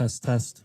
Test, test.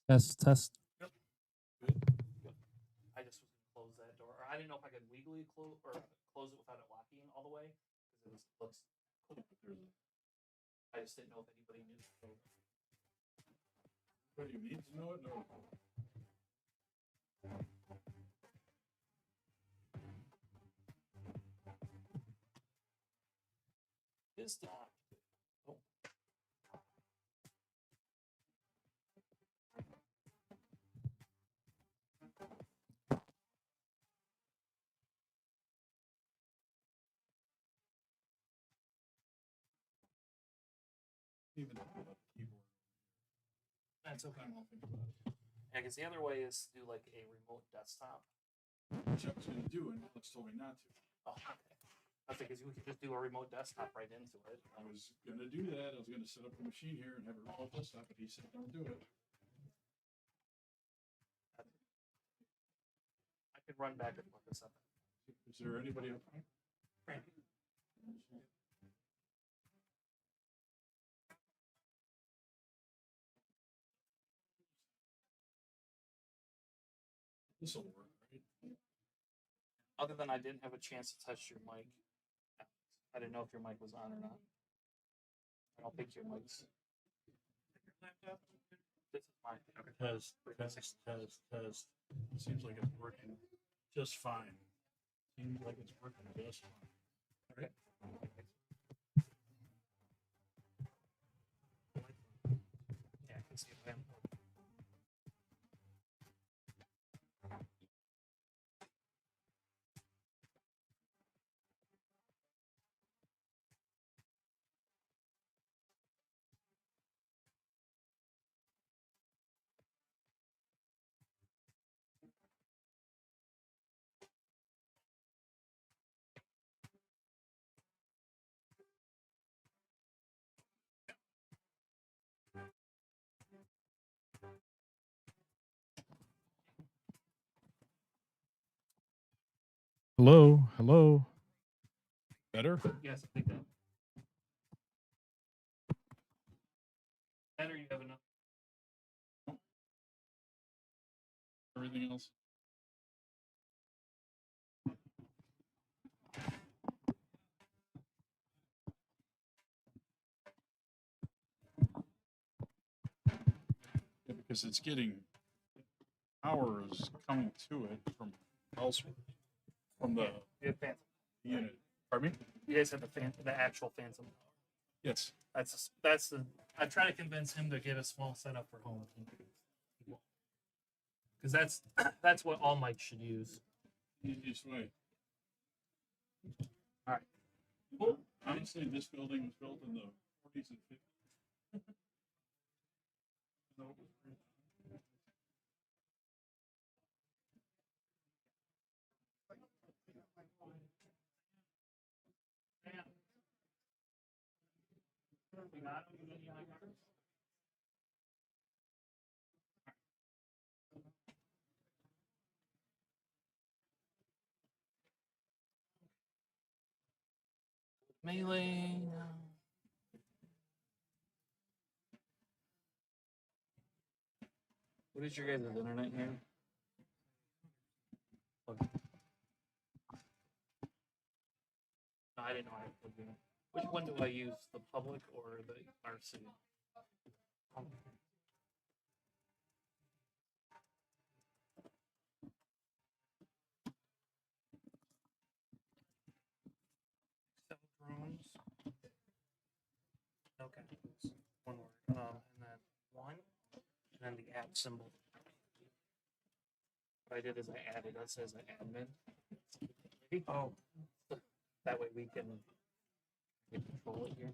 Test, test. Yep. Good. I just was gonna close that door, or I didn't know if I could legally close it without it locking all the way because it looks. I just didn't know if anybody knew. What do you need to know it? No. Is that? Oh. Even the keyboard. That's okay. I don't think about it. Yeah, because the other way is to do like a remote desktop. Which I was going to do, and Alex told me not to. Oh, okay. I think we could just do a remote desktop right into it. I was going to do that. I was going to set up a machine here and have a remote desktop, but he said, don't do it. I could run back and forth this up. Is there anybody up front? Randy. This will work, right? Other than I didn't have a chance to touch your mic. I didn't know if your mic was on or not. I don't think your mic's. This is mine. Test, test, test, test. It seems like it's working just fine. Seems like it's working just fine. All right. Yeah, I can see it. Hello, hello. Better? Yes, I think that. Better, you have enough. Everything else? Yeah, because it's getting power is coming to it from elsewhere, from the You have Phantom. unit. Pardon me? You guys have the actual Phantom. Yes. That's the. I try to convince him to get a small setup for home. Because that's what all mics should use. Easiest way. All right. Cool. Honestly, this building was built in the 40s and 50s. No, it was great. Melee. What is your guys' internet here? Okay. I didn't know I had to do it. Which one do I use? The public or the RC? Drones. Okay. One word. And then one, and then the add symbol. What I did is I added us as an admin. Oh, That way we can control it here.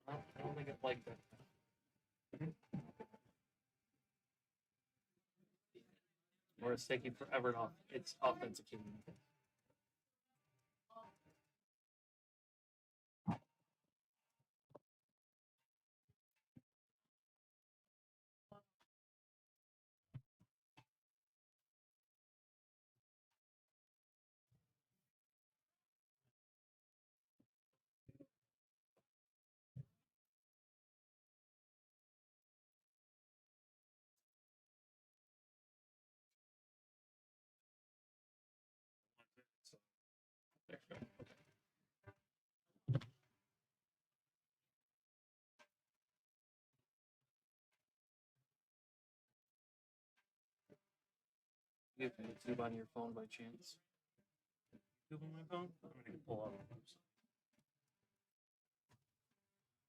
I don't think it's like that. Or it's taking forever to it's authenticating. There we go. Okay. You have YouTube on your phone by chance? YouTube on my phone. I'm gonna pull up.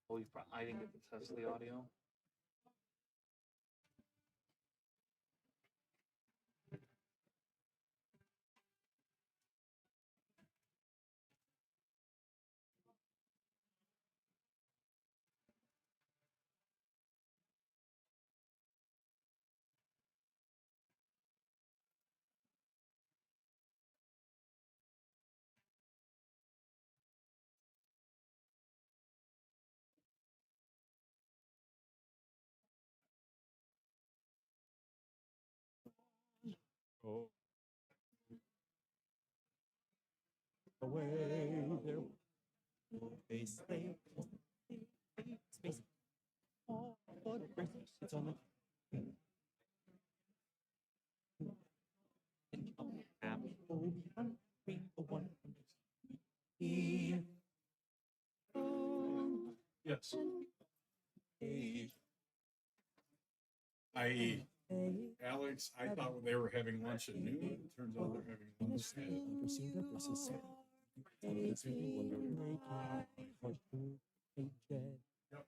Oh, I didn't get to test the audio. Oh. Away there, space, space. Oh, what a breath. It's on the. Happy Obi-Wan, 301. Yes. I.e. Alex, I thought they were having lunch at noon. It turns out they're having lunch at Yep.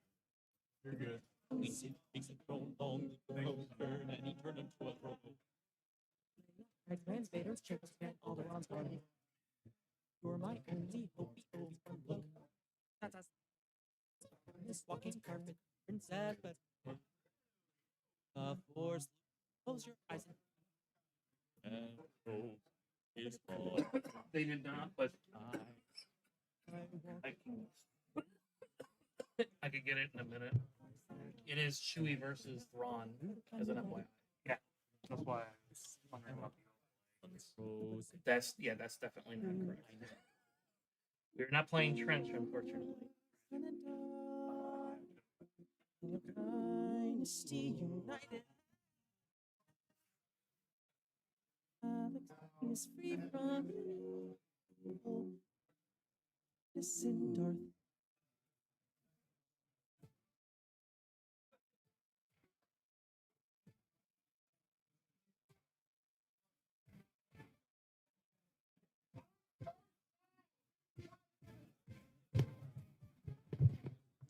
You're good. Translators, chips, and all the rounds running. You're my only hope. Look, that's us. This walking carpet, princess, but of course, close your eyes. They did not, but I could get it in a minute. It is Chewie versus Thrawn as an FYI. Yeah, that's why I was wondering about the. That's definitely not correct. We're not playing Trench, unfortunately. Dynasty united. Alex is free from listen, Darth.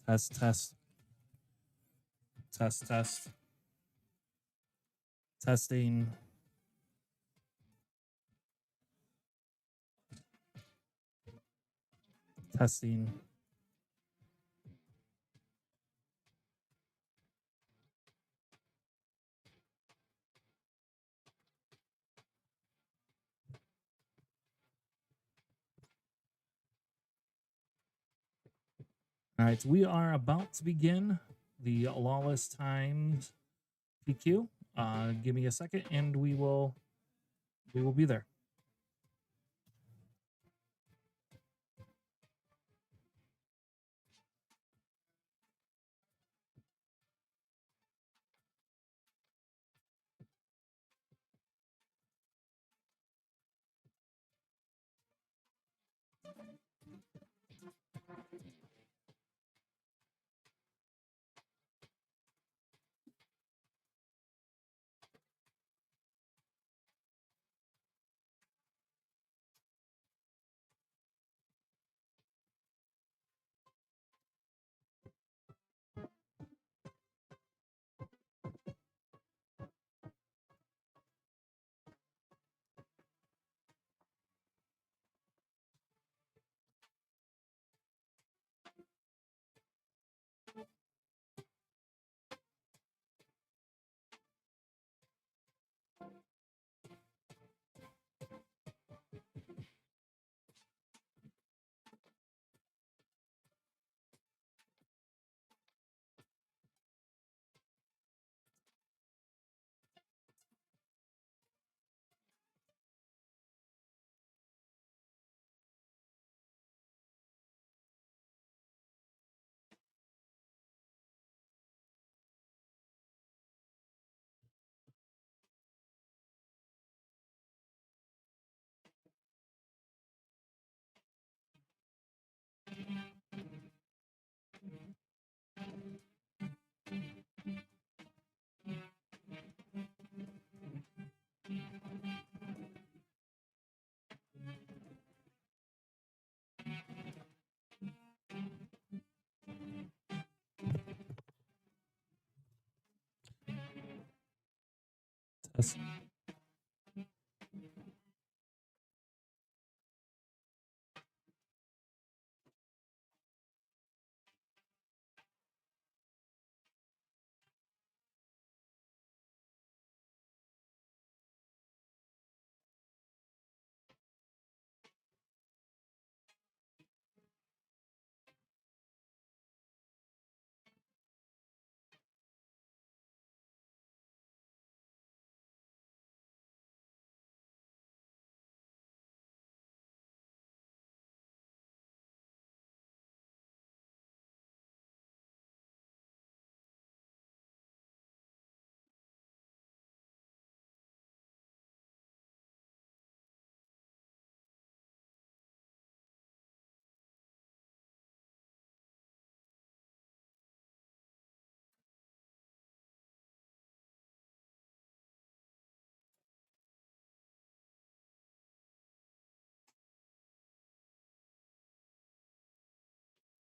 Test, test. Test, test. Testing. Testing. All right, we are about to begin the Lawless Times PQ. Give me a second, and we will be there. Yes.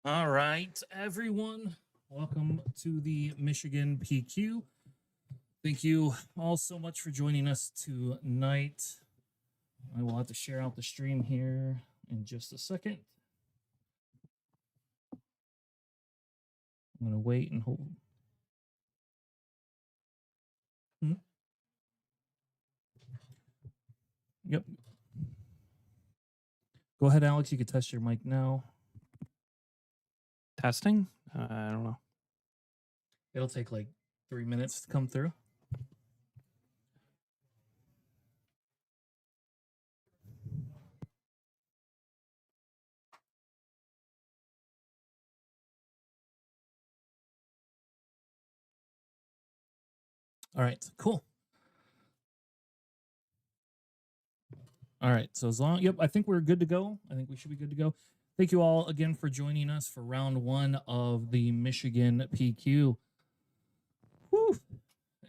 All right, everyone. Welcome to the Michigan PQ. Thank you all so much for joining us tonight. I will have to share out the stream here in just a second. I'm going to wait and hold. Yep. Go ahead, Alex. You can test your mic now. Testing? I don't know. It'll take like 3 minutes to come through. All right, cool. All right, so as long, yep, I think we're good to go. I think we should be good to go. Thank you all again for joining us for round 1 of the Michigan PQ. Woo!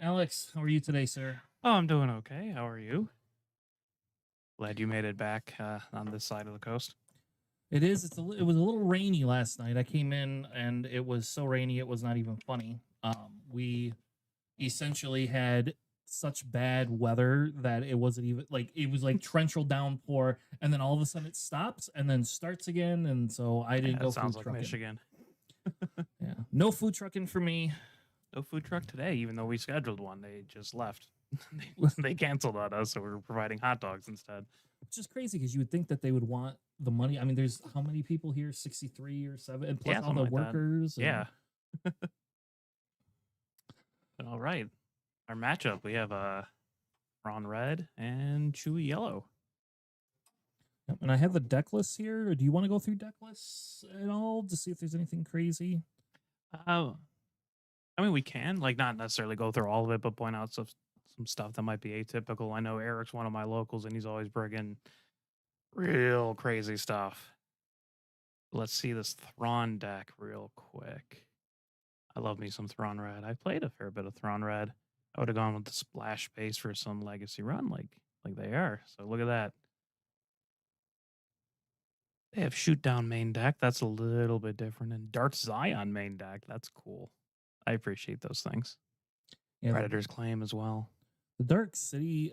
Alex, how are you today, sir? Oh, I'm doing okay. How are you? Glad you made it back on this side of the coast. It is. It was a little rainy last night. I came in and it was so rainy it was not even funny. We essentially had such bad weather that it wasn't even like it was like torrential downpour, and then all of a sudden it stops and then starts again. And so I didn't go sounds food like trucking. Michigan. Yeah, no food trucking for me. No food truck today, even though we scheduled one. They just left. They canceled on us, so we were providing hot dogs instead. Which is crazy because you would think that they would want the money. I mean, there's how many people here? 63 or 7, and plus Yeah, all the something like that. workers. and- Yeah. All right. Our matchup, we have Ron Red and Chewy Yellow. Yep, and I have the deck list here. Do you want to go through deck lists at all to see if there's anything crazy? I mean, we can, like, not necessarily go through all of it, but point out some stuff that might be atypical. I know Eric's one of my locals, and he's always bringing real crazy stuff. Let's see this Thrawn deck real quick. I love me some Thrawn Red. I played a fair bit of Thrawn Red. I would have gone with the splash base for some legacy run, like they are. So look at that. They have shoot down main deck. That's a little bit different. And Darth Zion main deck. That's cool. I appreciate those things. Yeah, Predator's Claim as well. the Dark City,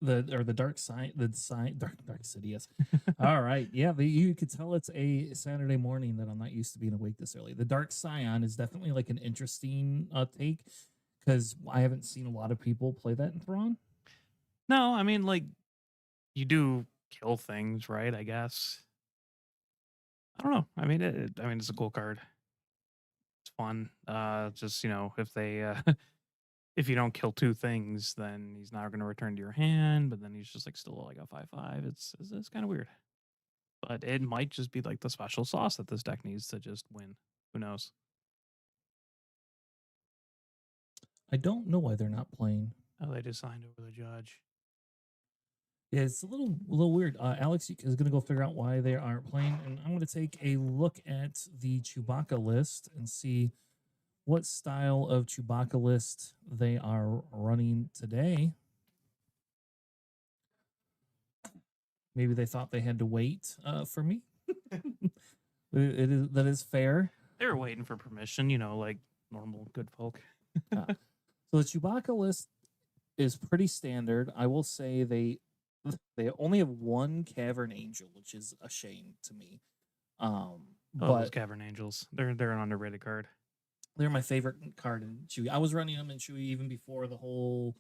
the Dark Side, Dark City. Yes. All right. Yeah, you could tell it's a Saturday morning that I'm not used to being awake this early. The Dark Scion is definitely like an interesting take because I haven't seen a lot of people play that in Thrawn. No, I mean, like, you do kill things, right? I guess. I don't know. I mean, it's a cool card. It's fun. Just, if they if you don't kill 2 things, then he's not going to return to your hand. But then he's just like still like a 5/5. It's kind of weird. But it might just be like the special sauce that this deck needs to just win. Who knows? I don't know why they're not playing. Oh, they just signed over the judge. Yeah, it's a little weird. Alex is going to go figure out why they aren't playing, and I'm going to take a look at the Chewbacca list and see what style of Chewbacca list they are running today. Maybe they thought they had to wait for me. That is fair. They were waiting for permission, like normal good folk. So the Chewbacca list is pretty standard. I will say they only have one Cavern Angel, which is a shame to me. Oh, those But Cavern Angels. They're an underrated card. they're my favorite card in Chewy. I was running them in Chewy even before the whole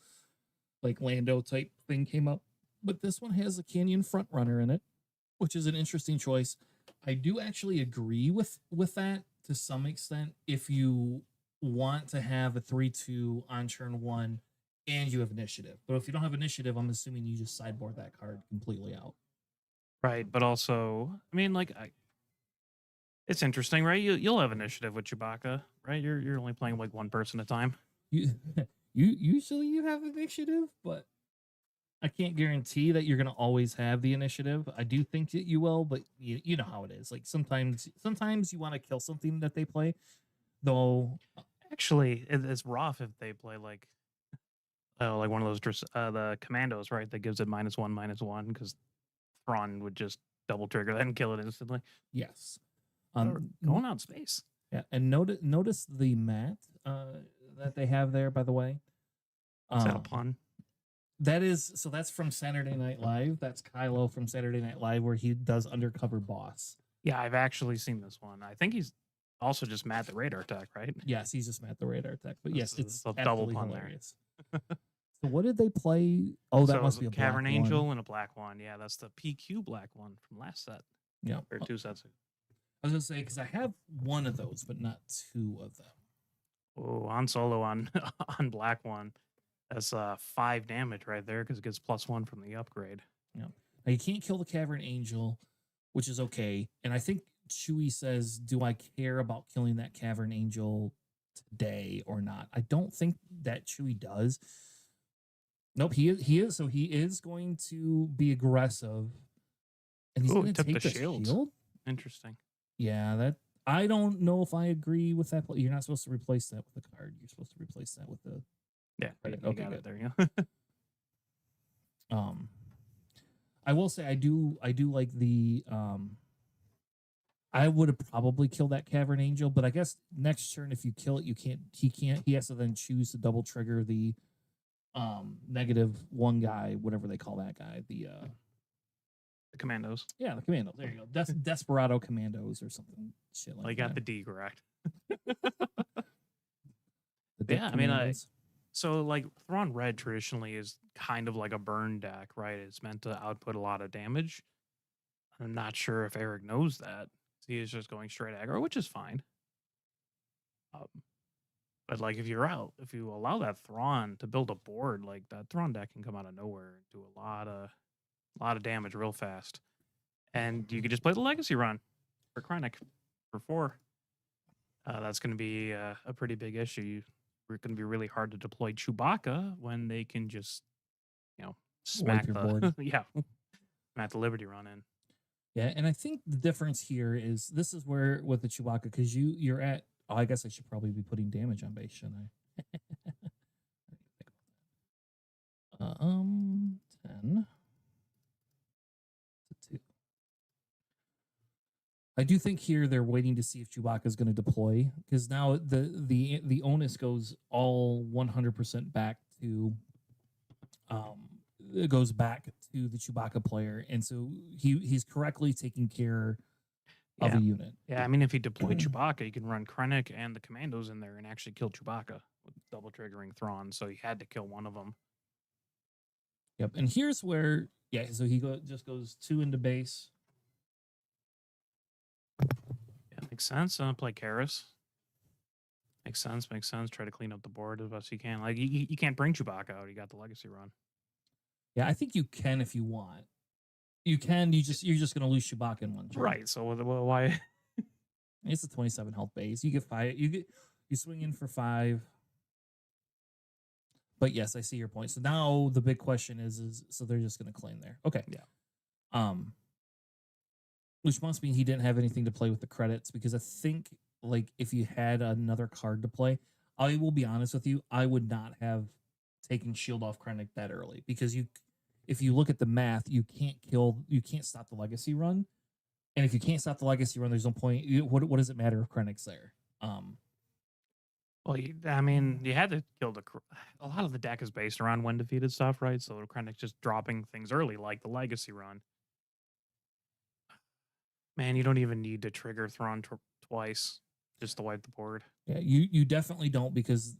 like Lando type thing came up. But this one has a Canyon Front Runner in it, which is an interesting choice. I do actually agree with that to some extent. If you want to have a 3/2 on turn 1 and you have initiative, but if you don't have initiative, I'm assuming you just sideboard that card completely out. Right, but also, I mean, like, it's interesting, right? You'll have initiative with Chewbacca, right? You're only playing like one person at a time. You usually you have initiative, but I can't guarantee that you're going to always have the initiative. I do think that you will, but you know how it is. Like sometimes you want to kill something that they play, though. Actually, it's rough if they play like one of those the commandos, right? That gives it -1/-1 because Thrawn would just double trigger that and kill it instantly. Yes. Or going out in space. Yeah, and notice the mat that they have there. By the way, Is that a pun? That's from Saturday Night Live. That's Kylo from Saturday Night Live, where he does Undercover Boss. Yeah, I've actually seen this one. I think he's also just Matt the Radar Tech, right? Yes, he's just Matt the Radar Tech. But yes, it's a double pun hilarious. So what did they play? Oh, that So must be a Cavern black Angel one. and a black one. Yeah, that's the PQ black one from last set Yeah, or 2 sets ago. I was gonna say because I have one of those, but not 2 of them. Oh, on solo on on black one. That's 5 damage right there because it gets +1 from the upgrade. Yeah. Now you can't kill the Cavern Angel, which is okay. And I think Chewie says, "Do I care about killing that Cavern Angel today or not?" I don't think that Chewie does. Nope, he is. So he is going to be aggressive, and he's Ooh, going to took take the the shield. shield. Interesting. Yeah, that I don't know if I agree with that. You're not supposed to replace that with a card. You're supposed to replace that with the Yeah, credit. you Okay, got good. it there. Yeah. I will say I do like the I would have probably killed that Cavern Angel, but I guess next turn if you kill it, he has to then choose to double trigger the -1 guy, whatever they call that guy. The Commandos. yeah, the commandos. There you go. Desperado Commandos or something shit like Well, you that. got the D correct. The Dick Yeah, I mean, Commandos. So like Thrawn Red traditionally is kind of like a burn deck, right? It's meant to output a lot of damage. I'm not sure if Eric knows that. He is just going straight aggro, which is fine. But like if you allow that Thrawn to build a board, like that Thrawn deck can come out of nowhere and do a lot of damage real fast. And you could just play the Legacy run for Krennic for 4. That's going to be a pretty big issue. It's going to be really hard to deploy Chewbacca when they can just, smack your the board. yeah, smack the Liberty run in. Yeah, and I think the difference here is this is where with the Chewbacca, because you're at. Oh, I guess I should probably be putting damage on base, shouldn't I? 10 to 2. I do think here they're waiting to see if Chewbacca is going to deploy because now the onus goes all 100% back to it goes back to the Chewbacca player, and so he's correctly taking care of a unit. Yeah, I mean, if he deployed Chewbacca, you can run Krennic and the Commandos in there and actually kill Chewbacca with double triggering Thrawn. So he had to kill one of them. Yep, and here's where so he just goes 2 into base. Yeah, makes sense. Play Karis. Makes sense. Try to clean up the board as best you can. Like you can't bring Chewbacca out. You got the Legacy run. Yeah, I think you can if you want. You can. You're just going to lose Chewbacca in one turn. Right. So why? It's a 27 health base. You get 5. You swing in for 5. But yes, I see your point. So now the big question is so they're just going to claim there. Okay. Yeah. Which must mean he didn't have anything to play with the credits because I think like if you had another card to play, I will be honest with you, I would not have taken Shield off Krennic that early because if you look at the math, you can't stop the Legacy run. And if you can't stop the Legacy run, there's no point. What does it matter if Krennic's there? Well, I mean, you had to kill a lot of the deck is based around when defeated stuff, right? So they're kind of just dropping things early, like the Legacy run. Man, you don't even need to trigger Thrawn twice just to wipe the board. Yeah, you definitely don't, because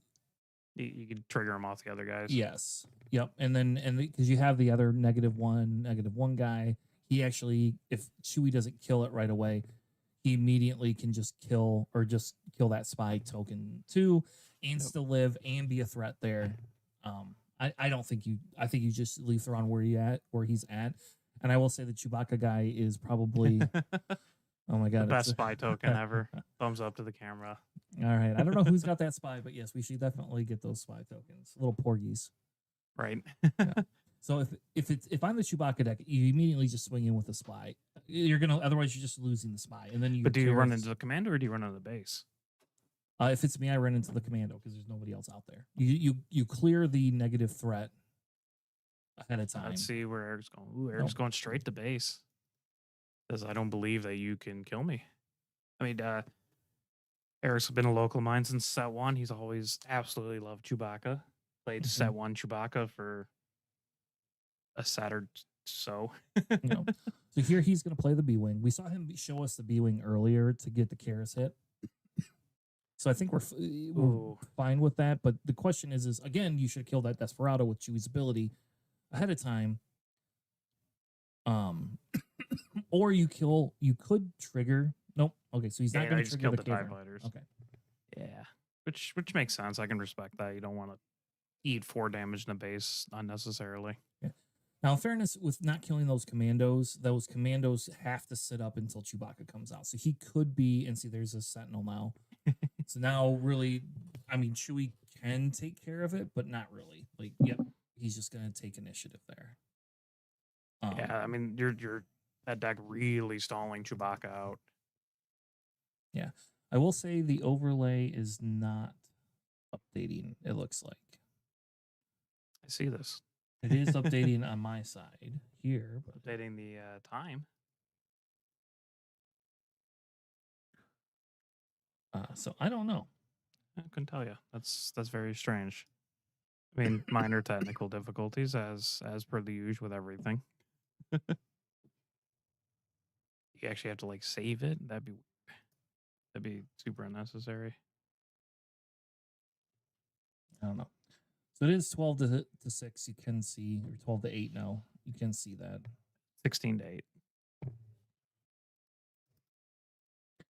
You could trigger them off the other guys. yes, yep, and because you have the other -1 guy, he actually, if Chewie doesn't kill it right away, he immediately can just kill that spy token too, and still live and be a threat there. I don't think I think you just leave Thrawn where he's at. And I will say the Chewbacca guy is probably oh my god, The best spy token ever. Thumbs up to the camera. All right, I don't know who's got that spy, but yes, we should definitely get those spy tokens, little porgies. Right. So if I'm the Chewbacca deck, you immediately just swing in with a spy. Otherwise you're just losing the spy, and then you. But do you run into the commander or do you run into the base? If it's me, I run into the commando because there's nobody else out there. You clear the negative threat ahead of time. Let's see where Eric's going. Ooh, Eric's going straight to base. Because I don't believe that you can kill me. I mean, Eric's been a local of mine since set 1. He's always absolutely loved Chewbacca. Played set 1 Chewbacca for a set or so. So here he's going to play the B-Wing. We saw him show us the B-Wing earlier to get the Karis hit. So I think we're fine with that. But the question is again, you should kill that Desperado with Chewie's ability ahead of time. Or you could trigger. Nope. Okay, so he's not going to trigger the TIE fighters. Okay. Yeah, which makes sense. I can respect that. You don't want to eat 4 damage in the base unnecessarily. Yeah. Now, in fairness, with not killing those commandos have to sit up until Chewbacca comes out. So he could be, and see, there's a Sentinel now. So now, really, I mean, Chewie can take care of it, but not really. Like, yep, he's just going to take initiative there. Yeah, I mean, you're that deck really stalling Chewbacca out. Yeah, I will say the overlay is not updating. It looks like I see this. it is updating on my side here, but Updating the time. so I don't know. I couldn't tell you. That's very strange. I mean, minor technical difficulties as per the usual with everything. You actually have to like save it. That'd be super unnecessary. I don't know. So it is 12 to 6. You can see, or 12 to 8 now. You can see that 16 to 8.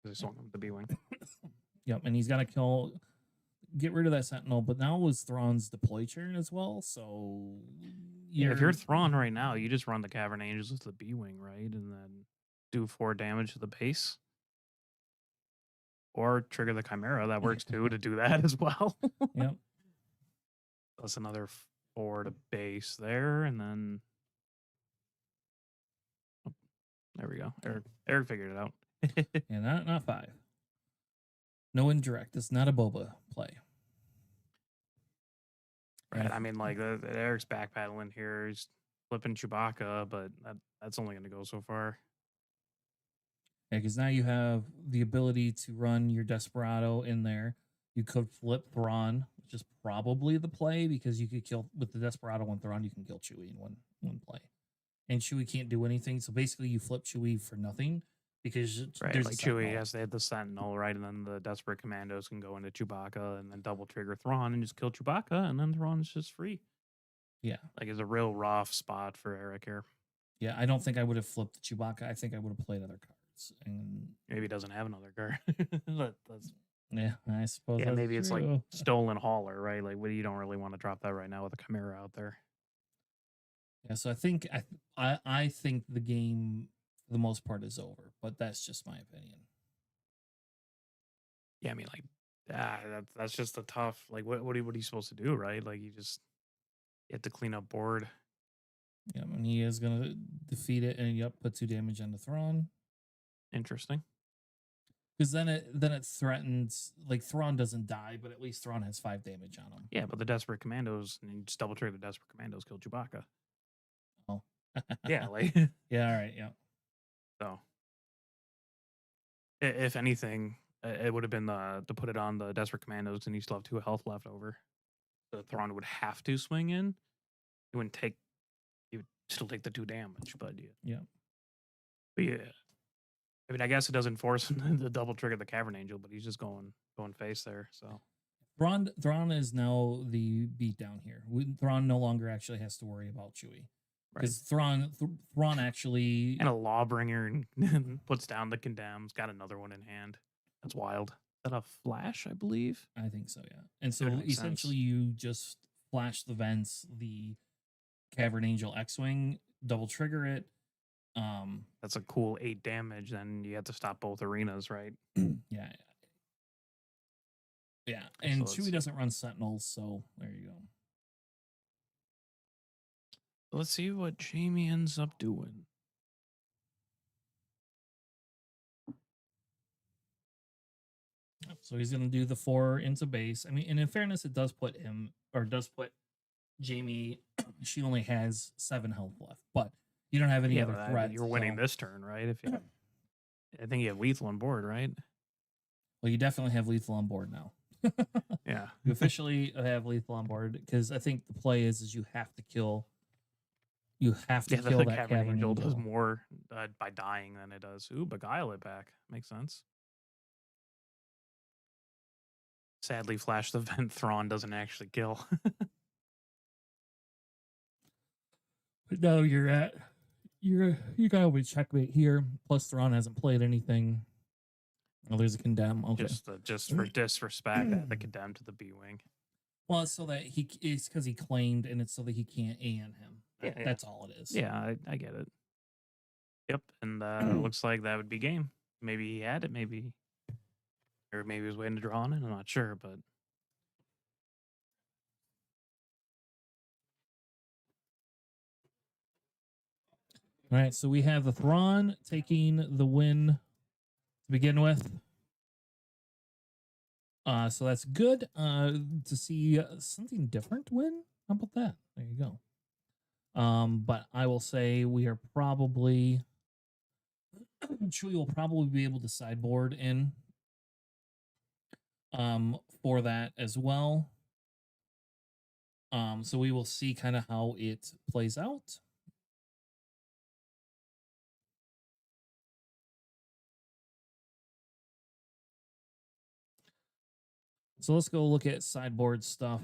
I swung him the B-Wing. Yep, and he's got to get rid of that Sentinel, but now was Thrawn's deploy turn as well, so Yeah, if you're Thrawn right now, you just run the Cavern Angels with the B-Wing, right? And then do 4 damage to the base. Or trigger the Chimera. That works too, to do that as well. Yep. Plus another 4 to base there, and then there we go. Eric figured it out. Yeah, not 5. No indirect. It's not a Boba play. Right. I mean, like Eric's backpedaling here. He's flipping Chewbacca, but that's only going to go so far. Yeah, because now you have the ability to run your Desperado in there. You could flip Thrawn, which is probably the play, because you could kill with the Desperado and Thrawn. You can kill Chewie in one play, and Chewie can't do anything. So basically, you flip Chewie for nothing. Because right, like Chewie has to hit the Sentinel, right? And then the Desperate Commandos can go into Chewbacca and then double trigger Thrawn and just kill Chewbacca, and then Thrawn's just free. Yeah. Like, it's a real rough spot for Eric here. Yeah, I don't think I would have flipped Chewbacca. I think I would have played other cards. And maybe he doesn't have another card. Yeah, I suppose. Yeah, maybe it's like Stolen Hauler, right? Like, you don't really want to drop that right now with a Chimera out there. Yeah, so I think I think the game, for the most part, is over, but that's just my opinion. Yeah, I mean, like, that's just a tough. Like, what are you supposed to do, right? Like, you have to clean up board. Yeah, and he is gonna defeat it, and put 2 damage on the Thrawn. Interesting. Because then it threatens, like, Thrawn doesn't die, but at least Thrawn has 5 damage on him. Yeah, but the Desperate Commandos, and you just double trigger the Desperate Commandos, kill Chewbacca. Oh, yeah, like yeah, all right, yeah. So, if anything, It would have been to put it on the Desperate Commandos, and you still have 2 health left over. The Thrawn would have to swing in. He wouldn't take. He would still take the 2 damage, but yeah. Yeah. But yeah. I mean, I guess it doesn't force him to double trigger the Cavern Angel, but he's just going face there. So Thrawn is now the beatdown here. Thrawn no longer actually has to worry about Chewie. Because Thrawn actually and a Lawbringer and puts down the Condemns. Got another one in hand. That's wild. Is that a flash? I believe. I think so. Yeah. And so That makes essentially, sense. you just flash the vents, the Cavern Angel X-wing, double trigger it. That's a cool 8 damage. Then you have to stop both arenas, right? Yeah. Yeah. And So Chewie doesn't run Sentinels, so there you go. Let's see what Jamie ends up doing. So he's going to do the 4 into base. I mean, and in fairness, it does put him, or does put Jamie, she only has 7 health left, but you don't have any other threats. You're winning so. this turn, right? If you, I think you have lethal on board, right? Well, you definitely have lethal on board now. Yeah. You officially have lethal on board because I think the play is you have to kill. You have to kill the that Cavern Angel does Angel. more by dying than it does. Ooh, beguile it back. Makes sense. Sadly, Flash the Vent Thrawn doesn't actually kill. But no, you got to checkmate here. Plus, Thrawn hasn't played anything. Oh, there's a condemn. Okay. Just for disrespect, I had the Condemn to the B-Wing. Well, it's so that it's because he claimed, and it's so that he can't AN him. Yeah, That's all it is. Yeah, I get it. Yep, and looks like that would be game. Maybe he had it, or maybe he was waiting to draw on it. I'm not sure, but All right, so we have the Thrawn taking the win to begin with. So that's good to see something different win. How about that? There you go. But I will say we are probably Chewie will probably be able to sideboard in for that as well. So we will see kind of how it plays out. So let's go look at sideboard stuff.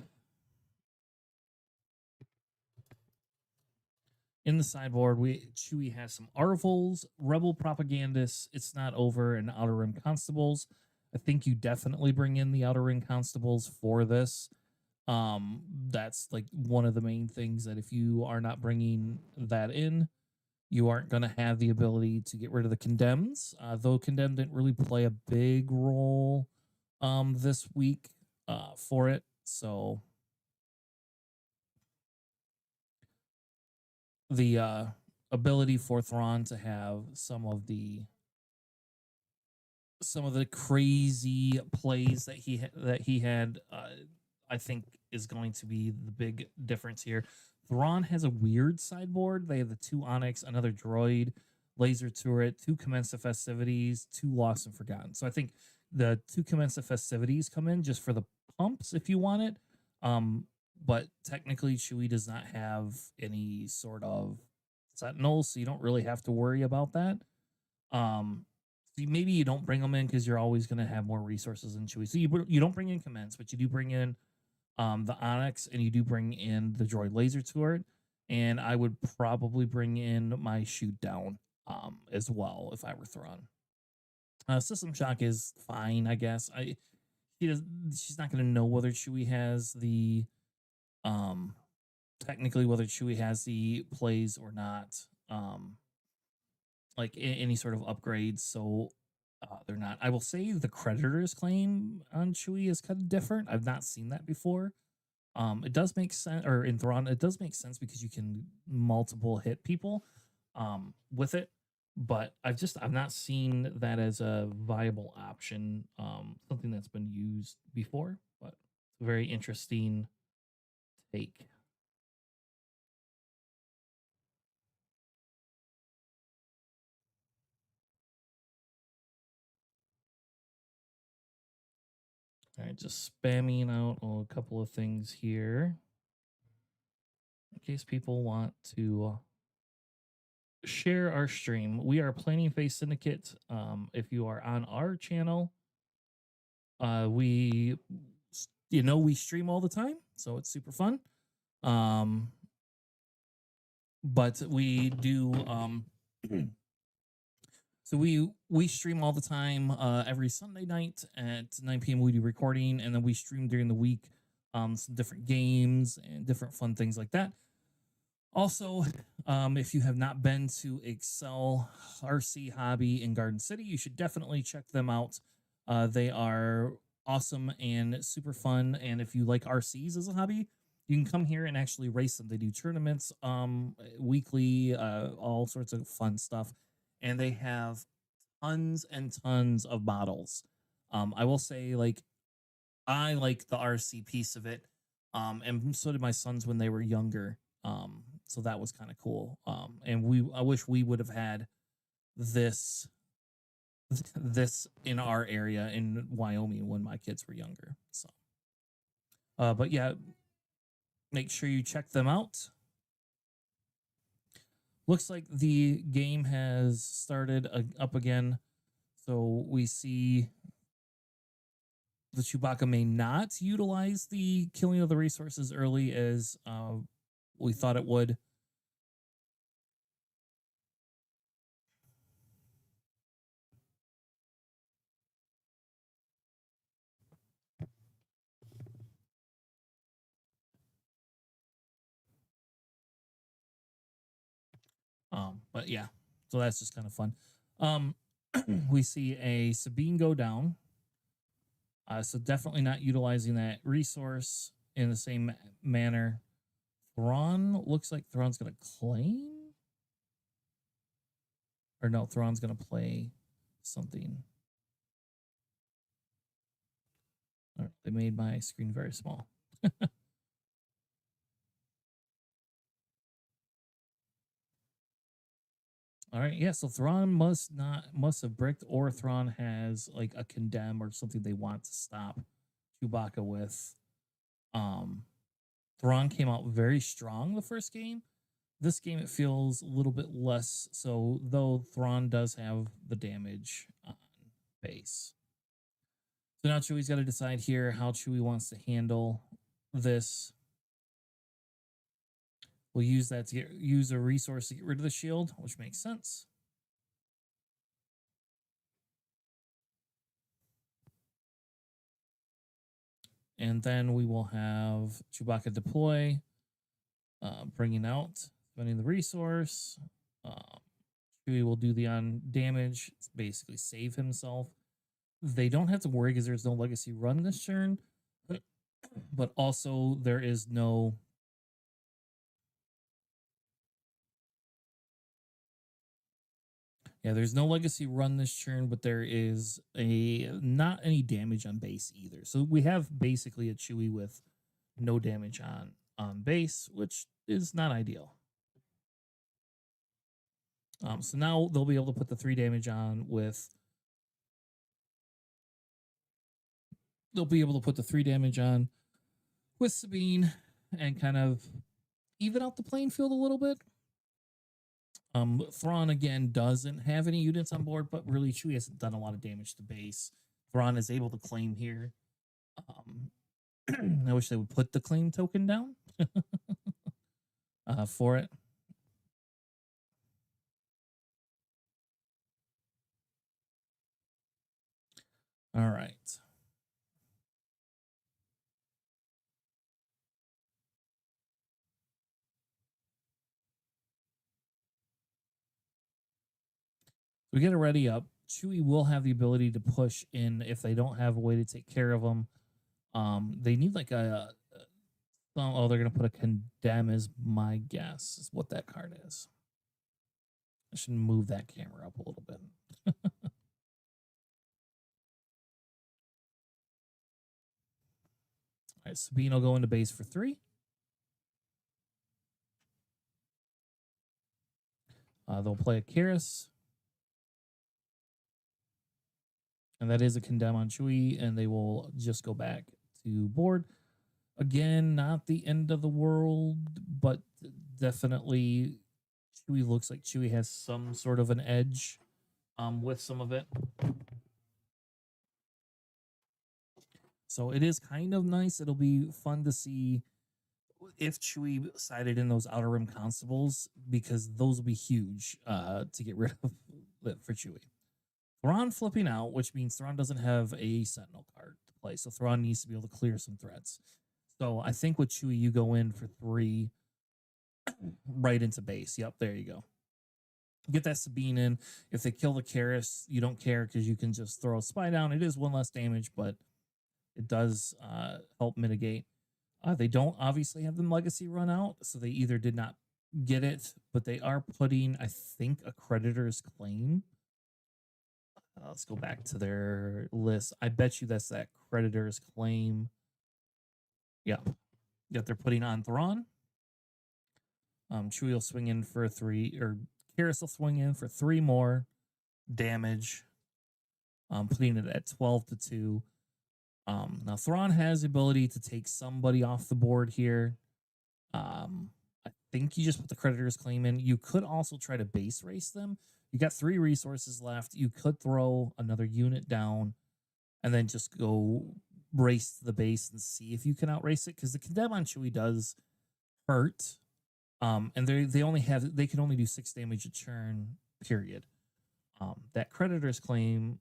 In the sideboard, Chewie has some Arvals, Rebel Propagandists, It's Not Over, and Outer Rim Constables. I think you definitely bring in the Outer Rim Constables for this. That's like one of the main things that if you are not bringing that in, you aren't going to have the ability to get rid of the Condemns. Though Condemn didn't really play a big role this week for it. So the ability for Thrawn to have some of the crazy plays that he had, I think is going to be the big difference here. Thrawn has a weird sideboard. They have the 2 Onyx, another droid, laser turret, 2 Commence the Festivities, 2 Lost and Forgotten. So I think the 2 Commence the Festivities come in just for the pumps if you want it. But technically, Chewie does not have any sort of Sentinels, so you don't really have to worry about that. So maybe you don't bring them in because you're always going to have more resources than Chewie. So you don't bring in Commence, but you do bring in the Onyx, and you do bring in the droid laser turret. And I would probably bring in my shoot down as well if I were Thrawn. System shock is fine, I guess. She's not going to know whether Chewie has the technically whether Chewie has the plays or not. Like any sort of upgrades, so they're not. I will say the Creditor's claim on Chewie is kind of different. I've not seen that before. It does make sense, or in Thrawn, it does make sense because you can multiple hit people with it. But I've not seen that as a viable option, something that's been used before. But it's a very interesting take. right, just spamming out a couple of things here in case people want to share our stream. We are Planning Phase Syndicate. If you are on our channel, we stream all the time, so it's super fun. But we do so we stream all the time. Every Sunday night at 9 p.m. we do recording, and then we stream during the week some different games and different fun things like that. Also, if you have not been to Excel, RC, Hobby, and Garden City, you should definitely check them out. They are awesome and super fun. And if you like RCs as a hobby, you can come here and actually race them. They do tournaments weekly, all sorts of fun stuff. And they have tons and tons of models. I will say, like, I like the RC piece of it. And so did my sons when they were younger. So that was kind of cool. And I wish we would have had this in our area in Wyoming when my kids were younger. So, but yeah, make sure you check them out. Looks like the game has started up again. So we see the Chewbacca may not utilize the killing of the resources early as we thought it would. But yeah, so that's just kind of fun. We see a Sabine go down. So definitely not utilizing that resource in the same manner. Thrawn looks like Thrawn's going to claim. Or no, Thrawn's going to play something. All right, they made my screen very small. All right, yeah. So Thrawn must have bricked, or Thrawn has like a condemn or something they want to stop Chewbacca with. Thrawn came out very strong the first game. This game it feels a little bit less so, though Thrawn does have the damage on base. So now Chewie's got to decide here how Chewie wants to handle this. We'll use that to use a resource to get rid of the shield, which makes sense. And then we will have Chewbacca deploy, bringing out, spending the resource. Chewie will do the on damage, basically save himself. They don't have to worry because there's no legacy run this turn, but also there is no there's no legacy run this turn, but there is not any damage on base either. So we have basically a Chewie with no damage on base, which is not ideal. So now they'll be able to put the 3 damage on with. They'll be able to put the 3 damage on with Sabine and kind of even out the playing field a little bit. Thrawn again doesn't have any units on board, but really Chewie hasn't done a lot of damage to base. Thrawn is able to claim here. I wish they would put the claim token down for it. All right. We get it ready up. Chewie will have the ability to push in if they don't have a way to take care of them. They need like they're going to put a condemn is my guess is what that card is. I should move that camera up a little bit. All right, Sabine will go into base for 3. They'll play a Karis. And that is a condemn on Chewy, and they will just go back to board. Again, not the end of the world, but definitely Chewy looks like Chewy has some sort of an edge with some of it. So it is kind of nice. It'll be fun to see if Chewy sided in those Outer Rim Constables, because those will be huge to get rid of for Chewy. Thrawn flipping out, which means Thrawn doesn't have a Sentinel card to play. So Thrawn needs to be able to clear some threats. So I think with Chewy, you go in for 3 right into base. Yep, there you go. Get that Sabine in. If they kill the Karis, you don't care because you can just throw a spy down. It is 1 less damage, but it does help mitigate. They don't obviously have the legacy run out, so they either did not get it, but they are putting, I think, a creditor's claim. Let's go back to their list. I bet you that's that creditor's claim. Yeah, that they're putting on Thrawn. Chewie will swing in for 3, or Karis will swing in for 3 more damage, putting it at 12-2. Now Thrawn has the ability to take somebody off the board here. I think you just put the creditor's claim in. You could also try to base race them. You got 3 resources left. You could throw another unit down and then just go race the base and see if you can outrace it, because the condemn on Chewie does hurt. And they can only do 6 damage a turn, period. That creditor's claim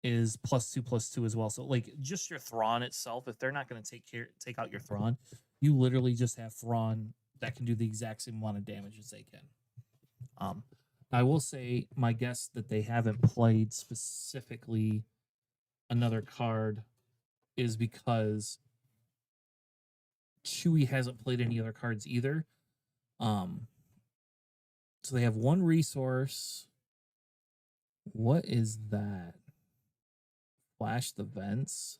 is +2/+2 as well. So like just your Thrawn itself, if they're not going to take out your Thrawn, you literally just have Thrawn that can do the exact same amount of damage as they can. I will say my guess that they haven't played specifically another card is because Chewie hasn't played any other cards either. So they have 1 resource. What is that? Flash the vents.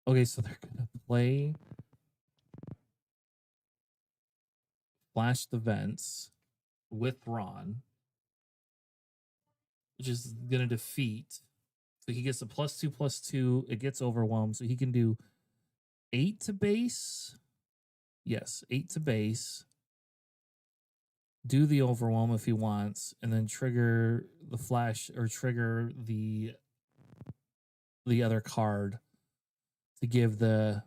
Okay, so they're gonna play Flash the vents with Thrawn, which is gonna defeat. So he gets a +2/+2. It gets overwhelmed, so he can do 8 to base. Yes, 8 to base. Do the overwhelm if he wants, and then trigger the flash or trigger the other card to give the...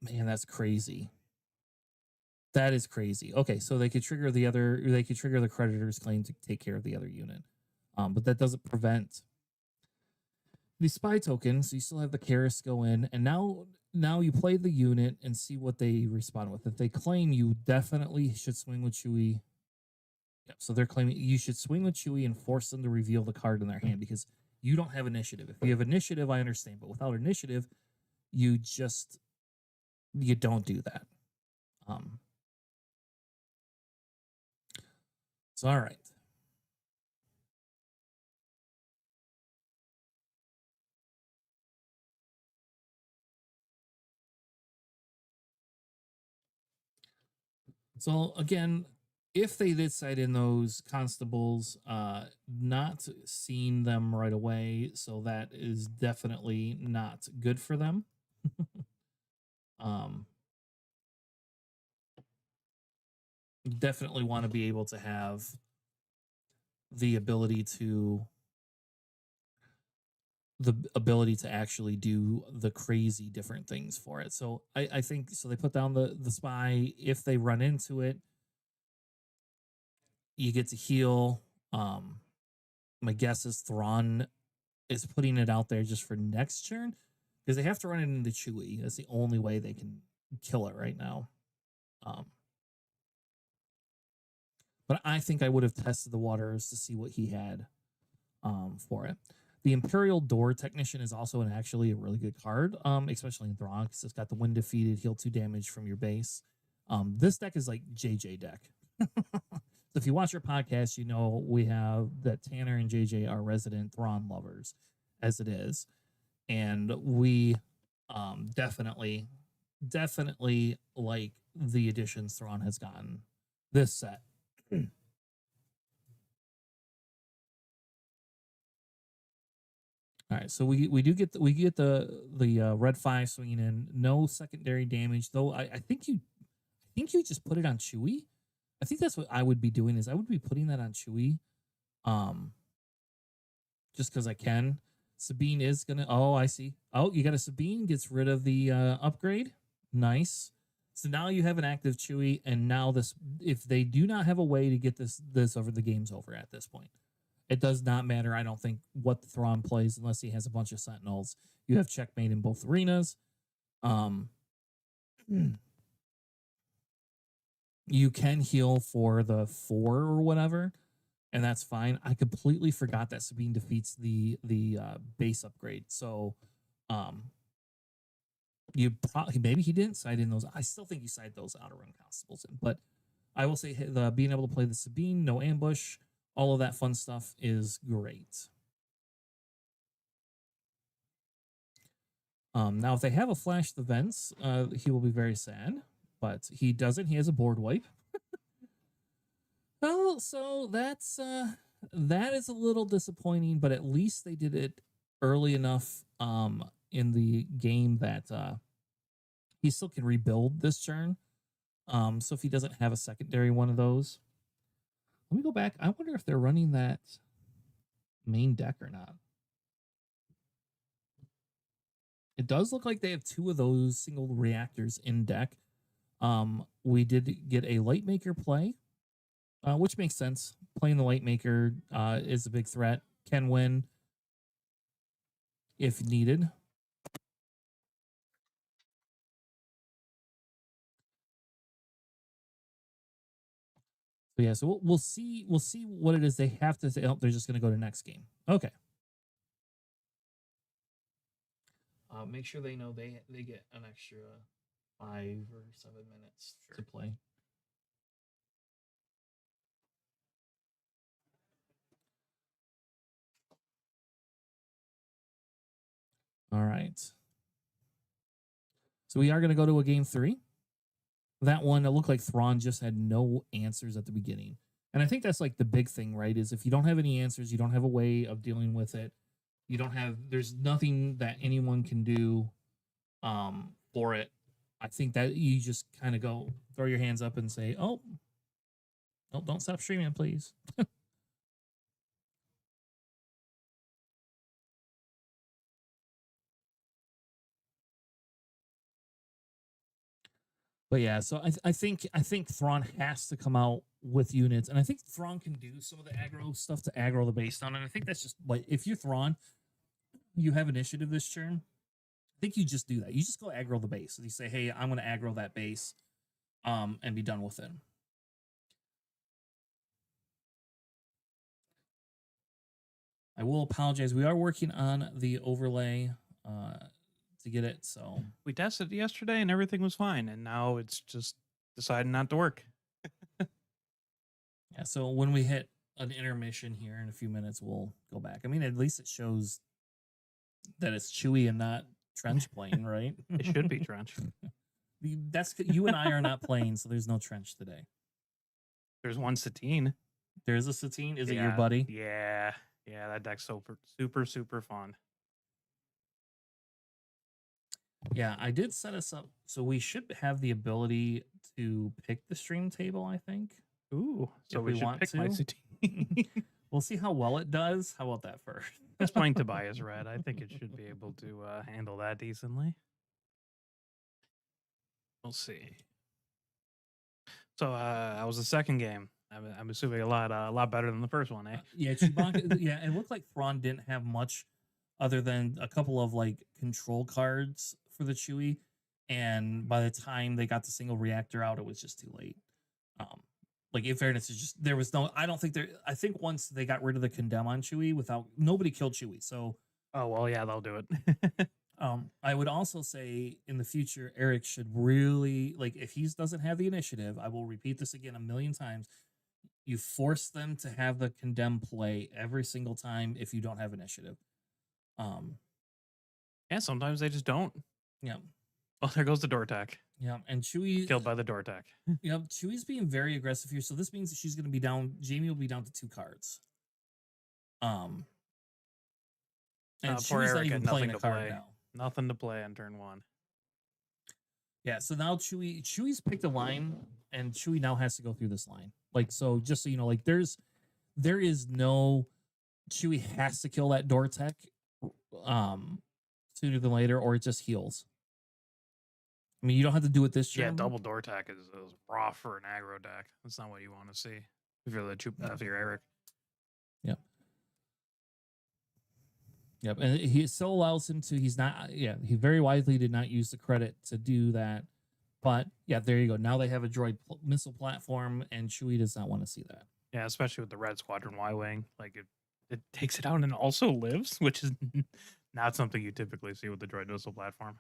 Man, that's crazy. That is crazy. Okay, so they could trigger the creditor's claim to take care of the other unit. But that doesn't prevent the spy token, so you still have the Karis go in, and now you play the unit and see what they respond with. If they claim, you definitely should swing with Chewie. Yep, so they're claiming you should swing with Chewie and force them to reveal the card in their hand, because you don't have initiative. If you have initiative, I understand, but without initiative, you don't do that. So all right. So again, if they did side in those constables, not seeing them right away, so that is definitely not good for them. Definitely want to be able to have the ability to actually do the crazy different things for it. So I think so. They put down the spy. If they run into it, you get to heal. My guess is Thrawn is putting it out there just for next turn, because they have to run it into Chewie. That's the only way they can kill it right now. But I think I would have tested the waters to see what he had for it. The Imperial Door Technician is also actually a really good card, especially in Thrawn, because it's got the when defeated, heal 2 damage from your base. This deck is like JJ deck. So if you watch your podcast, you know we have that Tanner and JJ are resident Thrawn lovers, as it is. And we definitely like the additions Thrawn has gotten this set. All right, so we do get we get the red 5 swinging in, no secondary damage though. I think you just put it on Chewy. I think that's what I would be doing is I would be putting that on Chewy, just because I can. Sabine is gonna. Oh, I see. Oh, you got a Sabine gets rid of the upgrade. Nice. So now you have an active Chewy, and now this, if they do not have a way to get this over, the game's over at this point. It does not matter, I don't think, what the Thrawn plays unless he has a bunch of Sentinels. You have checkmate in both arenas. You can heal for the 4 or whatever, and that's fine. I completely forgot that Sabine defeats the base upgrade. So, you probably, maybe he didn't side in those. I still think you side those outer rim constables in, but I will say the being able to play the Sabine, no ambush, all of that fun stuff is great. Now, if they have a flash the vents, he will be very sad, but he doesn't. He has a board wipe. Well, so that's that is a little disappointing, but at least they did it early enough in the game that he still can rebuild this turn. So if he doesn't have a secondary one of those, let me go back. I wonder if they're running that main deck or not. It does look like they have 2 of those single reactors in deck. We did get a light maker play, which makes sense. Playing the light maker is a big threat. Can win if needed. So yeah, so we'll see what it is they have to say. Oh, they're just going to go to next game. Okay. Make sure they know they get an extra 5 or 7 minutes to play. All right. So we are going to go to a game 3. That one, it looked like Thrawn just had no answers at the beginning. And I think that's like the big thing, right? Is if you don't have any answers, you don't have a way of dealing with it. You don't have, there's nothing that anyone can do for it. I think that you just kind of go, throw your hands up and say, oh, don't stop streaming, please. But yeah, so I think Thrawn has to come out with units, and I think Thrawn can do some of the aggro stuff to aggro the base down. And I think that's just like, if you're Thrawn, you have initiative this turn. I think you just do that. You just go aggro the base. You say, hey, I'm going to aggro that base, and be done with it. I will apologize. We are working on the overlay to get it. So We tested it yesterday and everything was fine, and now it's just deciding not to work. yeah. So when we hit an intermission here in a few minutes, we'll go back. I mean, at least it shows that it's Chewy and not Trench playing, right? It should be Trench. That's you and I are not playing, so there's no Trench today. There's one Satine. There's a Satine. Is it your Yeah, buddy? Yeah. Yeah, that deck's super fun. Yeah, I did set us up, so we should have the ability to pick the stream table, I think. Ooh, so If we we should want pick my to. Satine. We'll see how well it does. How about that first? It's playing Tobias Red. I think it should be able to handle that decently. We'll see. So that was the second game. I'm assuming a lot better than the first one, eh? Yeah, Chewbacca. Yeah, it looked like Thrawn didn't have much other than a couple of like control cards for the Chewie, and by the time they got the single reactor out, it was just too late. Like in fairness, it's just there was no. I don't think there. I think once they got rid of the condemn on Chewie, without nobody killed Chewie. So, Oh well, yeah, they'll do it. I would also say in the future, Eric should really like if he doesn't have the initiative. I will repeat this again a million times. You force them to have the condemn play every single time if you don't have initiative. Yeah, sometimes they just don't. Yeah. Oh, there goes the door attack. Yeah, and Chewie Killed by the door attack. Yeah, Chewie's being very aggressive here, so this means that she's going to be down. Jamie will be down to 2 cards. And poor Chewie's not Eric even had playing nothing a to card play. now. Nothing to play on turn 1. Yeah, so now Chewie's picked a line, and Chewie now has to go through this line. Like, so just so you know, like there is no Chewie has to kill that door tech sooner than later, or it just heals. I mean, you don't have to do it this turn. Yeah, double door attack is raw for an aggro deck. That's not what you want to see if you're if you're Eric. Yep. Yep, and he still allows him to. He's not. Yeah, he very wisely did not use the credit to do that. But yeah, there you go. Now they have a droid missile platform, and Chewie does not want to see that. Yeah, especially with the Red Squadron Y-wing, like it takes it out and also lives, which is not something you typically see with the droid missile platform.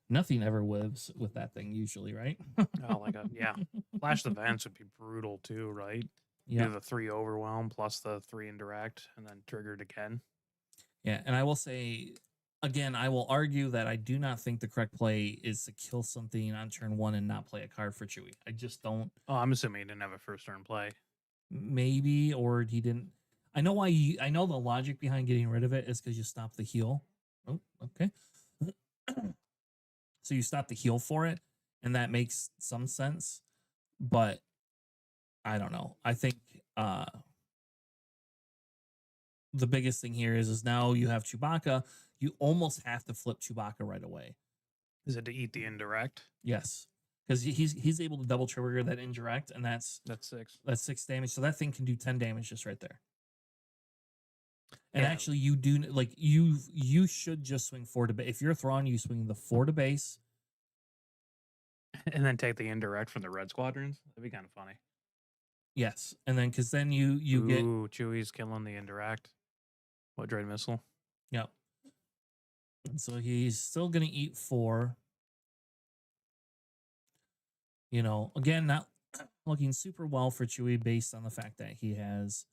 Nothing ever lives with that thing usually, right? Oh, yeah, Flash the Vents would be brutal too, right? Yeah, Do the 3 overwhelm plus the 3 indirect, and then triggered again. yeah, and I will say again, I will argue that I do not think the correct play is to kill something on turn 1 and not play a card for Chewie. I just don't. Oh, I'm assuming he didn't have a first turn play. Maybe, or he didn't. I know why. I know the logic behind getting rid of it is because you stop the heal. Oh, okay. So you stop the heal for it, and that makes some sense. But I don't know. I think the biggest thing here is now you have Chewbacca. You almost have to flip Chewbacca right away. Is it to eat the indirect? Yes, because he's able to double trigger that indirect, and that's 6. That's 6 damage. So that thing can do 10 damage just right there. And Yeah. actually, you do like you should just swing 4 to base. If you're Thrawn, you swing the 4 to base, And then take the indirect from the Red Squadrons. That'd be kind of funny. yes, and then because then you get Ooh, Chewie's killing the indirect. What droid missile? yep. And so he's still gonna eat 4. You know, again, not looking super well for Chewie based on the fact that he has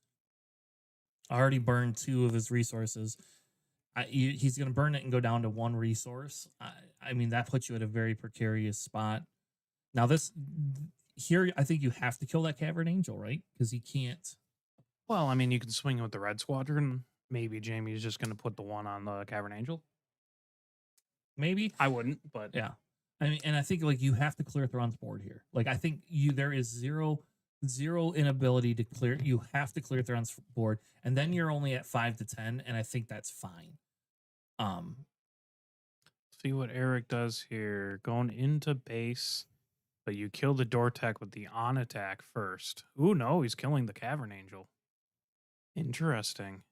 already burned 2 of his resources. He's going to burn it and go down to 1 resource. I mean, that puts you at a very precarious spot. Now, here, I think you have to kill that Cavern Angel, right? Because he can't. Well, I mean, you can swing with the Red Squadron. Maybe Jamie's just going to put the 1 on the Cavern Angel. Maybe. I wouldn't, but Yeah. I mean, and I think like you have to clear Thrawn's board here. Like I think there is zero inability to clear. You have to clear Thrawn's board, and then you're only at 5 to 10, and I think that's fine. See what Eric does here. Going into base, but you kill the door tech with the on attack first. Ooh, no, he's killing the Cavern Angel. Interesting.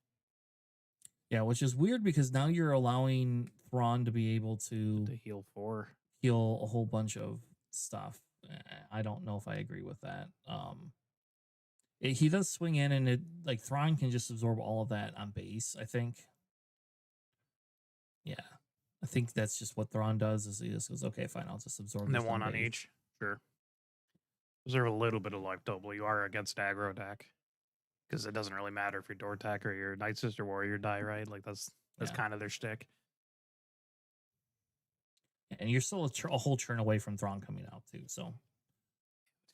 Yeah, which is weird because now you're allowing Thrawn to be able To to heal 4. heal a whole bunch of stuff. I don't know if I agree with that. He does swing in, and it like Thrawn can just absorb all of that on base. I think. Yeah, I think that's just what Thrawn does. Is he just goes, okay, fine, I'll just absorb. And then this 1 on base." each. Sure. Reserve a little bit of life double. You are against aggro deck. Because it doesn't really matter if your door tech or your Night Sister Warrior die, right? Like that's Yeah. kind of their shtick. And you're still a whole turn away from Thrawn coming out too. So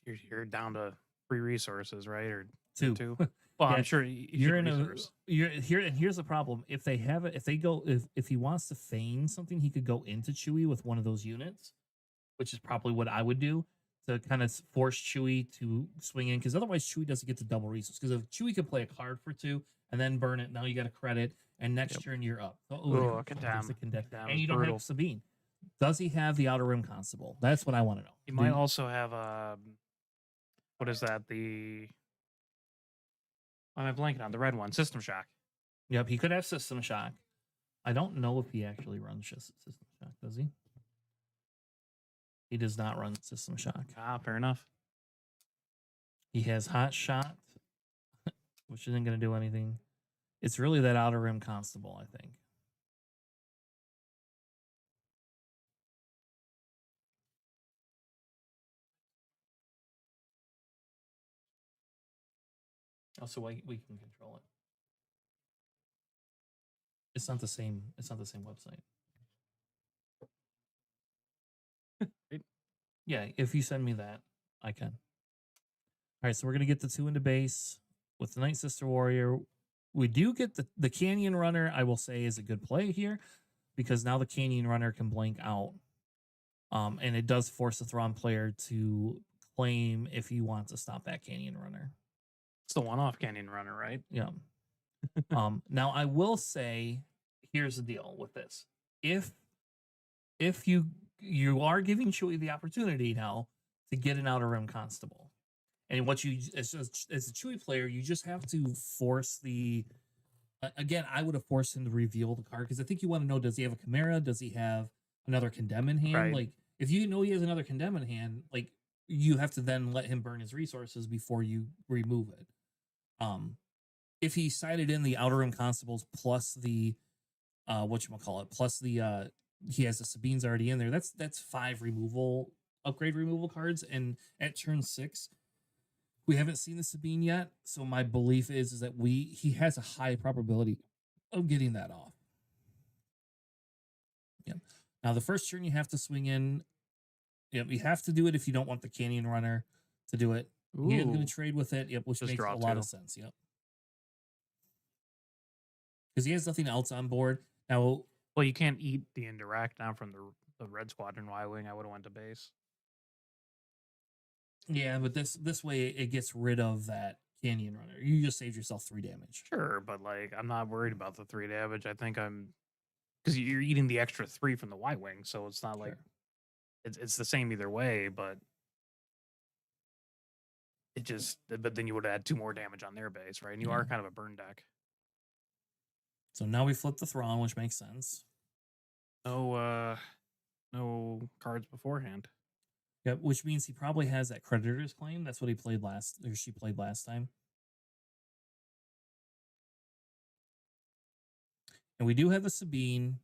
You're down to 3 resources, right? Or 2. 2. Well, Yeah, I'm sure you You're should in a resource. you're here, and here's the problem. If they have it, if he wants to feign something, he could go into Chewie with one of those units, which is probably what I would do to kind of force Chewie to swing in, because otherwise Chewie doesn't get the double resource. Because if Chewie could play a card for 2 and then burn it, now you got a credit, and next turn you're up. Ooh, a there's the condemn. condemn. That And was you don't brutal. have Sabine. Does he have the Outer Rim Constable? That's what I want to know. You might also have what is that? Why am I blanking on the red one? System Shock. Yep, he could have System Shock. I don't know if he actually runs System Shock, does he? He does not run System Shock. Ah, fair enough. He has Hot Shot, which isn't going to do anything. It's really that Outer Rim Constable, I think. Also, we can control it. It's not the same. It's not the same website. Right. Yeah, if you send me that, I can. All right, so we're gonna get the 2 into base with the Night Sister Warrior. We do get the Canyon Runner, I will say, is a good play here because now the Canyon Runner can blank out. And it does force the Thrawn player to claim if he wants to stop that Canyon Runner. It's the one-off Canyon Runner, right? Yeah. Now I will say, here's the deal with this: if you are giving Chewie the opportunity now to get an Outer Rim Constable, and what you as a Chewie player, you just have to force the. Again, I would have forced him to reveal the card because I think you want to know: does he have a Chimera? Does he have another Condemn in hand? Right. Like, if you know he has another Condemn in hand, like you have to then let him burn his resources before you remove it. If he sided in the Outer Rim Constables plus the whatchamacallit, plus the he has the Sabines already in there, that's 5 upgrade removal cards, and at turn 6 we haven't seen the Sabine yet, so my belief is that he has a high probability of getting that off. Yeah. Now the first turn you have to swing in. Yep, you have to do it if you don't want the Canyon Runner to do it. You're going Ooh. to trade with it. Yep, which Just makes a draw lot 2. of sense. Yep. Because he has nothing else on board. Now, Well, you can't eat the indirect now from the Red Squadron Y-Wing. I would have went to base. yeah, but this way it gets rid of that Canyon Runner. You just saved yourself 3 damage. Sure, but like I'm not worried about the 3 damage. I think I'm because you're eating the extra 3 from the Y-Wing, so it's not like Sure. it's the same either way, but but then you would have had 2 more damage on their base, right? And you Yeah. are kind of a burn deck. So now we flip the Thrawn, which makes sense. No cards beforehand. Yep, which means he probably has that Creditor's Claim. That's what she played last time. And we do have the Sabine.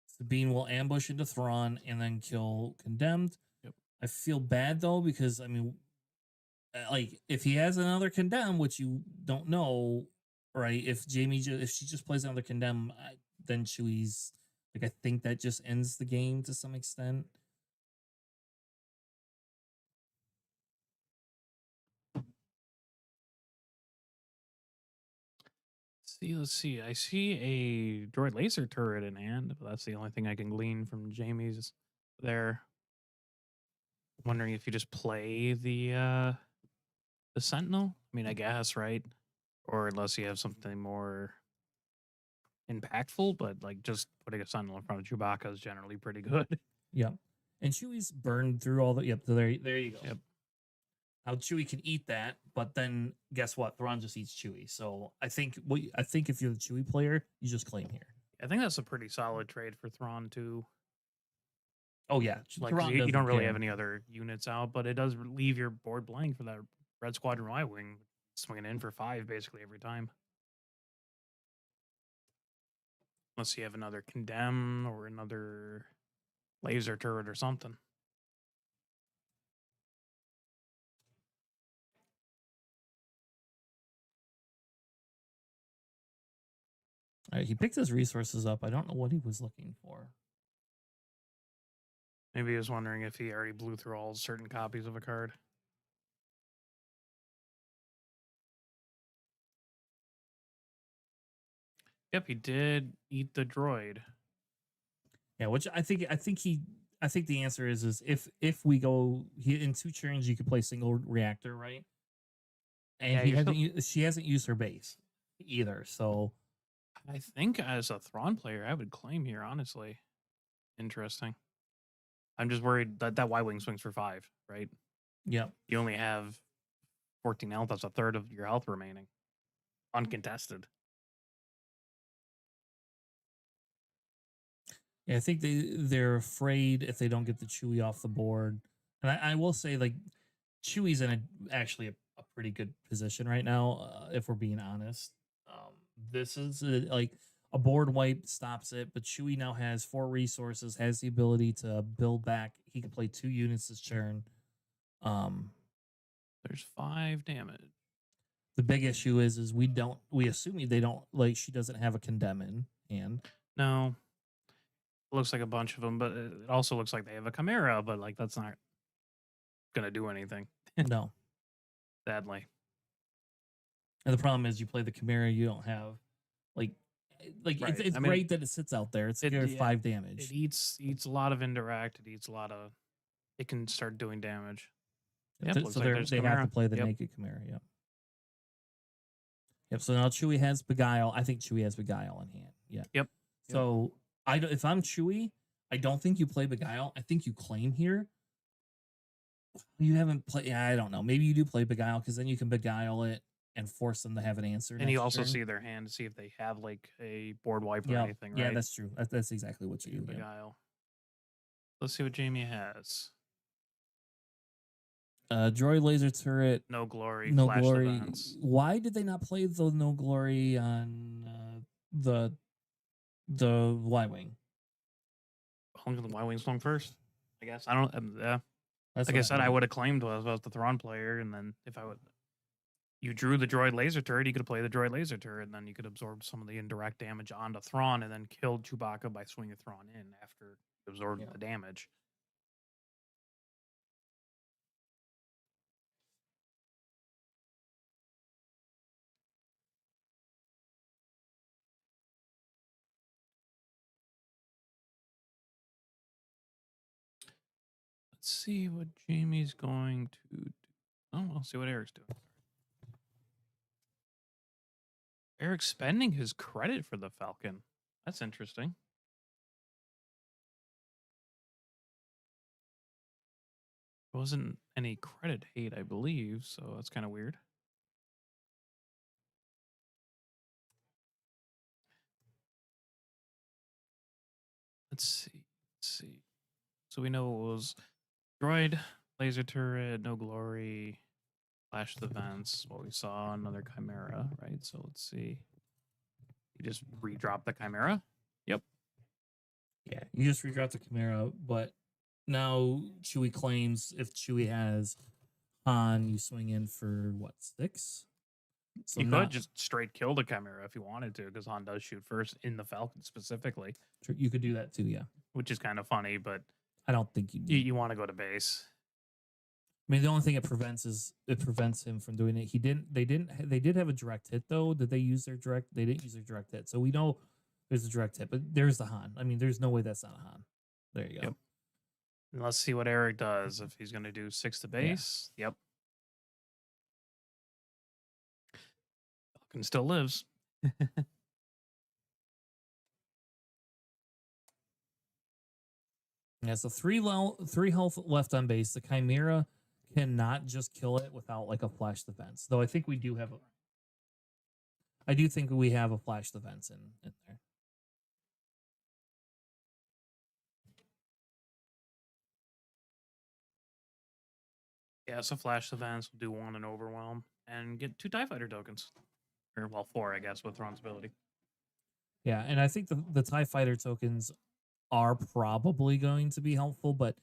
Sabine will ambush into Thrawn and then kill Condemned. Yep. I feel bad though because I mean, like if he has another Condemn, which you don't know, right? If she just plays another Condemn, then Chewie's like I think that just ends the game to some extent. Let's see. I see a droid laser turret in hand, but that's the only thing I can glean from Jamie's there. Wondering if you just play the Sentinel. I mean, I guess, right? Or unless you have something more impactful, but like just putting a Sentinel in front of Chewbacca is generally pretty good. Yep. And Chewie's burned through all the. Yep. There you go. Yep. Now Chewie can eat that, but then guess what? Thrawn just eats Chewie. So I think if you're the Chewie player, you just claim here. I think that's a pretty solid trade for Thrawn too. Oh yeah, Like 'cause you don't really have any other units out, but it does leave your board blank for that Red Squadron Y-Wing swinging in for 5 basically every time. Unless you have another Condemn or another laser turret or something. All right, he picked his resources up. I don't know what he was looking for. Maybe he was wondering if he already blew through all certain copies of a card. Yep, he did eat the droid. Yeah, which I think the answer is if we go in 2 turns, you could play single reactor, right? And Yeah, she hasn't used her base either, so I think as a Thrawn player, I would claim here, honestly. Interesting. I'm just worried that that Y-Wing swings for 5, right? yeah. You only have 14 health. That's a third of your health remaining. Uncontested. Yeah, I think they're afraid if they don't get the Chewie off the board. And I will say, like, Chewie's in actually a pretty good position right now, if we're being honest. This is like a board wipe stops it, but Chewie now has 4 resources, has the ability to build back. He can play 2 units this turn. There's 5 damage. The big issue is we assume they don't, like, she doesn't have a Condemn in hand. No. Looks like a bunch of them, but it also looks like they have a Chimera, but like that's not gonna do anything. No. Sadly. And the problem is you play the Chimera, you don't have Like Right. it's I mean, great that it sits out there. It's it- good yeah, 5 damage. It eats a lot of indirect. It eats a lot of. It can start doing damage. Yep, looks So like there's they have to Chimera. play the Yep. naked Chimera. Yep. Yep. So now Chewy has Beguile. I think Chewy has Beguile in hand. Yeah. Yep. So if I'm Chewy, I don't think you play Beguile. I think you claim here. You haven't played. Yeah, I don't know. Maybe you do play Beguile because then you can Beguile it and force them to have an answer. And you next also turn. see their hand to see if they have like a board wipe or Yep. anything, right? Yeah, that's true. That's exactly what you do. Yeah. Beguile. Let's see what Jamie has. Droid laser turret. No glory. No flash glory. events. Why did they not play the no glory on the Y-wing? Hung the Y wings long first. I guess I don't. Yeah. That's Like what I said, I thought. would have claimed was the Thrawn player, and then if I would, you drew the droid laser turret, you could play the droid laser turret, and then you could absorb some of the indirect damage onto Thrawn, and then kill Chewbacca by swinging Thrawn in after you absorbed Yeah. the damage. Let's see what Jamie's going to do. Oh, we'll see what Eric's doing. Eric's spending his credit for the Falcon. That's interesting. There wasn't any credit hate, I believe, so that's kind of weird. Let's see. So we know it was droid, laser turret, no glory, flash the vents. What we saw, another chimera, right? So let's see. You just redrop the chimera. Yep. Yeah, you just redrop the Chimera, but now Chewie claims if Chewie has Han, you swing in for what, 6? So You not- could just straight kill the chimera if you wanted to, because Han does shoot first in the Falcon specifically, you could do that too. Yeah, which is kind of funny. But I don't think you do. you want to go to base. I mean, the only thing it prevents him from doing it. They did have a direct hit though. Did they use their direct? They didn't use their direct hit, so we know there's a direct hit. But there's the Han. I mean, there's no way that's not a Han. There you go. Yep. And let's see what Eric does if he's going to do 6 to base. Yep. Falcon still lives. Yeah, so 3 health left on base. The Chimera cannot just kill it without like a flash defense. Though I think we do have a. I do think we have a flash defense in there. Yeah, so flash events will do 1 and overwhelm and get 2 TIE fighter tokens. Or, well, 4, I guess, with Thrawn's ability. Yeah, and I think the TIE fighter tokens are probably going to be helpful, but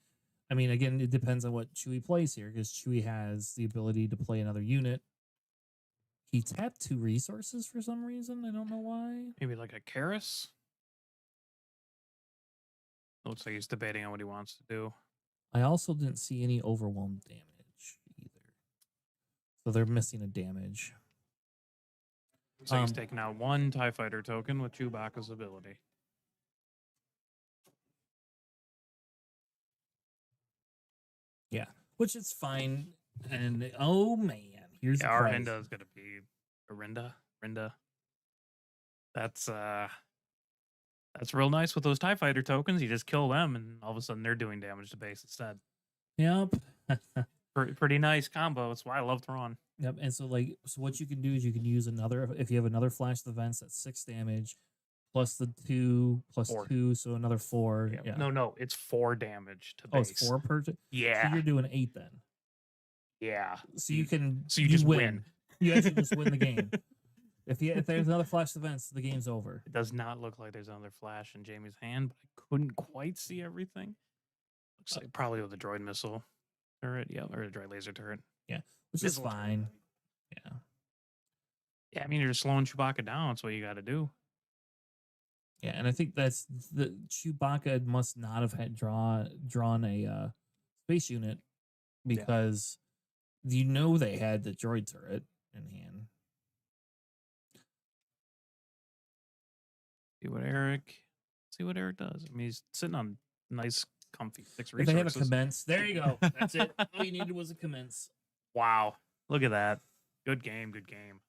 I mean, again, it depends on what Chewie plays here, because Chewie has the ability to play another unit. He tapped 2 resources for some reason. I don't know why. Maybe like a Karis? Looks like he's debating on what he wants to do. I also didn't see any overwhelm damage either. So they're missing a damage. So he's taking out 1 TIE fighter token with Chewbacca's ability. Yeah, which is fine. And oh man, here's Yeah, the our prize. Hinda is going to be Rinda. That's real nice with those TIE fighter tokens. You just kill them, and all of a sudden they're doing damage to base instead. Yep. Pretty nice combo. That's why I love Thrawn. Yep. And so what you can do is you can use another, if you have another flash defense, that's 6 damage plus the 2 plus 4. 2, so another 4. Yeah. No, it's 4 damage to Oh, base. it's 4 per. So Yeah. you're doing 8 then. Yeah. So you can. So you just win. You actually just win the game. If there's another flash defense, the game's over. It does not look like there's another flash in Jamie's hand, but I couldn't quite see everything. Looks like probably with the droid missile turret, yeah, or a droid laser turret. Which is Missile turret. fine. Yeah. Yeah, I mean, you're just slowing Chewbacca down. That's what you got to do. Yeah, and I think that's the Chewbacca must not have had drawn a space unit because you know they had the droid turret in hand. See what Eric does. I mean, he's sitting on nice, comfy 6 If they have a resources. commence, there you go. That's it. All you needed was a commence. Wow, look at that. Good game. Good game.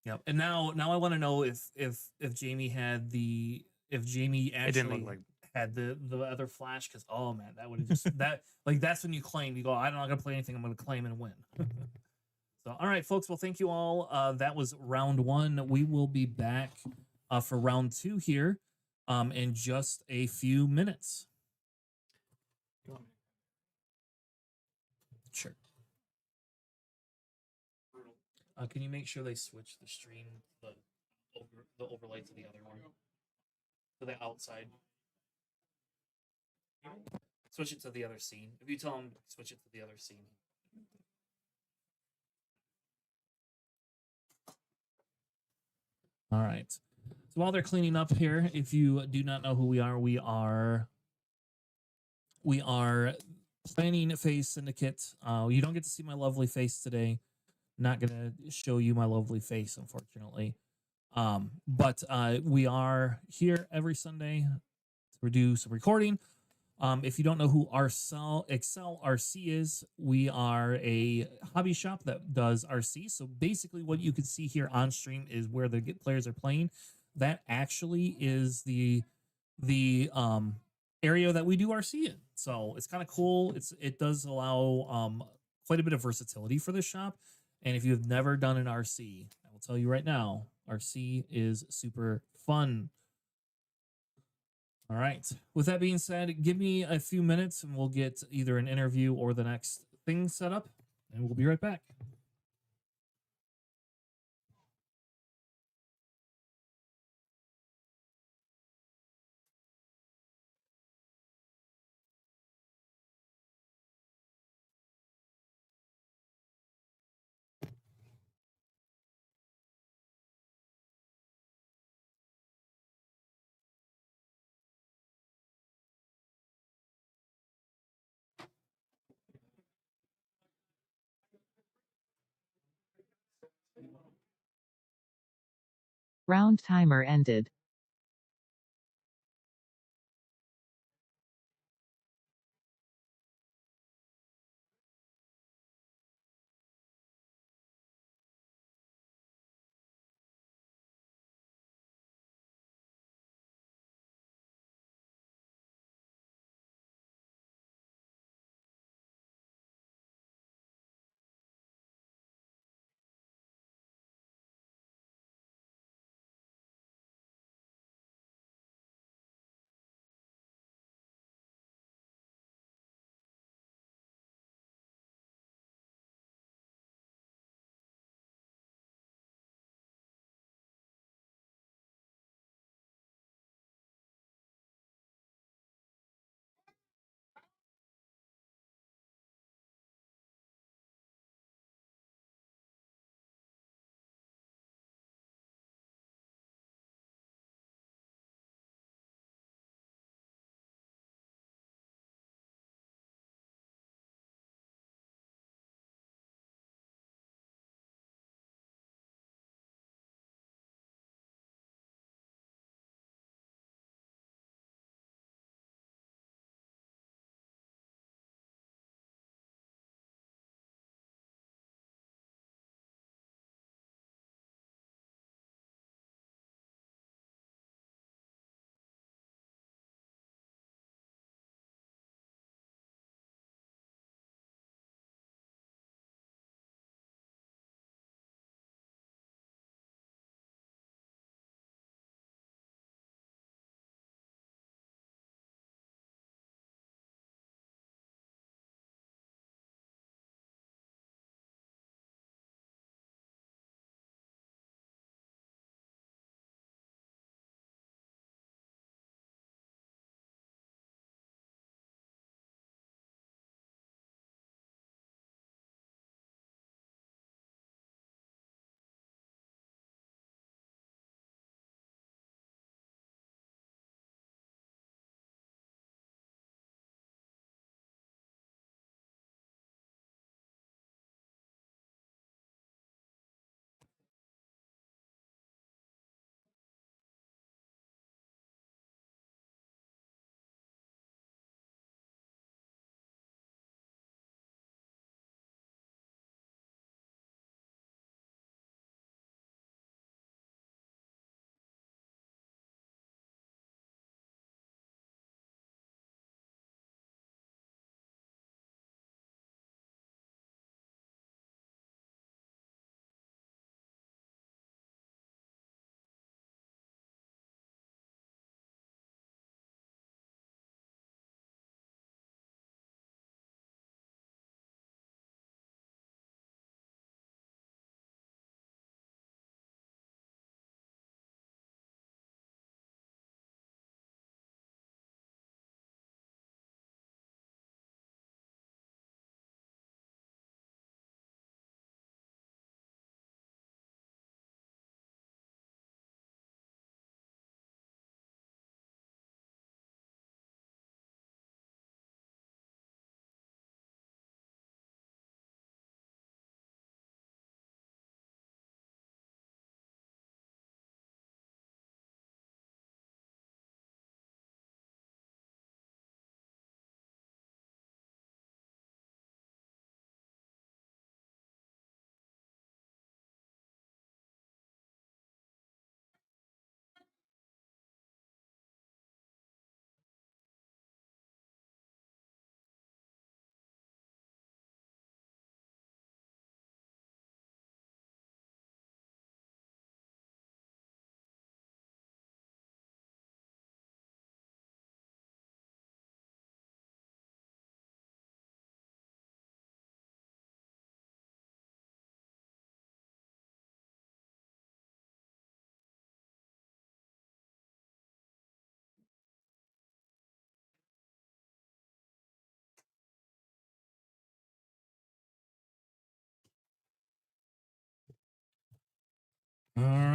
Yep. And now I want to know if Jamie had if Jamie It didn't actually look like. had the other flash, because oh man, that would have just that like that's when you claim. You go, I'm not gonna play anything, I'm gonna claim and win. So all right, folks, well, thank you all. That was round 1. We will be back for round 2 here in just a few minutes. Sure. Can you make sure they switch the stream, the overlay to the other one, to the outside? Switch it to the other scene. If you tell them, switch it to the other scene. All right. So while they're cleaning up here, if you do not know who we are Planning Phase Syndicate. You don't get to see my lovely face today. Not gonna show you my lovely face, unfortunately. But we are here every Sunday to do some recording. If you don't know who Excel RC is, we are a hobby shop that does RC. So basically what you can see here on stream is where the players are playing. That actually is the area that we do RC in. So it's kind of cool. It does allow quite a bit of versatility for this shop. And if you've never done an RC, I will tell you right now, RC is super fun. All right. With that being said, give me a few minutes and we'll get either an interview or the next thing set up, and we'll be right back. Round timer ended.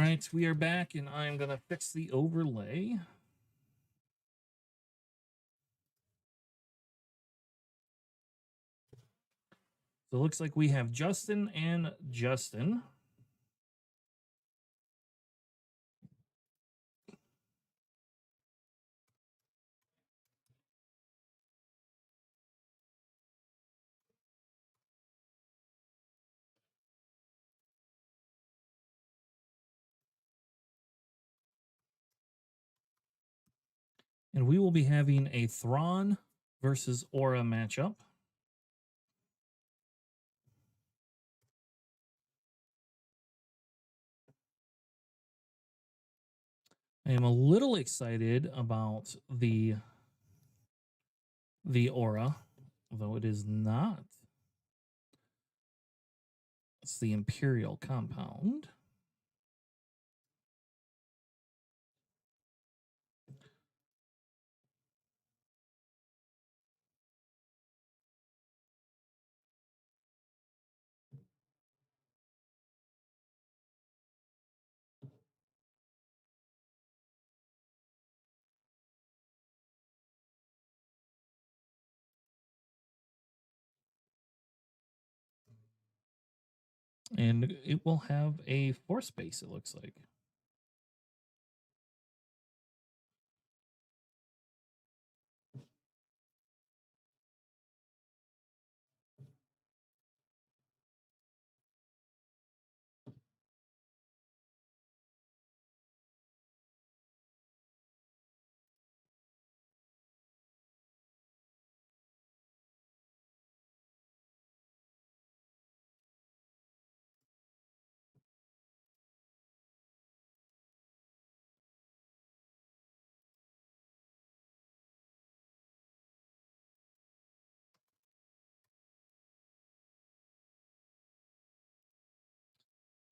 right, we are back, and I'm going to fix the overlay. So it looks like we have Justin and Justin. And we will be having a Thrawn versus Aura matchup. I am a little excited about the Aura, although it is not. It's the Imperial compound. And it will have a force base, it looks like.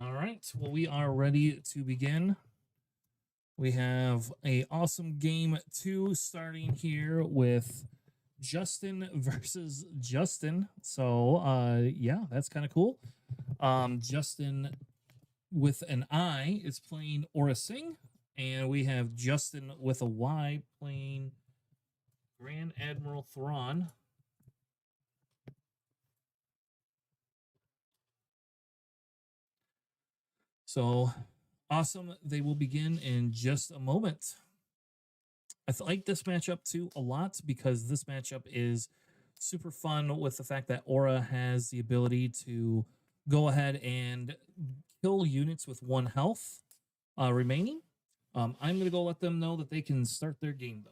All right, well, we are ready to begin. We have a awesome game 2 starting here with Justin versus Justin. So, yeah, that's kind of cool. Justin with an I is playing Aura Singh, and we have Justin with a Y playing Grand Admiral Thrawn. So awesome. They will begin in just a moment. I like this matchup too a lot because this matchup is super fun with the fact that Aura has the ability to go ahead and kill units with 1 health remaining. I'm going to go let them know that they can start their game, though.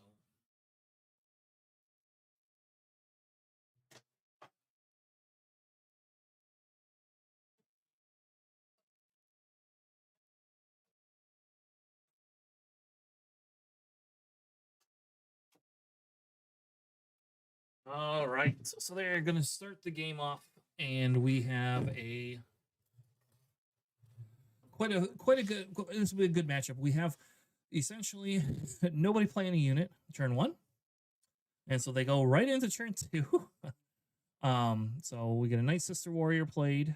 All right, so they're going to start the game off, and we have a quite a good. This will be a good matchup. We have essentially nobody playing a unit turn 1, and so they go right into turn 2. So we get a Night Sister Warrior played,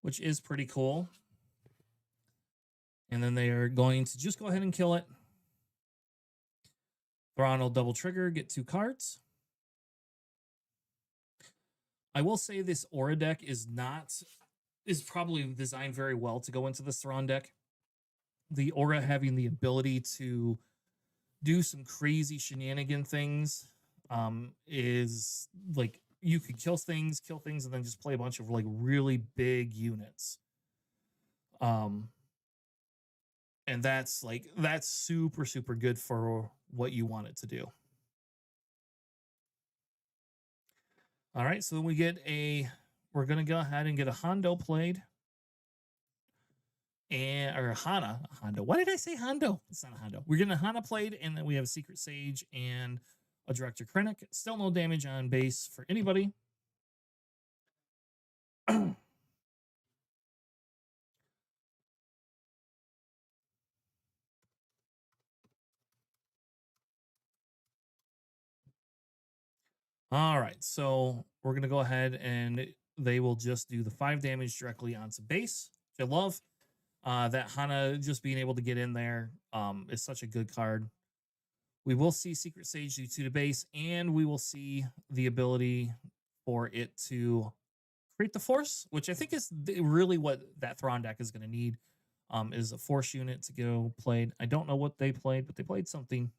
which is pretty cool, and then they are going to just go ahead and kill it. Thrawn will double trigger, get 2 cards. I will say this Aura deck is probably designed very well to go into this Thrawn deck. The Aura having the ability to do some crazy shenanigan things is like you could kill things, and then just play a bunch of like really big units. And that's super, super good for what you want it to do. All right, so we're going to go ahead and get a Hondo played. Or Hondo. Why did I say Hondo? It's not a Hondo. We're getting a Hana played, and then we have a Secret Sage and a Director Krennic. Still no damage on base for anybody. All right, so we're going to go ahead and they will just do the 5 damage directly onto base, which I love. That Hana just being able to get in there is such a good card. We will see Secret Sage do 2 to base, and we will see the ability for it to create the Force, which I think is really what that Thrawn deck is going to need, is a Force unit to go played. I don't know what they played, but they played something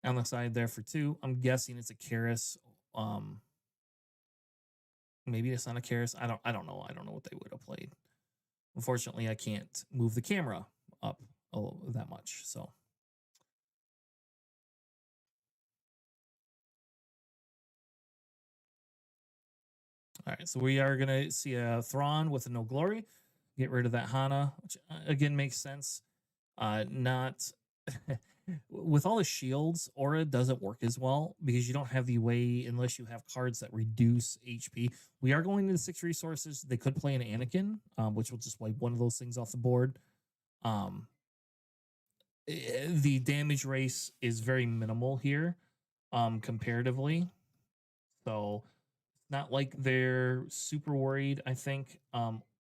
on the side there for 2. I'm guessing it's a Karis. Maybe it's not a Karis. I don't know. I don't know what they would have played. Unfortunately, I can't move the camera up that much, so. All right, so we are going to see a Thrawn with a no glory. Get rid of that Hana, which again makes sense. Not with all the shields, Aura doesn't work as well because you don't have the way unless you have cards that reduce HP. We are going into 6 resources. They could play an Anakin, which will just wipe one of those things off the board. The damage race is very minimal here, comparatively. So not like they're super worried. I think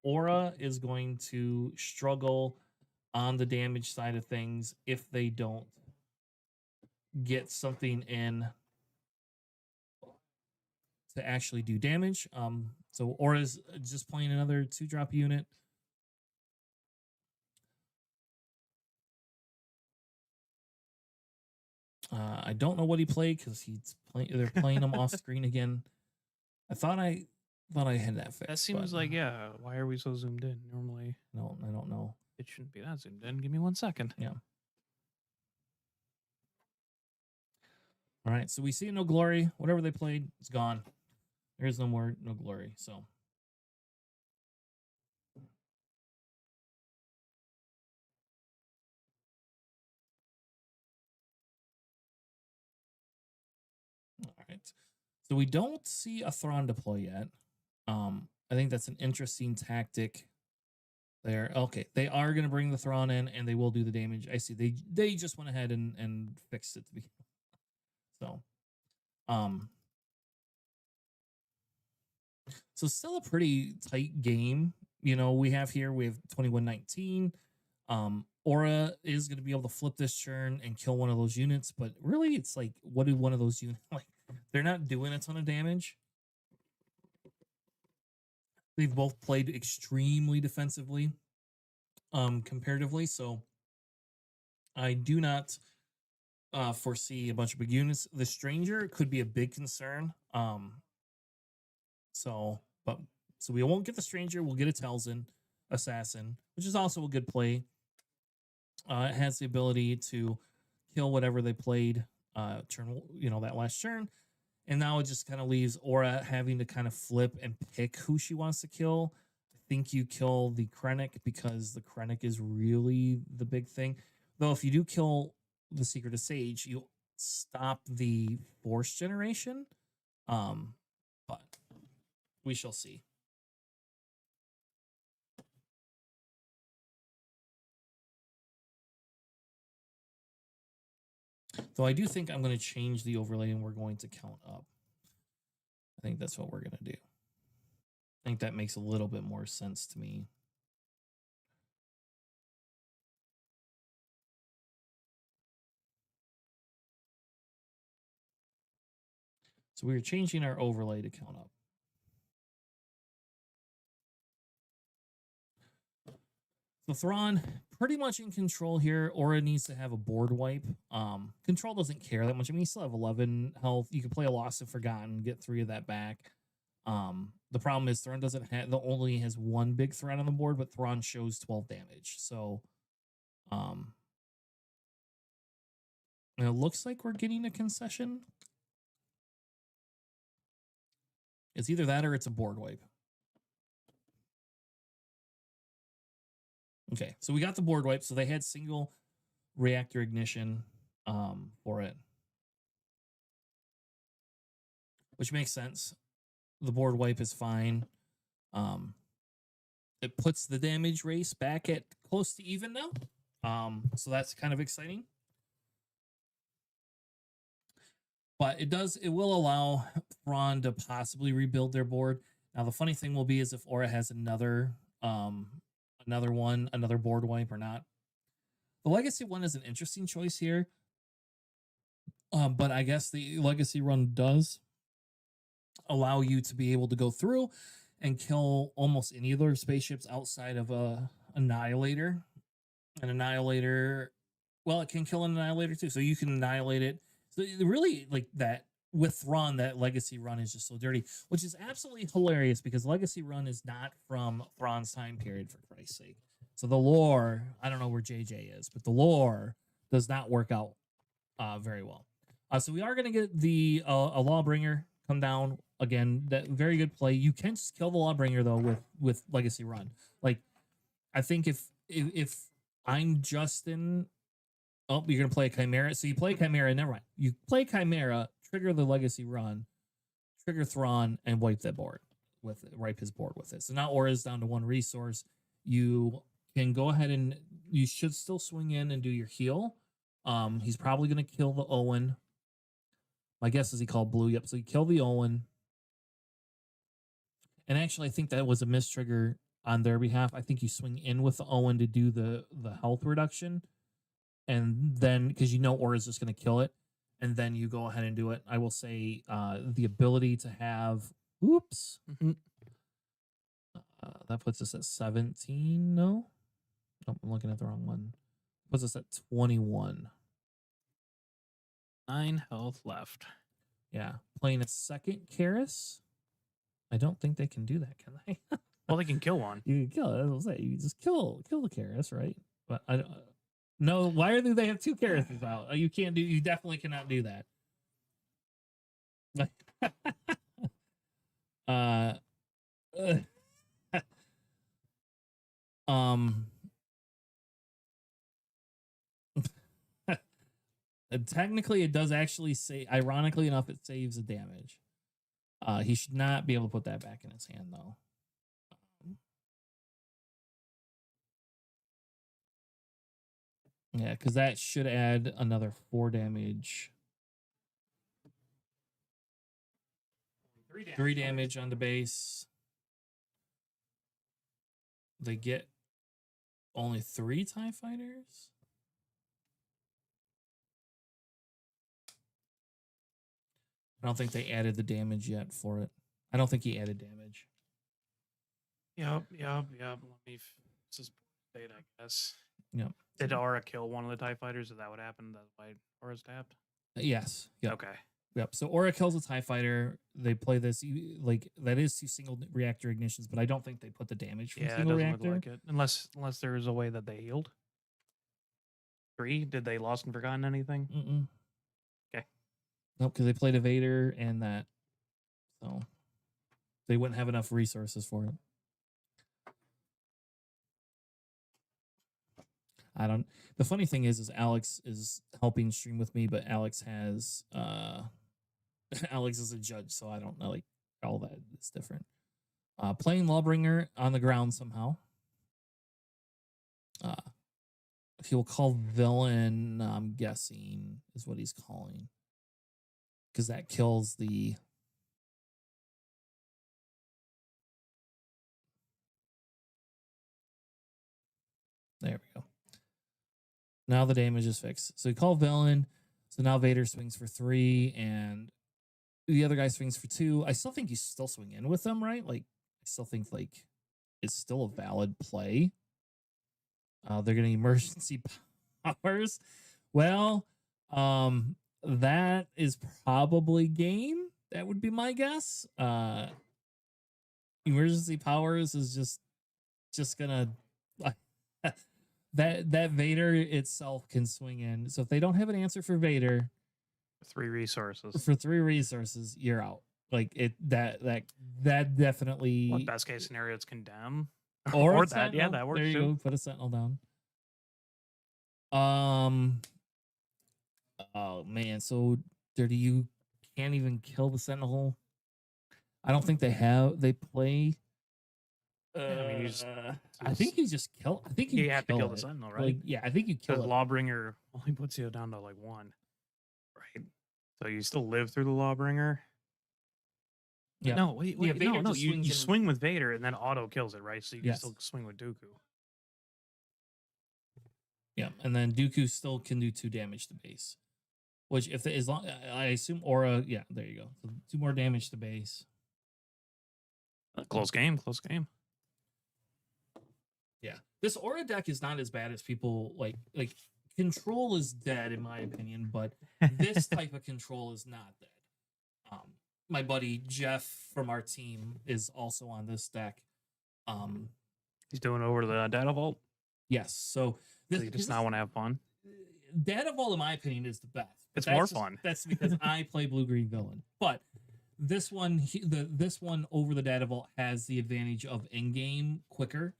Aura is going to struggle on the damage side of things if they don't get something in to actually do damage. So Aura's just playing another 2-drop unit. I don't know what he played because they're playing him off screen again. I thought I had that fixed. That seems like, yeah. Why are we so zoomed in? Normally, no, I don't know. it shouldn't be that zoomed in. Give me 1 second. Yeah. All right, so we see no glory. Whatever they played, it's gone. There's no more no glory. So. All right. So we don't see a Thrawn deploy yet. I think that's an interesting tactic there. Okay, they are going to bring the Thrawn in, and they will do the damage. I see. They just went ahead and fixed it to begin. So, so still a pretty tight game. You know, we have 21-19. Aura is going to be able to flip this turn and kill one of those units, but really, it's like, what did one of those units like? They're not doing a ton of damage. They've both played extremely defensively, comparatively. So I do not foresee a bunch of big units. The Stranger could be a big concern. So we won't get the Stranger. We'll get a Telzin Assassin, which is also a good play. It has the ability to kill whatever they played turn, that last turn. And now it just kind of leaves Aura having to kind of flip and pick who she wants to kill. I think you kill the Krennic because the Krennic is really the big thing. Though if you do kill the Secret of Sage, you stop the Force generation. But we shall see. Though I do think I'm going to change the overlay and we're going to count up. I think that's what we're going to do. I think that makes a little bit more sense to me. So we're changing our overlay to count up. So Thrawn, pretty much in control here. Aura needs to have a board wipe. Control doesn't care that much. I mean, you still have 11 health. You can play a Lost and Forgotten, get 3 of that back. The problem is Thrawn only has 1 big threat on the board, but Thrawn shows 12 damage. So, and it looks like we're getting a concession. It's either that or it's a board wipe. Okay, so we got the board wipe. So they had single reactor ignition for it, which makes sense. The board wipe is fine. It puts the damage race back at close to even now. So that's kind of exciting. But it will allow Thrawn to possibly rebuild their board. Now, the funny thing will be is if Aura has another another one, another board wipe or not. The legacy one is an interesting choice here. But I guess the legacy run does allow you to be able to go through and kill almost any of their spaceships outside of a annihilator. An annihilator, well, it can kill an annihilator too, so you can annihilate it. So really, like that with Thrawn, that legacy run is just so dirty, which is absolutely hilarious because legacy run is not from Thrawn's time period, for Christ's sake. So the lore, I don't know where JJ is, but the lore does not work out very well. So we are going to get the a Lawbringer come down again. That very good play. You can just kill the Lawbringer though with legacy run. Like I think if I'm Justin, oh, you're gonna play a Chimera. So you play Chimera. Never mind. You play Chimera, trigger the legacy run, trigger Thrawn, and wipe that board with it, wipe his board with it. So now Aura is down to 1 resource. You can go ahead and you should still swing in and do your heal. He's probably gonna kill the Owen. My guess is he called blue. Yep. So you kill the Owen. And actually, I think that was a mistrigger on their behalf. I think you swing in with the Owen to do the health reduction. And then, because you know Aura is just going to kill it. And then you go ahead and do it. I will say the ability to have, oops. That puts us at 17. No? Nope, I'm looking at the wrong one. Puts us at 21. 9 health left. Yeah. Playing a second Karis. I don't think they can do that, can they? Well, they can kill one. You can kill it. I was say you just kill the Karis, right? But I don't. No, why do they have 2 Karises out? You can't do. You definitely cannot do that. Technically, it does actually say. Ironically enough, it saves the damage. He should not be able to put that back in his hand, though. Yeah, because that should add another 4 damage. 3 damage on the base. They get only 3 TIE fighters. I don't think they added the damage yet for it. I don't think he added damage. Yep. Let me just state, I guess. Yep. Did Aura kill one of the TIE fighters? Is that what happened? That's why Aura's tapped? Yes. Yep. Okay. Yep. So Aura kills a TIE fighter. They play this like that is 2 single reactor ignitions, but I don't think they put the damage from Yeah, it single doesn't reactor. look like it. Unless there's a way that they healed. 3? Did they lost and forgotten anything? Mm-mm. Okay. Nope, because they played a Vader and that. So they wouldn't have enough resources for it. I don't. The funny thing is Alex is helping stream with me, but Alex has Alex is a judge, so I don't know, like all that is different. Playing Lawbringer on the ground somehow. He will call villain. I'm guessing is what he's calling, because that kills the. There we go. Now the damage is fixed. So you call villain. So now Vader swings for 3 and the other guy swings for 2. I still think you still swing in with them, right? Like I still think like it's still a valid play. They're getting emergency powers. Well, that is probably game. That would be my guess. Emergency powers is just gonna that Vader itself can swing in. So if they don't have an answer for Vader, 3 resources. for 3 resources, you're out. Like it that definitely. What best case scenario? It's condemn. Or that. Yeah, that works there you too. go. Put a sentinel down. Oh man. So dirty. You can't even kill the sentinel. I don't think they play. I mean, I think you just kill. I think you have to kill it. the sentinel, right? Like, yeah, I think you kill Because it. Lawbringer only puts you down to like 1, right? So you still live through the Lawbringer. Yeah. No, wait, Yeah, no, Vader no. just You swings in. swing with Vader and then auto kills it, right? So you can Yes. still swing with Dooku. Yeah, and then Dooku still can do 2 damage to base. Which, if as long I assume Aura, yeah, there you go. So 2 more damage to base. Close game, close game. Yeah, this Aura deck is not as bad as people like. Control is dead in my opinion, but this type of control is not dead. My buddy Jeff from our team is also on this deck. He's doing it over the data vault. Yes, so So you just not want to have fun. Data Vault, in my opinion, is the best. But It's that's more just- fun. That's because I play Blue Green Villain. But this one, this one over the Data Vault has the advantage of in-game quicker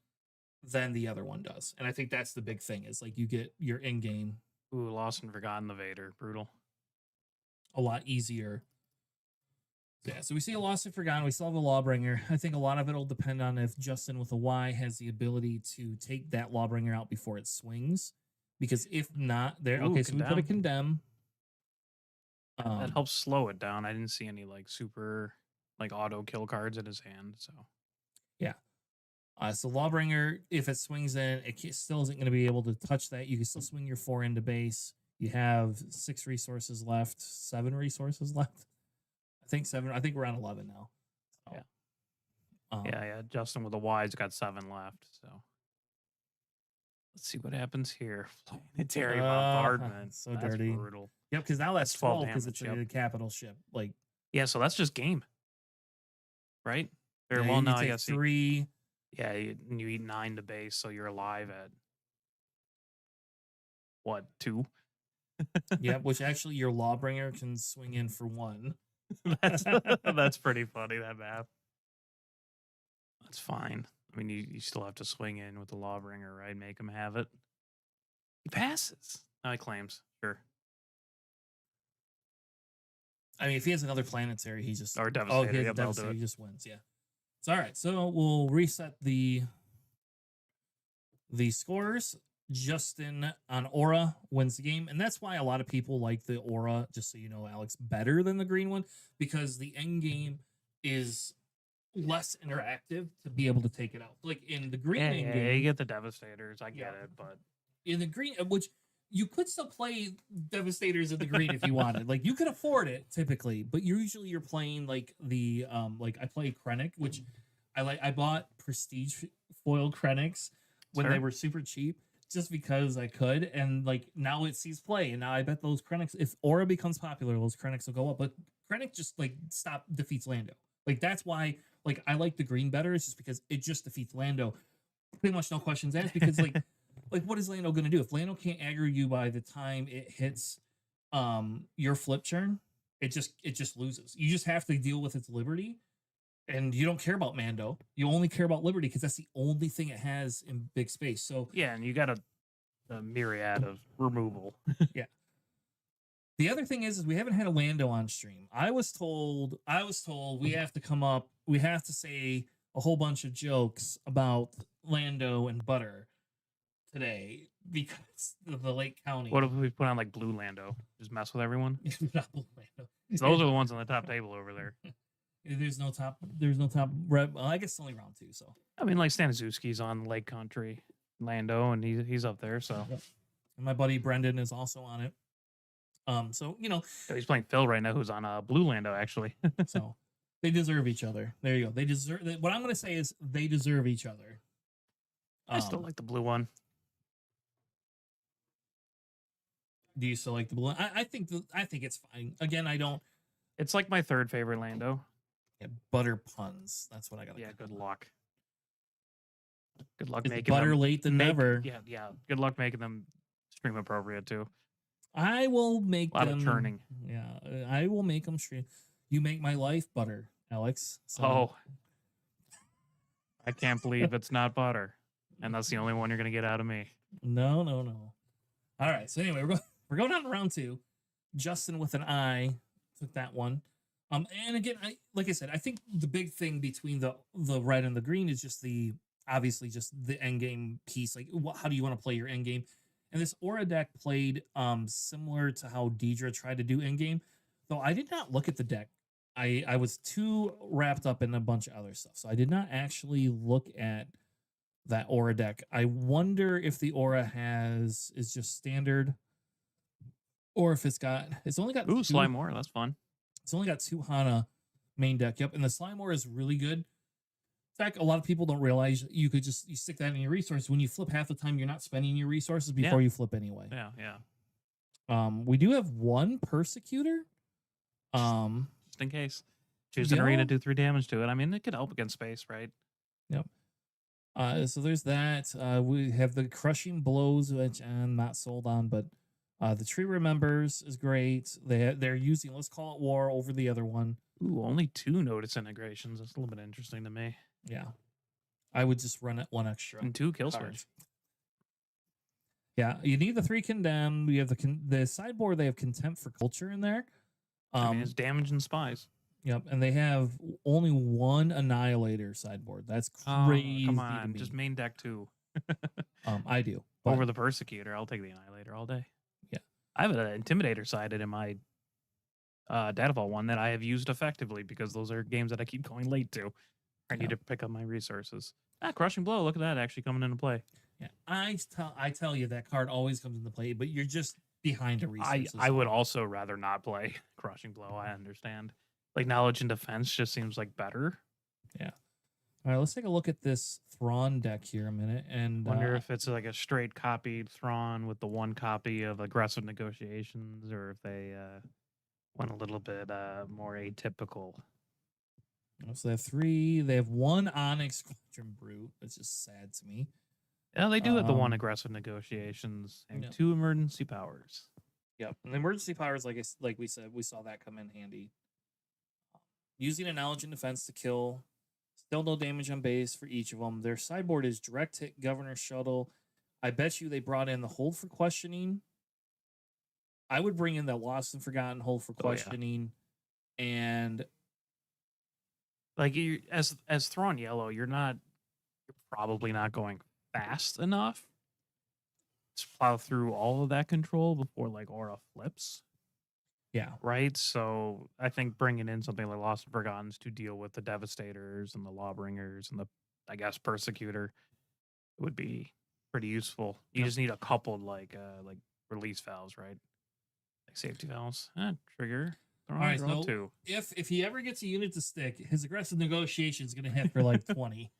than the other one does, and I think that's the big thing. Is like you get your in-game Ooh, lost and forgotten the Vader. Brutal. a lot easier. Yeah, so we see a Lost and Forgotten. We still have a Lawbringer. I think a lot of it will depend on if Justin with a Y has the ability to take that Lawbringer out before it swings. Because if not, there. Ooh, Okay, so we put a Condemn. That helps slow it down. I didn't see any like super like auto kill cards in his hand. So So Lawbringer, if it swings in, still isn't going to be able to touch that. You can still swing your 4 into base. You have 6 resources left, 7 resources left. I think 7. I think we're on 11 now. So, yeah. Justin with the Y's got 7 left. So let's see what happens here. Planetary bombardment. so That's dirty. brutal. Yep, because now that's 12 because damage, it's a capital ship. Like, Yeah, so that's just game, right? Or yeah, well, you no, I take guess 3. yeah, you eat 9 to base, so you're alive at what 2? Yep, which actually your Lawbringer can swing in for 1. That's pretty funny, that math. That's fine. I mean, you still have to swing in with the Lawbringer, right? Make him have it. He passes. No, he claims. Sure. I mean, if he has another Planetary, he just Or he Devastator. has a Yep, they'll do Devastator, it. he just wins. Yeah. So all right, so we'll reset the scores. Justin on Aura wins the game, and that's why a lot of people like the Aura, just so you know, Alex, better than the green one, because the end game is less interactive to be able to take it out. Like in the green end Yeah, game, you get the Devastators. I get Yeah. it, but in the green, which you could still play Devastators in the green if you wanted. Like you could afford it typically, but usually you're playing like the like I play Krennic, which I like. I bought Prestige foil Krennics when they Sure. were super cheap, just because I could, and like now it sees play, and now I bet those Krennics, if Aura becomes popular, those Krennics will go up. But Krennic just like defeats Lando. Like that's why like I like the green better. It's just because it just defeats Lando. Pretty much no questions asked because like what is Lando gonna do if Lando can't aggro you by the time it hits your flip churn? It just loses. You just have to deal with its liberty. And you don't care about Mando. You only care about Liberty because that's the only thing it has in big space. So yeah, and you got a myriad of removal. the other thing is we haven't had a Lando on stream. I was told we have to come up, we have to say a whole bunch of jokes about Lando and Butter today because of the Lake County. What if we put on like Blue Lando? Just mess with everyone. Not Lando. Those are the ones on the top table over there. There's no top rep. Well, I guess it's only round 2, so. I mean, like Staniszewski's on Lake Country Lando, and he's up there. So Yep. And my buddy Brendan is also on it. So you know, he's playing Phil right now, who's on Blue Lando actually. so they deserve each other. There you go. They deserve. What I'm going to say is they deserve each other. I still like the blue one. Do you still like the blue? I think it's fine. Again, I don't. It's like my 3rd favorite Lando. Yeah, butter puns. That's what I got. Yeah, good luck. Good luck It's making better them late than make- never. Yeah. Good luck making them stream appropriate too. I will make A lot them. of churning. Yeah, I will make them stream. You make my life butter, Alex. So, Oh, I can't believe it's not butter, and that's the only one you're gonna get out of me. no. All right. So anyway, we're going on to round 2. Justin with an I took that one. And again, like I said, I think the big thing between the red and the green is just obviously just the end game piece. Like, how do you want to play your end game? And this Aura deck played similar to how Deidre tried to do end game. Though I did not look at the deck. I was too wrapped up in a bunch of other stuff, so I did not actually look at that aura deck. I wonder if the aura is just standard, or if it's only got Ooh, two, Slime War. That's fun. It's only got 2 Hana main deck. Yep, and the Slime War is really good. In fact, a lot of people don't realize you stick that in your resource. When you flip, half the time you're not spending your resources before you flip anyway. Yeah. We do have 1 Persecutor. Just in case. Choose an arena, do 3 damage to it. I mean, it could help against space, right? Yep. So there's that. We have the Crushing Blows, which I'm not sold on, but the Tree Remembers is great. They're using Let's Call It War over the other one. Ooh, only 2 notice integrations. That's a little bit interesting to me. Yeah. I would just run it 1 extra. And 2 kill card. switch. Yeah, you need the 3 Condemn. We have the sideboard. They have Contempt for Culture in there. I mean, it's damage and spies. Yep, and they have only 1 Annihilator sideboard. That's crazy. Come on, just main deck 2. I do. Over the Persecutor, I'll take the Annihilator all day. Yeah. I have an Intimidator sided in my Data Vault one that I have used effectively because those are games that I keep going late to. I need to pick up my resources. Crushing Blow, look at that actually coming into play. Yeah, I tell you that card always comes into play, but you're just behind a resource. I would also rather not play Crushing Blow. I understand. Like Knowledge and Defense just seems like better. Yeah. All right, let's take a look at this Thrawn deck here a minute, and wonder if it's like a straight copied Thrawn with the 1 copy of Aggressive Negotiations, or if they went a little bit more atypical. So they have 3. They have 1 Onyx Squadron Brute. That's just sad to me. Yeah, they do have the 1 Aggressive Negotiations and 2 Emergency Powers. Yep, and the Emergency Powers, like we said, we saw that come in handy. Using a Knowledge and Defense to kill. Still no damage on base for each of them. Their sideboard is Direct Hit, Governor Shuttle. I bet you they brought in the Hold for Questioning. I would bring in the Lost and Forgotten Hold for Questioning. And like as Thrawn Yellow, you're probably not going fast enough to plow through all of that control before like Aura flips. Yeah. Right. So I think bringing in something like Lost and Forgottens to deal with the Devastators and the Lawbringers and the, I guess, Persecutor would be pretty useful. You just need a couple like release valves, right? Like safety valves. Trigger. All right, so if he ever gets a unit to stick, his Aggressive Negotiation is going to hit for like 20.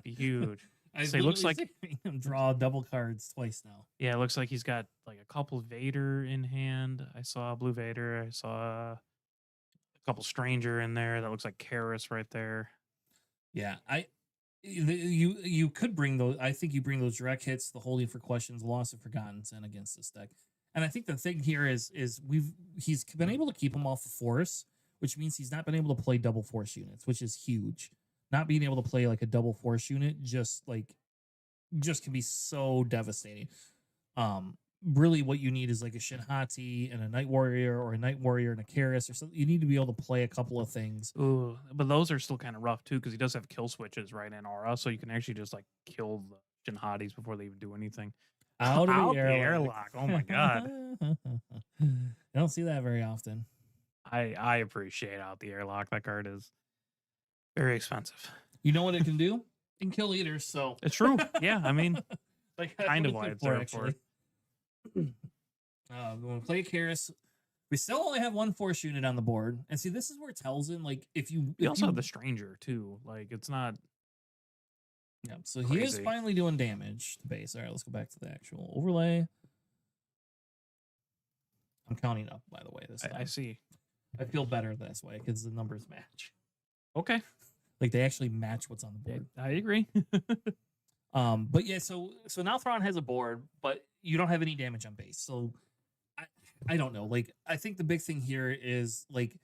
Be huge. It looks like him draw double cards twice now. Yeah, it looks like he's got like a couple Vader in hand. I saw a Blue Vader. I saw a couple Stranger in there. That looks like Karis right there. Yeah, you could bring those. I think you bring those direct hits, the Holding for Questions, Lost and Forgottens in against this deck. And I think the thing here is he's been able to keep him off of Force, which means he's not been able to play double Force units, which is huge. Not being able to play like a double Force unit just can be so devastating. Really what you need is like a Shinhati and a Night Warrior, or a Night Warrior and a Karis or something. You need to be able to play a couple of things. Ooh, but those are still kind of rough too, because he does have kill switches right in Aura, so you can actually just like kill the Shinhatis before they even do anything. Out of the airlock. Oh my god. I don't see that very often. I appreciate out the airlock. That card is very expensive. You know what it can do? It can kill eaters, so it's true. Yeah, I mean, like kind of why it's there for. We're gonna play Karis. We still only have 1 Force unit on the board, and see, this is where it tells in. Like, you also have the Stranger too. Like, it's not. Yeah, so he is finally doing damage to base. All right, let's go back to the actual overlay. I'm counting up, by the way. This time. I see. I feel better this way because the numbers match. Okay. Like they actually match what's on the board. I agree. But yeah, so now Thrawn has a board, but you don't have any damage on base. So I don't know. Like, I think the big thing here is like,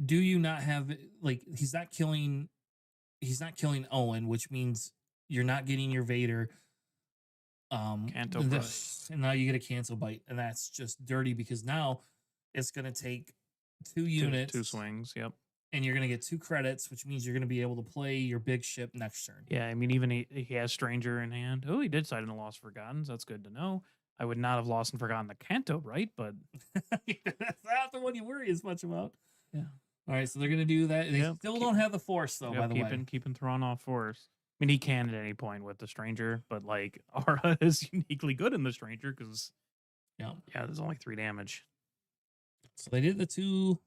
do you not have like he's not killing Owen, which means you're not getting your Vader. Canto and now you get a cancel bite, and that's just dirty because now it's gonna take 2 units, 2 swings. Yep. And you're gonna get 2 credits, which means you're gonna be able to play your big ship next turn. Yeah, I mean, even he has Stranger in hand. Oh, he did side in the Lost Forgottens. That's good to know. I would not have lost and forgotten the Canto, right? But that's not the one you worry as much about. Yeah. All right, so they're gonna do that. They still don't have the Force though. By the way, keeping Thrawn off Force. mean, he can at any point with the stranger, but like Aura is uniquely good in the stranger because Yeah. there's only 3 damage. So they did the 2.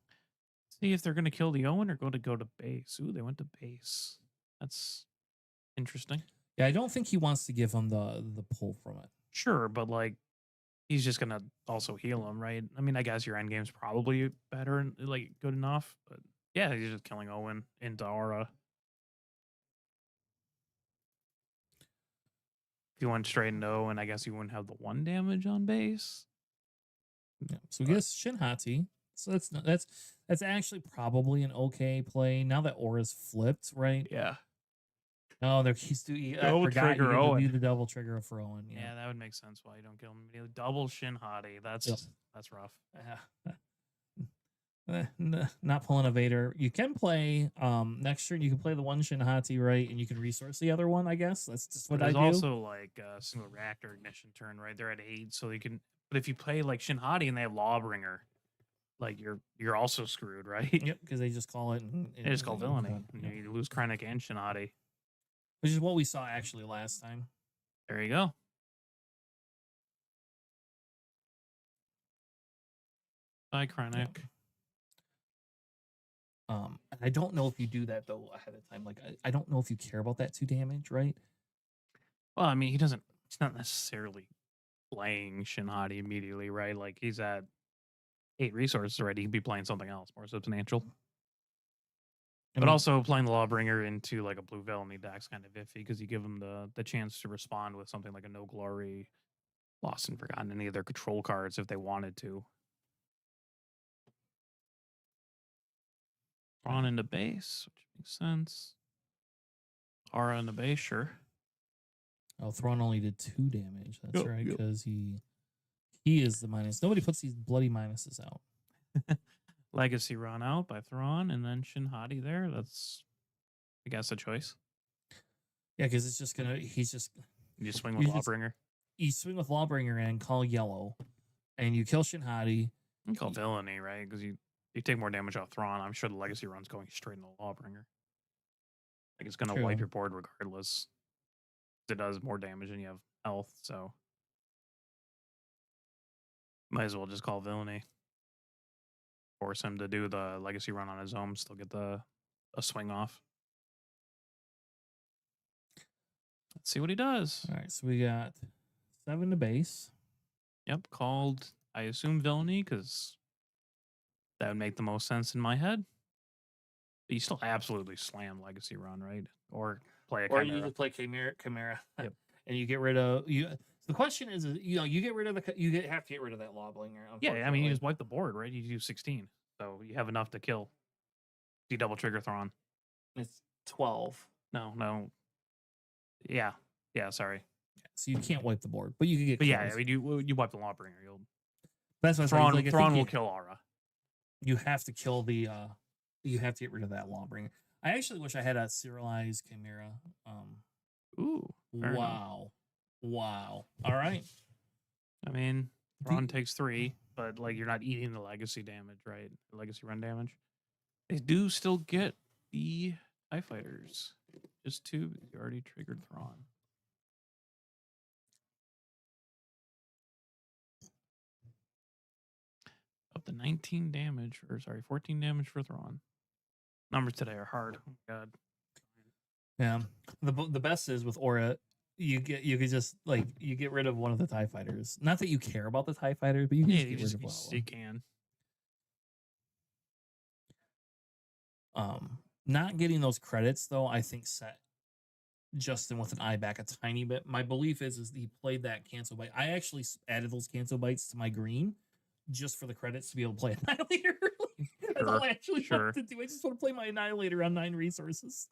See if they're gonna kill the Owen or go to base. Ooh, they went to base. That's interesting. Yeah, I don't think he wants to give him the pull from it. Sure, but like he's just gonna also heal him, right? I mean, I guess your end game's probably better and like good enough, but yeah, he's just killing Owen into Aura. If you went straight into Owen, I guess you wouldn't have the 1 damage on base. Yeah. So we get Shinhati. So that's actually probably an okay play now that Aura's flipped, right? Yeah. No, he's doing. I Double forgot trigger you get to Owen. do the double trigger for Owen. Yeah, that would make sense why you don't kill him immediately. Double Shinhati. That's rough. Not pulling a Vader. You can play next turn. You can play the 1 Shinhati, right, and you can resource the other one. I guess that's just what I do. There's also like a single reactor ignition turn, right? They're at 8, so you can. But if you play like Shinhati and they have Lawbringer, like you're also screwed, right? Yep, because they just call it. They just call villainy. Yeah. You lose Krennic and Shinhati. Which is what we saw actually last time. There you go. Bye, Krennic. I don't know if you do that though ahead of time. Like I don't know if you care about that 2 damage, right? Well, I mean, he's not necessarily playing Shinhati immediately, right? Like he's at 8 resources already. He'd be playing something else more substantial. But also playing the Lawbringer into like a blue villainy deck's kind of iffy because you give him the chance to respond with something like a No Glory, Lost and Forgotten, any of their control cards if they wanted to. Thrawn into base, which makes sense. Aura into base, sure. Oh, Thrawn only did 2 damage. That's Yep, right, yep. because he is the minus. Nobody puts these bloody minuses out. Legacy run out by Thrawn and then Shinhati there. That's, I guess, a choice. Yeah, because it's just gonna. He's just. You swing with Lawbringer. You swing with Lawbringer and call yellow, and you kill Shinhati. You call villainy, right? Because you take more damage off Thrawn. I'm sure the Legacy run's going straight into Lawbringer. Like it's gonna wipe your board regardless. It does more damage and you have health, so might as well just call villainy. Force him to do the Legacy run on his own, still get a swing off. Let's see what he does. All right, so we got 7 to base. Yep, called, I assume, villainy, because that would make the most sense in my head. But you still absolutely slam Legacy run, right? Or play a Or Chimera. you just play Chimera. Yep. And you get rid of you. The question is, you get rid of you have to get rid of that Lawbringer. Yeah, I mean, you just wipe the board, right? You do 16, so you have enough to kill. You double trigger Thrawn. It's 12. No. Yeah, sorry. So you can't wipe the board, but you can get. But yeah, kills. I mean, you wipe the Lawbringer. That's what I'm saying. Thrawn will kill Aura. You have to kill the. You have to get rid of that Lawbringer. I actually wish I had a serialized Chimera. Ooh. Wow. All right. I mean, Thrawn takes 3, but like you're not eating the legacy damage, right? The legacy run damage. They do still get the TIE fighters. Just 2, because you already triggered Thrawn. Up to 19 damage, or sorry, 14 damage for Thrawn. Numbers today are hard. Oh my god. Yeah. The best is with Aura, you could just like you get rid of one of the TIE fighters. Not that you care about the TIE fighters, but you can Yeah, just get rid of one of them. you can. Not getting those credits though, I think set Justin with an eye back a tiny bit. My belief is he played that cancel bite. I actually added those cancel bites to my green just for the credits to be able to play Annihilator. That's all I actually want to do. I just want to play my Annihilator on 9 resources.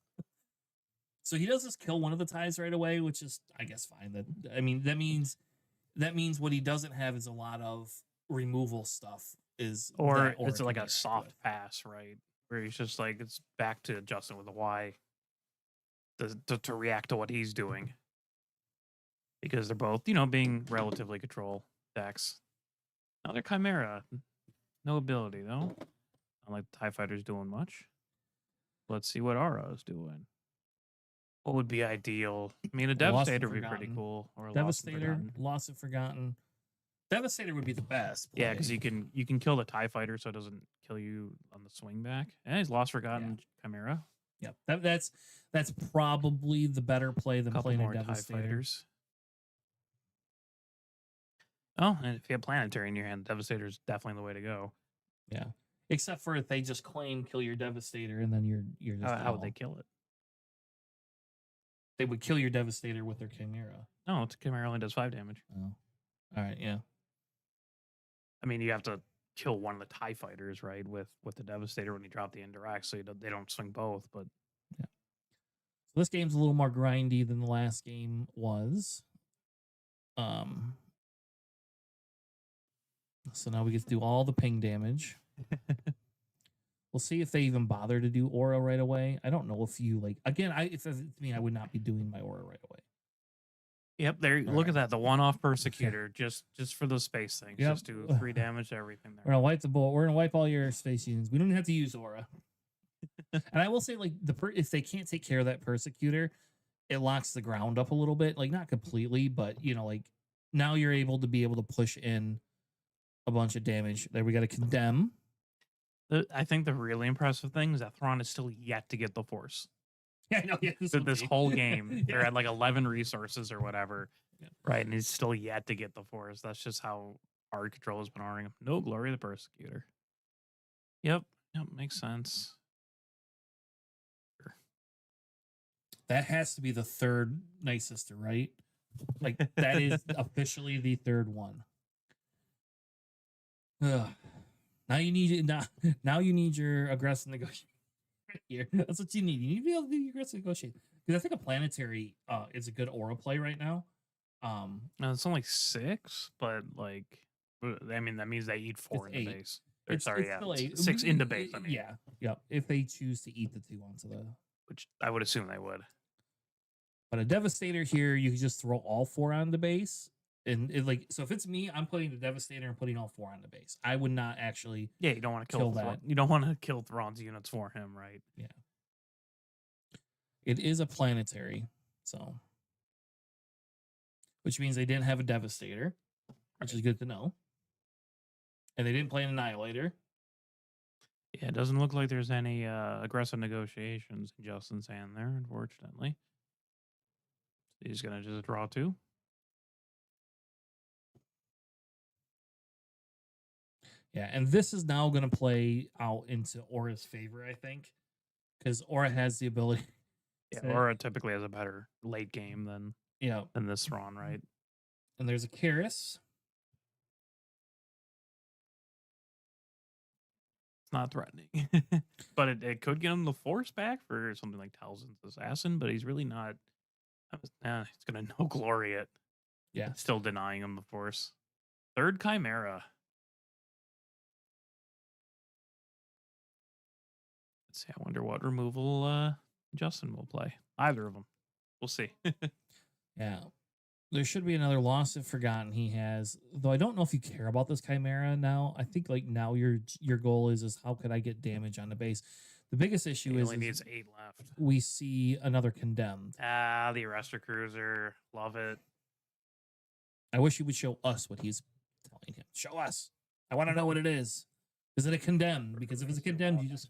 So he does just kill one of the ties right away, which is, I guess, fine. That means what he doesn't have is a lot of removal stuff. Or it's like a soft pass, right? Where he's just like, it's back to Justin with a Y to react to what he's doing. Because they're both, being relatively control decks. Another Chimera. No ability, though. Not like the TIE Fighter's doing much. Let's see what Aura is doing. What would be ideal? I mean, a Lost and Devastator would be pretty Forgotten. cool. Or Lost and Devastator, Forgotten. Lost and Forgotten. Devastator would be the best. Yeah, because play. you can kill the TIE fighter so it doesn't kill you on the swing back. And he's Lost Forgotten Chimera. Yep. That's probably the better play than Couple playing more a TIE Devastator. fighters. Oh, and if you have Planetary in your hand, Devastator's definitely the way to go. Yeah. Except for if they just claim kill your Devastator and then you're just How would they down. kill it? They would kill your Devastator with their Chimera. No, it's Chimera only does 5 damage. Oh. All right, yeah. I mean, you have to kill one of the TIE fighters, right? With the Devastator when you drop the indirect, so they don't swing both. But So this game's a little more grindy than the last game was. So now we get to do all the ping damage. We'll see if they even bother to do aura right away. I don't know if you like. Again, if it's me, I would not be doing my aura right away. yep, there. All Look right. at that, the one-off Persecutor, just for those space things. Yep. Just do 3 damage to everything We're there. gonna wipe the board. We're gonna wipe all your space unions. We don't have to use aura. And I will say, like if they can't take care of that Persecutor, it locks the ground up a little bit. Like not completely, but like now you're able to push in a bunch of damage. There we got to condemn. I think the really impressive thing is that Thrawn is still yet to get the Force. Yeah, I know. Yeah, This whole game, they're Yeah. at like 11 resources or whatever, Yeah. right? And he's still yet to get the Force. That's just how hard control has been ordering him. No glory of the Persecutor. Yep, makes sense. That has to be the third Night Sister, right? Like that is officially the third one. Ugh. Now you need your aggressive negotiation. Here, that's what you need. You need to be able to do your aggressive negotiation because I think a Planetary is a good aura play right now. No, it's only 6, but like, I mean, that means they eat 4 in the 8. base. Or, sorry, yeah, still 8. 6 in the base. I mean, Yeah, yep. If they choose to eat the 2 onto the, which I would assume they would. but a Devastator here, you can just throw all 4 on the base. And so if it's me, I'm putting the Devastator and putting all 4 on the base. I would not actually. Yeah, you don't want to kill Thrawn. that. You don't want to kill Thrawn's units for him, right? Yeah. It is a Planetary, so which means they didn't have a Devastator, which is good to know. And they didn't play an Annihilator. Yeah, it doesn't look like there's any aggressive negotiations in Justin's hand there, unfortunately. He's gonna just draw 2. Yeah, and this is now going to play out into Aura's favor, I think, because Aura has the ability. Yeah, to- Aura typically has a better late game than this Thrawn, right? And there's a Karis. It's not threatening, but it could get him the Force back for something like Talzin's Assassin. But he's really not. He's gonna no glory it. Yeah. Still denying him the Force. 3rd Chimera. Let's see. I wonder what removal Justin will play. Either of them. We'll see. Yeah. There should be another Lost and Forgotten he has, though I don't know if you care about this Chimera now. I think like now your goal is how could I get damage on the base? The biggest issue He is only needs 8 left. we see another Condemned. The Arrestor Cruiser. Love it. I wish he would show us what he's telling him. Show us. I want to know what it is. Is it a Condemned? Because if it's a Condemned, you just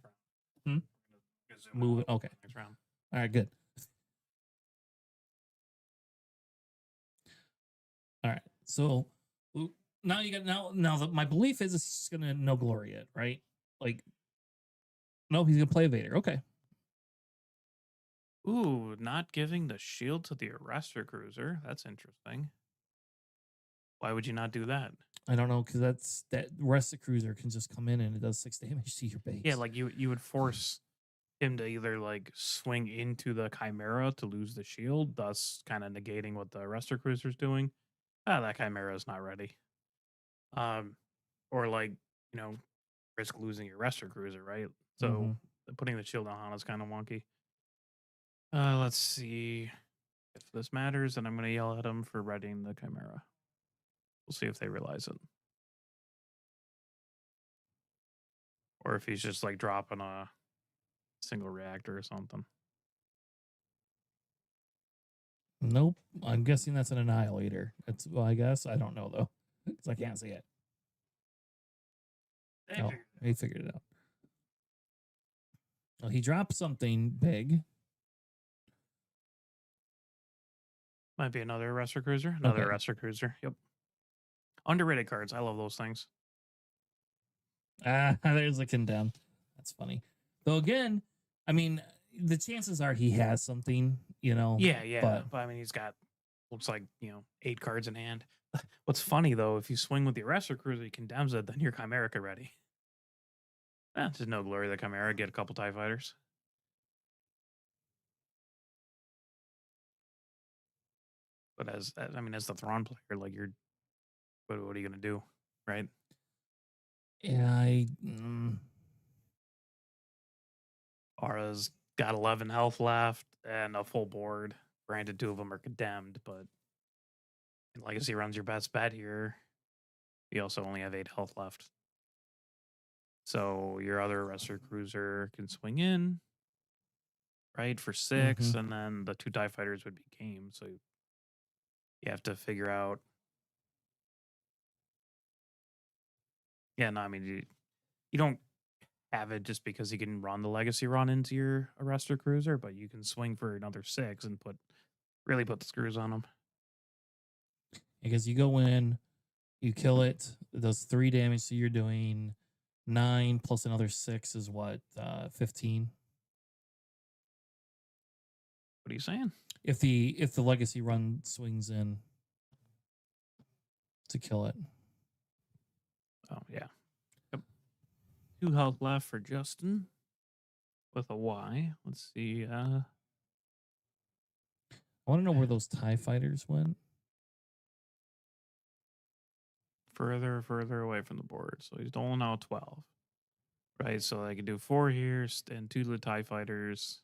move it. Okay. Next round. All right, good. All right. So now you got now my belief is it's gonna no glory it, right? Like no, he's gonna play Vader. Okay. Ooh, not giving the shield to the Arrestor Cruiser. That's interesting. Why would you not do that? I don't know, because that rest of cruiser can just come in and it does 6 damage to your base. Yeah, like you would force him to either like swing into the Chimera to lose the shield, thus kind of negating what the Arrestor Cruiser's doing. That Chimera is not ready. Or like, risk losing your Arrestor Cruiser, right? So putting the shield on Han is kind of wonky. Let's see if this matters, and I'm going to yell at him for readying the Chimera. We'll see if they realize it. Or if he's just like dropping a single reactor or something. Nope. I'm guessing that's an annihilator. It's well, I guess. I don't know though. Because I can't see it. They Oh, figured it he figured it out. Well, he dropped something big. Might be another Arrestor Cruiser. Another Okay. Arrestor Cruiser. Yep. Underrated cards. I love those things. Ah, there's a condemn. That's funny. Though again, I mean, the chances are he has something, you know. Yeah. But I mean, he's got looks like 8 cards in hand. What's funny though, if you swing with the Arrestor Cruiser, he condemns it, then you're Chimerica ready. Just no glory of the Chimera. Get a couple TIE fighters. But as the Thrawn player, like what are you gonna do, right? Yeah, Aura's got 11 health left and a full board. Granted, 2 of them are condemned, but in Legacy runs your best bet here. You also only have 8 health left. So your other Arrestor Cruiser can swing in, right, for 6, and then the 2 TIE fighters would be game. So you have to figure out. Yeah, no, I mean, you don't have it just because you can run the Legacy run into your Arrestor Cruiser, but you can swing for another 6 and really put the screws on them. because you go in, you kill it, it does 3 damage, so you're doing 9 plus another 6 is what, 15. What are you saying? If the legacy run swings in to kill it. Oh, yeah. Yep. 2 health left for Justin with a Y. Let's see. I want to know where those TIE fighters went. Further away from the board. So he's doling out 12. Right, so I could do 4 here and 2 of the TIE fighters.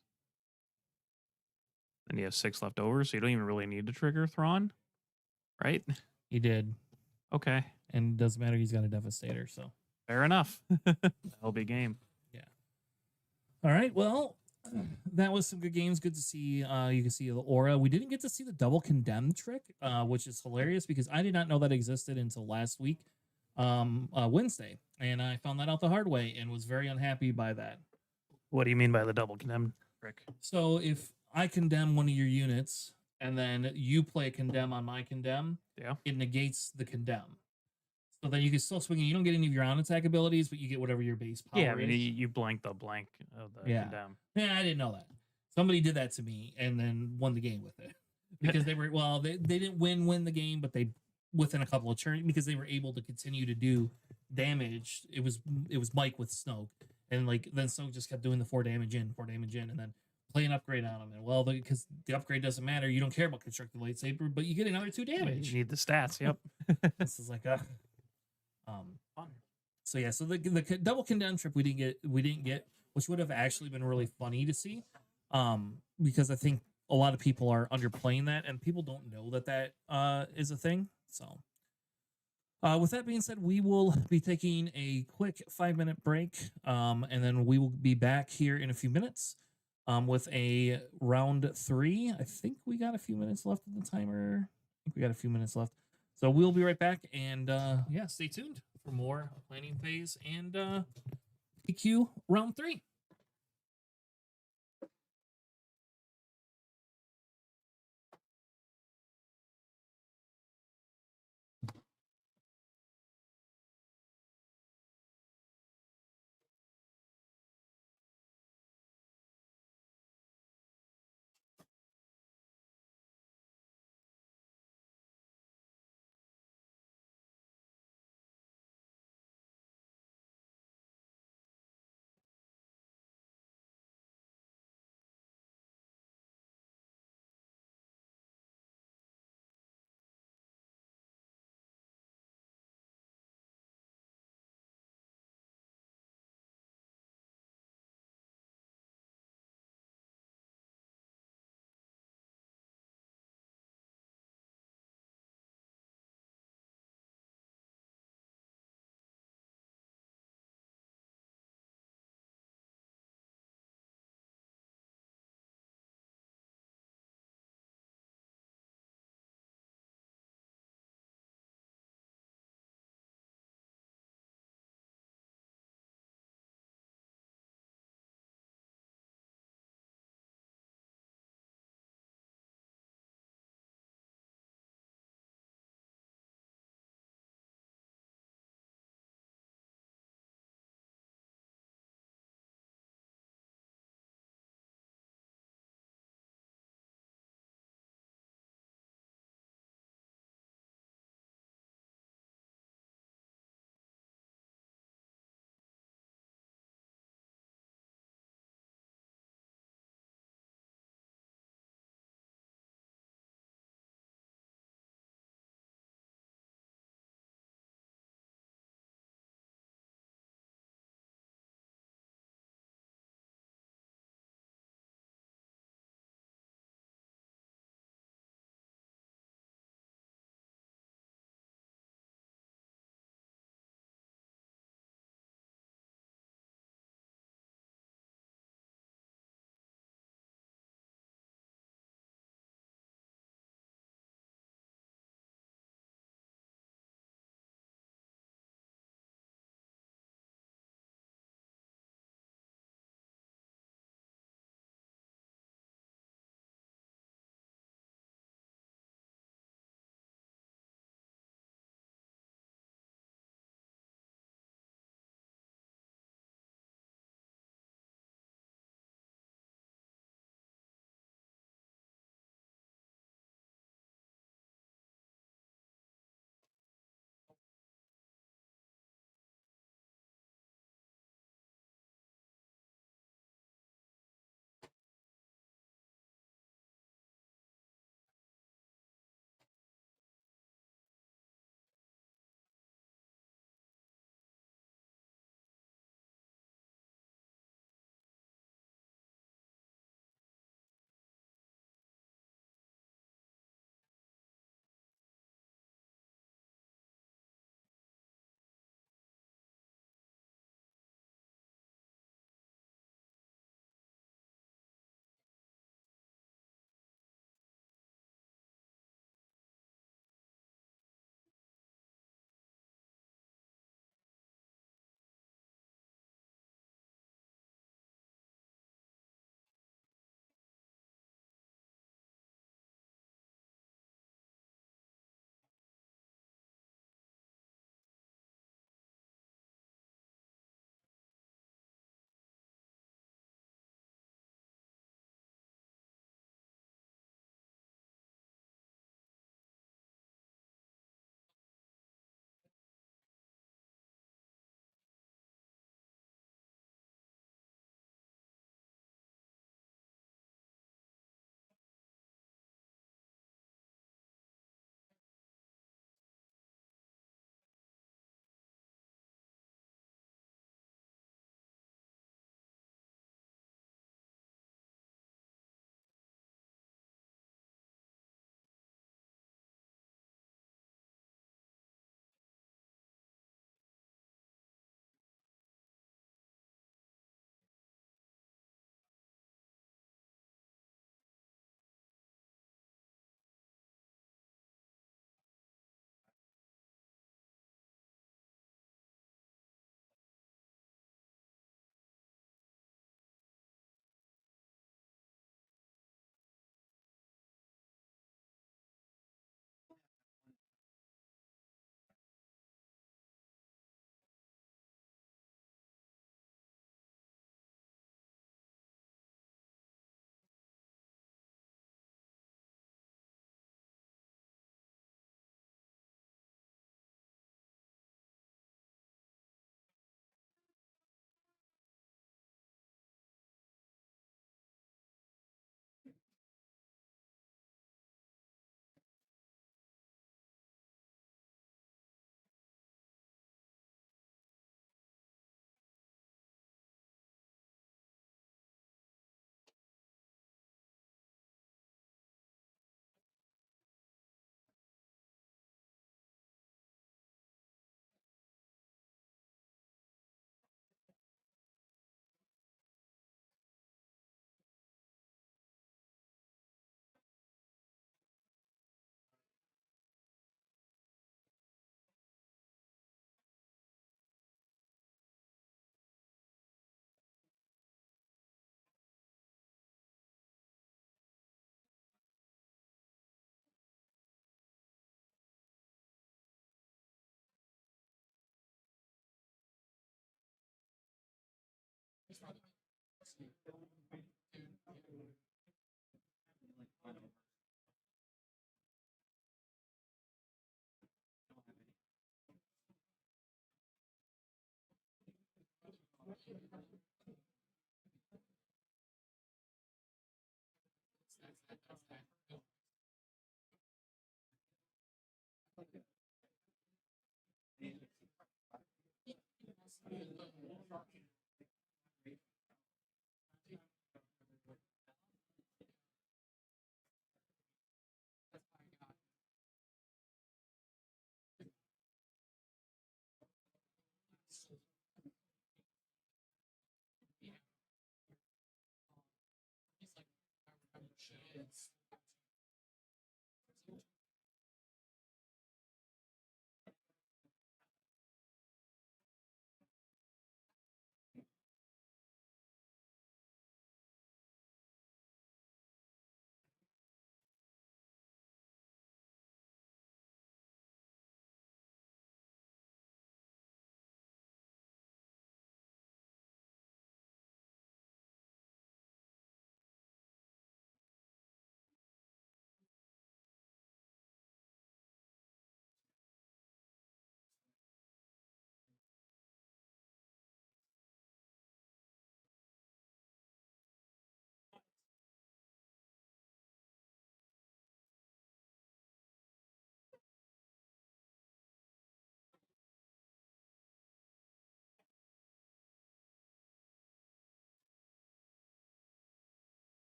Then you have 6 left over, so you don't even really need to trigger Thrawn. Right? He did. Okay. And it doesn't matter, he's got a Devastator, so. Fair enough. That'll be game. Yeah. All right, well, that was some good games. Good to see. You can see the aura. We didn't get to see the double condemn trick, which is hilarious because I did not know that existed until last week, Wednesday, and I found that out the hard way and was very unhappy by that. What do you mean by the double condemn trick? So if I condemn one of your units and then you play a condemn on my condemn, it negates the condemn. So then you can still swing. You don't get any of your on attack abilities, but you get whatever your base power is. Yeah, I mean, you blank the blank of the condemn. Yeah, I didn't know that. Somebody did that to me and then won the game with it because they were they didn't win the game, but they within a couple of turns because they were able to continue to do damage. It was Mike with Snoke, and then Snoke just kept doing the 4 damage in, and then play an upgrade on him. And because the upgrade doesn't matter, you don't care about constructed lightsaber, but you get another 2 damage. You need the stats. Yep. This is like fun. So yeah, so the double condemn trip we didn't get, which would have actually been really funny to see, because I think a lot of people are underplaying that and people don't know that is a thing. So with that being said, we will be taking a quick 5-minute break, and then we will be back here in a few minutes with a round 3. I think we got a few minutes left of the timer. I think we got a few minutes left. So we'll be right back, and stay tuned for more planning phase and PQ round 3.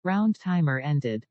Round timer ended.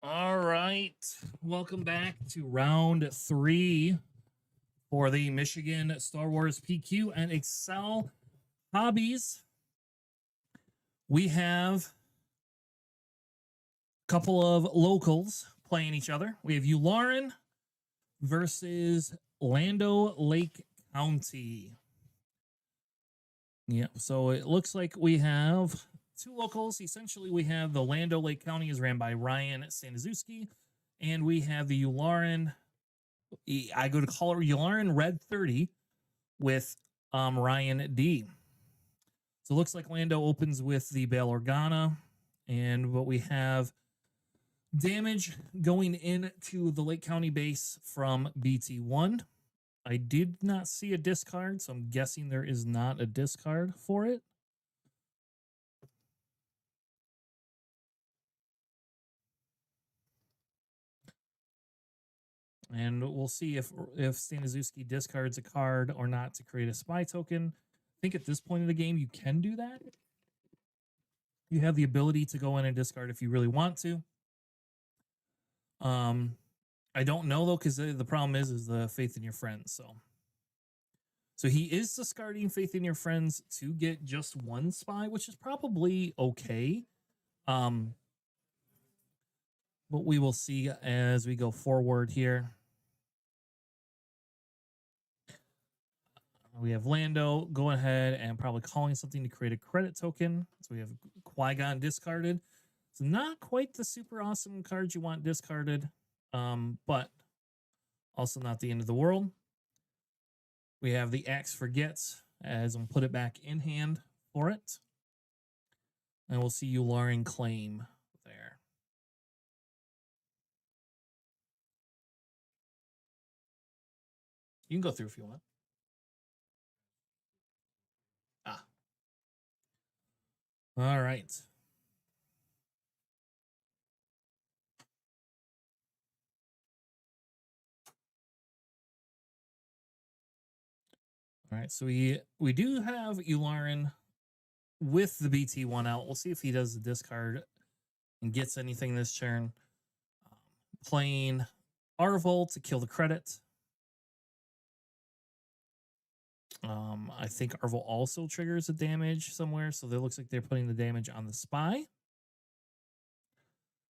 All right. Welcome back to round 3 for the Michigan Star Wars PQ and Excel Hobbies. We have a couple of locals playing each other. We have Ularen versus Lando Lake County. Yeah, so it looks like we have 2 locals. Essentially, we have the Lando Lake County is ran by Ryan Staniszewski, and we have the Ularen. I go to call it Ularen Red 30 with Ryan D. So it looks like Lando opens with the Bail Organa, and what we have damage going into the Lake County base from BT1. I did not see a discard, so I'm guessing there is not a discard for it. And we'll see if Staniszewski discards a card or not to create a spy token. I think at this point in the game, you can do that. You have the ability to go in and discard if you really want to. I don't know, though, because the problem is the faith in your friends. So he is discarding faith in your friends to get just 1 spy, which is probably okay. But we will see as we go forward here. We have Lando going ahead and probably calling something to create a credit token. So we have Qui-Gon discarded. It's not quite the super awesome card you want discarded, but also not the end of the world. We have the Axe Forgets as I'm put it back in hand for it. And we'll see Ularen claim there. You can go through if you want. All right. All right, so we do have Ularen with the BT1 out. We'll see if he does the discard and gets anything this turn. Playing Arvol to kill the credit. I think Arvol also triggers a damage somewhere, so it looks like they're putting the damage on the spy.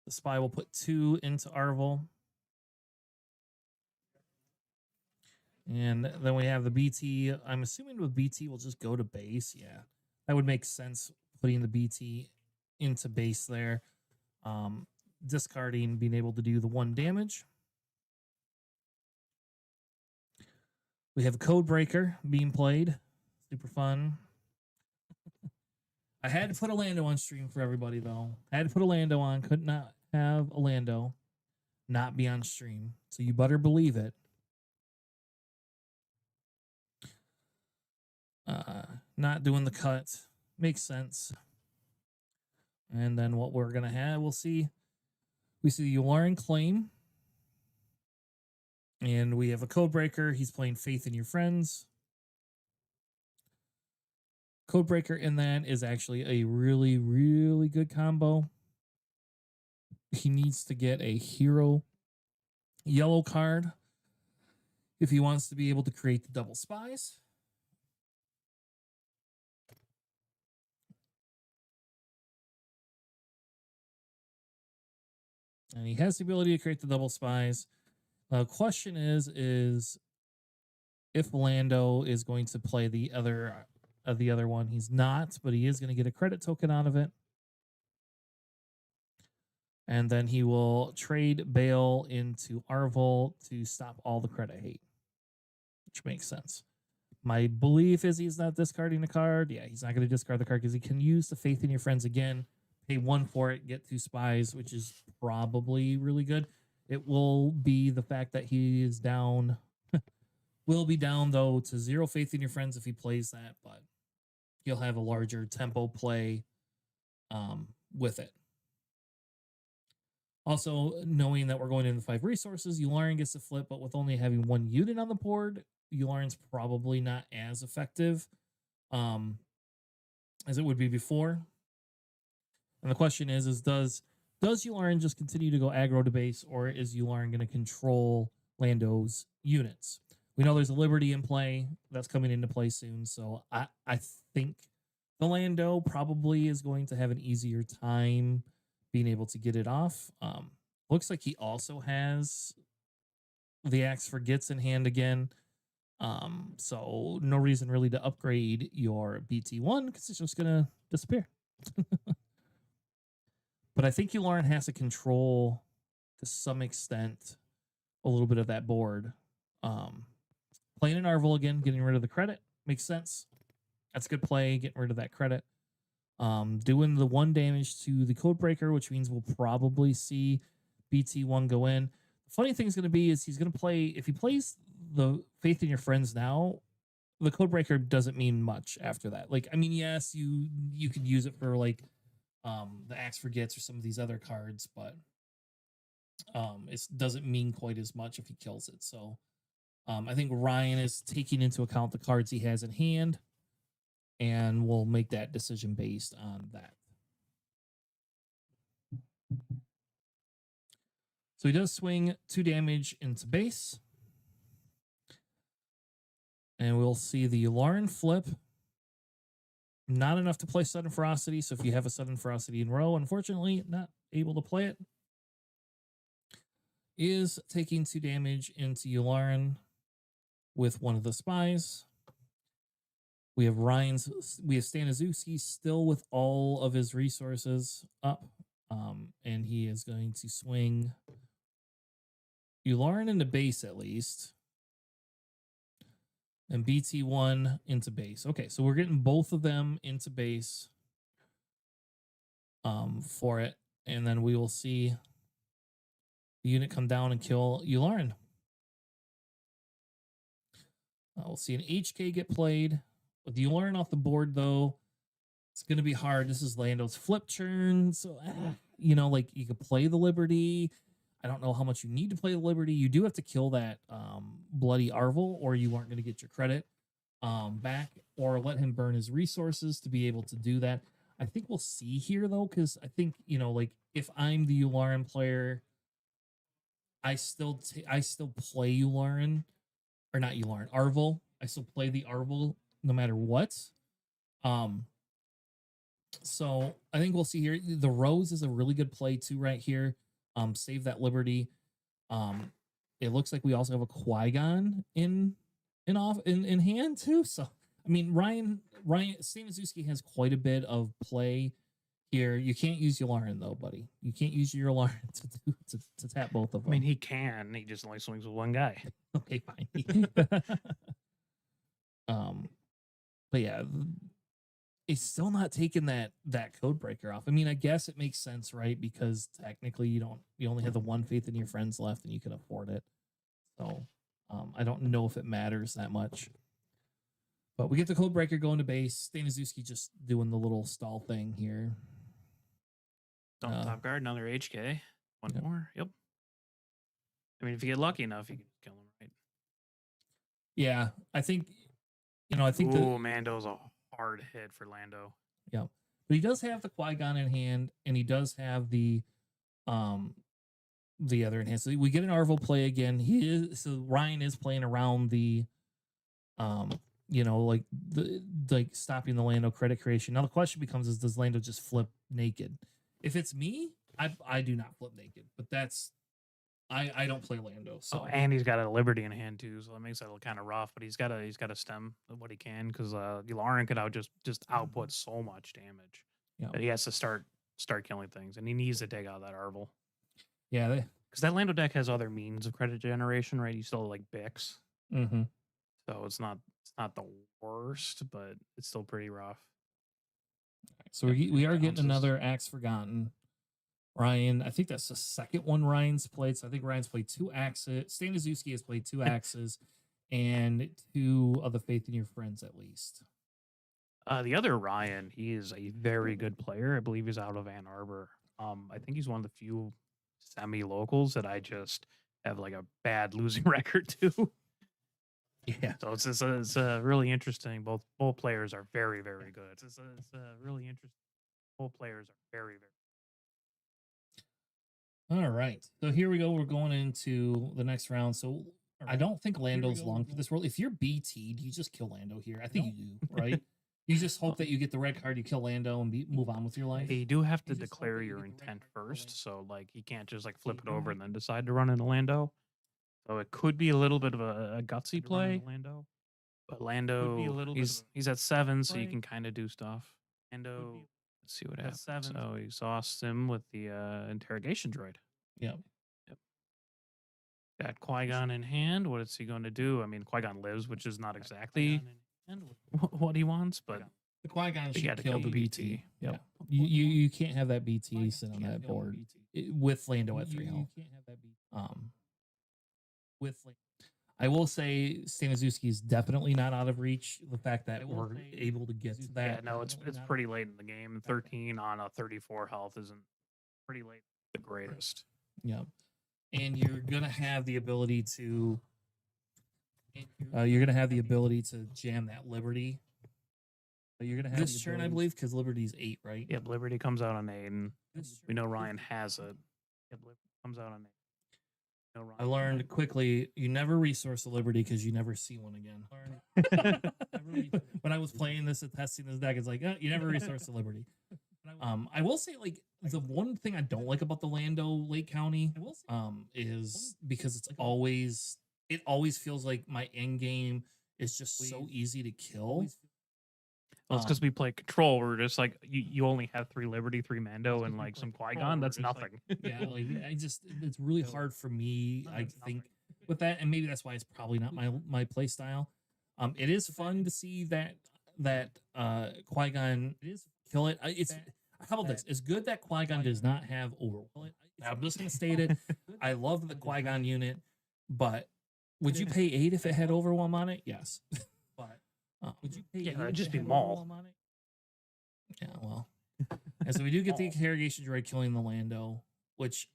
The spy will put 2 into Arvol. And then we have the BT. I'm assuming with BT, we'll just go to base. Yeah, that would make sense, putting the BT into base there. Discarding, being able to do the 1 damage. We have Codebreaker being played. Super fun. I had to put a Lando on stream for everybody, though. I had to put a Lando on. Could not have a Lando not be on stream. So you better believe it. Not doing the cut. Makes sense. And then what we're going to have, we'll see. We see the Ularen claim. And we have a Codebreaker. He's playing Faith in Your Friends. Codebreaker in that is actually a really, really good combo. He needs to get a hero yellow card if he wants to be able to create the double spies. And he has the ability to create the double spies. The question is if Lando is going to play the other one. He's not, but he is going to get a credit token out of it. And then he will trade Bail into Arvol to stop all the credit hate, which makes sense. My belief is he's not discarding the card. Yeah, he's not going to discard the card because he can use the Faith in Your Friends again, pay 1 for it, get 2 spies, which is probably really good. It will be the fact that he is down. Will be down, though, to 0 Faith in Your Friends if he plays that, but he'll have a larger tempo play with it. Also, knowing that we're going into 5 resources, Ularen gets to flip, but with only having 1 unit on the board, Ularen's probably not as effective as it would be before. And the question is does does Yularen just continue to go aggro to base, or is Yularen going to control Lando's units? We know there's a Liberty in play that's coming into play soon, so I think the Lando probably is going to have an easier time being able to get it off. Looks like he also has the Axe for Gits in hand again. So no reason really to upgrade your BT1 because it's just gonna disappear. But I think Yularen has to control to some extent a little bit of that board. Playing an Arvel again, getting rid of the credit makes sense. That's a good play, getting rid of that credit. Doing the 1 damage to the Codebreaker, which means we'll probably see BT1 go in. The funny thing is going to be is he's going to play, if he plays the Faith in Your Friends now, the Codebreaker doesn't mean much after that. Like, I mean, yes, you could use it for like the Axe for Gits or some of these other cards, but it doesn't mean quite as much if he kills it. So I think Ryan is taking into account the cards he has in hand, and we'll make that decision based on that. So he does swing 2 damage into base. And we'll see the Yularen flip. Not enough to play Sudden Ferocity, so if you have a Sudden Ferocity in row, unfortunately, not able to play it. Is taking 2 damage into Yularen with one of the spies. We have Staniszewski still with all of his resources up. And he is going to swing Yularen into base at least. And BT1 into base. Okay, so we're getting both of them into base for it. And then we will see the unit come down and kill Yularen. We'll see an HK get played. With Yularen off the board, though, it's going to be hard. This is Lando's flip turn. So, you know, like you could play the Liberty. I don't know how much you need to play the Liberty. You do have to kill that bloody Arvel, or you aren't going to get your credit back, or let him burn his resources to be able to do that. I think we'll see here, though, because I think, you know, like if I'm the Yularen player, I still play Yularen, or not Yularen, Arvel. I still play the Arvel no matter what. So I think we'll see here. The Rose is a really good play too right here. Save that Liberty. It looks like we also have a Qui-Gon in hand too. So I mean, Ryan Staniszewski has quite a bit of play here. You can't use Yularen though, buddy. You can't use your Yularen to tap both of them. I mean, he can. He just only swings with one guy. Okay, fine. But yeah, he's still not taking that Codebreaker off. I mean, I guess it makes sense, right? Because technically you only have the 1 Faith in Your Friends left and you can afford it. So I don't know if it matters that much. But we get the Codebreaker going to base. Staniszewski just doing the little stall thing here. Top guard, another HK. One Yep. more. Yep. I mean, if you get lucky enough, you can kill him, right? Yeah, I think Ooh, Mando's a hard hit for Lando. Yeah, but he does have the Qui-Gon in hand, and he does have the other in hand. So we get an Arvel play again. Ryan is playing around the like stopping the Lando credit creation. Now the question becomes: does Lando just flip naked? If it's me, I do not flip naked, but that's I don't play Lando. So Oh, and he's got a Liberty in hand too, so that makes it kind of rough. But he's got to stem what he can because Yularen could just output so much damage that he has to start killing things, and he needs to take out that Arvel. Yeah, because that Lando deck has other means of credit generation, right? You still have, like Bix, so it's not the worst, but it's still pretty rough. So we are getting another Axe Forgotten. Ryan, I think that's the second one Ryan's played. So I think Ryan's played 2 axes. Staniszewski has played 2 axes and 2 of the Faith in Your Friends at least. The other Ryan, he is a very good player. I believe he's out of Ann Arbor. I think he's one of the few semi-locals that I just have like a bad losing record to. Yeah. So it's really interesting. Both players are very, very good. It's really interesting. Both players are very, very. All right. So here we go. We're going into the next round. So I don't think Lando's long for this world. If you're BT'd, you just kill Lando here. I think you do, right? You just hope that you get the red card, you kill Lando, and move on with your life. You do have to declare your intent first, so like you can't just like flip it over and then decide to run into Lando. So it could be a little bit of a gutsy play. But Lando, he's at 7, so you can kind of do stuff. Lando, let's see what happens. So he exhausts him with the interrogation droid. Yep. Got Qui-Gon in hand. What is he going to do? I mean, Qui-Gon lives, which is not exactly what he wants, but The Qui-Gon you should gotta kill the BT. Yep. You can't have that BT sit on that board with Lando at 3 health. I will say Staniszewski is definitely not out of reach. The fact that we're able to get to that. yeah, no, it's pretty late in the game. 13 on a 34 health isn't pretty late. The greatest. Yep. And you're gonna have the ability to jam that Liberty. You're gonna have this turn, I believe, because Liberty's 8, right? Yep, Liberty comes out on 8, and we know Ryan has it. Yep, Liberty comes out on 8. I learned quickly you never resource a Liberty because you never see one again. When I was playing this and testing this deck, it's like, you never resource a Liberty. I will say, like, the one thing I don't like about the Lando Lake County is because it always feels like my end game is just so easy to kill. Well, it's because we play control. We're just like you only have 3 Liberty, 3 Mando, and like some Qui-Gon. That's nothing. Yeah, like it's really hard for me. I think with that, and maybe that's why it's probably not my play style. It is fun to see that Qui-Gon kill it. How about this? It's good that Qui-Gon does not have Overwhelm. I'm just gonna state it. I love the Qui-Gon unit, but would you pay 8 if it had Overwhelm on it? Yes. Would you pay? Yeah, it'd just be Maul. Yeah, well. And so we do get the interrogation droid killing the Lando, which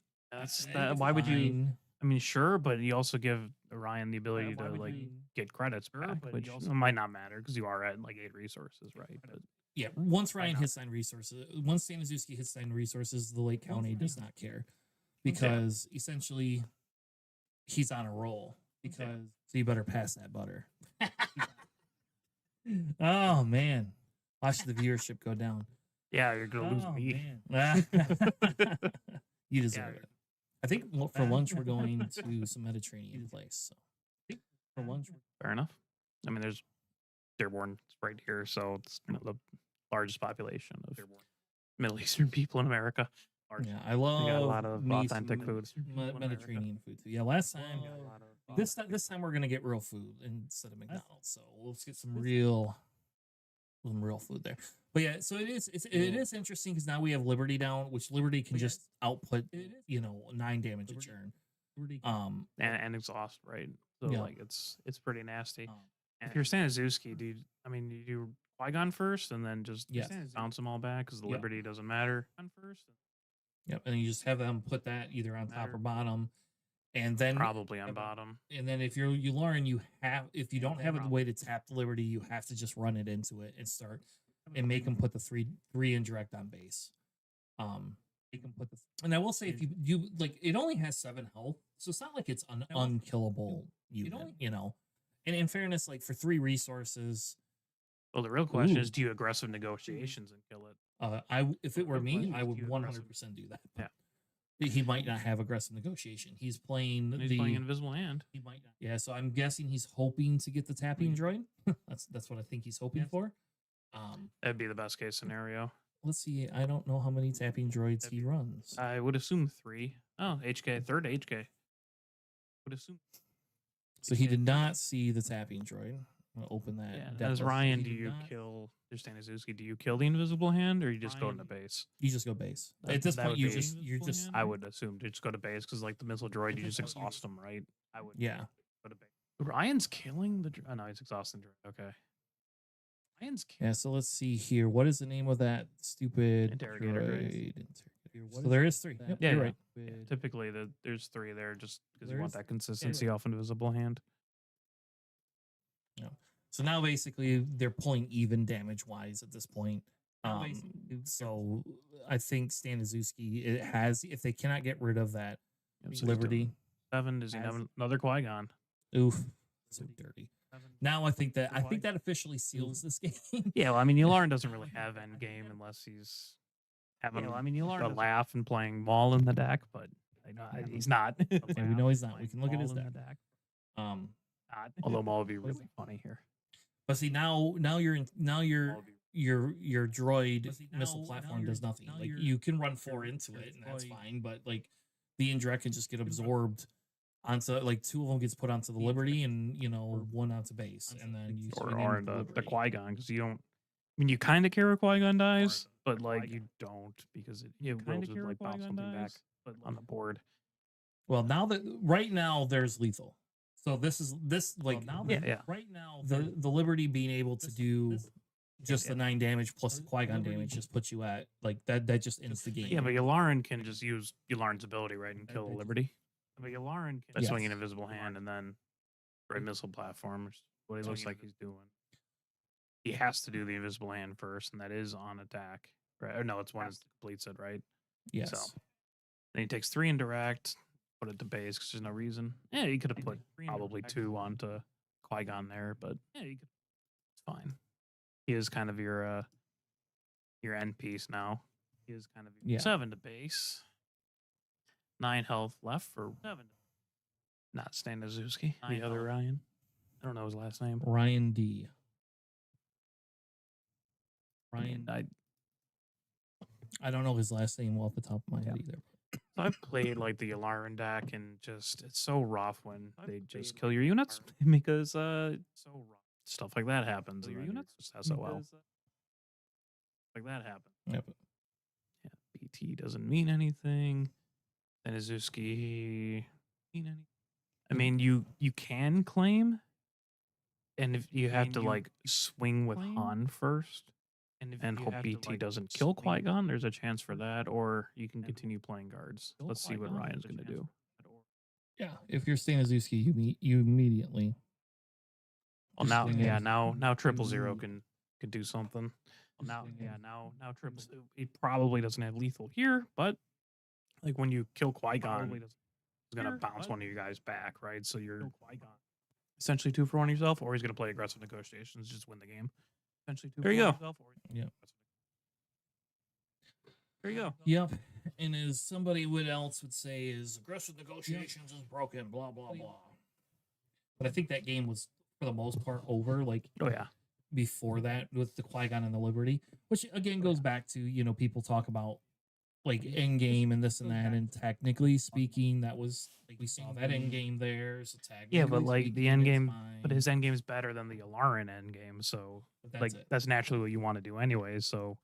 why would you? I mean, sure, but you also give Ryan the ability to like get credits back, which might not matter because you are at like 8 resources, right? But yeah, once Ryan hits 9 resources, once Staniszewski hits 9 resources, the Lake County does not care because essentially he's on a roll. So you better pass that butter. Oh man, watch the viewership go down. Yeah, you're gonna lose me. You deserve it. I think for lunch we're going to some Mediterranean place. So for lunch, fair enough. I mean, there's Dearborn right here, so it's the largest population of Middle Eastern people in America. Yeah, I love. We got a lot of authentic food. Mediterranean food too. Yeah, last time. This time we're gonna get real food instead of McDonald's. So let's get some real food there. But yeah, so it is interesting because now we have Liberty down, which Liberty can just output 9 damage a turn. And exhaust, right? So like it's pretty nasty. And if you're Staniszewski, do you do Qui-Gon first and then just bounce them all back because the Liberty doesn't matter first. Yep, and you just have them put that either on top or bottom. And then probably on bottom. And then if you learn, if you don't have a way to tap the Liberty, you have to just run it into it and start and make them put the three indirect on base. And I will say if you like, it only has 7 health, so it's not like it's an unkillable unit, And in fairness, like for 3 resources. Well, the real question is, do you aggressive negotiations and kill it? If it were me, I would 100% do that. Yeah. He might not have aggressive negotiation. He's playing playing Invisible Hand. He might not. Yeah, so I'm guessing he's hoping to get the tapping droid. That's what I think he's hoping for. That'd be the best case scenario. Let's see. I don't know how many tapping droids he runs. I would assume 3. Oh, HK, 3rd HK. Would assume. So he did not see the tapping droid. I'm gonna open that. Yeah, as Ryan, do you kill Staniszewski? Do you kill the Invisible Hand, or you just go into base? You just go base. At this point, you're just. I would assume to just go to base because, like the missile droid, you just exhaust them, right? I would. Yeah. Go to base. Ryan's killing the. Oh no, he's exhausting droid. Okay. Ryan's. Yeah. So let's see here. What is the name of that stupid interrogator droid? So there is 3. Yep, yeah, you're right. Yeah, typically, there's 3 there just because you want that consistency off Invisible Hand. Yeah. So now basically they're pulling even damage wise at this point. So I think Stan Azuski it has if they cannot get rid of that Yep, so he's doing Liberty. 7. Does he have another Qui-Gon? Oof, so dirty. Now I think that officially seals this game. Yeah, well, I mean, Yularen doesn't really have end game unless he's having a laugh and playing Maul in the deck, but he's not. Okay, we know he's not. We can look at his deck. Although Maul would be really funny here. But see now your droid missile platform does nothing. Like you can run 4 into it and that's fine, but like the Indra can just get absorbed onto like 2 of them gets put onto the Liberty and 1 onto base, and then you or the Qui-Gon, because you don't. I mean, you kind of care if Qui-Gon dies, but like you don't, because it will just like bounce something back on the board. Well, right now there's lethal. So this like right now the Liberty being able to do just the 9 damage plus the Qui-Gon damage just puts you at like that just ends the game. Yeah, but Yularen can just use Yularen's ability, right, and kill the Liberty. But Yularen can swing an invisible hand and then right missile platform, what he looks like he's doing. He has to do the invisible hand first, and that is on attack. Right? Or no, it's when it completes it, right? Yes. So then he takes 3 indirect, put it to base because there's no reason. Yeah, he could have put probably 2 onto Qui-Gon there, but yeah, it's fine. He is kind of your end piece now. He is kind of 7 to base. 9 health left for 7. Not Stan Azuski, the other Ryan. I don't know his last name. Ryan D. I don't know his last name off the top of my head either. So I've played like the Yularen deck, and just it's so rough when they just kill your units because stuff like that happens. Your units just SOL. Like that happens. Yep. Yeah, BT doesn't mean anything. And Azuski mean anything? I mean, you can claim, and if you have to like swing with Han first, and hope BT doesn't kill Qui-Gon, there's a chance for that, or you can continue playing guards. Let's see what Ryan's going to do. Yeah, if you're Stan Azuski, you immediately. Well, now 000 can do something. Well, now 000. He probably doesn't have lethal here, but like when you kill Qui-Gon, he's going to bounce one of you guys back, right? So you're essentially 2 for 1 yourself, or he's going to play aggressive negotiations, just win the game. There you go. Yep. There you go. Yep. And as somebody else would say, is aggressive negotiations is broken, blah, blah, blah. But I think that game was, for the most part, over. Like, before that with the Qui-Gon and the Liberty, which again goes back to, people talk about like end game and this and that. And technically speaking, that was like we saw that end game there. So but like the end game, but his end game is better than the Yularen end game. So that's naturally what you want to do anyway. So,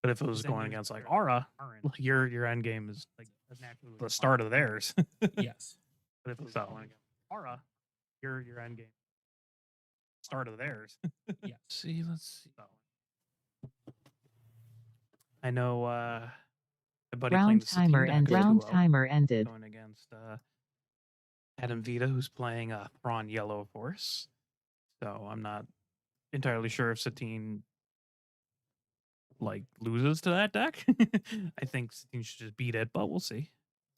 but if it was going against like Aura, like your end game is like the start of theirs. Yes. But if it's going against Aura, your end game start of theirs. Yeah. Let's see. I know my buddy Round timer ended. going against Adam Vita, who's playing Thrawn Yellow, of course. So I'm not entirely sure if Satine like loses to that deck. I think Satine should just beat it, but we'll see.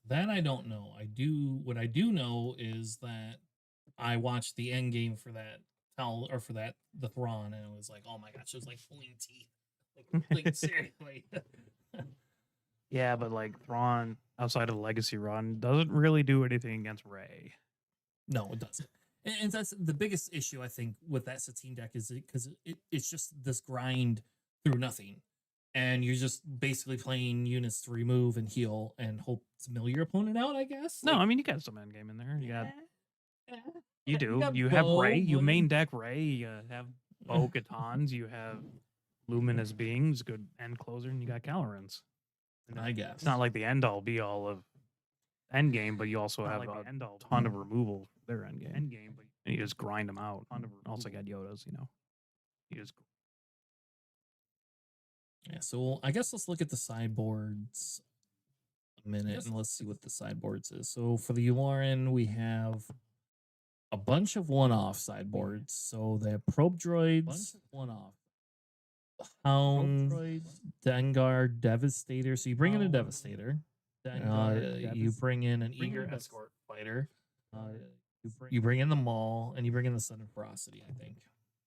That I don't know. What I do know is that I watched the end game for that the Thrawn, and it was like, oh my gosh, it was like pulling teeth. Like seriously. Yeah, but like Thrawn outside of the Legacy run doesn't really do anything against Rey. No, it doesn't. And that's the biggest issue I think with that Satine deck is because it's just this grind through nothing. And you're just basically playing units to remove and heal and hope to mill your opponent out, I guess. No, I mean you got some end game in there. You do. You have Rey. You main deck Rey. You have Bo-Katans. You have Luminous Beings, good end closer, and you got Calorans. I guess it's not like the end all be all of end game, but you also have a ton of removal for their end game. And you just grind them out. Also got Yodas, You just so I guess let's look at the sideboards a minute and let's see what the sideboards is. So for the Yularen, we have a bunch of one-off sideboards. So they have probe droids, one-off. Hound, Dengar, Devastator. So you bring in a Devastator. You bring in an Eager Escort Fighter. You bring in the Maul, and you bring in the Sudden Ferocity, I think.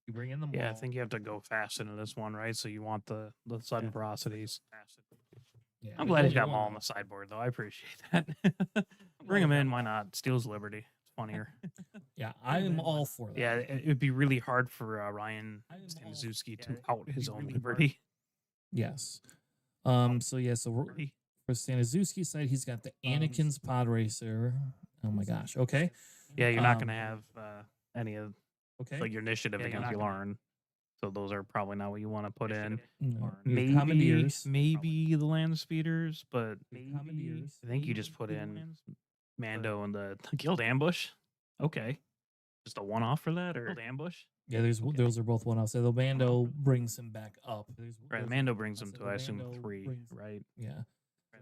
You bring in the Maul. Yeah, I think you have to go fast into this one, right? So you want the sudden ferocities. Yeah, I'm there's glad he's only got one Maul on the sideboard, though. I appreciate that. Bring him in. Why not? Steals Liberty. It's funnier. Yeah, I'm all for that. Yeah, it would be really hard for Ryan Staniszewski to out his own Liberty. Yes. So for Staniszewski's side, he's got the Anakin's Pod Racer. Oh my gosh. Okay. Yeah, you're not going to have any of Okay. like your initiative against Yularen. So those are probably not what you want to put in. No. Maybe the land speeders, but I think you just put in Mando and the Guild Ambush. Okay. Just a one-off for that, or Guild Ambush? Yeah, those are both one-offs. So the Mando brings him back up. Right, Mando brings him to, I assume, 3, right? Yeah.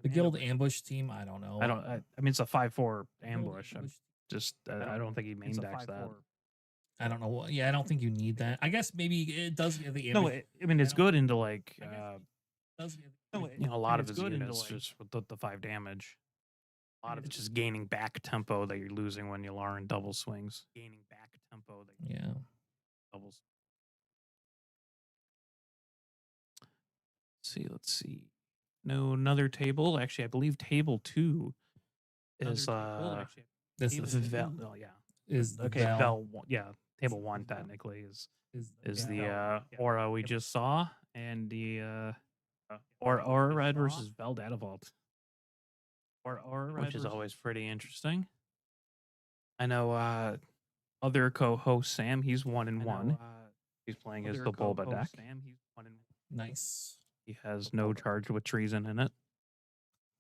The Guild Ambush team, I don't know. I mean, it's a 5/4 ambush. I don't think he main decks that. I don't know. Yeah, I don't think you need that. I guess maybe it does give the ambush. No, I mean, it's good into like, a lot of his units just with the 5 damage. A lot of it's just gaining back tempo that you're losing when Yularen double swings. Gaining back tempo that Yeah. doubles. Let's see. No, another table. Actually, I believe table 2 is This is Vel. Oh yeah. Is Okay, Vel. Vel. Yeah, table 1 technically is the aura we just saw, and the Aura Red versus Vel Data Vault. Which is always pretty interesting. I know other co-host Sam, he's 1-1. He's playing his the Bulba deck. Nice. He has no charge with treason in it.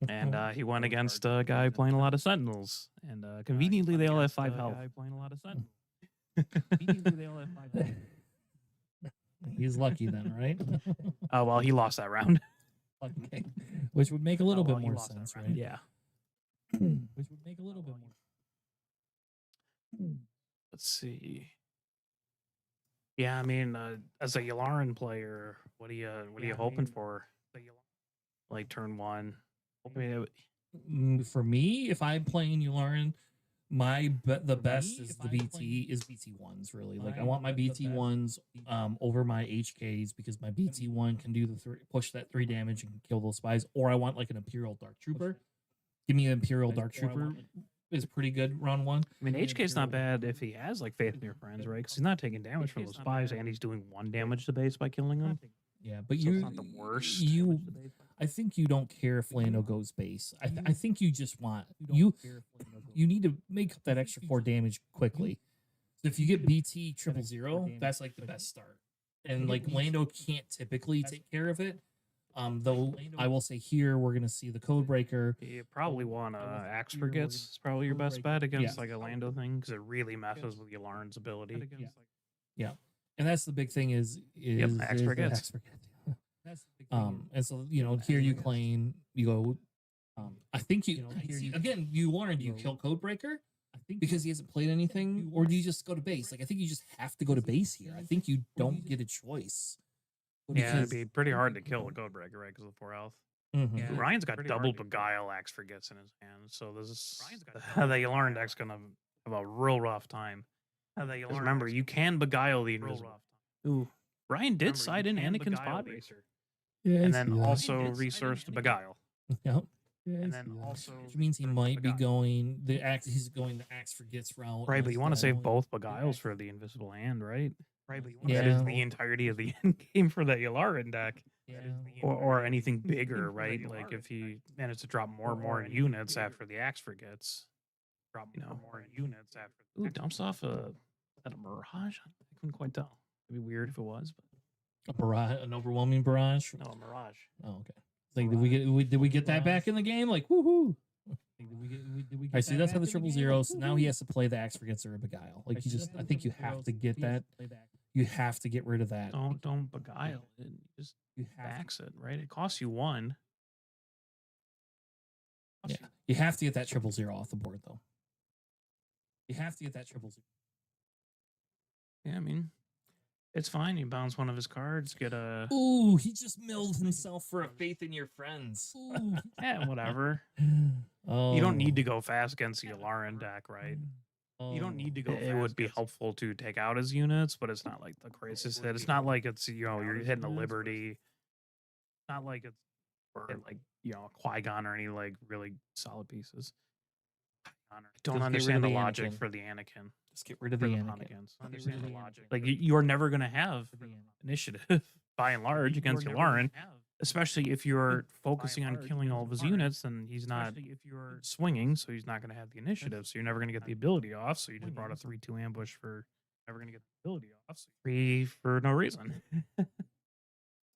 And he went against a guy playing a lot of Sentinels. And conveniently, they all have 5 health. He's lucky then, right? Oh, well, he lost that round. Okay. Which would make a little bit more sense, right? Yeah. Which would make a little bit more. Let's see. Yeah, I mean, as a Yularen player, what are you hoping for? Like turn 1. For me, if I'm playing Yularen, the best is the BT1s really. Like I want my BT1s over my HKs because my BT1 can do push that 3 damage and kill those spies, or I want like an Imperial Dark Trooper. Give me an Imperial Dark Trooper is pretty good round 1. I mean, HK's not bad if he has like Faith in Your Friends, right? Because he's not taking damage from those spies, and he's doing 1 damage to base by killing them. Yeah, but so it's not the worst. I think you don't care if Lando goes base. I think you just want you need to make up that extra 4 damage quickly. So if you get BT 000, that's like the best start. And like Lando can't typically take care of it. Though I will say here we're gonna see the Codebreaker. You probably want Axe Frigates. It's probably your best bet against like a Lando thing because it really messes with Yularen's ability. Yeah, and that's the big thing is Axe Frigates. And so here you claim you go. I think you learned. Do you kill Codebreaker? I think because he hasn't played anything, or do you just go to base? Like I think you just have to go to base here. I think you don't get a choice. Yeah, it'd be pretty hard to kill a Codebreaker, right? Because of 4 health. Mm-hmm. Yeah, Ryan's got double Beguile Axe Frigates in his hand, so this is the Yularen deck's gonna have a real rough time. Remember, you can Beguile the Invisible. Ooh, Ryan did side in Anakin's Pod Racer. Yeah, and then also resourced Beguile. Yep. And then also, which means he might be going the axe. He's going the Axe Frigates route. Right, but you want to save both Beguiles for the Invisible Hand, right? Right, but Yeah. that is the entirety of the end game for the Yularen deck. Yeah. Or anything bigger, right? Like if he managed to drop more and more units after the Axe Frigates. More units after. Ooh, dumps off a Mirage? I couldn't quite tell. It'd be weird if it was, but A barrage, an overwhelming barrage. no, a Mirage. Oh, okay. Like, did we get that back in the game? Like, woohoo! I see. That's how the 000. So now he has to play the Axe Frigates or a Beguile. Like I think you have to get that. You have to get rid of that. Don't Beguile it. Just backs it, right? It costs you 1. Yeah, you have to get that 000 off the board, though. You have to get that 000. Yeah, I mean, It's fine. You bounce one of his cards, get a Ooh, he just milled himself for a faith in your friends. Ooh. whatever. Oh. You don't need to go fast against the Yularen deck, right? You don't need to go. It would be helpful to take out his units, but it's not like the craziest hit. It's not like it's you're hitting a Liberty. It's not like it's for like a Qui-Gon or any like really solid pieces. I don't understand the logic for the Anakin. Just get rid of the Anakin. Understand the logic. Like you're never gonna have initiative by and large against Yularen, especially if you're focusing on killing all of his units, and he's not swinging, so he's not gonna have the initiative. So you're never gonna get the ability off. So you just brought a 3/2 ambush for never gonna get the ability off. So 3 for no reason.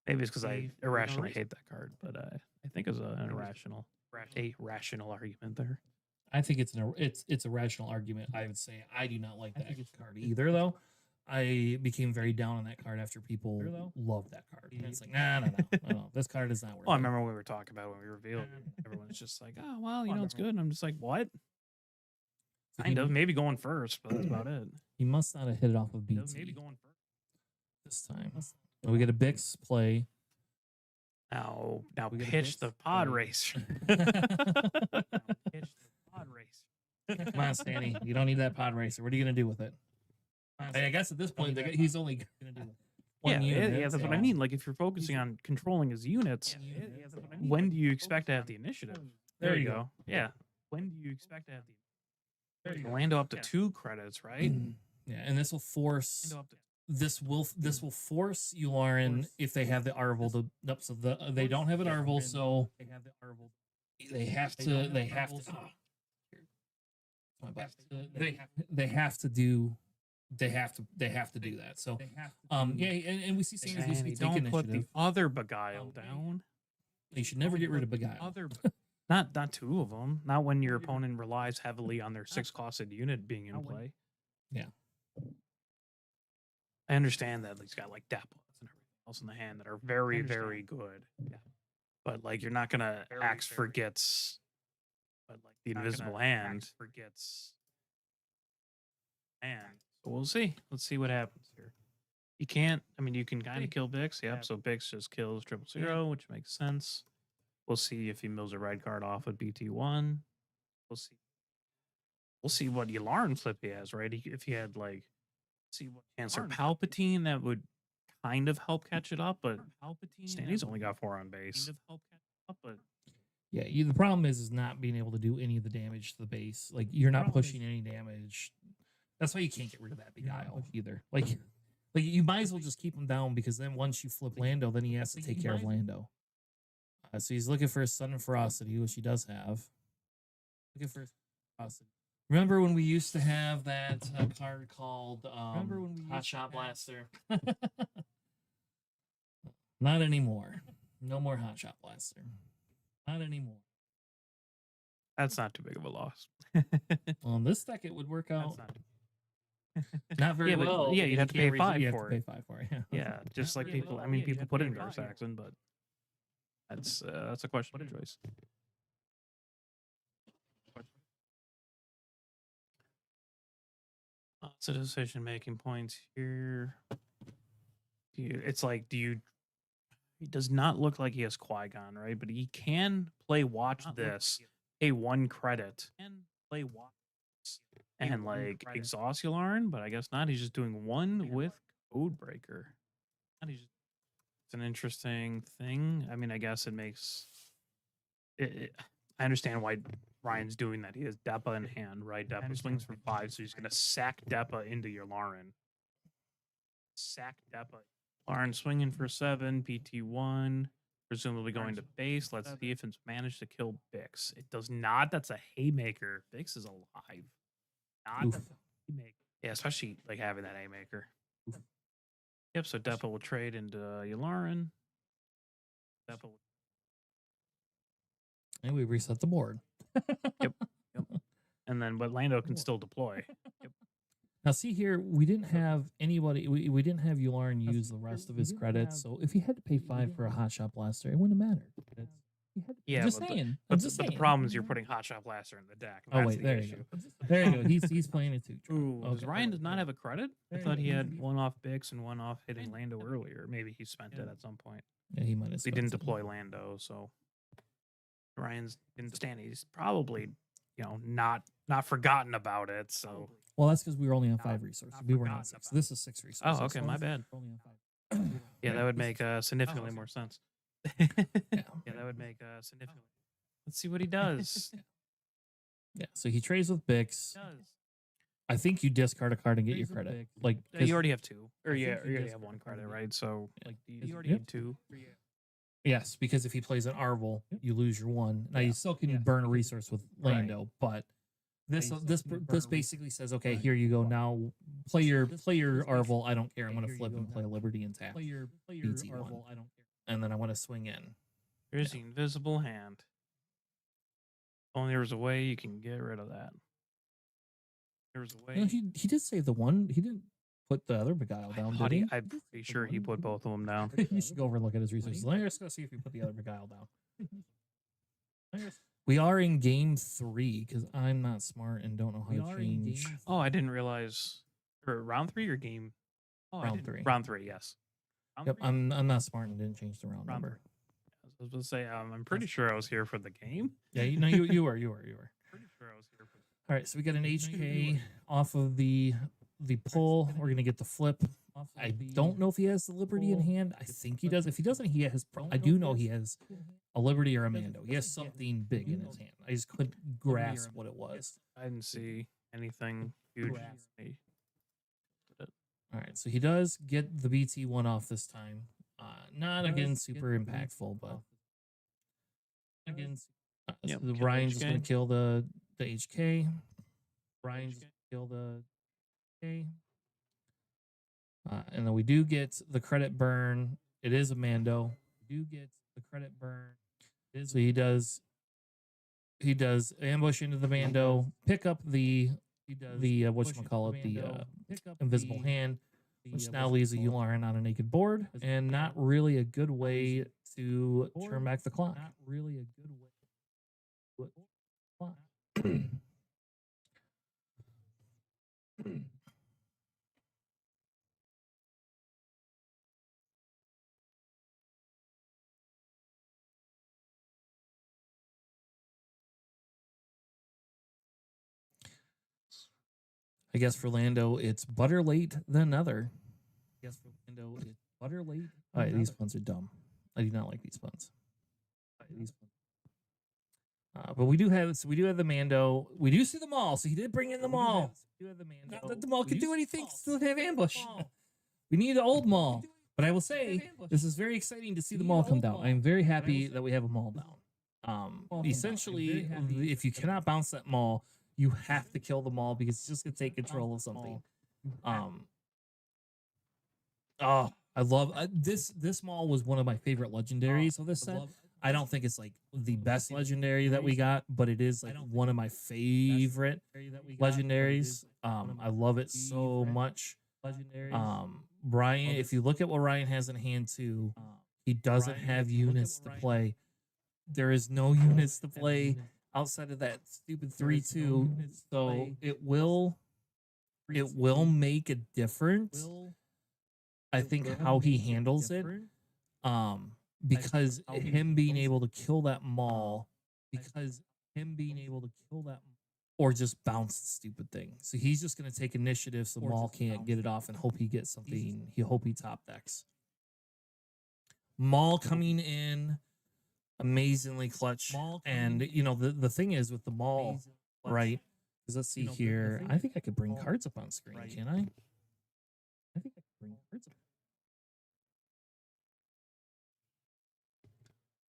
Maybe it's because I irrationally hate that card, but I think it's an rational argument there. I think it's a rational argument. I would say I do not like that card either, though. I became very down on that card after people loved that card. And it's like, no. This card is not worth it. Well, I remember when we were talking about it when we revealed it. Everyone's just like, oh, well, it's good. And I'm just like, what? Kind of. Maybe going first, but that's about it. He must not have hit it off of BT. Maybe going first. This time. We get a Bix play. Now pitch the pod racer. Come on, Stanny. You don't need that pod racer. What are you going to do with it? I guess at this point, he's only going to do one unit. Yeah, that's what I mean. Like, if you're focusing on controlling his units, when do you expect to have the initiative? There you go. Yeah. When do you expect to have the Lando up to 2 credits, right? Yeah, and this will force... This will force Yularen if they have the Arvel to so they don't have an Arvel, so they have to do that. So and we see Sanders recently take initiative. Put the other Beguile down. You should never get rid of Beguile. Not 2 of them. Not when your opponent relies heavily on their 6-costed unit being in play. Yeah. I understand that he's got like Dapplets and everything else in the hand that are very, very good. Yeah. But like you're not gonna axe forgets, but like the invisible hand forgets. And so we'll see. Let's see what happens here. You can't. I mean, you can kind of kill Bix. Yep. So Bix just kills 000, which makes sense. We'll see if he mills a red card off at BT1. We'll see. We'll see what Yularen flip he has. Right? If he had like. See what Chancellor Palpatine, that would kind of help catch it up, but Stanley's only got 4 on base. Yeah, the problem is not being able to do any of the damage to the base. Like you're not pushing any damage. That's why you can't get rid of that Beguile either. Like you might as well just keep him down because then once you flip Lando, then he has to take care of Lando. So he's looking for his Sudden Ferocity, which he does have. Looking for his Ferocity. Remember when we used to have that card called Hot Shot Blaster? Not anymore. No more Hot Shot Blaster. Not anymore. That's not too big of a loss. Well, in this deck, it would work out. Not very well. Yeah, you'd have to pay 5 for it. Yeah, just like people. I mean, people put it in Dark Saxon, but that's a question of choice. Lots of decision-making points here. It's like, he does not look like he has Qui-Gon, right? But he can play watch this, pay 1 credit, and like exhaust Yularen, but I guess not. He's just doing 1 with Codebreaker. It's an interesting thing. I mean, I guess it makes it. I understand why Ryan's doing that. He has Depa in hand, right? Depa swings for 5, so he's going to sack Depa into Yularen. Yularen swinging for 7, PT1, presumably going to base. Let's see if it's managed to kill Bix. It does not. That's a haymaker. Bix is alive. Not a haymaker. Yeah, especially like having that haymaker. Yep, so Depa will trade into Yularen. And we reset the board. Yep. And then, but Lando can still deploy. Yep. Now, see here, we didn't have anybody. We didn't have Yularen use the rest of his credits. So if he had to pay 5 for a Hot Shot Blaster, it wouldn't have mattered. Yeah, just but saying. I'm But, just but saying. the problem is you're putting Hot Shot Blaster in the deck. Oh That's wait, the there issue. you go. There you go. He's playing it too. Ooh, does Okay. Ryan does not have a credit? I There thought you he go. had one off Bix and one off hitting Lando earlier. Maybe he spent it at some point. Yeah, he might have. He spent didn't some. deploy Lando, so Ryan's didn't stand. He's probably, not forgotten about it. So Well, that's because we were only on 5 Not resources. We weren't on forgotten 6. about This is 6 resources. oh, okay, my bad. We're only on 5. Yeah, that would make significantly more sense. Yeah. Yeah, that would make significantly. Let's see what he does. Yeah. So he trades with Bix. Does. I think you discard a card and get your credit. Like You already have 2, or I yeah, think or you you already just have got 1 a credit, credit. right? So like you already yep. need 2. Yes, because if he plays an Arvel, you lose your 1. Now you still can burn a resource with Right. Lando, but this basically says, okay, Right. here you go. Now play your Arvel. I don't care. I'm going to flip and play Liberty and tap. BT1. And then I want to swing in. Here's the invisible hand. Only there's a way you can get rid of that. There's a way. You know, he did save the 1. He didn't put the other Beguile down, did he? I'm pretty sure he put both of them down. You should go over and look at his resources. Let's go see if he put the other Beguile down. We are in game 3 because I'm not smart and don't know how to change. Oh, I didn't realize. Or round 3 or game? Oh, Round 3. Round 3, yes. Round Yep, 3? I'm not smart and didn't change the round Round number. 3. I was going to say, I'm pretty sure I was here for the game. Yeah, you were. Pretty sure I was here for All right, so we got an HK off of the pull. We're gonna get the flip. I don't know if he has the Liberty in hand. I think he does. If he doesn't, he has. I do know he has a Liberty or a Mando. He has something big in his hand. I just couldn't grasp what it was. I didn't see anything huge. All right, so he does get the BT1 off this time. Not again super impactful, but again, Yep, so kill Ryan's just gonna HK. kill the HK. Ryan's just gonna kill the HK. And then we do get the credit burn. It is a Mando. We do get the credit burn. So he does ambush into the Mando, pick up the whatchamacallit, the invisible hand, which now leaves a Yularen on a naked board, and not really a good way to turn back the clock. Not really a good way. I guess for Lando, it's better late than never. I guess for Lando, it's better late. All right, these puns are dumb. I do not like these puns. But we do have the Mando. We do see the Maul, so he did bring in the Maul. Not that the Maul can do anything, still have ambush. We need an old Maul. But I will say, this is very exciting to see the Maul come down. I am very happy that we have a Maul down. Essentially, if you cannot bounce that Maul, you have to kill the Maul because it's just going to take control of something. I love this Maul was one of my favorite legendaries of this set. I don't think it's like the best legendary that we got, but it is like one of my favorite legendaries. I love it so much. Ryan, if you look at what Ryan has in hand too, he doesn't have units to play. There is no units to play outside of that stupid 3/2. So it will make a difference. I think how he handles it. Because him being able to kill that Maul, or just bounce the stupid thing. So he's just going to take initiative so Maul can't get it off and hope he gets something. He hope he top decks. Maul coming in amazingly clutch. And, you know, the thing is with the Maul, right? Because let's see here. I think I could bring cards up on screen, can I? I think I could bring cards up.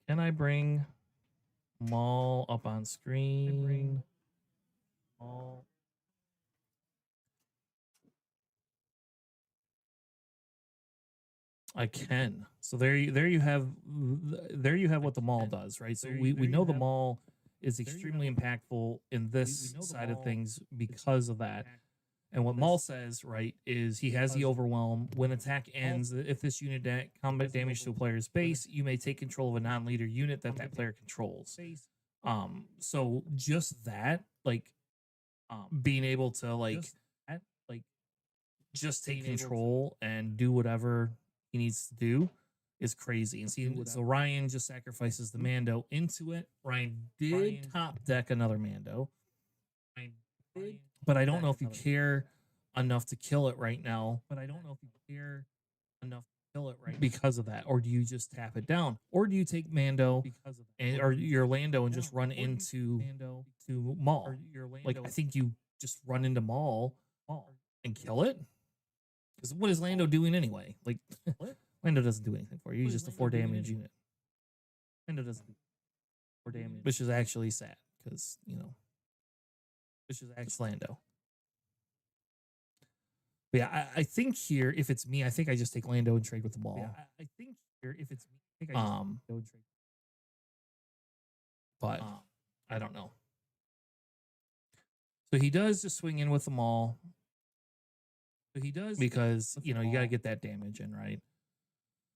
Can I bring Maul up on screen? Maul. I can. So there you have what the Maul does, right? So we know the Maul is extremely impactful in this side of things because of that. And what Maul says, right, is he has the overwhelm. When attack ends, if this unit combat damage to a player's base, you may take control of a non-leader unit that player controls. So just that, like, being able to just take control and do whatever he needs to do is crazy. And see, so Ryan just sacrifices the Mando into it. Ryan did top deck another Mando. But I don't know if you care enough to kill it right now. Because of that, or do you just tap it down, or do you take Mando or your Lando and just run into Maul? Like, I think you just run into Maul and kill it. Because what is Lando doing anyway? Like, Lando doesn't do anything for you. He's just a 4 damage unit. Lando doesn't do 4 damage, which is actually sad because it's Lando. But yeah, I think here, if it's me, I think I just take Lando and trade with the Maul. Yeah, I think here, if it's me, I think I just go and trade. But I don't know. So he does just swing in with the Maul. So he does because you got to get that damage in, right?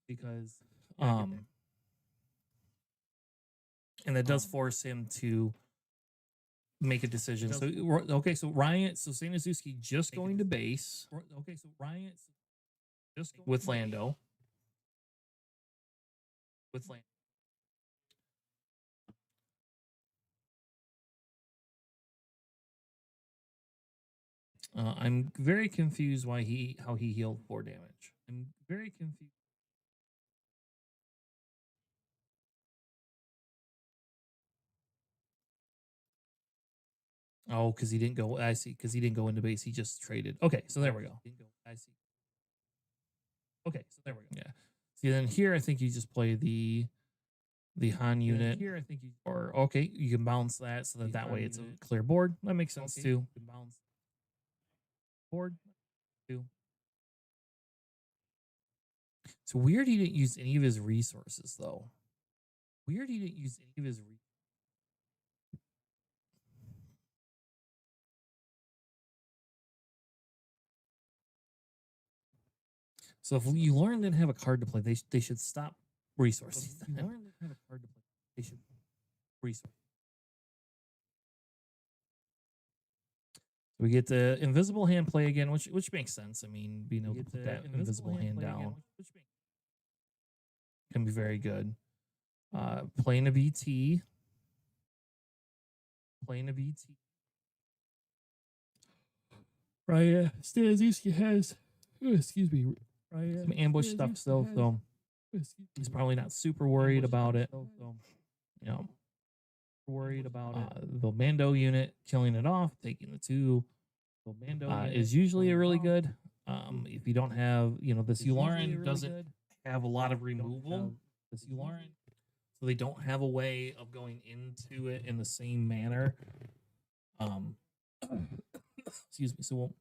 Because and that does force him to make a decision. So okay, so Saint Azuki just going to base. Okay, so Ryan just with Lando. I'm very confused how he healed 4 damage. I'm very confused. Oh, because he didn't go. I see. Because he didn't go into base. He just traded. Okay, so there we go. I see. Okay, so there we go. Yeah. See, then here I think you just play the Han unit. Here I think you can bounce that so that way it's a clear board. That makes sense too. You can bounce board too. It's weird he didn't use any of his resources though. So if you learn didn't have a card to play, they should stop resources. They should resource. We get the invisible hand play again, which makes sense. I mean, being able to put that invisible hand down can be very good. Playing a VT. Right, Staniszewski has, excuse me, some ambush stuff still, so he's probably not super worried about it. The Mando unit killing it off, taking the 2 is usually a really good. If you don't have, this Yularen doesn't have a lot of removal. So they don't have a way of going into it in the same manner. Excuse me. So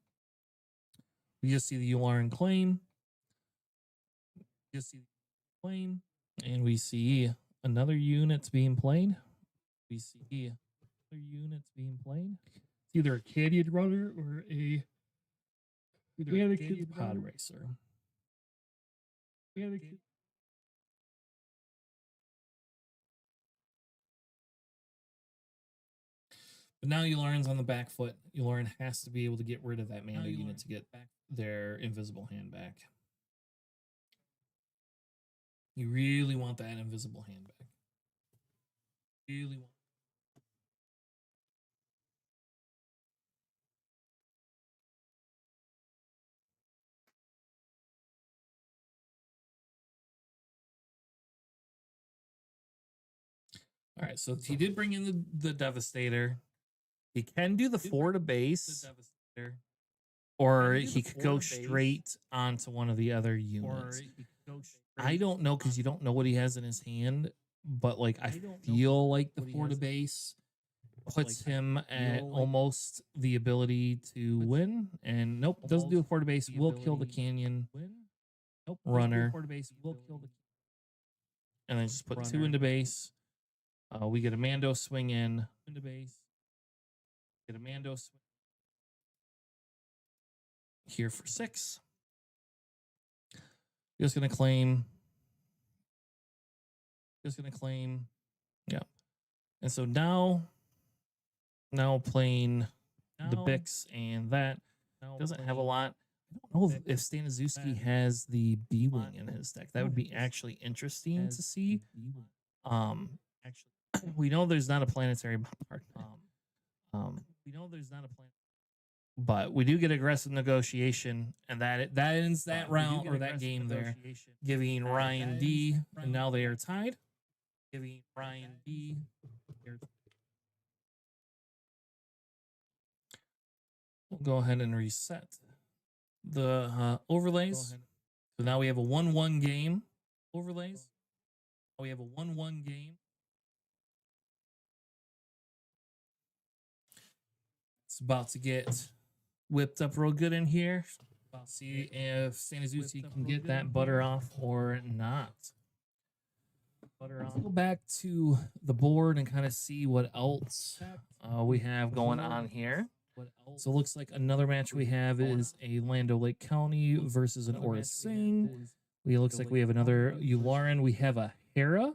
we just see the Yularen claim. And we see another unit's being played. It's either a Canyon runner or a pod racer. But now Yularen's on the back foot. Yularen has to be able to get rid of that Mando unit to get their invisible hand back. You really want that invisible hand back. All right, so he did bring in the Devastator. He can do the 4 to base, or he could go straight onto one of the other units. I don't know because you don't know what he has in his hand, but like I feel like the 4 to base puts him at almost the ability to win. And nope, doesn't do a 4 to base. Will kill the Canyon runner. And then just put 2 into base. We get a Mando swing in. here for 6. Just gonna claim. Yeah. And so now playing the Bix, and that doesn't have a lot. I don't know if Staniszewski has the B-Wing in his deck. That would be actually interesting to see. We know there's not a planetary bombard. But we do get aggressive negotiation, and that ends that round or that game there, giving Ryan D. And now they are tied. Giving Ryan D. We'll go ahead and reset the overlays. So now we have a 1-1 game. Overlays. Now we have a 1-1 game. It's about to get whipped up real good in here. See if Staniszewski can get that butter off or not. Let's go back to the board and kind of see what else we have going on here. So it looks like another match we have is a Lando Lake County versus an Aura Singh. It looks like we have another Yularen. We have a Hera.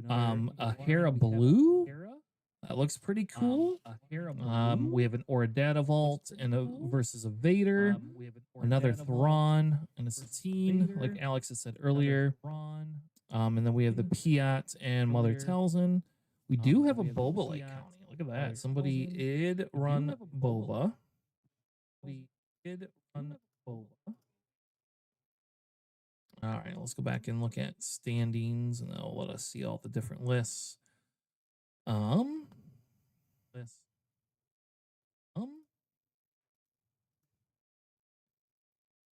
A Hera Blue. That looks pretty cool. We have an Aura Data Vault and versus a Vader. Another Thrawn and a Satine, like Alex has said earlier. And then we have the Piat and Mother Talzin. We do have a Boba Lake County. Look at that. Somebody did run Boba. All right, let's go back and look at standings, and they'll let us see all the different lists.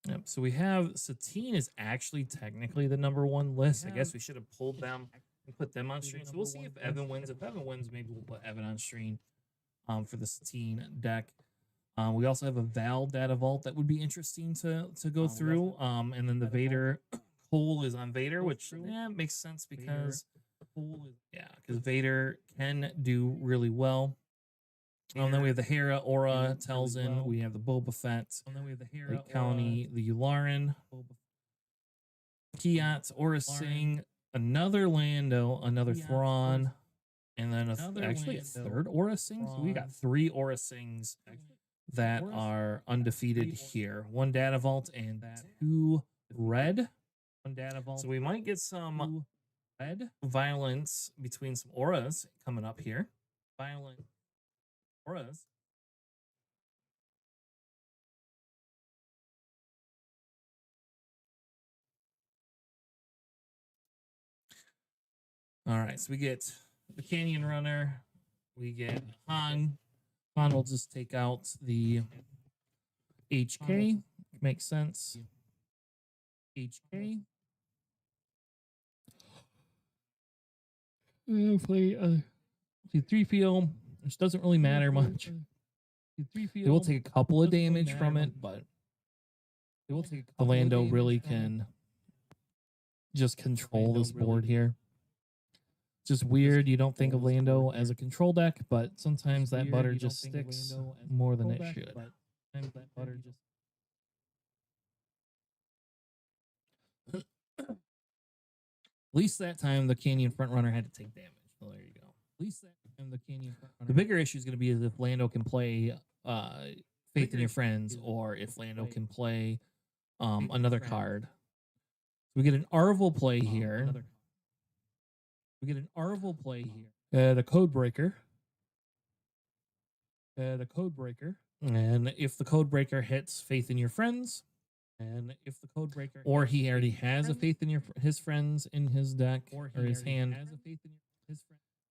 Yep, so we have Satine is actually technically the #1 list. I guess we should have pulled them and put them on stream. So we'll see if Evan wins. If Evan wins, maybe we'll put Evan on stream for the Satine deck. We also have a Val Data Vault that would be interesting to go through. And then the Vader Cole is on Vader, which makes sense because Vader can do really well. And then we have the Hera, Aura, Talzin. We have the Boba Fett, Lake County, the Yularen, Kiat, Aura Singh, another Lando, another Thrawn, and then actually a third Aura Singh. So we got 3 Aura Singhs that are undefeated here. 1 Data Vault and 2 red. So we might get some red violence between some auras coming up here. Violent auras. All right, so we get the Canyon Runner. We get Han. Han will just take out the HK. Makes sense. HK. Play 3PO, which doesn't really matter much. They will take a couple of damage from it, but the Lando really can just control this board here. It's just weird. You don't think of Lando as a control deck, but sometimes that butter just sticks more than it should. At least that time the Canyon Frontrunner had to take damage. Well, there you go. At least that time the Canyon Frontrunner. The bigger issue is going to be if Lando can play Faith in Your Friends, or if Lando can play another card. So we get an Arvel play here. The Codebreaker. And if the Codebreaker hits Faith in Your Friends, or he already has a Faith in his friends in his deck or his hand,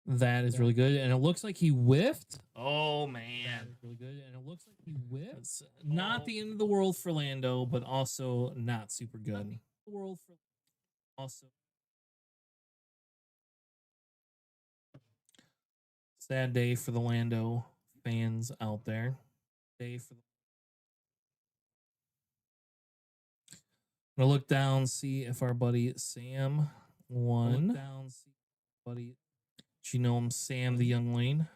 that is really good. And it looks like he whiffed. Oh man, it's not the end of the world for Lando, but also not super good. Sad day for the Lando fans out there. I'm gonna look down, see if our buddy Sam won. Do you know him, Sam the Young Lane?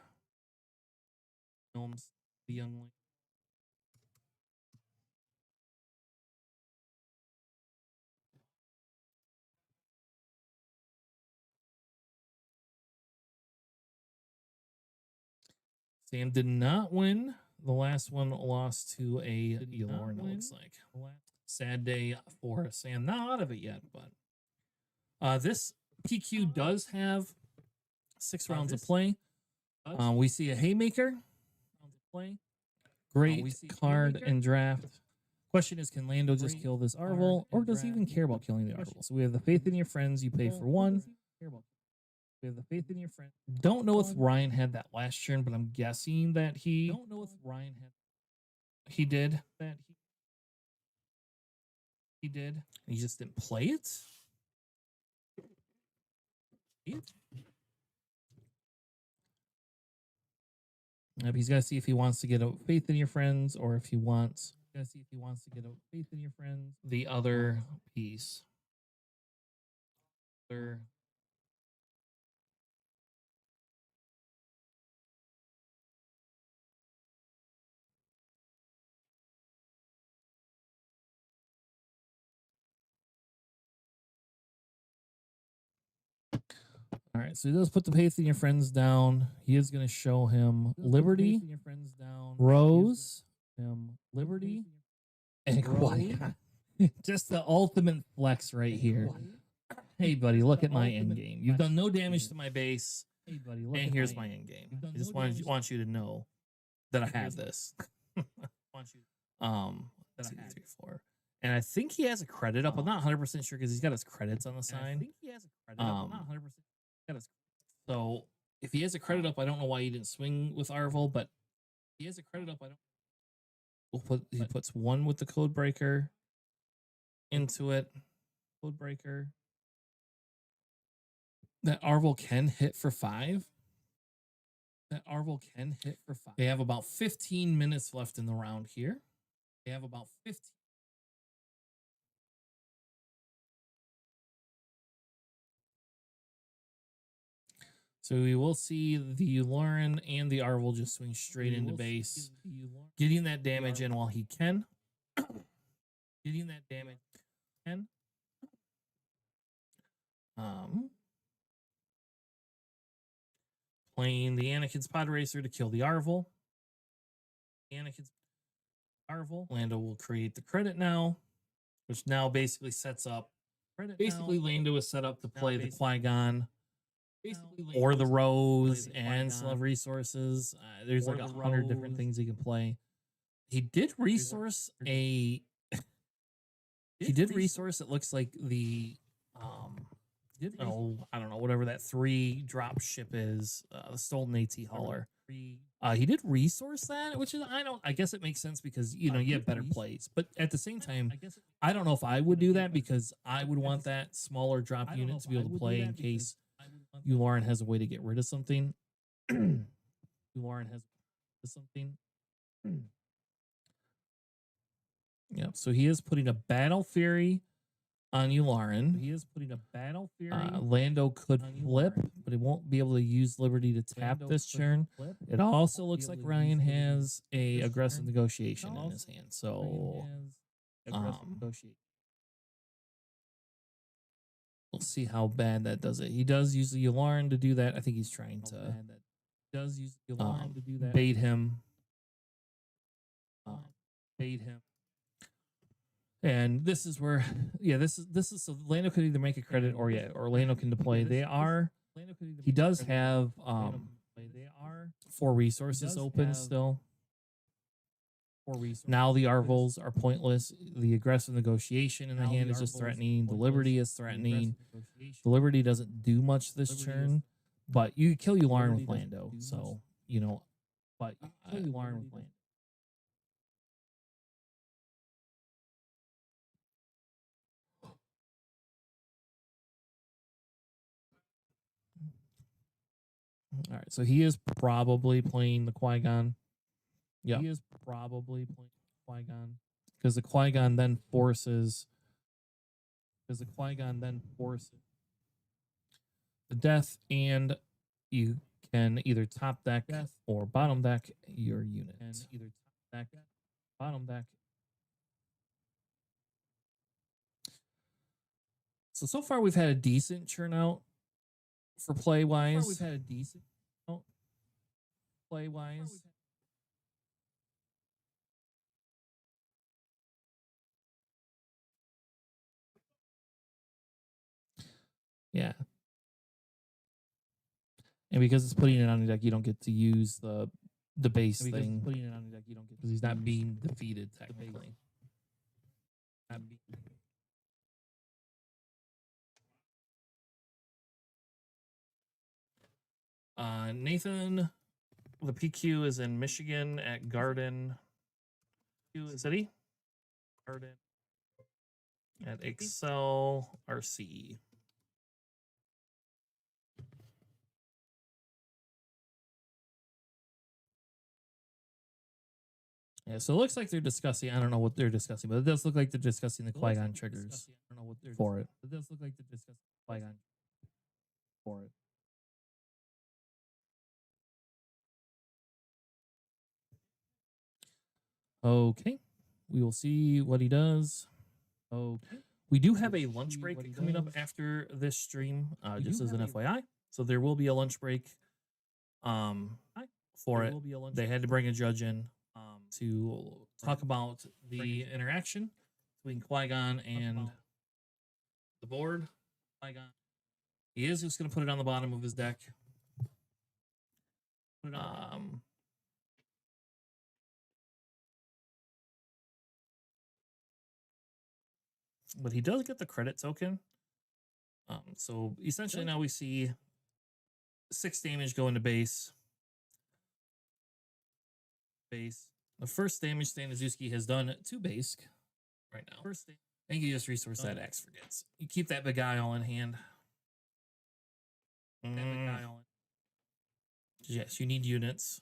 Sam did not win. The last one lost to a Elorn, it looks like. Sad day for Sam. Not out of it yet, but this PQ does have 6 rounds of play. We see a Haymaker. Great card and draft. Question is, can Lando just kill this Arvel, or does he even care about killing the Arvel? So we have the faith in your friends. You pay for 1. We have the faith in your friend. Don't know if Ryan had that last turn, but I'm guessing that he. Don't know if Ryan had. He did. He did. He just didn't play it. He's got to see if he wants to get a faith in your friends, or if he wants. Got to see if he wants to get a faith in your friends. The other piece. All right, so he does put the faith in your friends down. He is going to show him Liberty, Rose, Liberty, and Quiet. Just the ultimate flex right here. Hey, buddy, look at my end game. You've done no damage to my base. Hey, buddy, look and here's my end game. I just want you to know that I have this. That's 2, 3, 4. And I think he has a credit up. I'm not 100% sure because he's got his credits on the side. I think he has a credit up. I'm not 100%. So if he has a credit up, I don't know why he didn't swing with Arvel, but he has a credit up. He puts 1 with the code breaker into it. Code breaker. That Arvel can hit for 5. They have about 15 minutes left in the round here. So we will see the Lauren and the Arvel just swing straight into base, getting that damage in while he can. Playing the Anakin's Pod Racer to kill the Arvel. Lando will create the credit now, which now basically sets up. Basically, Lando is set up to play the Qui-Gon. Or the Rose and still have resources. There's like 100 different things he can play. He did resource a. He did resource. It looks like the. I don't know, whatever that 3 drop ship is, the stolen AT hauler. He did resource that, which is I guess it makes sense because you have better plays. But at the same time, I don't know if I would do that because I would want that smaller drop unit to be able to play in case Lauren has a way to get rid of something. Yeah, so he is putting a Battle Fury on Yularen. Lando could flip, but he won't be able to use Liberty to tap this turn. It also looks like Ryan has a aggressive negotiation in his hand. So we'll see how bad that does it. He does use the Yularen to do that. I think he's trying to bait him. And this is where, this is so Lando could either make a credit or Lando can deploy. He does have 4 resources open still. Now the Arvels are pointless. The aggressive negotiation in the hand is just threatening. The Liberty is threatening. The Liberty doesn't do much this turn, but you kill Yularen with Lando. So, but you kill Yularen with Lando. All right, so he is probably playing the Qui-Gon. Yeah, he is probably playing Qui-Gon because the Qui-Gon then forces the death, and you can either top deck or bottom deck your unit. So far we've had a decent turnout for play wise. play wise. Yeah. And because it's putting it on the deck, you don't get to use the base thing. Putting it on the deck, you don't get because he's not being defeated technically. Nathan, the PQ is in Michigan at Garden City. Garden at Excel RC. Yeah, so it looks like they're discussing. I don't know what they're discussing, but it does look like they're discussing the Qui-Gon triggers for it. It does look like they're discussing Qui-Gon for it. Okay, we will see what he does. Okay, we do have a lunch break coming up after this stream, just as an FYI. So there will be a lunch break. For it, they had to bring a judge in to talk about the interaction between Qui-Gon and the board. Qui-Gon, he is just going to put it on the bottom of his deck. But he does get the credit token. So essentially now we see 6 damage go into base. The first damage Staniszewski has done to base right now. Thank you, just resource that X forgets. You keep that big guy all in hand. Yes, you need units.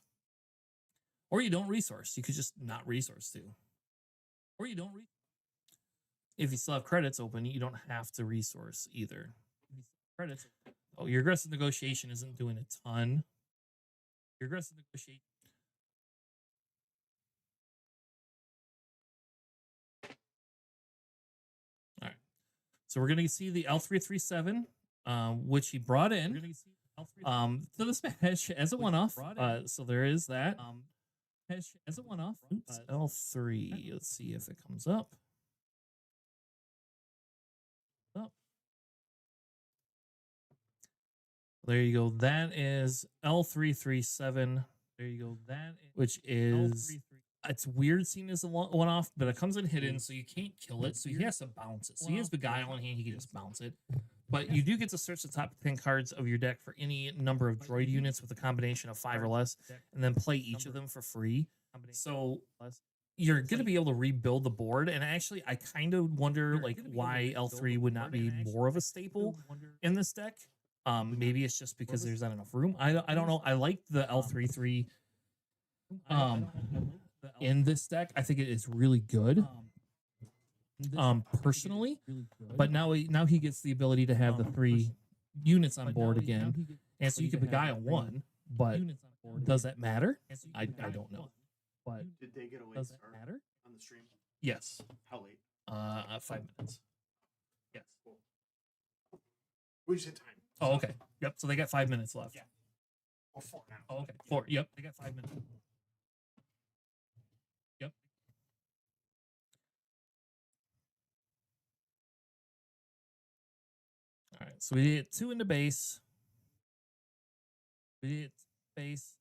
Or you don't resource. You could just not resource too. Or you don't if you still have credits open, you don't have to resource either. Credits. Oh, your aggressive negotiation isn't doing a ton. Your aggressive negotiation. All right. So we're going to see the L337, which he brought in to the smash as a one-off. So there is that. As a one-off. L3. Let's see if it comes up. There you go. That is L337. There you go. Which is it's weird seeing as a one-off, but it comes in hidden, so you can't kill it. So he has to bounce it. So he has the guy on hand. He can just bounce it. But you do get to search the top 10 cards of your deck for any number of droid units with a combination of 5 or less, and then play each of them for free. So you're going to be able to rebuild the board. And actually, I kind of wonder like why L3 would not be more of a staple in this deck. Maybe it's just because there's not enough room. I don't know. I like the L33 in this deck. I think it is really good. Personally, but now he gets the ability to have the 3 units on board again, and so you could beguile 1. But does that matter? I don't know. But did they get a late does that start matter on the stream? Yes. How late? 5 minutes. Yes. We just hit time. Oh, okay. Yep. So they got 5 minutes left. Yeah. Or 4 now. Oh, okay. 4. Yep. They got 5 minutes. Yep. All right. So we did 2 into base. We did base.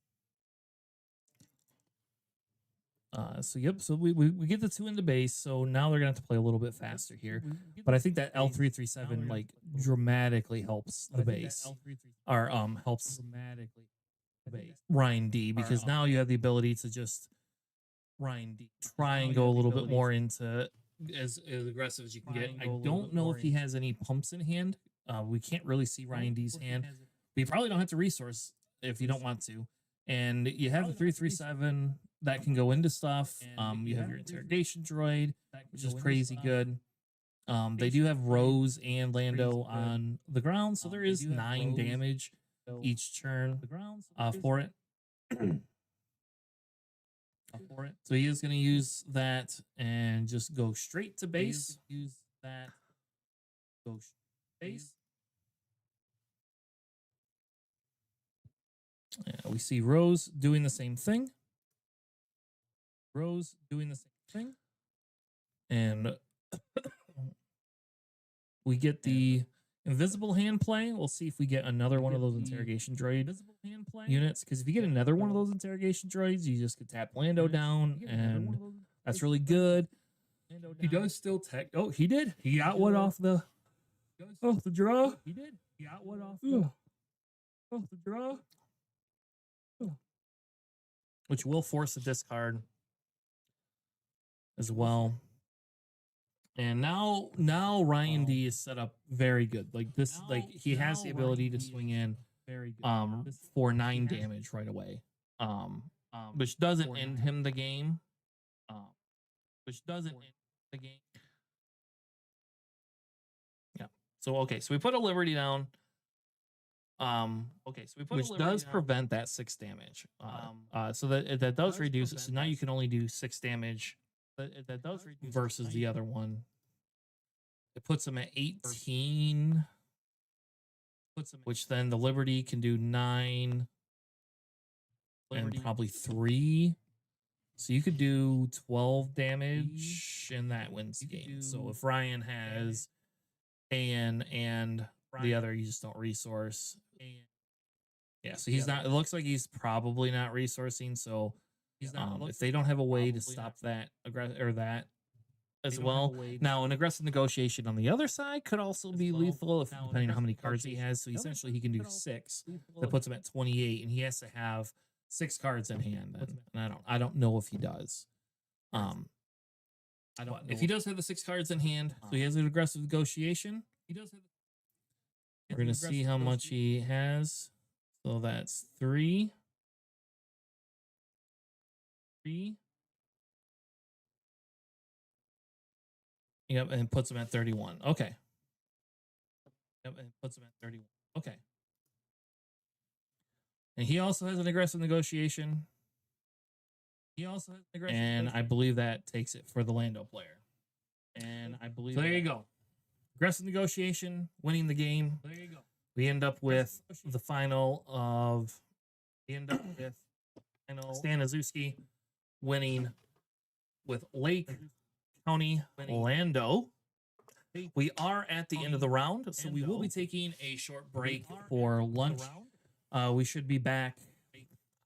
So yep. So we get the 2 into base. So now they're gonna have to play a little bit faster here. But I think that L337 like dramatically helps the base, or helps dramatically the base Ryan D, because now you have the ability to just Ryan D try and go a little bit more into as aggressive as you can get. I don't know if he has any pumps in hand. We can't really see Ryan D's hand. But you probably don't have to resource if you don't want to. And you have the 337 that can go into stuff. You have your interrogation droid, which is crazy good. They do have Rose and Lando on the ground, so there is 9 damage each turn for it. So he is going to use that and just go straight to base. Use that. Go base. We see Rose doing the same thing. Rose doing the same thing. And we get the invisible hand play. We'll see if we get another one of those interrogation droid units. Because if you get another one of those interrogation droids, you just could tap Lando down, and that's really good. He does still tech. Oh, he did. He got one off the draw. He did. He got one off the draw. Which will force a discard as well. And now Ryan D is set up very good. Like this, like he has the ability to swing in for 9 damage right away. Which doesn't end him the game. Yeah. So okay, so we put a Liberty down. Which does prevent that 6 damage. So that does reduce it. So now you can only do 6 damage. That does reduce versus the other one. It puts them at 18. Which then the Liberty can do 9 and probably 3. So you could do 12 damage, and that wins the game. So if Ryan has AN and the other, you just don't resource. Yeah, so he's not. It looks like he's probably not resourcing. So if they don't have a way to stop that that as well. Now, an aggressive negotiation on the other side could also be lethal, if depending on how many cards he has. So essentially, he can do 6. That puts him at 28, and he has to have 6 cards in hand. Then, and I don't know if he does. If he does have the 6 cards in hand, so he has an aggressive negotiation. We're gonna see how much he has. So that's 3. Yep, and puts him at 31. Okay. Yep, and puts him at 31. Okay. And he also has an aggressive negotiation. And I believe that takes it for the Lando player. And I believe so there you go. Aggressive negotiation, winning the game. There you go. We end up with the final of Stan Azuski winning with Lake County Lando. We are at the end of the round, so we will be taking a short break for lunch. We should be back,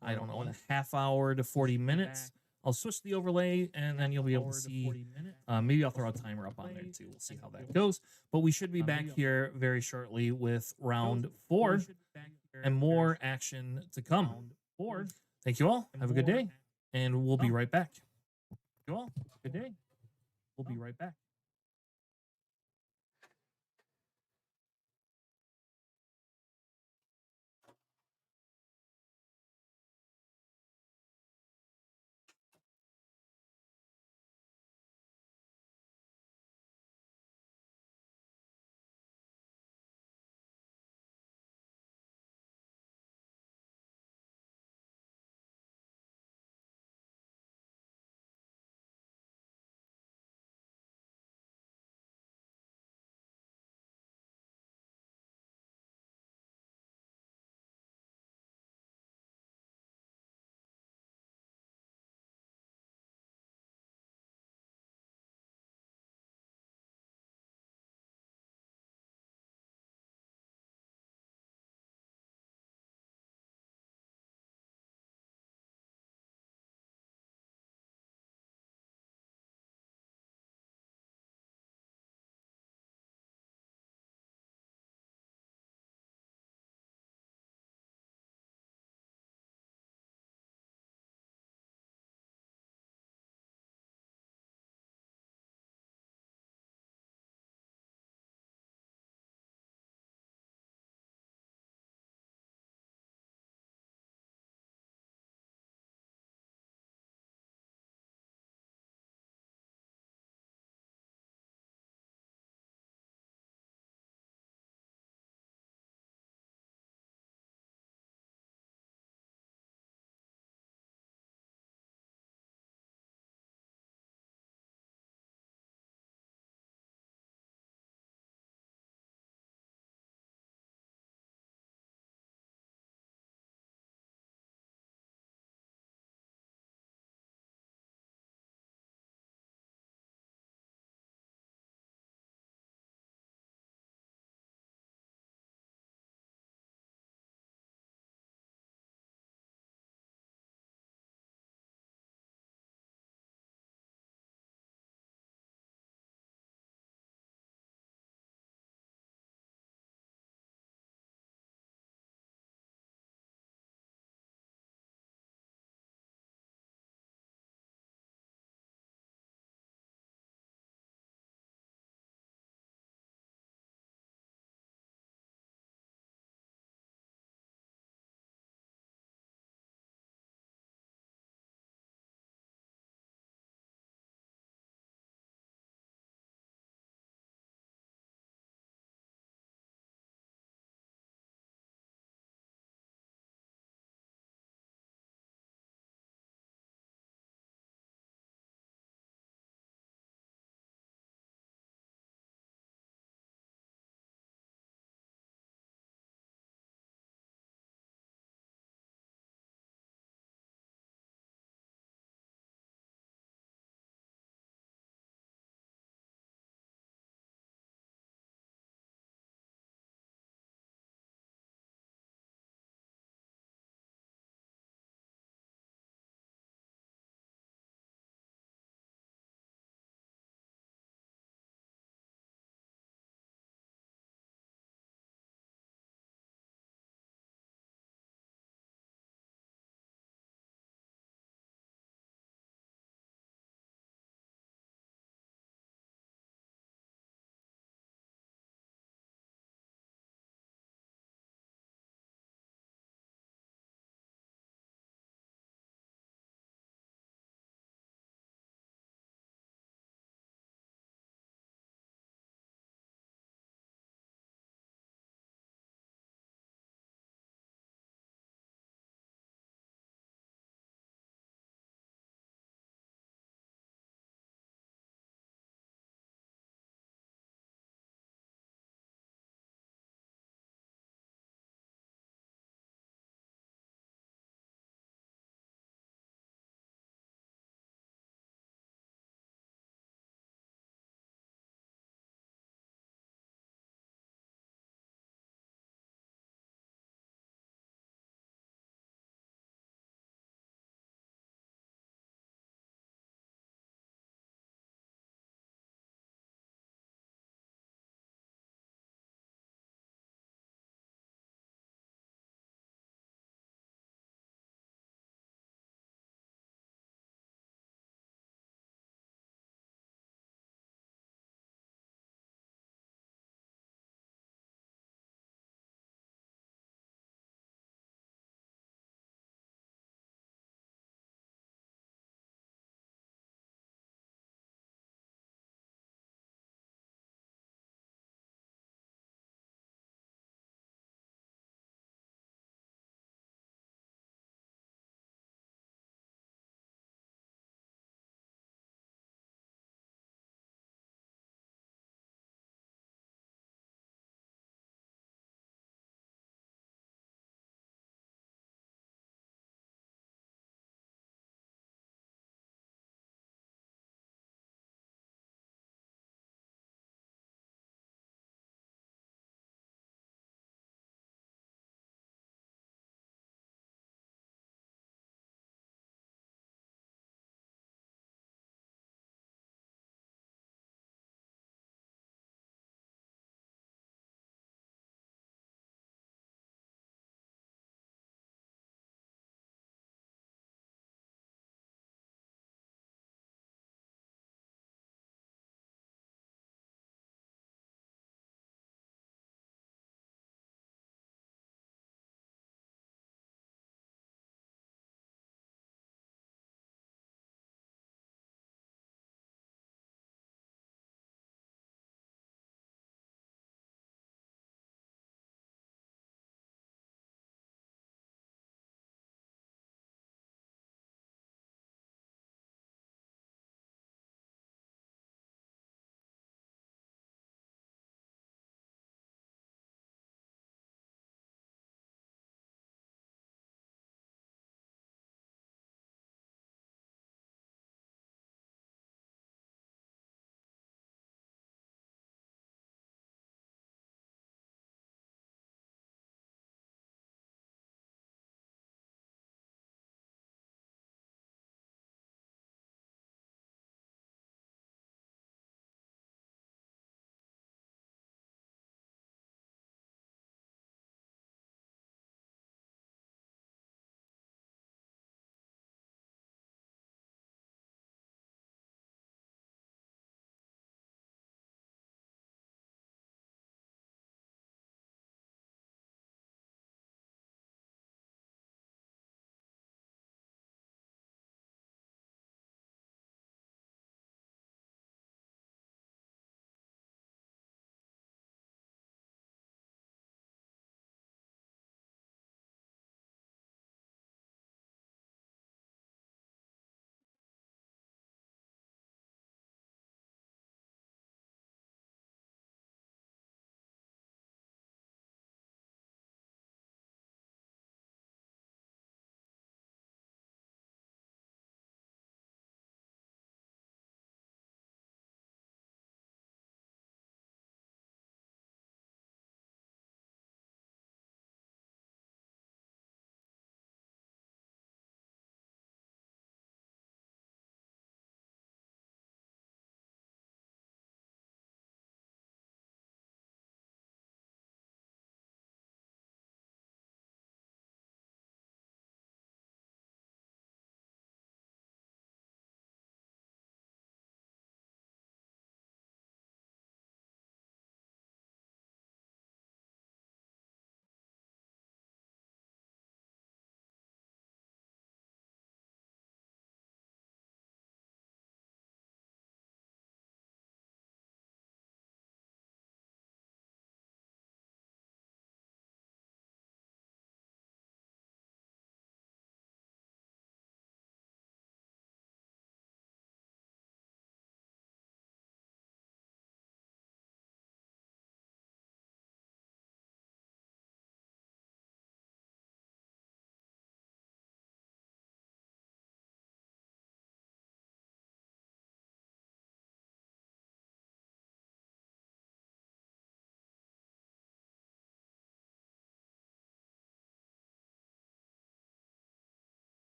I don't know, in a half hour to 40 minutes. I'll switch the overlay, and then you'll be able to see. Maybe I'll throw a timer up on there too. We'll see how that goes. But we should be back here very shortly with round 4 and more action to come. Thank you all. Have a good day, and we'll be right back. Thank you all. Good day. We'll be right back.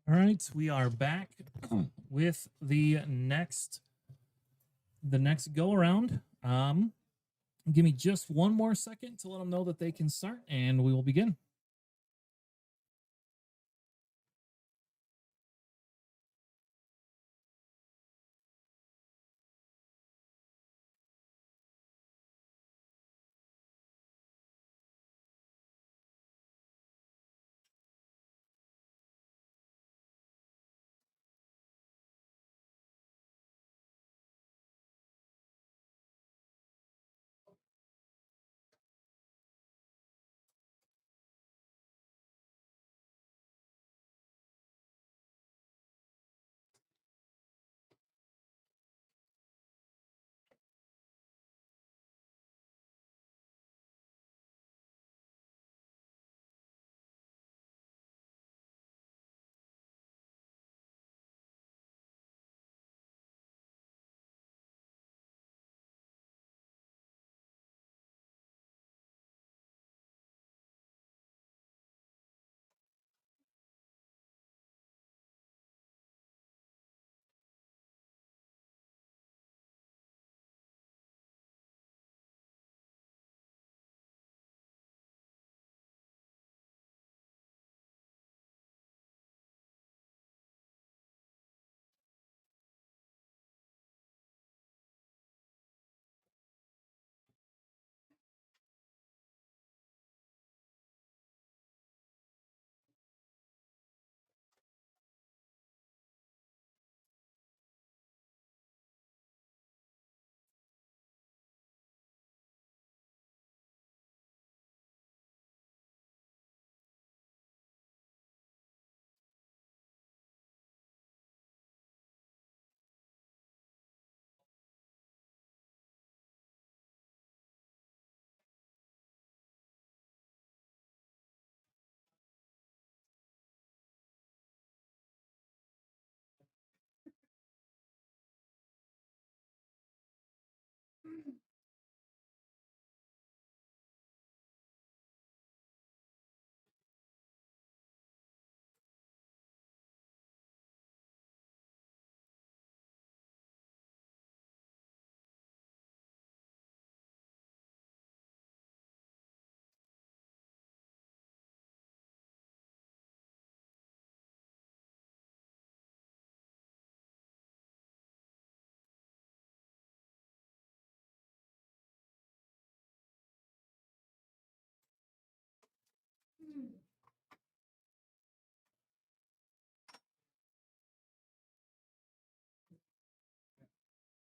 All right, we are back with the next go around. Give me just one more second to let them know that they can start, and we will begin.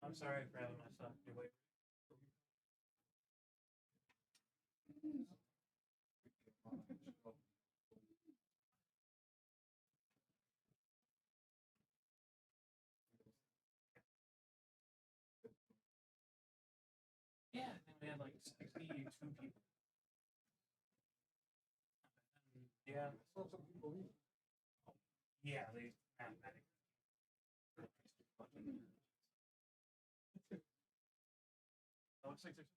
I'm sorry for having my son. You wait. Yeah, I think we had like 62 people. Yeah. Yeah, they mathematically. Looks like there's.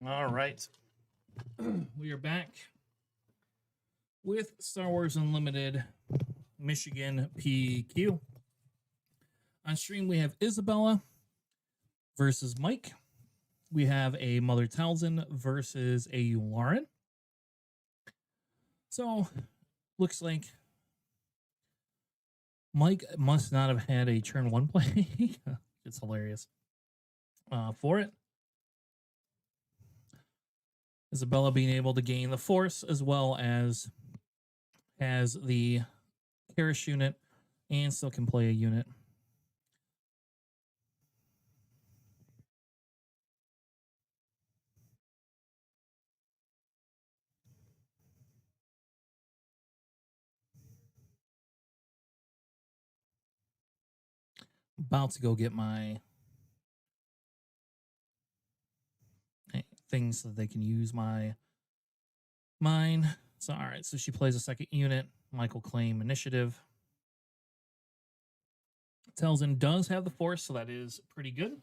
All right. We are back with Star Wars Unlimited Michigan PQ. On stream, we have Isabella versus Mike. We have a Mother Talzin versus a Lauren. So, looks like Mike must not have had a turn one play. It's hilarious. For it. Isabella being able to gain the Force as well as has the Karish unit and still can play a unit. About to go get my things so that they can use mine. So, all right. So she plays a second unit. Michael claim initiative. Telzin does have the force, so that is pretty good.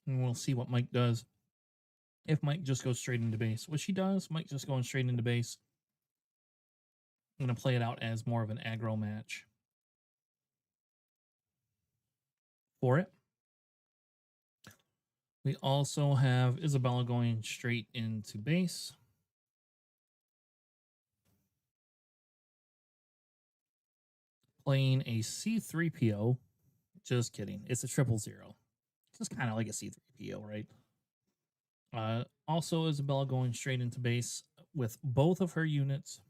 And we'll see what Mike does. If Mike just goes straight into base, which he does, Mike just going straight into base. I'm going to play it out as more of an aggro match for it. We also have Isabella going straight into base. Playing a C3PO. Just kidding. It's a 000. It's kind of like a C3PO, right? Also, Isabella going straight into base with both of her units.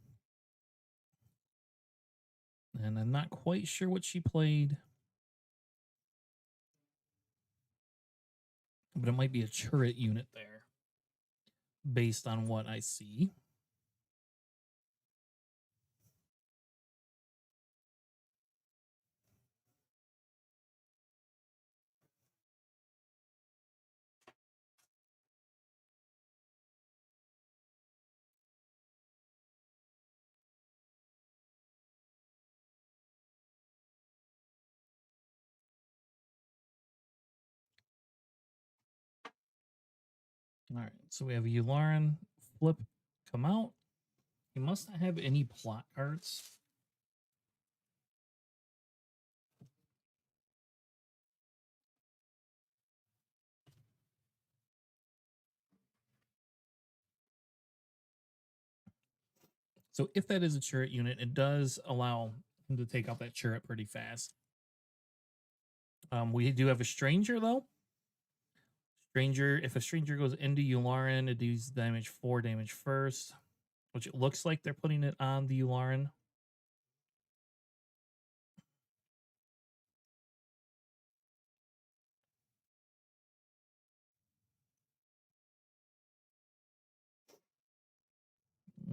And I'm not quite sure what she played. But it might be a turret unit there. Based on what I see. All right, so we have Yularen flip come out. He must not have any plot cards. So if that is a turret unit, it does allow him to take out that turret pretty fast. We do have a stranger though. If a stranger goes into Yularen, it deals damage 4 damage first, which it looks like they're putting it on the Yularen.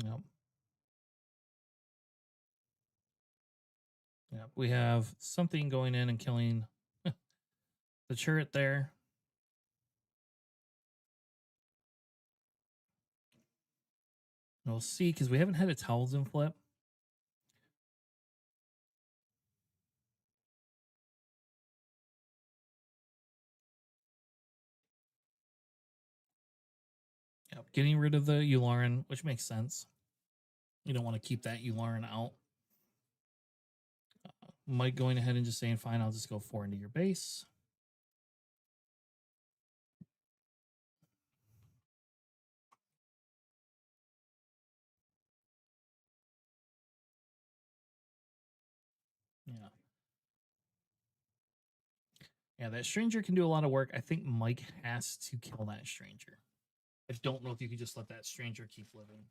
Yep. Yep. We have something going in and killing the turret there. We'll see, because we haven't had a Talzin flip. Yep. Getting rid of the Yularen, which makes sense. You don't want to keep that Yularen out. Mike going ahead and just saying, fine, I'll just go 4 into your base. Yeah. Yeah, that stranger can do a lot of work. I think Mike has to kill that stranger. I don't know if you could just let that stranger keep living.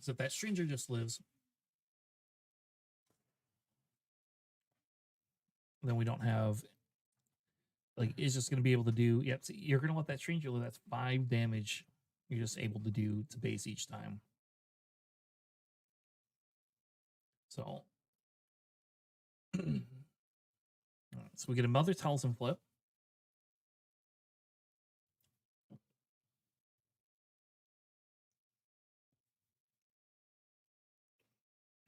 So if that stranger just lives, then we don't have, like, it's just going to be able to do, yep, so you're going to let that stranger live. That's 5 damage you're just able to do to base each time. So, so we get another Talzin flip.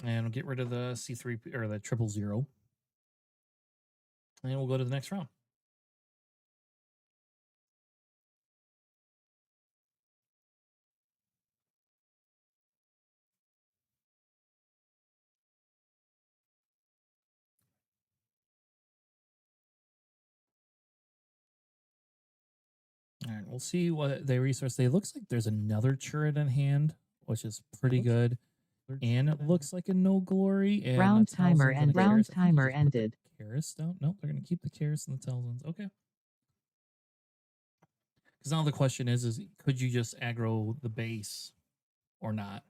And we'll get rid of the C3 or the 000. And we'll go to the next round. All right, we'll see what they resource. It looks like there's another turret in hand, which is pretty good. And it looks like a no glory. And Round a timer Talzins and a round Karis. I think you timer just put the ended. Karis down. Nope, they're going to keep the Karis and the Talzins. Okay. Because now the question is could you just aggro the base or not?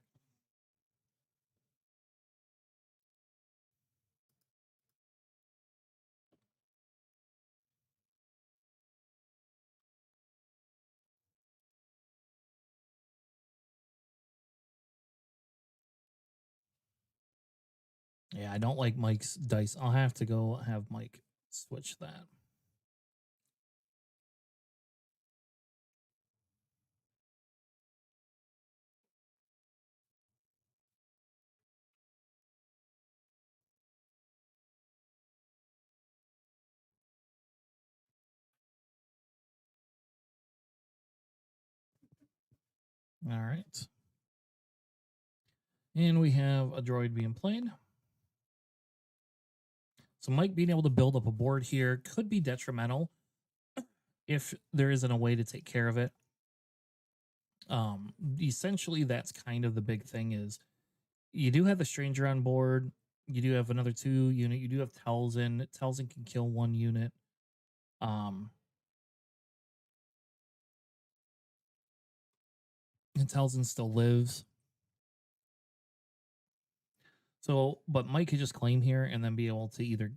Yeah, I don't like Mike's dice. I'll have to go have Mike switch that. All right. And we have a droid being played. So Mike being able to build up a board here could be detrimental if there isn't a way to take care of it. Essentially, that's kind of the big thing is you do have the stranger on board. You do have another 2 unit. You do have Telzin. Telzin can kill 1 unit. And Telzin still lives. So, but Mike could just claim here and then be able to either,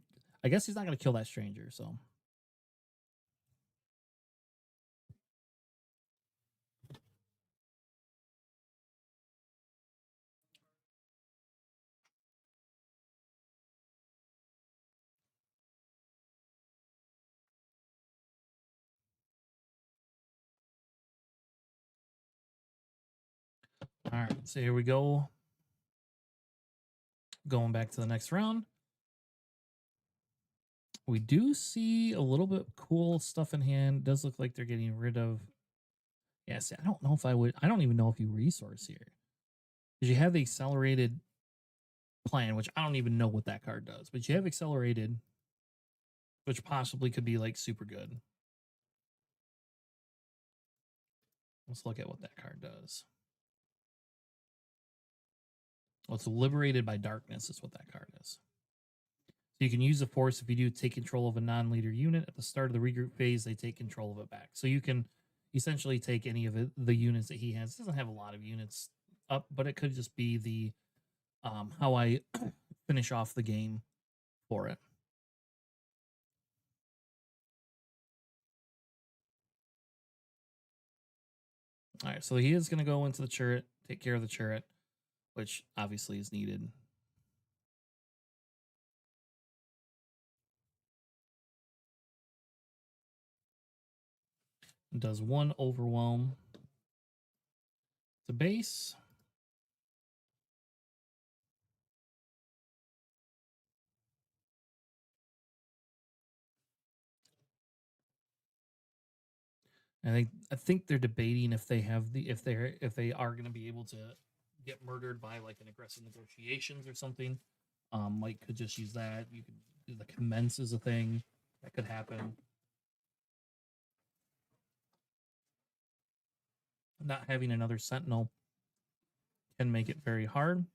I guess he's not going to kill that stranger. So, all right. So here we go. Going back to the next round. We do see a little bit cool stuff in hand. It does look like they're getting rid of. Yeah, see, I don't know if I would. I don't even know if you resource here. Because you have the accelerated plan, which I don't even know what that card does. But you have accelerated, which possibly could be like super good. Let's look at what that card does. Well, it's liberated by darkness is what that card is. So you can use the force if you do take control of a non-leader unit. At the start of the regroup phase, they take control of it back. So you can essentially take any of the units that he has. It doesn't have a lot of units up, but it could just be the how I finish off the game for it. All right, so he is going to go into the turret, take care of the turret, which obviously is needed. It does 1 overwhelm to base. I think they're debating if they have if they are going to be able to get murdered by like an aggressive negotiations or something. Mike could just use that. You could do the commence as a thing that could happen. Not having another sentinel can make it very hard.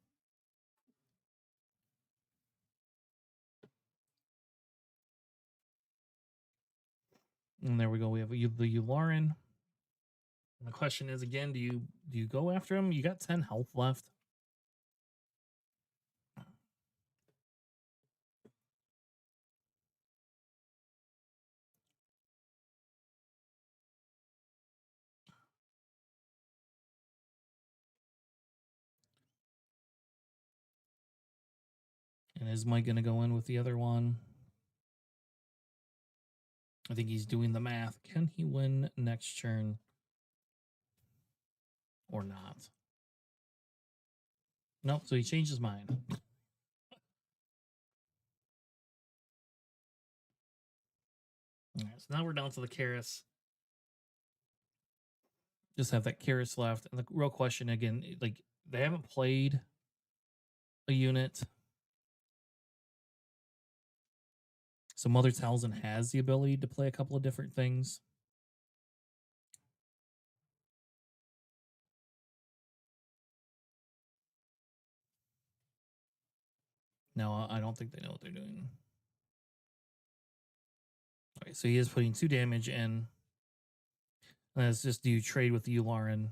And there we go. We have the Yularen. And the question is again, do you go after him? You got 10 health left. And is Mike going to go in with the other one? I think he's doing the math. Can he win next turn or not? Nope, so he changed his mind. All right, so now we're down to the Karis. Just have that Karis left. And the real question again, like they haven't played a unit. So Mother Talzin has the ability to play a couple of different things. No, I don't think they know what they're doing. All right, so he is putting 2 damage in. Let's just do trade with the Yularen.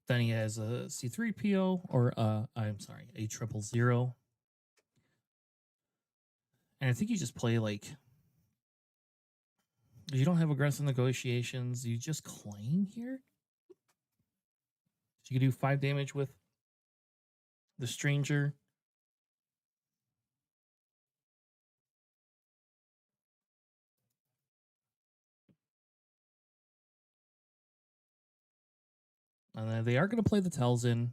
Then he has a C3PO or I'm sorry, a 000. And I think you just play like you don't have aggressive negotiations. You just claim here. So you can do 5 damage with the stranger. And then they are going to play the tells in.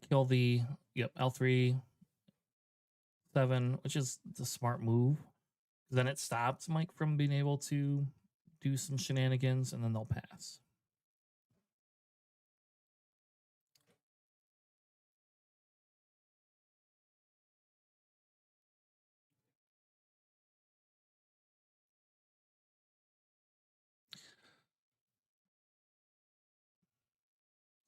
Kill the L3 7, which is the smart move. Then it stops Mike from being able to do some shenanigans, and then they'll pass.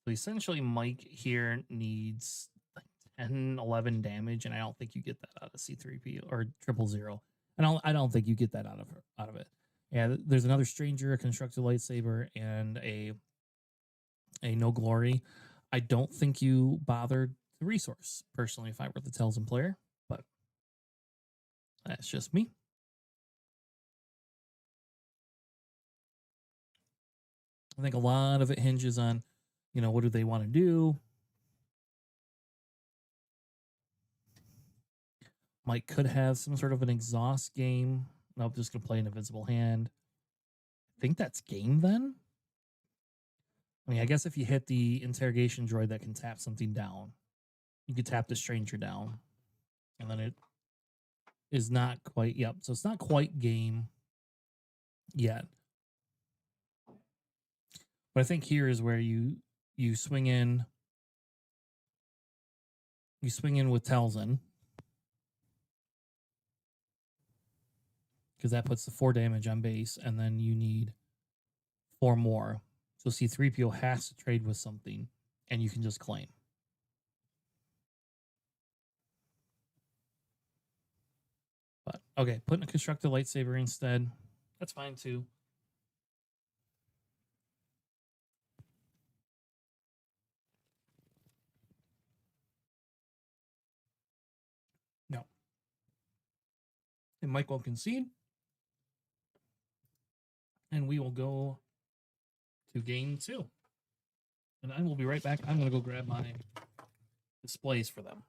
So essentially, Mike here needs like 10, 11 damage, and I don't think you get that out of C3P or 000. I don't think you get that out of it. Yeah, there's another stranger, a constructed lightsaber, and a no glory. I don't think you bothered the resource personally if I were the Tellsome player, but that's just me. I think a lot of it hinges on, what do they want to do? Mike could have some sort of an exhaust game. Nope, just going to play an invisible hand. I think that's game then. I mean, I guess if you hit the interrogation droid that can tap something down, you could tap the stranger down. And then it is not quite, so it's not quite game yet. But I think here is where you swing in. You swing in with Telzin, because that puts the 4 damage on base, and then you need 4 more. So C3PO has to trade with something, and you can just claim. But okay, putting a constructed lightsaber instead. That's fine too. No. And Mike will concede. And we will go to game 2. And I will be right back. I'm going to go grab my displays for them.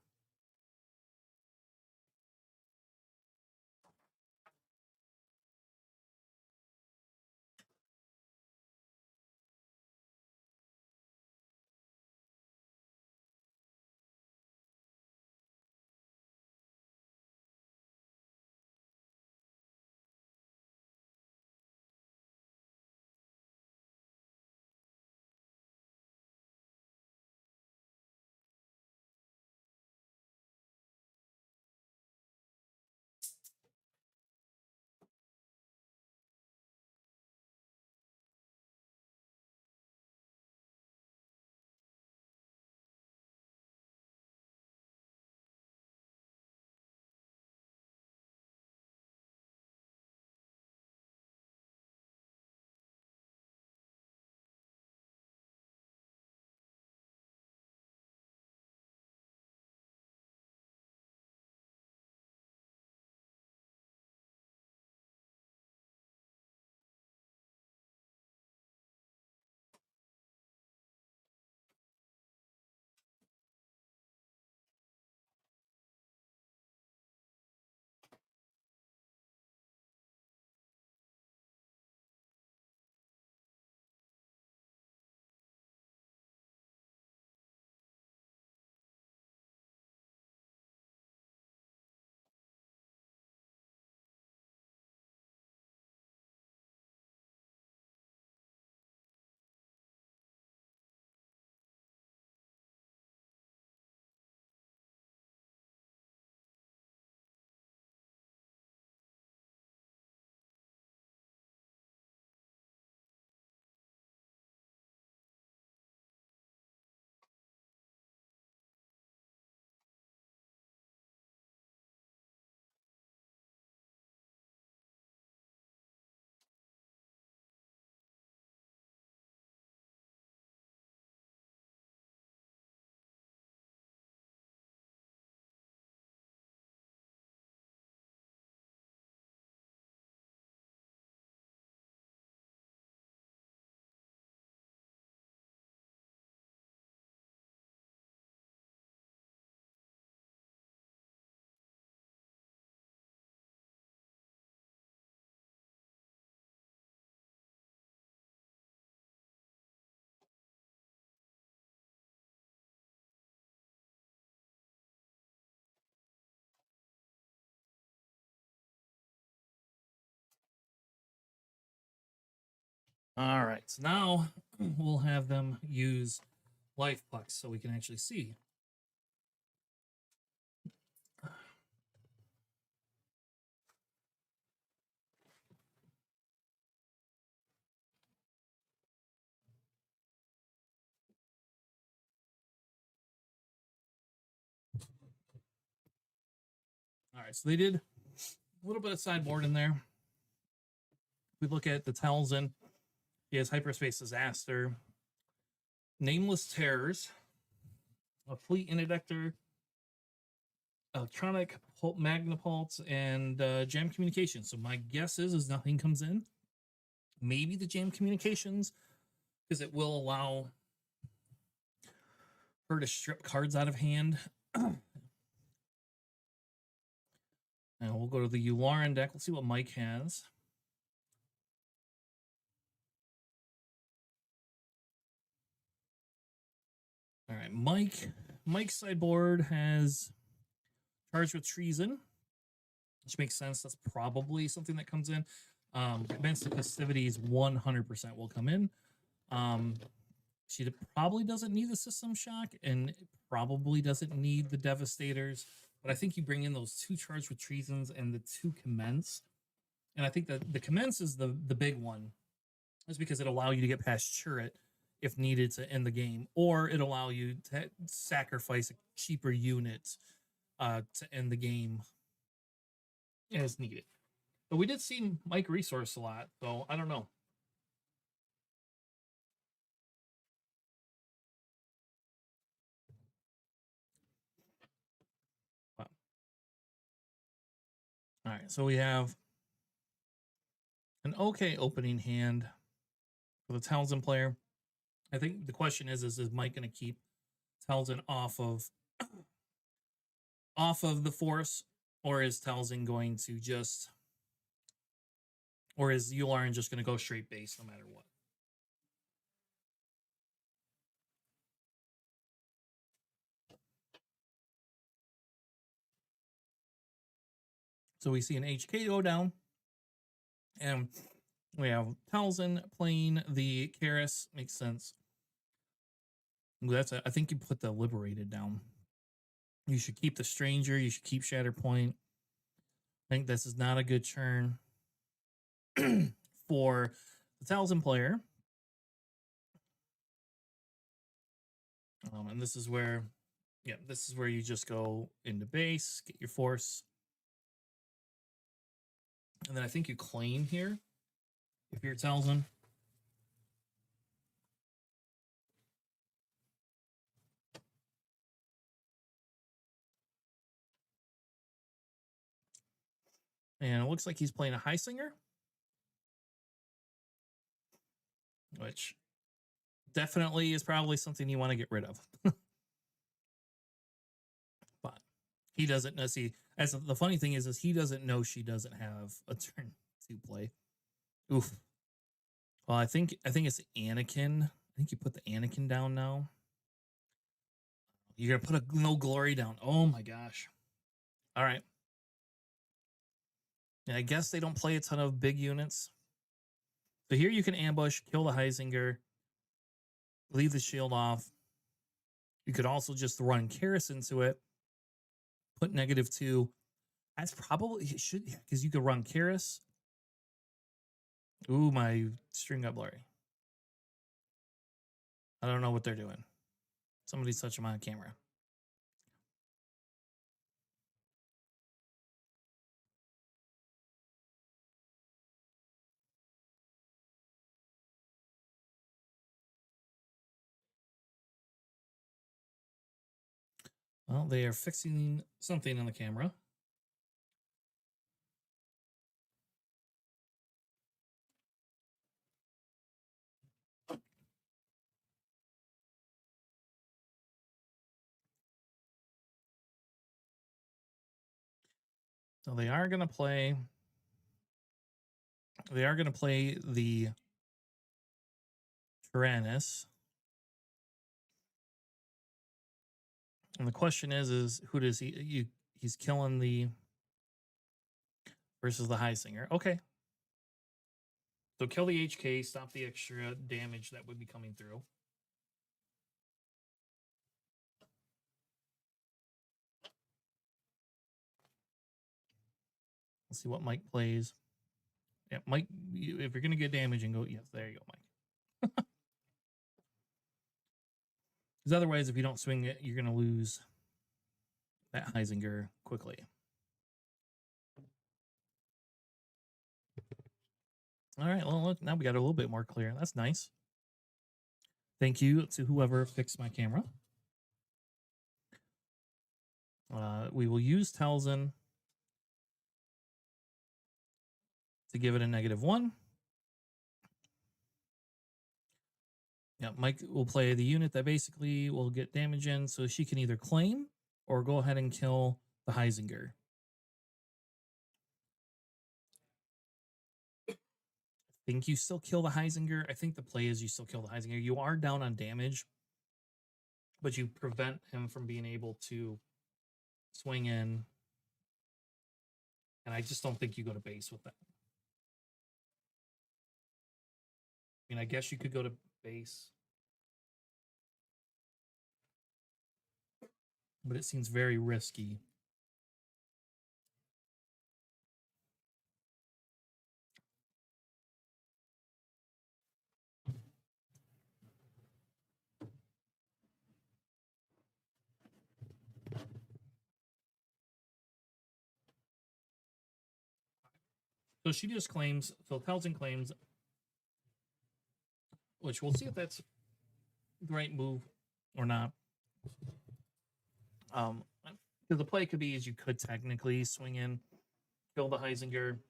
All right, so now we'll have them use life pucks so we can actually see. All right, so they did a little bit of sideboard in there. We look at the Talzin. He has Hyperspace Disaster, Nameless Terrors, a Fleet Interdictor, Electronic Magnapult, and Jam Communications. So my guess is nothing comes in. Maybe the Jam Communications, because it will allow her to strip cards out of hand. Now we'll go to the Yularen deck. Let's see what Mike has. All right, Mike's sideboard has Charged with Treason, which makes sense. That's probably something that comes in. Commence the Festivities 100% will come in. She probably doesn't need the System Shock and probably doesn't need the Devastators. But I think you bring in those 2 Charged with Treasons and the 2 Commence. And I think that the Commence is the big one. That's because it allows you to get past Churret if needed to end the game, or it allow you to sacrifice a cheaper unit to end the game as needed. But we did see Mike resource a lot, so I don't know. Wow. All right, so we have an okay opening hand for the Talzin player. I think the question is Mike going to keep Talzin off of the force, or is Talzin going to just, or is Yularen just going to go straight base no matter what? So we see an HK go down, and we have Talzin playing the Karis. Makes sense. I think you put the Liberated down. You should keep the Stranger. You should keep Shatterpoint. I think this is not a good turn for the Talzin player. And this is where, this is where you just go into base, get your force. And then I think you claim here if you're Talzin. And it looks like he's playing a Highsinger, which definitely is probably something you want to get rid of. But he doesn't know. See, as the funny thing is he doesn't know she doesn't have a turn to play. Oof. Well, I think it's Anakin. I think you put the Anakin down now. You're gonna put a No Glory down. Oh my gosh. All right. And I guess they don't play a ton of big units. So here you can ambush, kill the Heisinger, leave the shield off. You could also just run Karis into it, put -2. That's probably, it should, because you could run Karis. Ooh, my string got blurry. I don't know what they're doing. Somebody's touching my camera. Well, they are fixing something on the camera. So they are going to play. They are going to play the Tyrannus. And the question is who does he's killing the versus the Highsinger. Okay. So kill the HK, stop the extra damage that would be coming through. Let's see what Mike plays. Yeah, Mike, if you're going to get damage and go, yes, there you go, Mike. Because otherwise, if you don't swing it, you're going to lose that Heisinger quickly. All right, well, look, now we got a little bit more clear. That's nice. Thank you to whoever fixed my camera. We will use Talzin to give it a -1. Yeah, Mike will play the unit that basically will get damage in, so she can either claim or go ahead and kill the Heisinger. I think you still kill the Heisinger. I think the play is you still kill the Heisinger. You are down on damage, but you prevent him from being able to swing in. And I just don't think you go to base with that. I mean, I guess you could go to base, but it seems very risky. So she just claims, so Talzin claims, which we'll see if that's the right move or not. Because the play could be is you could technically swing in, kill the Heisinger,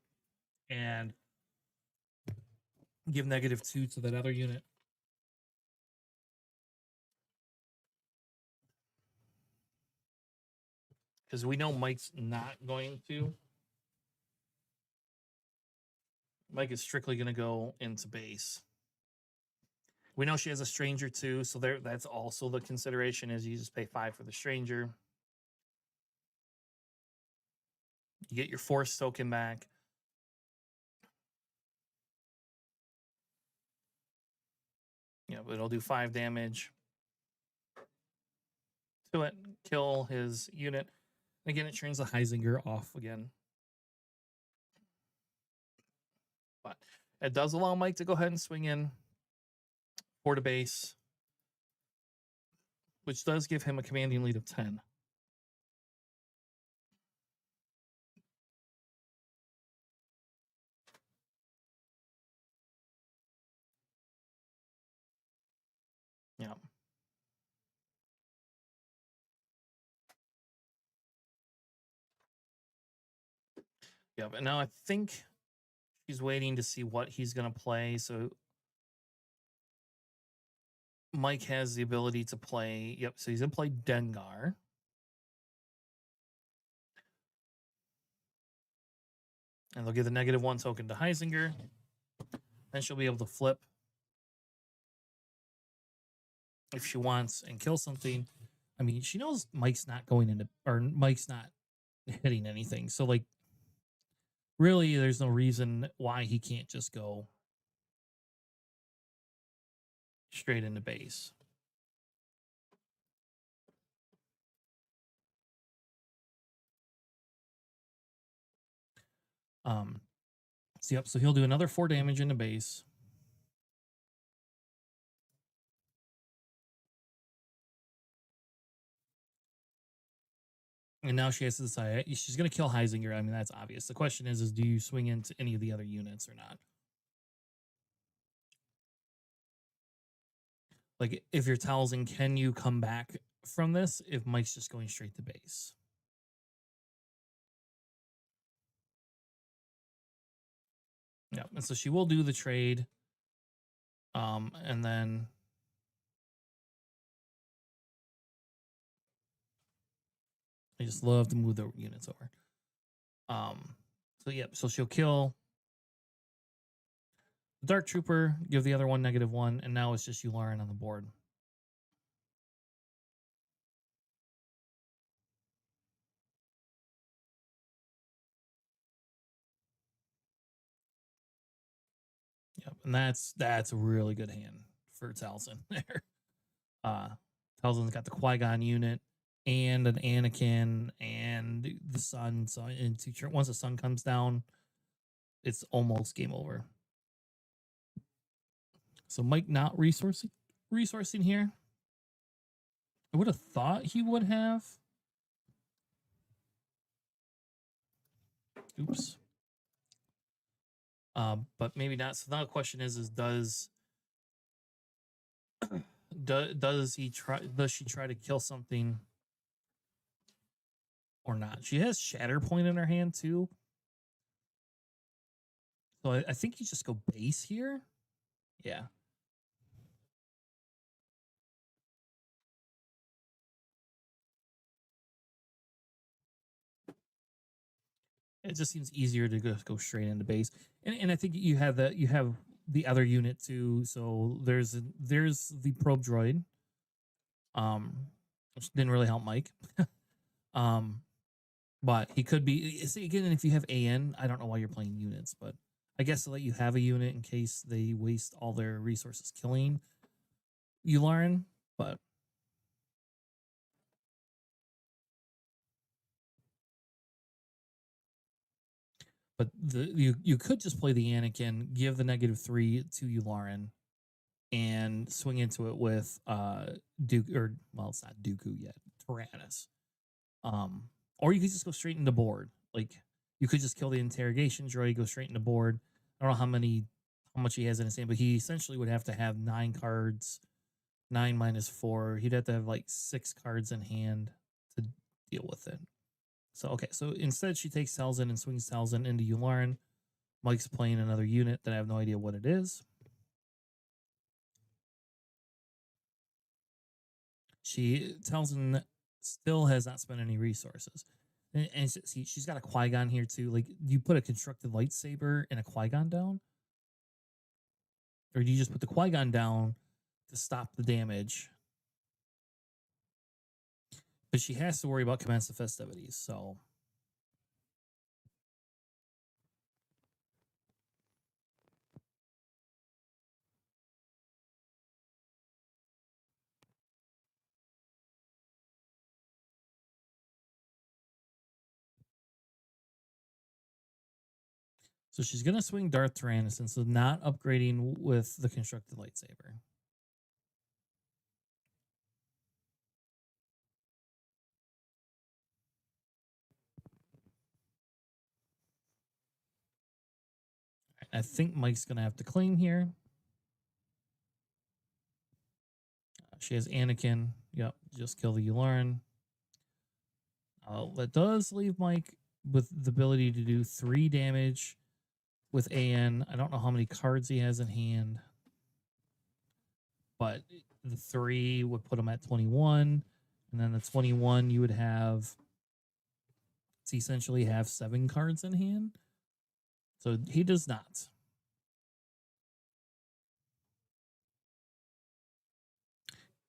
and give -2 to that other unit. Because we know Mike's not going to. Mike is strictly going to go into base. We know she has a stranger too, so that's also the consideration is you just pay 5 for the stranger. You get your force token back. Yeah, but it'll do 5 damage to it, kill his unit. Again, it turns the Heisinger off again. But it does allow Mike to go ahead and swing in for the base, which does give him a commanding lead of 10. Yeah. Yeah, but now I think she's waiting to see what he's going to play. So Mike has the ability to play. Yep, so he's going to play Dengar. And they'll give the -1 token to Heisinger. Then she'll be able to flip if she wants and kill something. I mean, she knows Mike's not going into, or Mike's not hitting anything. So, like, really, there's no reason why he can't just go straight into base. So, yep, so he'll do another 4 damage into base. And now she has to decide she's going to kill Heisinger. I mean, that's obvious. The question is do you swing into any of the other units or not? Like, if you're Talzin, can you come back from this if Mike's just going straight to base? Yeah, and so she will do the trade. And then I just love to move the units over. So yeah, so she'll kill the Dark Trooper, give the other one -1, and now it's just Yularen on the board. Yep, and that's a really good hand for Talzin there. Talzin's got the Qui-Gon unit and an Anakin and the sun. So in teacher, once the sun comes down, it's almost game over. So Mike not resourcing here. I would have thought he would have. Oops. But maybe not. So now the question is does she try to kill something or not? She has Shatterpoint in her hand too. So I think you just go base here. Yeah. It just seems easier to go straight into base. And I think you have the other unit too. So there's the probe droid. Which didn't really help Mike. But he could be, see, again, if you have AN, I don't know why you're playing units, but I guess to let you have a unit in case they waste all their resources killing Yularen, but you could just play the Anakin, give the -3 to Yularen, and swing into it with Duke, or well, it's not Dooku yet, Tyrannus. Or you could just go straight into board. Like you could just kill the interrogation droid, go straight into board. I don't know how much he has in his hand, but he essentially would have to have 9 cards, 9 minus 4. He'd have to have like 6 cards in hand to deal with it. So okay, so instead she takes Talzin and swings Talzin into Yularen. Mike's playing another unit that I have no idea what it is. Talzin still has not spent any resources. And see, she's got a Qui-Gon here too. Like, do you put a constructed lightsaber and a Qui-Gon down? Or do you just put the Qui-Gon down to stop the damage? But she has to worry about commence the festivities, so. So she's going to swing Darth Tyrannus, so not upgrading with the constructed lightsaber. I think Mike's going to have to claim here. She has Anakin. Yep, just kill the Yularen. That does leave Mike with the ability to do 3 damage with AN. I don't know how many cards he has in hand, but the 3 would put him at 21. And then the 21, you would have to essentially have 7 cards in hand. So he does not.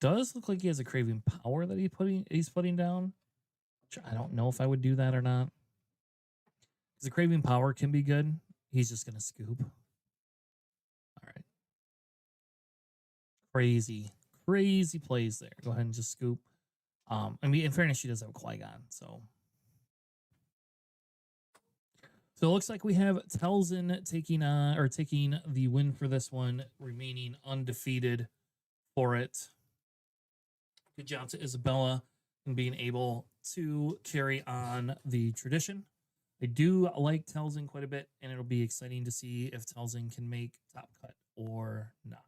Does look like he has a craving power that he's putting down. Which I don't know if I would do that or not. Because the craving power can be good. He's just gonna scoop. All right. Crazy plays there. Go ahead and just scoop. I mean, in fairness, she does have a Qui-Gon, so. So it looks like we have Talzin taking the win for this one, remaining undefeated for it. Good job to Isabella and being able to carry on the tradition. I do like Talzin quite a bit, and it'll be exciting to see if Talzin can make top cut or not.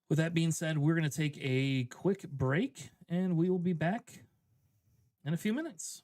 With that being said, we're going to take a quick break, and we will be back in a few minutes.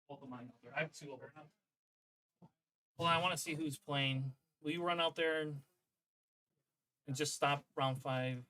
both of mine out there. I have 2 of them. Well, I want to see who's playing. Will you run out there and just stop round 5?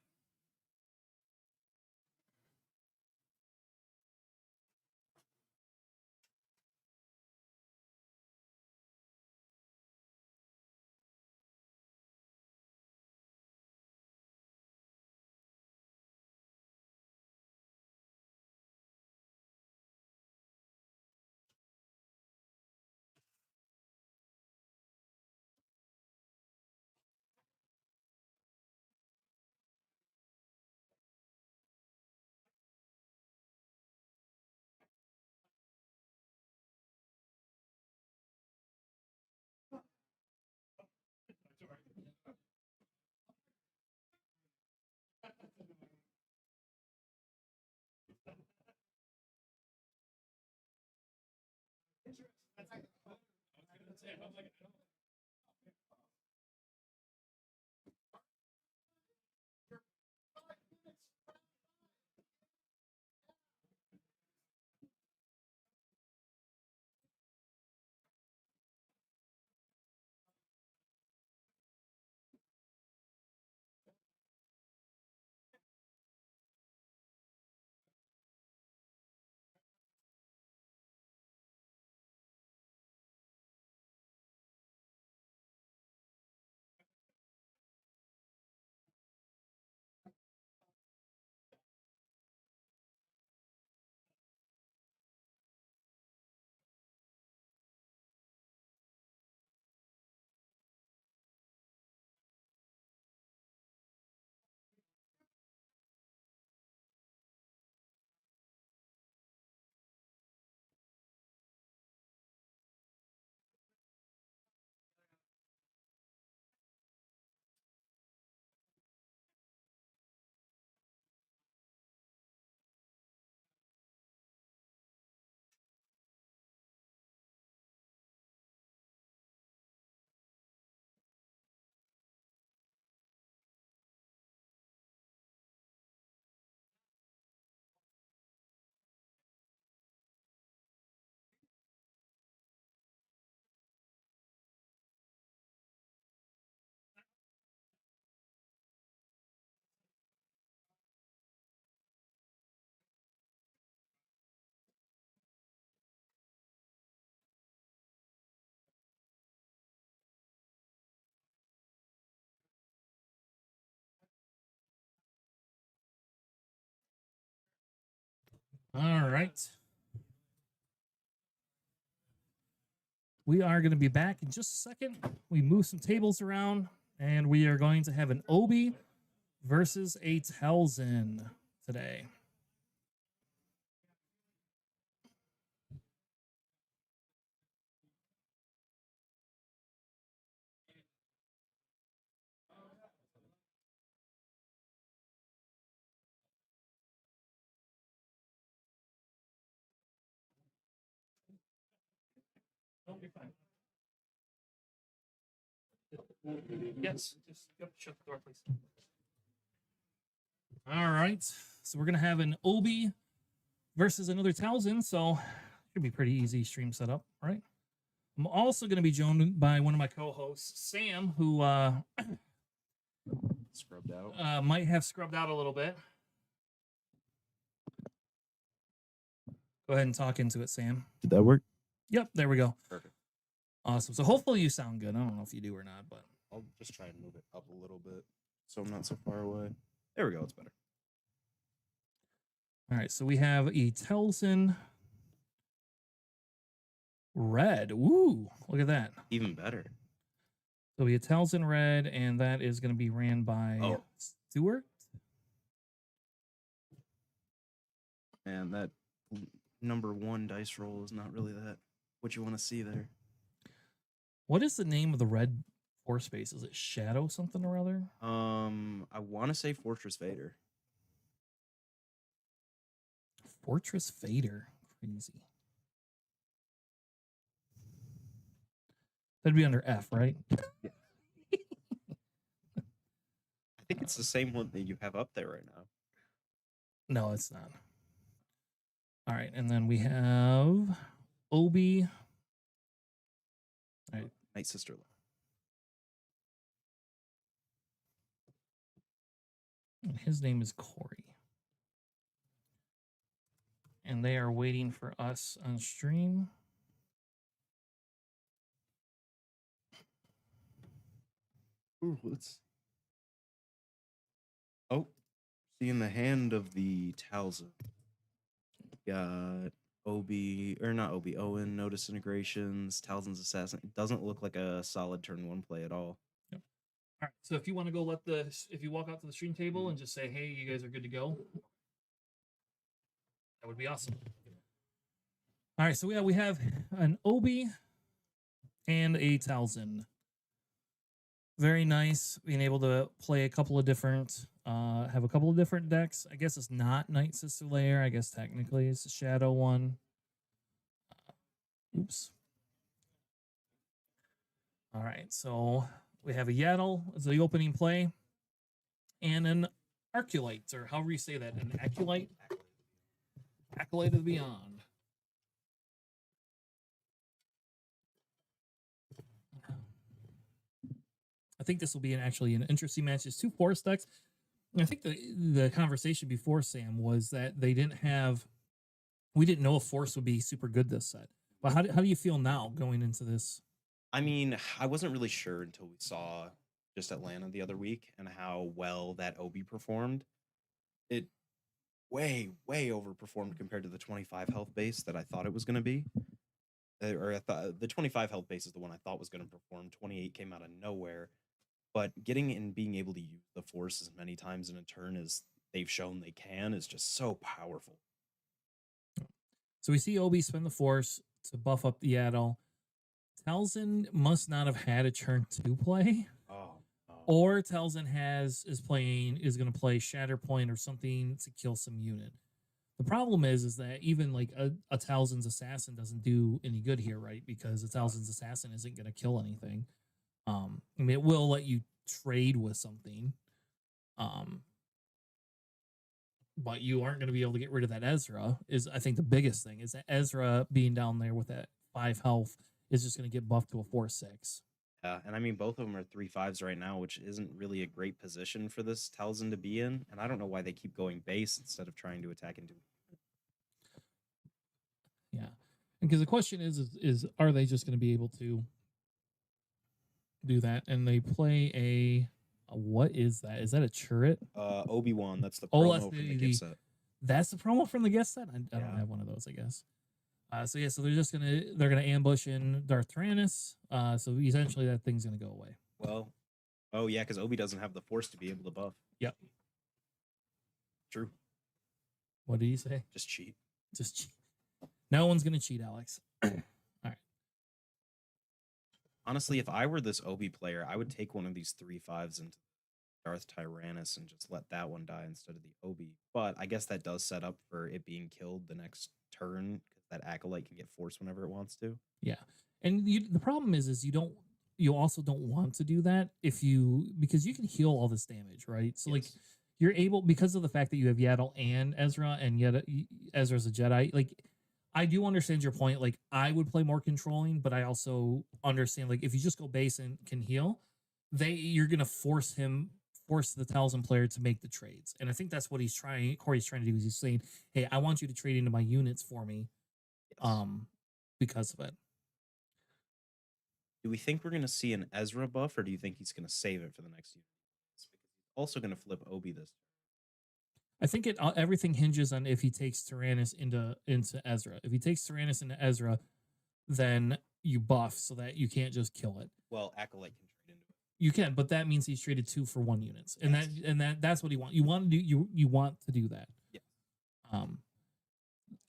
All right. We are going to be back in just a second. We move some tables around, and we are going to have an Obi versus a Telzen today. Oh, you're fine. Yes, just shut the door, please. All right, so we're gonna have an Obi versus another Telzen, so should be pretty easy stream setup, right? I'm also gonna be joined by one of my co-hosts, Sam, who Scrubbed out. might have scrubbed out a little bit. Go ahead and talk into it, Sam. Did that work? Yep, there we go. Perfect. Awesome. So hopefully you sound good. I don't know if you do or not, but I'll just try and move it up a little bit so I'm not so far away. There we go. It's better. all right. So we have a Telzen red. Ooh, look at that. Even better. So we have Telzen red, and that is going to be ran by Stuart. And that number 1 dice roll is not really that what you want to see there. What is the name of the red force space? Is it Shadow something or other? I want to say Fortress Vader. Fortress Vader. Crazy. That'd be under F, right? I think it's the same one that you have up there right now. No, it's not. All right, and then we have Obi. All right. Night Sister. His name is Corey. And they are waiting for us on stream. Ooh, let's. Oh, seeing the hand of the Talza. Got Obi, or not Obi, Owen, no disintegrations, Talzin's Assassin. It doesn't look like a solid turn 1 play at all. Yep. All right. So if you want to go if you walk out to the stream table and just say, hey, you guys are good to go, that would be awesome. All right. So we have an Obi and a Talzin. Very nice being able to play a couple of different, have a couple of different decks. I guess it's not Night Sister Lair. I guess technically it's a Shadow one. Oops. All right, so we have a Yaddle as the opening play, and an Arculite, or however you say that, an Aculite? Acolyte of the Beyond. I think this will be actually an interesting match. It's 2 force decks. And I think the conversation before, Sam, was that we didn't know if force would be super good this set. But how do you feel now going into this? I mean, I wasn't really sure until we saw just Atlanta the other week and how well that Obi performed. It way overperformed compared to the 25 health base that I thought it was going to be. Or I thought the 25 health base is the one I thought was going to perform. 28 came out of nowhere. But getting and being able to use the force as many times in a turn as they've shown they can is just so powerful. So we see Obi spend the force to buff up the Yaddle. Talzin must not have had a turn 2 play. Oh. Or Talzin is going to play Shatterpoint or something to kill some unit. The problem is that even like a Talzin's Assassin doesn't do any good here, right? Because a Talzin's Assassin isn't going to kill anything. I mean, it will let you trade with something. But you aren't going to be able to get rid of that Ezra, is I think the biggest thing. Is that Ezra being down there with that 5 health is just going to get buffed to a 4/6. Yeah, and I mean, both of them are 3/5s right now, which isn't really a great position for this Talzin to be in. And I don't know why they keep going base instead of trying to attack into it. Yeah. Because the question is are they just going to be able to do that? And they play a what is that? Is that a turret? Obi-Wan, that's the Oh, promo that's from the gift set. That's the promo from the gift set? I don't have one of those, I guess. So they're gonna ambush in Darth Tyrannus. So essentially that thing's gonna go away. Well, oh yeah, because Obi doesn't have the force to be able to buff. Yep. True. What did you say? Just cheat. Just cheat. No one's gonna cheat, Alex. All right. Honestly, if I were this Obi player, I would take one of these 3/5s into Darth Tyrannus and just let that one die instead of the Obi. But I guess that does set up for it being killed the next turn, because that Acolyte can get force whenever it wants to. Yeah. And the problem is you also don't want to do that because you can heal all this damage, right? So like you're able, because of the fact that you have Yaddle and Ezra, and yet Ezra's a Jedi, like I do understand your point. Like I would play more controlling, but I also understand like if you just go base and can heal, you're gonna force the Talzin player to make the trades. And I think that's what Corey's trying to do, is he's saying, hey, I want you to trade into my units for me. Because of it. Do we think we're going to see an Ezra buff, or do you think he's going to save it for the next year? Because he's also going to flip Obi this. I think everything hinges on if he takes Tyrannus into Ezra. If he takes Tyrannus into Ezra, then you buff so that you can't just kill it. Well, Acolyte can trade into it. You can, but that means he's traded 2 for 1 units, and that's what he wants. You want to do that. Yeah.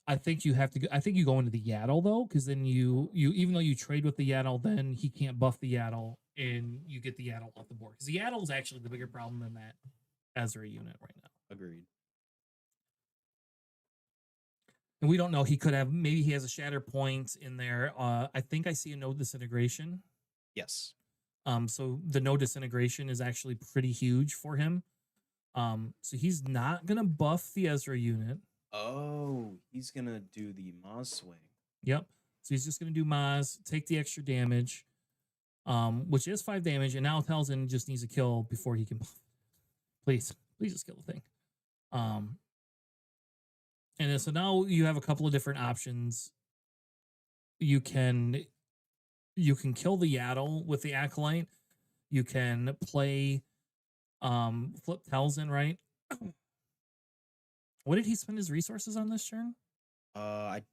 I think you have to. I think you go into the Yaddle though, because then you even though you trade with the Yaddle, then he can't buff the Yaddle, and you get the Yaddle off the board. Because the Yaddle is actually the bigger problem than that Ezra unit right now. Agreed. And we don't know. Maybe he has a Shatter Point in there. I think I see a no disintegration. Yes. So the no disintegration is actually pretty huge for him. So he's not gonna buff the Ezra unit. Oh, he's gonna do the Maz swing. Yep. So he's just going to do Maz, take the extra damage, which is 5 damage, and now Talzin just needs a kill before he can. Please just kill the thing. And then, so now you have a couple of different options. You can kill the Yaddle with the Acolyte. You can play flip Talzin, right? What did he spend his resources on this turn? I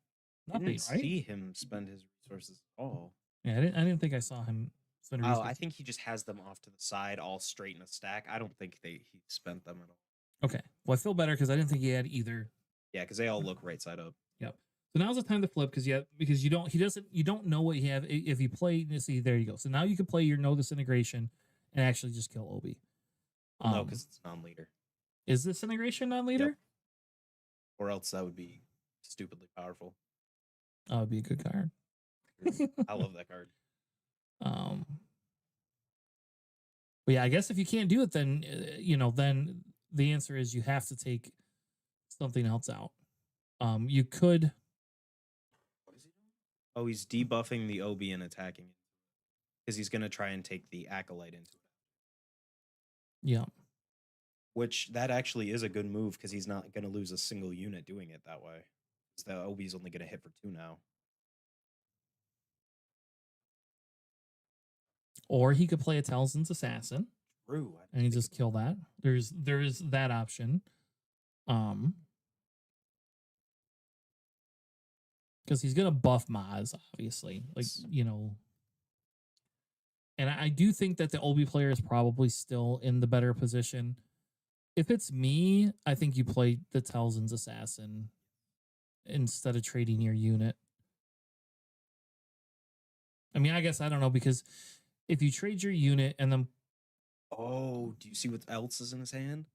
Nothing, didn't right? see him spend his resources at all. Yeah, I didn't think I saw him spend Oh, resources. I think he just has them off to the side, all straight in a stack. I don't think he spent them at all. Okay. Well, I feel better because I didn't think he had either. Yeah, because they all look right side up. Yep. So now's the time to flip because you don't know what you have. If you play, see, there you go. So now you can play your no disintegration and actually just kill Obi. No, because it's non-leader. Is disintegration non-leader? Yep. Or else that would be stupidly powerful. That would be a good card. I love that card. But yeah, I guess if you can't do it, then then the answer is you have to take something else out. You could. What is he doing? Oh, he's debuffing the OB and attacking it because he's going to try and take the Acolyte into it. Yeah. Which that actually is a good move because he's not going to lose a single unit doing it that way. The OB is only going to hit for 2 now. Or he could play a Talzin's Assassin. True. And he just kill that. There's that option. Because he's gonna buff Maz, obviously. And I do think that the OB player is probably still in the better position. If it's me, I think you play the Talzin's Assassin instead of trading your unit. I mean, I guess I don't know, because if you trade your unit and then... Oh, do you see what else is in his hand?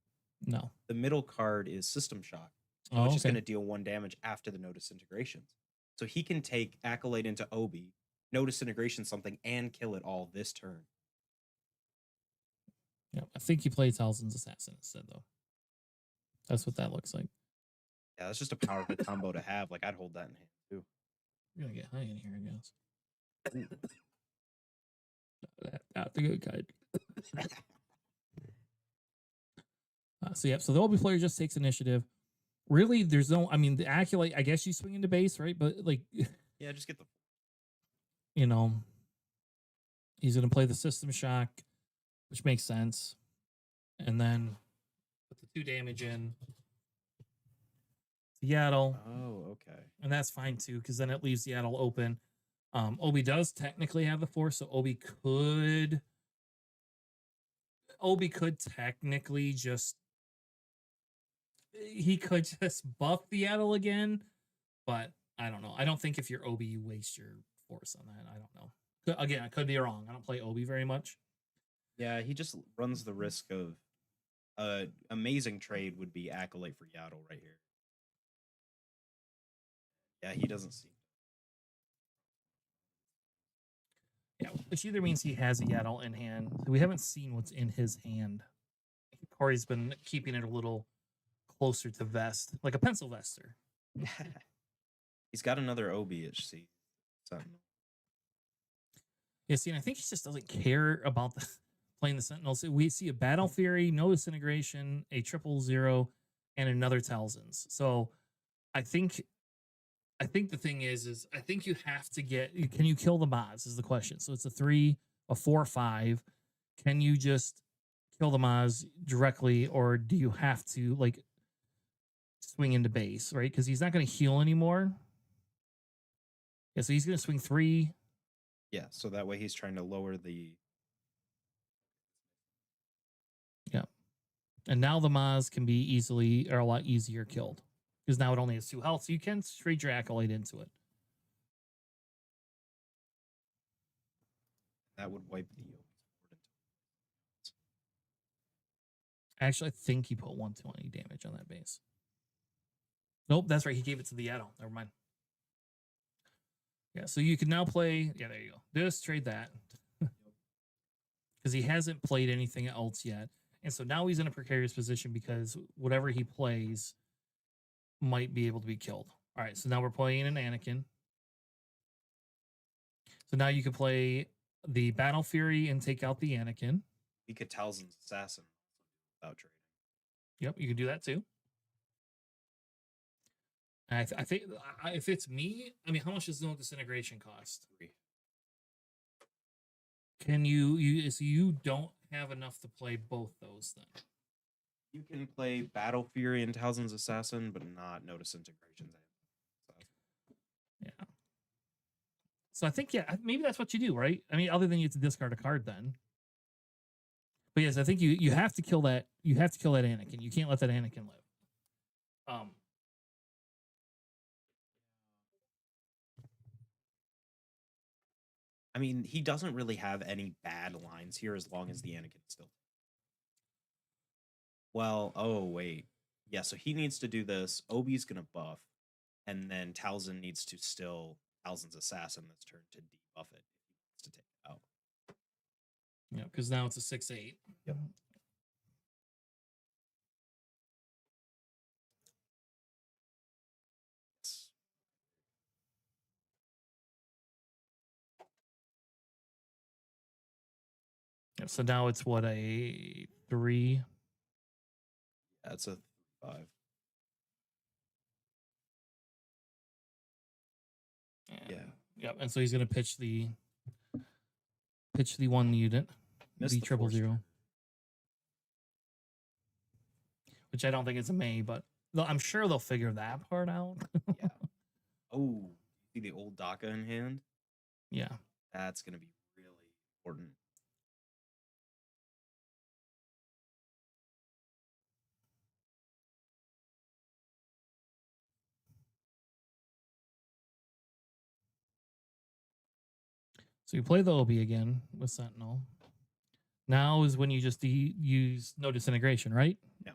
No. The middle card is System Shock, which is going to deal 1 damage after the no disintegrations. So he can take Acolyte into Obi, no disintegration something, and kill it all this turn. Yeah, I think you play Talzin's Assassin instead, though. That's what that looks like. Yeah, that's just a powerful combo to have. Like, I'd hold that in hand, too. We're going to get high in here, I guess. That's a good card. So the OB player just takes initiative. Really, there's no... I mean, the Acolyte, I guess you swing into base, right? But, yeah, just get the... He's going to play the System Shock, which makes sense. And then put the 2 damage in. Yaddle. Oh, okay. And that's fine, too, because then it leaves Yaddle open. Obi does technically have the Force, so Obi could technically just... He could just buff the Yaddle again, but I don't know. I don't think if you're Obi, you waste your Force on that. I don't know. Again, I could be wrong. I don't play Obi very much. Yeah, he just runs the risk of... amazing trade would be Acolyte for Yaddle right here. Yeah, he doesn't see. Yeah, which either means he has a Yaddle in hand. We haven't seen what's in his hand. Corey's been keeping it a little closer to vest, like a pencil vester. He's got another OB at C. Sentinel. Yeah, see, and I think he just doesn't care about playing the Sentinels. We see a Battle Fury, no disintegration, a 000, and another Talzin's. So I think the thing is I think you have to get... Can you kill the Maz is the question. So it's a 3, a 4, 5. Can you just kill the Maz directly, or do you have to swing into base, right? Because he's not going to heal anymore. Yeah, so he's going to swing 3. Yeah, so that way he's trying to lower the... Yeah. And now the Maz can be a lot easier killed. Because now it only has 2 health, so you can trade your Acolyte into it. That would wipe the... Actually, I think he put 120 damage on that base. Nope, that's right. He gave it to the Yaddle. Never mind. Yeah, so you can now play... Yeah, there you go. Just trade that. Because he hasn't played anything else yet. And so now he's in a precarious position because whatever he plays might be able to be killed. All right, so now we're playing an Anakin. So now you can play the Battle Fury and take out the Anakin. He could Talzin's Assassin without trading. Yep, you can do that too. And I think if it's me, I mean, how much does no disintegration cost? 3. Can you so you don't have enough to play both those then? You can play Battle Fury and Talzin's Assassin, but not no disintegrations. Yeah. So I think maybe that's what you do, right? I mean, other than you have to discard a card then. But yes, I think you have to kill that. You have to kill that Anakin. You can't let that Anakin live. I mean, he doesn't really have any bad lines here as long as the Anakin still. Well, oh wait. Yeah, so he needs to do this. Obi's gonna buff, and then Talzin needs to still Talzin's Assassin this turn to debuff it if he wants to take it out. Yeah, because now it's a 6/8. Yep. Yeah, so now it's what, a 3? That's a 5. Yeah. Yep. And so he's gonna pitch the 1 unit, Missed the the 000, force. which I don't think is a May, but I'm sure they'll figure that part out. Yeah. Oh, see the old DACA in hand? Yeah. That's gonna be really important. So you play the Obi again with Sentinel. Now is when you just use no disintegration, right? No.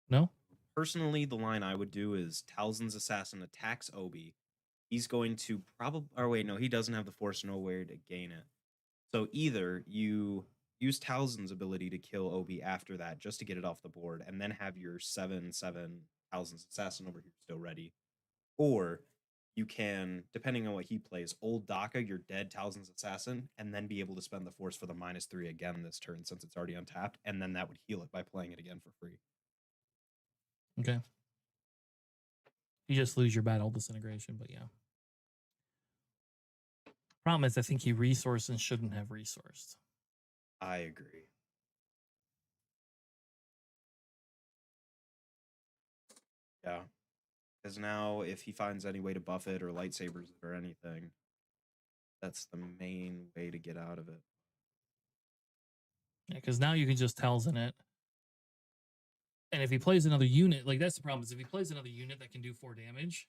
No? Personally, the line I would do is Talzin's Assassin attacks Obi. He's going to probably... Or wait, no, he doesn't have the Force nowhere to gain it. So either you use Talzin's ability to kill Obi after that just to get it off the board, and then have your 7/7 Talzin's Assassin over here still ready. Or you can, depending on what he plays, old DACA your dead Talzin's Assassin, and then be able to spend the Force for the -3 again this turn since it's already untapped, and then that would heal it by playing it again for free. Okay. You just lose your battle disintegration, but yeah. Problem is, I think he resourced and shouldn't have resourced. I agree. Yeah. Because now, if he finds any way to buff it or lightsabers it or anything, that's the main way to get out of it. Yeah, because now you can just Talzin it. And if he plays another unit, like that's the problem, is if he plays another unit that can do 4 damage.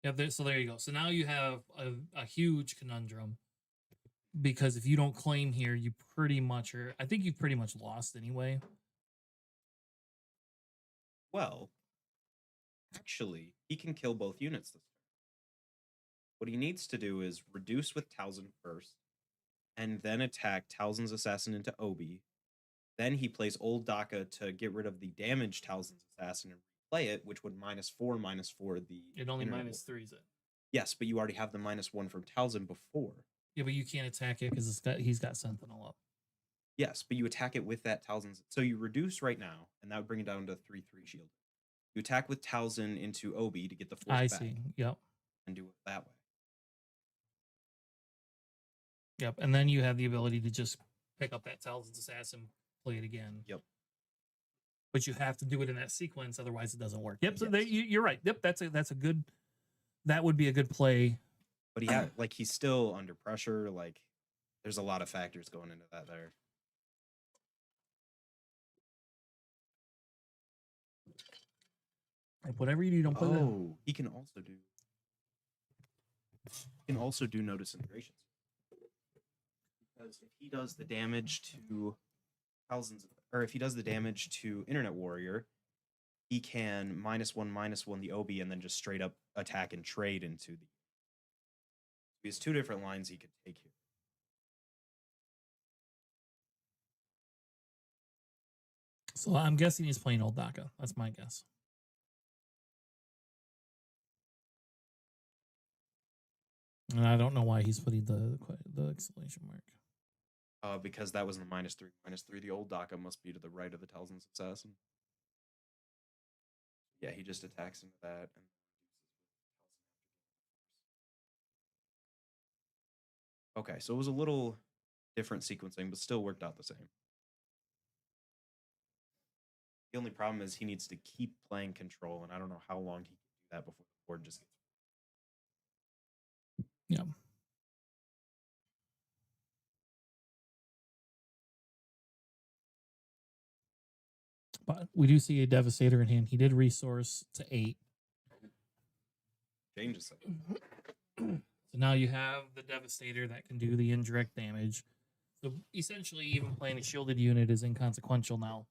Yeah, so there you go. So now you have a huge conundrum. Because if you don't claim here, you pretty much are... I think you've pretty much lost anyway. Well, actually, he can kill both units this turn. What he needs to do is reduce with Talzin first, and then attack Talzin's Assassin into Obi. Then he plays old DACA to get rid of the damaged Talzin's Assassin and replay it, which would -4/-4 the... It only internet -3s it. Yes, but you already have the -1 from Talzin before. Yeah, but you can't attack it because he's got Sentinel up. Yes, but you attack it with that Talzin's... So you reduce right now, and that would bring it down to 3/3 shield. You attack with Talzin into Obi to get the force I back. see. Yep. And do it that way. Yep. And then you have the ability to just pick up that Talzin's Assassin, play it again. Yep. But you have to do it in that sequence, otherwise it doesn't work. Yep. So Yes. there, you're right. Yep. That's a good... That would be a good play. But he had, like, he's still under pressure. Like, there's a lot of factors going into that there. Like, whatever you do, don't play that. Oh, he can also do... He can also do no disintegrations. Because if he does the damage to thousands, or if he does the damage to Internet Warrior, he can -1/-1 the Obi and then just straight up attack and trade into the... He has 2 different lines he could take here. So I'm guessing he's playing old DACA. That's my guess. And I don't know why he's putting the exclamation mark. Because that was in the -3. -3, the old Daka must be to the right of the Talzin's Assassin. Yeah, he just attacks into that. And okay, so it was a little different sequencing, but still worked out the same. The only problem is he needs to keep playing control, and I don't know how long he can do that before the board just gets. Yeah. But we do see a Devastator in hand. He did resource to 8. Changes it. So now you have the Devastator that can do the indirect damage. So essentially, even playing a shielded unit is inconsequential now.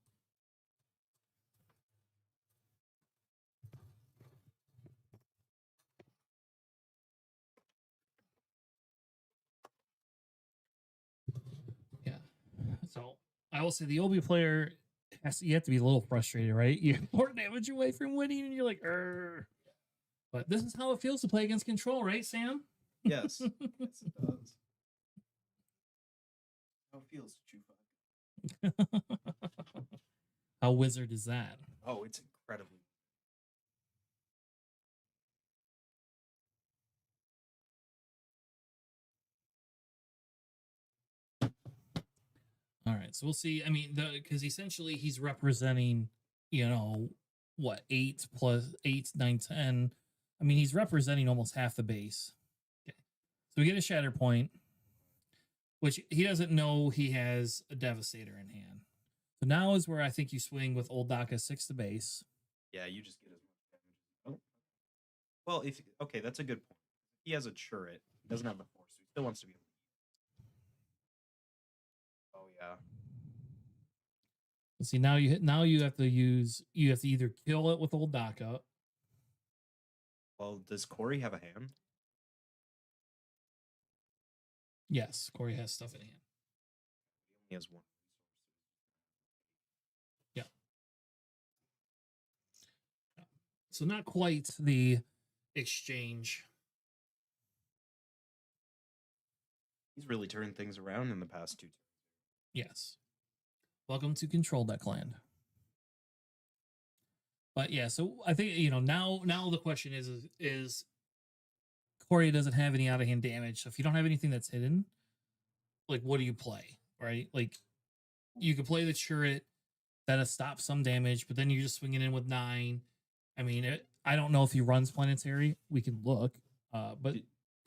Yeah. So I will say the OB player you have to be a little frustrated, right? You're 4 damage away from winning, and you're like, "Arr." But this is how it feels to play against control, right, Sam? Yes. Yes, it does. How it feels to chew fuck. How wizard is that? Oh, it's incredibly. All right, so we'll see. I mean, because essentially he's representing, what, 8 plus 8, 9, 10. I mean, he's representing almost half the base. Okay. So we get a shatter point, which he doesn't know he has a Devastator in hand. So now is where I think you swing with old Daka 6 to base. Yeah, you just get as much damage. Oh. Well, okay, that's a good point. He has a turret. He doesn't have the force, so he still wants to be. Oh yeah. See, now you have to either kill it with old Daka. Well, does Corey have a hand? Yes, Corey has stuff in hand. He has one. Yeah. So not quite the exchange. He's really turned things around in the past 2 turns. Yes. Welcome to Control Deck Land. But yeah, so I think now the question is Corey doesn't have any out of hand damage. So if you don't have anything that's hidden, like what do you play, right? Like you could play the turret that'll stop some damage, but then you're just swinging in with 9. I mean, I don't know if he runs Planetary. We can look, but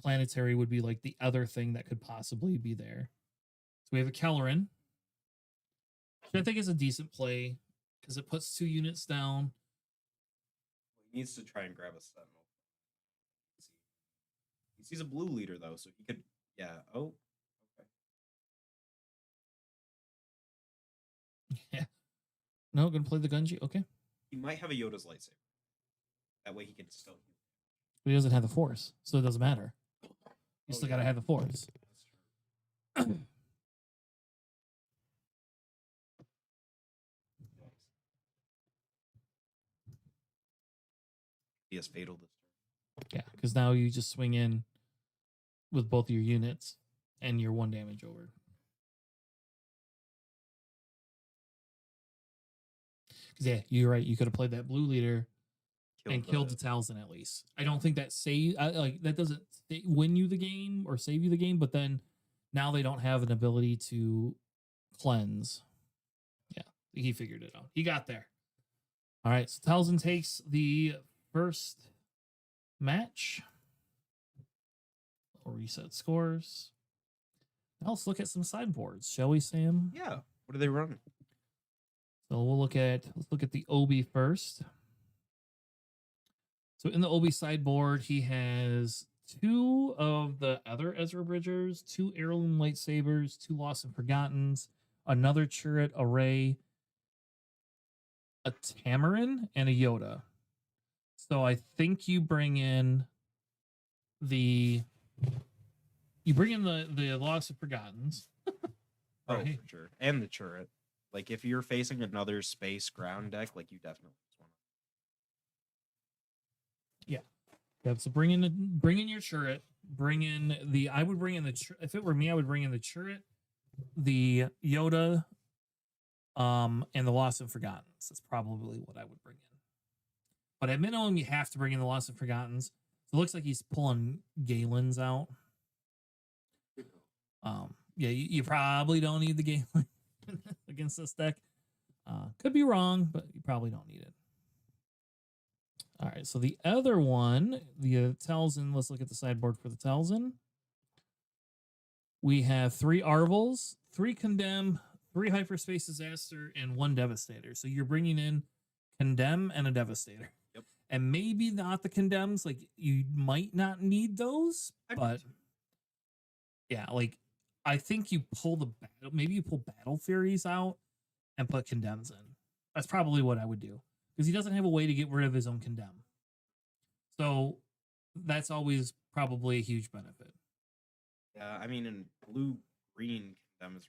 Planetary would be like the other thing that could possibly be there. So we have a Kelleran, which I think is a decent play because it puts 2 units down. He needs to try and grab a Sentinel. He sees a blue leader though, so he could. Yeah. Oh. Okay. Yeah. No, gonna play the Gunji. Okay. He might have a Yoda's lightsaber. That way he can still. But he doesn't have the Force, so it doesn't matter. You still gotta have the Force. He has fatal this turn. Yeah, because now you just swing in with both your units and you're 1 damage over. Because yeah, you're right. You could have played that blue leader and killed the Talzin at least. I don't think that that doesn't win you the game or save you the game, but then now they don't have an ability to cleanse. Yeah, he figured it out. He got there. All right, so Talzin takes the first match. We'll reset scores. Now let's look at some sideboards, shall we, Sam? Yeah. What are they running? So let's look at the Obi first. So in the Obi sideboard, he has 2 of the other Ezra Bridgers, 2 Heirloom Lightsabers, 2 Lost and Forgottens, another turret array, a Tamarin, and a Yoda. So I think you bring in the Lost and Forgottens. Oh, Right. for sure. And the turret. Like if you're facing another space ground deck, like you definitely just want to. Yeah, so bring in your turret, bring in the. I would bring in the. If it were me, I would bring in the Churret, the Yoda, and the Lost and Forgottens. That's probably what I would bring in. But at minimum, you have to bring in the Lost and Forgottens. So it looks like he's pulling Galen's out. Yeah, you probably don't need the Galen against this deck. Could be wrong, but you probably don't need it. All right, so the other one, the Telzin, let's look at the sideboard for the Telzin. We have 3 Arvels, 3 Condemn, 3 Hyperspace Disaster, and 1 Devastator. So you're bringing in Condemn and a Devastator. Yep. And maybe not the Condemns, like you might not need those, but yeah, like I think you pull the battle, maybe you pull Battle Furies out and put Condemns in. That's probably what I would do. Because he doesn't have a way to get rid of his own Condemn. So that's always probably a huge benefit. Yeah, I mean, in blue-green Condemn is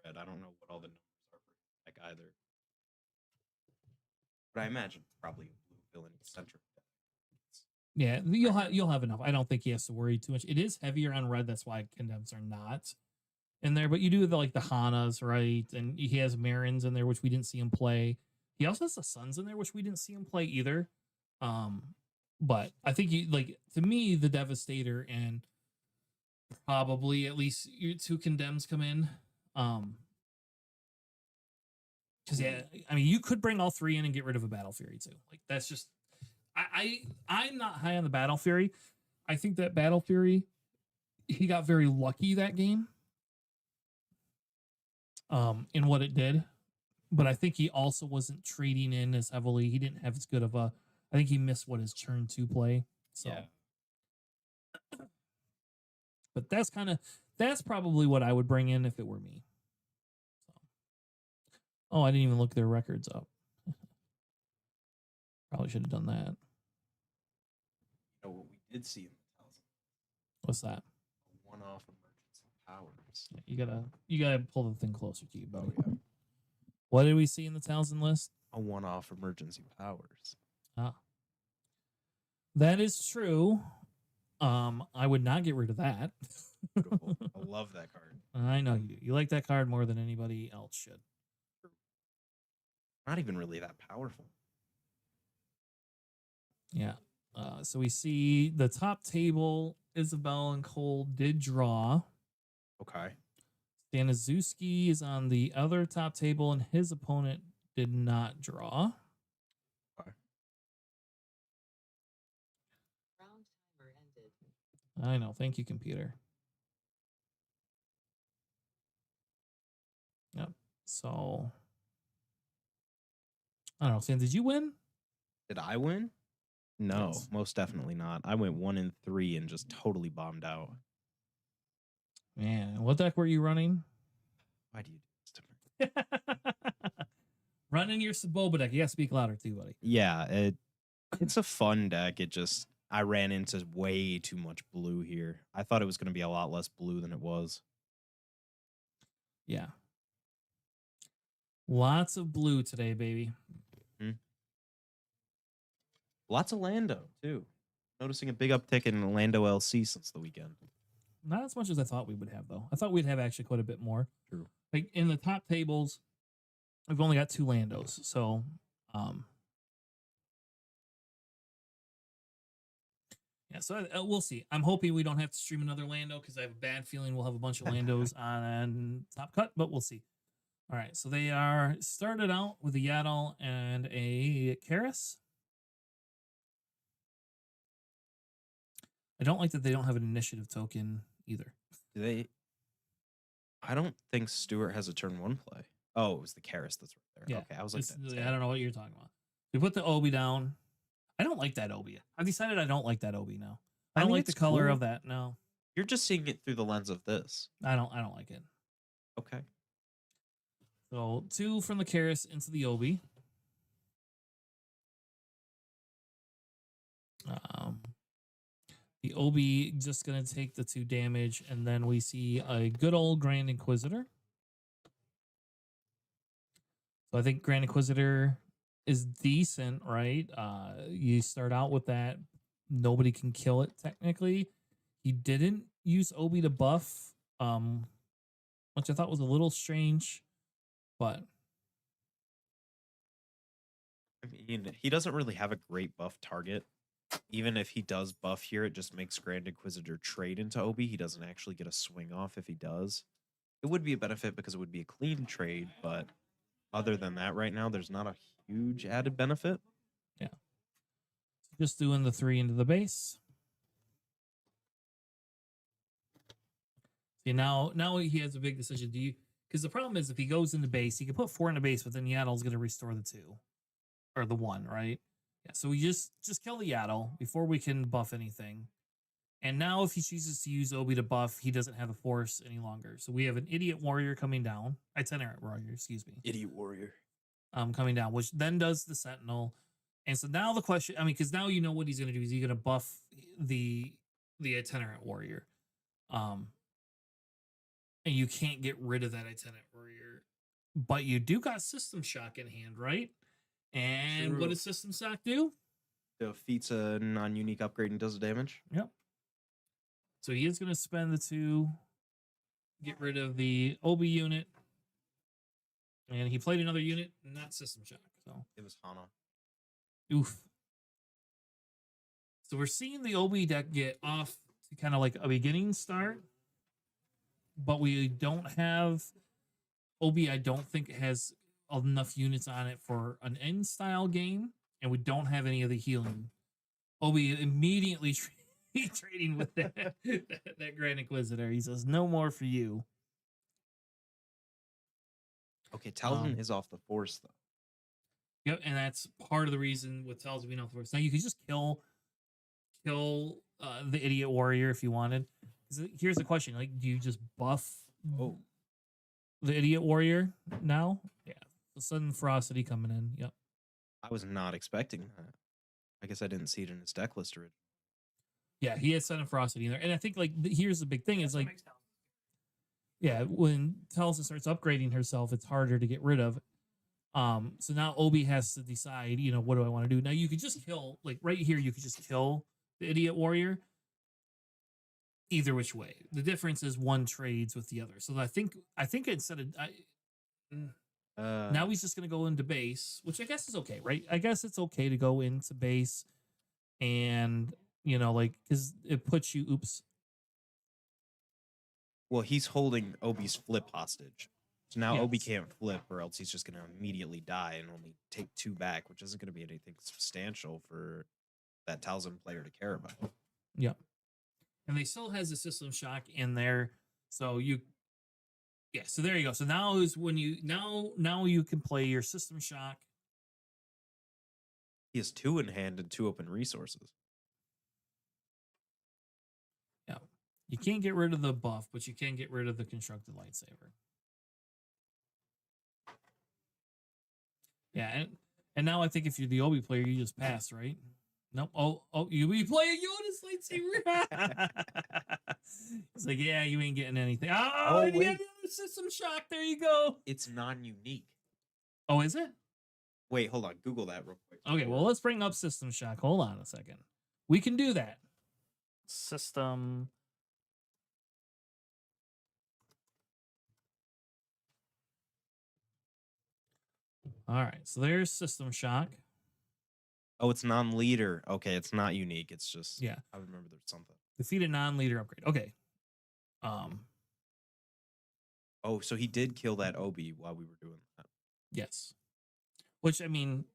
red. I don't know what all the numbers are for deck either. But I imagine probably a blue villain centric deck. Yeah, you'll have enough. I don't think he has to worry too much. It is heavier on red. That's why Condemns are not in there. But you do like the Hanas, right? And he has Marins in there, which we didn't see him play. He also has the Suns in there, which we didn't see him play either. But I think to me, the Devastator and probably at least your 2 Condemns come in. Because yeah, I mean, you could bring all 3 in and get rid of a Battle Fury too. Like that's just. I'm not high on the Battle Fury. I think that Battle Fury, he got very lucky that game. In what it did. But I think he also wasn't trading in as heavily. He didn't have as good of a. I think he missed his turn 2 play. So. Yeah. But that's probably what I would bring in if it were me. So. Oh, I didn't even look their records up. Probably should have done that. You know what we did see in the Telzin? What's that? A one-off emergency powers. Yeah, you gotta pull the thing closer to you, buddy. Oh, yeah. What did we see in the Telzin list? A one-off emergency powers. Ah. That is true. I would not get rid of that. Beautiful. I love that card. I know you do. You like that card more than anybody else should. Not even really that powerful. Yeah. So we see the top table, Isabel and Cole did draw. Okay. Staniszewski is on the other top table, and his opponent did not draw. Okay. Round timer ended. I know. Thank you, computer. Yep. So, I don't know. Stan, did you win? Did I win? No, Yes. most definitely not. I went 1-3 and just totally bombed out. Man, what deck were you running? Why do you do this to me? Running your Saboba deck. You gotta speak louder too, buddy. Yeah, it's a fun deck. I ran into way too much blue here. I thought it was going to be a lot less blue than it was. Yeah. Lots of blue today, baby. Lots of Lando, too. Noticing a big uptick in Lando LC since the weekend. Not as much as I thought we would have, though. I thought we'd have actually quite a bit more. True. Like in the top tables, we've only got 2 Landos. So, yeah, so we'll see. I'm hoping we don't have to stream another Lando because I have a bad feeling we'll have a bunch of Landos on Top Cut, but we'll see. All right, so they are started out with a Yaddle and a Karis. I don't like that they don't have an initiative token either. Do they? I don't think Stuart has a turn 1 play. Oh, it was the Karis that's right there. Yeah, Okay, I was like, I don't know what you're talking about. We put the Obi down. I don't like that Obi. I've decided I don't like that Obi now. I don't mean, like the it's color cool. of that. No, You're just seeing it through the lens of this. I don't like it. Okay. So 2 from the Karis into the Obi. The Obi just going to take the 2 damage, and then we see a good old Grand Inquisitor. So I think Grand Inquisitor is decent, right? You start out with that, nobody can kill it technically. He didn't use Obi to buff, which I thought was a little strange, but I mean, he doesn't really have a great buff target. Even if he does buff here, it just makes Grand Inquisitor trade into Obi. He doesn't actually get a swing off if he does. It would be a benefit because it would be a clean trade, but other than that, right now, there's not a huge added benefit. yeah. Just doing the 3 into the base. See, now he has a big decision. Do you, because the problem is if he goes into base, he can put 4 into base, but then Yaddle's going to restore the 2 or the 1, right? Yeah, so we just kill the Yaddle before we can buff anything. And now if he chooses to use Obi to buff, he doesn't have a force any longer. So we have an Idiot Warrior coming down. Itinerant Warrior, excuse me. Idiot Warrior. Coming down, which then does the Sentinel. And so now the question, I mean, because now you know what he's going to do. Is he going to buff the Itinerant Warrior? And you can't get rid of that Itinerant Warrior. But you do got System Shock in hand, right? And True. what does System Shock do? Defeats a non-unique upgrade and does the damage. Yep. So he is going to spend the 2, get rid of the Obi unit. And he played another unit, not System Shock. So It was Hana. oof. So we're seeing the Obi deck get off to kind of like a beginning start. But we don't have Obi, I don't think has enough units on it for an end style game. And we don't have any of the healing. Obi immediately trading with that Grand Inquisitor. He says, no more for you. Okay, Talzin is off the force, though. Yep, and that's part of the reason with Talzin being off the force. Now you could just kill the Idiot Warrior if you wanted. Here's the question: like, do you just buff the Idiot Warrior now? Yeah, the sudden ferocity coming in. Yep. I was not expecting that. I guess I didn't see it in his deck list originally. Yeah, he has sudden ferocity in there, and I think like here's the big thing is like, yeah, when Talzin starts upgrading herself, it's harder to get rid of. So now Obi has to decide, you know, what do I want to do? Now you could just kill, like right here, you could just kill the Idiot Warrior. Either which way, the difference is one trades with the other. So I think instead of now he's just going to go into base, which I guess is okay, right? I guess it's okay to go into base, and you know, like because it puts you. Oops. Well, he's holding Obi's flip hostage. So now Yes. Obi can't flip, or else he's just going to immediately die and only take 2 back, which isn't going to be anything substantial for that Talzin player to care about. Yep. And they still has a System Shock in there, so you. Yeah, so there you go. So now is when you now you can play your System Shock. He has 2 in hand and 2 open resources. Yeah, you can't get rid of the buff, but you can get rid of the constructed lightsaber. Yeah, and now I think if you're the Obi player, you just pass, right? Nope. Oh, you play a Yoda's lightsaber. It's like, yeah, you ain't getting anything. Oh, you wait. got another System Shock. There you go. It's non-unique. Oh, is it? Wait, hold on. Google that real quick. Okay, well, let's bring up System Shock. Hold on a second. We can do that. System. All right, so there's System Shock. Oh, it's non-leader. Okay, it's not unique. It's just Yeah. I remember there's something. Defeat a non-leader upgrade. Okay. Oh, so he did kill that Obi while we were doing that. Yes. Which I mean,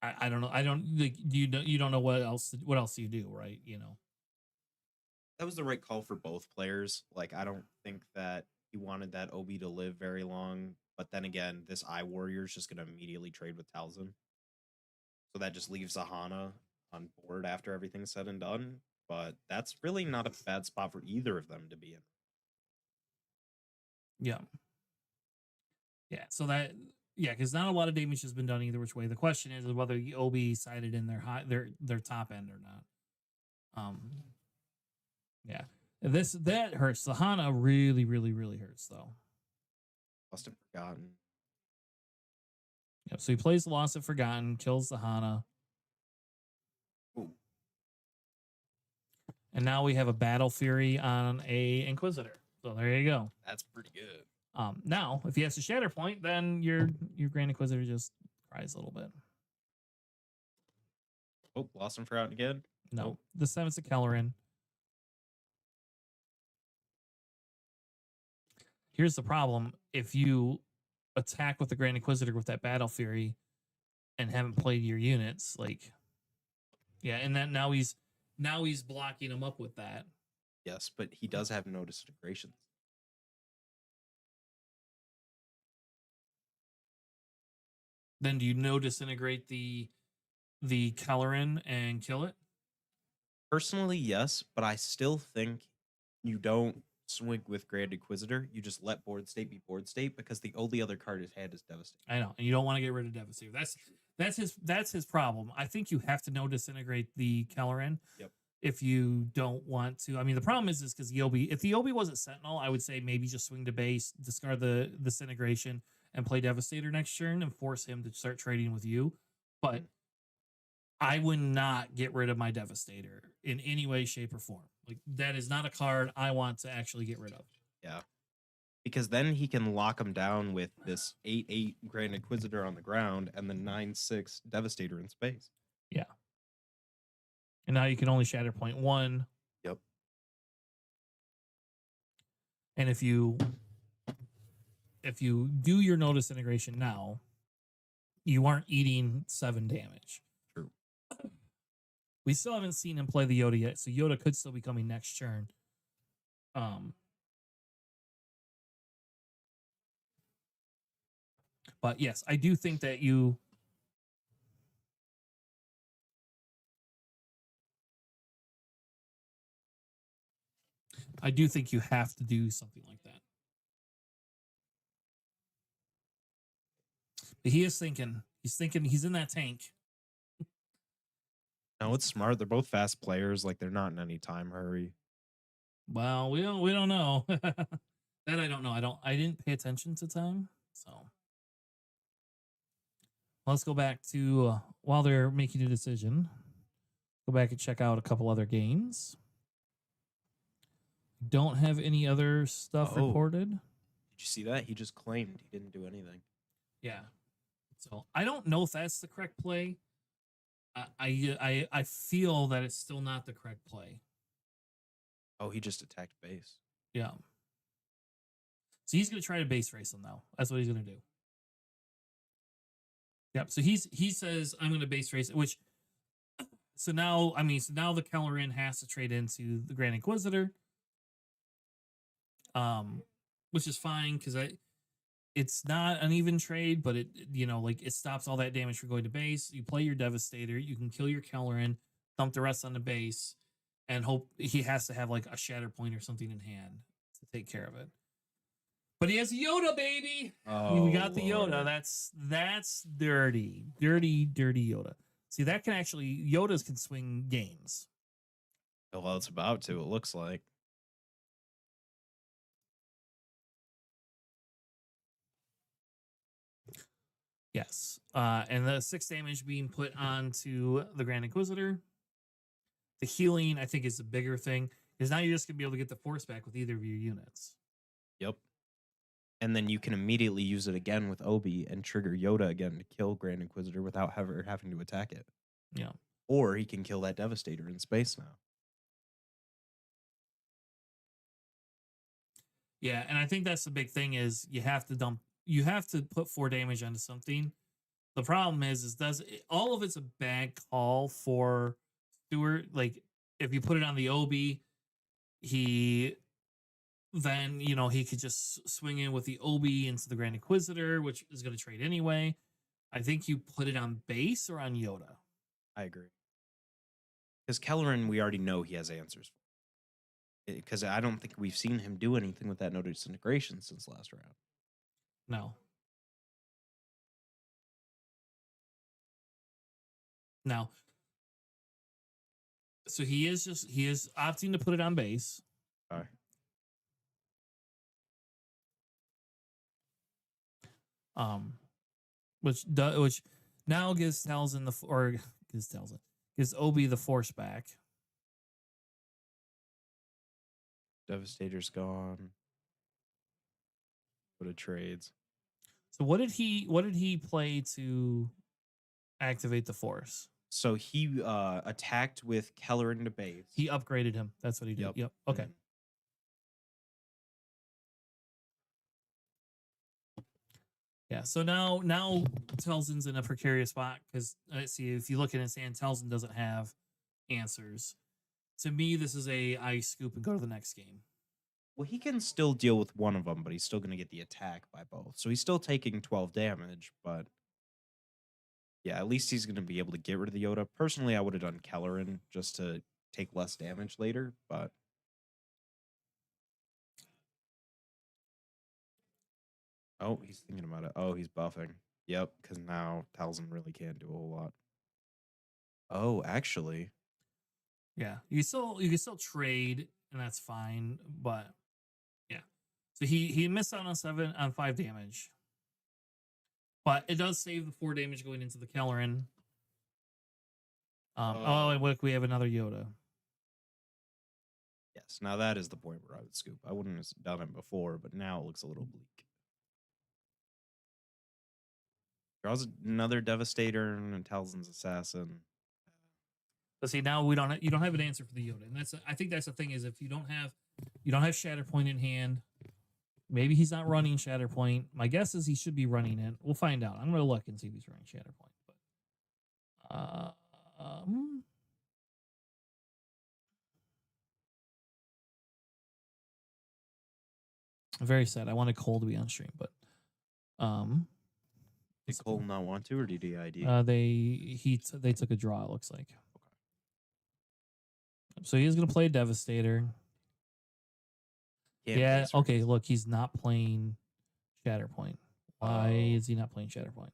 I don't know. I don't like you don't know what else do you do, right? You know. That was the right call for both players. Like, I don't think that he wanted that Obi to live very long. But then again, this Eye Warrior is just going to immediately trade with Talzin. So that just leaves Ahana on board after everything's said and done. But that's really not a bad spot for either of them to be in. Yeah. Yeah. So that because not a lot of damage has been done either which way. The question is whether the Obi sided in their top end or not. Yeah. That hurts. The Hana really, really, really hurts though. Must have forgotten. Yep. So he plays Lost and Forgotten, kills the Hana. Ooh. And now we have a Battle Fury on a Inquisitor. So there you go. That's pretty good. Now, if he has a Shatter Point, then your Grand Inquisitor just cries a little bit. Oh, lost him for out again. No, Nope. this time it's a Kellerin. Here's the problem: if you attack with the Grand Inquisitor with that Battle Fury and haven't played your units, like, yeah, and then now he's blocking him up with that. Yes, but he does have no disintegrations. Then do you no disintegrate the Kellerin and kill it? Personally, yes, but I still think you don't swing with Grand Inquisitor. You just let board state be board state because the only other card it had is Devastator. I know, and you don't want to get rid of Devastator. That's his problem. I think you have to no disintegrate the Kellerin. Yep. If you don't want to, I mean, the problem is because the Obi. If the Obi wasn't Sentinel, I would say maybe just swing to base, discard the disintegration, and play Devastator next turn and force him to start trading with you. But I would not get rid of my Devastator in any way, shape, or form. Like, that is not a card I want to actually get rid of. Yeah. Because then he can lock him down with this 8/8 Grand Inquisitor on the ground and the 9/6 Devastator in space. Yeah. And now you can only Shatter Point 1. Yep. And if you do your no disintegration now, you aren't eating 7 damage. True. We still haven't seen him play the Yoda yet, so Yoda could still be coming next turn. But yes, I do think that I do think you have to do something like that. But he is thinking. He's in that tank. No, it's smart. They're both fast players. Like, they're not in any time hurry. Well, we don't know. That I don't know. I didn't pay attention to time. So let's go back to while they're making a decision. Go back and check out a couple other games. Don't have any other stuff reported. Did you see that? He just claimed he didn't do anything. Yeah. So I don't know if that's the correct play. I feel that it's still not the correct play. Oh, he just attacked base. Yeah. So he's going to try to base race him now. That's what he's going to do. Yep. So he says, I'm going to base race it, which, so now the Kellerin has to trade into the Grand Inquisitor. Which is fine because it's not an even trade, but it stops all that damage from going to base. You play your Devastator, you can kill your Kellerin, dump the rest on the base, and hope he has to have like a Shatter Point or something in hand to take care of it. But he has Yoda, baby. Oh, we got the Lord. Yoda. That's dirty Yoda. See, that can actually Yodas can swing games. Well, it's about to. It looks like. Yes. And the 6 damage being put onto the Grand Inquisitor. The healing, I think, is the bigger thing. Because now you're just going to be able to get the force back with either of your units. Yep. And then you can immediately use it again with Obi and trigger Yoda again to kill Grand Inquisitor without ever having to attack it. Yeah. Or he can kill that Devastator in space now. Yeah, and I think that's the big thing is you have to put 4 damage onto something. The problem is all of it's a bad call for Stewart. Like, if you put it on the Obi, he could just swing in with the Obi into the Grand Inquisitor, which is going to trade anyway. I think you put it on base or on Yoda. I agree. Because Kellerin, we already know he has answers for. Because I don't think we've seen him do anything with that no disintegration since last round. No. Now, so he is opting to put it on base. All right. Which now gives Obi the force back. Devastator's gone. Go to trades. So what did he play to activate the force? So he attacked with Keller into base. He upgraded him. That's what he did. Yep. Okay. Mhm. Yeah. So now Telzin's in a precarious spot because let's see, if you look at his hand, Telzin doesn't have answers. To me, this is I scoop and go to the next game. Well, he can still deal with one of them, but he's still going to get the attack by both. So he's still taking 12 damage, but yeah, at least he's going to be able to get rid of the Yoda. Personally, I would have done Kellerin just to take less damage later, but oh, he's thinking about it. Oh, he's buffing. Yep, because now Talzin really can't do a whole lot. Oh, actually, Yeah. You can still trade, and that's fine. But yeah. So he missed out on 5 damage. But it does save the 4 damage going into the Kellerin. Oh, and look, we have another Yoda. yes. Now that is the point where I would scoop. I wouldn't have done it before, but now it looks a little bleak. Draws another Devastator and Talzin's Assassin. But see, now you don't have an answer for the Yoda, and I think that's the thing is if you don't have Shatterpoint in hand, maybe he's not running Shatterpoint. My guess is he should be running it. We'll find out. I'm gonna look and see if he's running Shatterpoint. But very sad. I wanted Cole to be on stream, but Did Cole not want to, or did he ID? they took a draw. It looks like. So he's gonna play Devastator. Yeah. Okay. Look, he's not playing Shatterpoint. Why is he not playing Shatterpoint?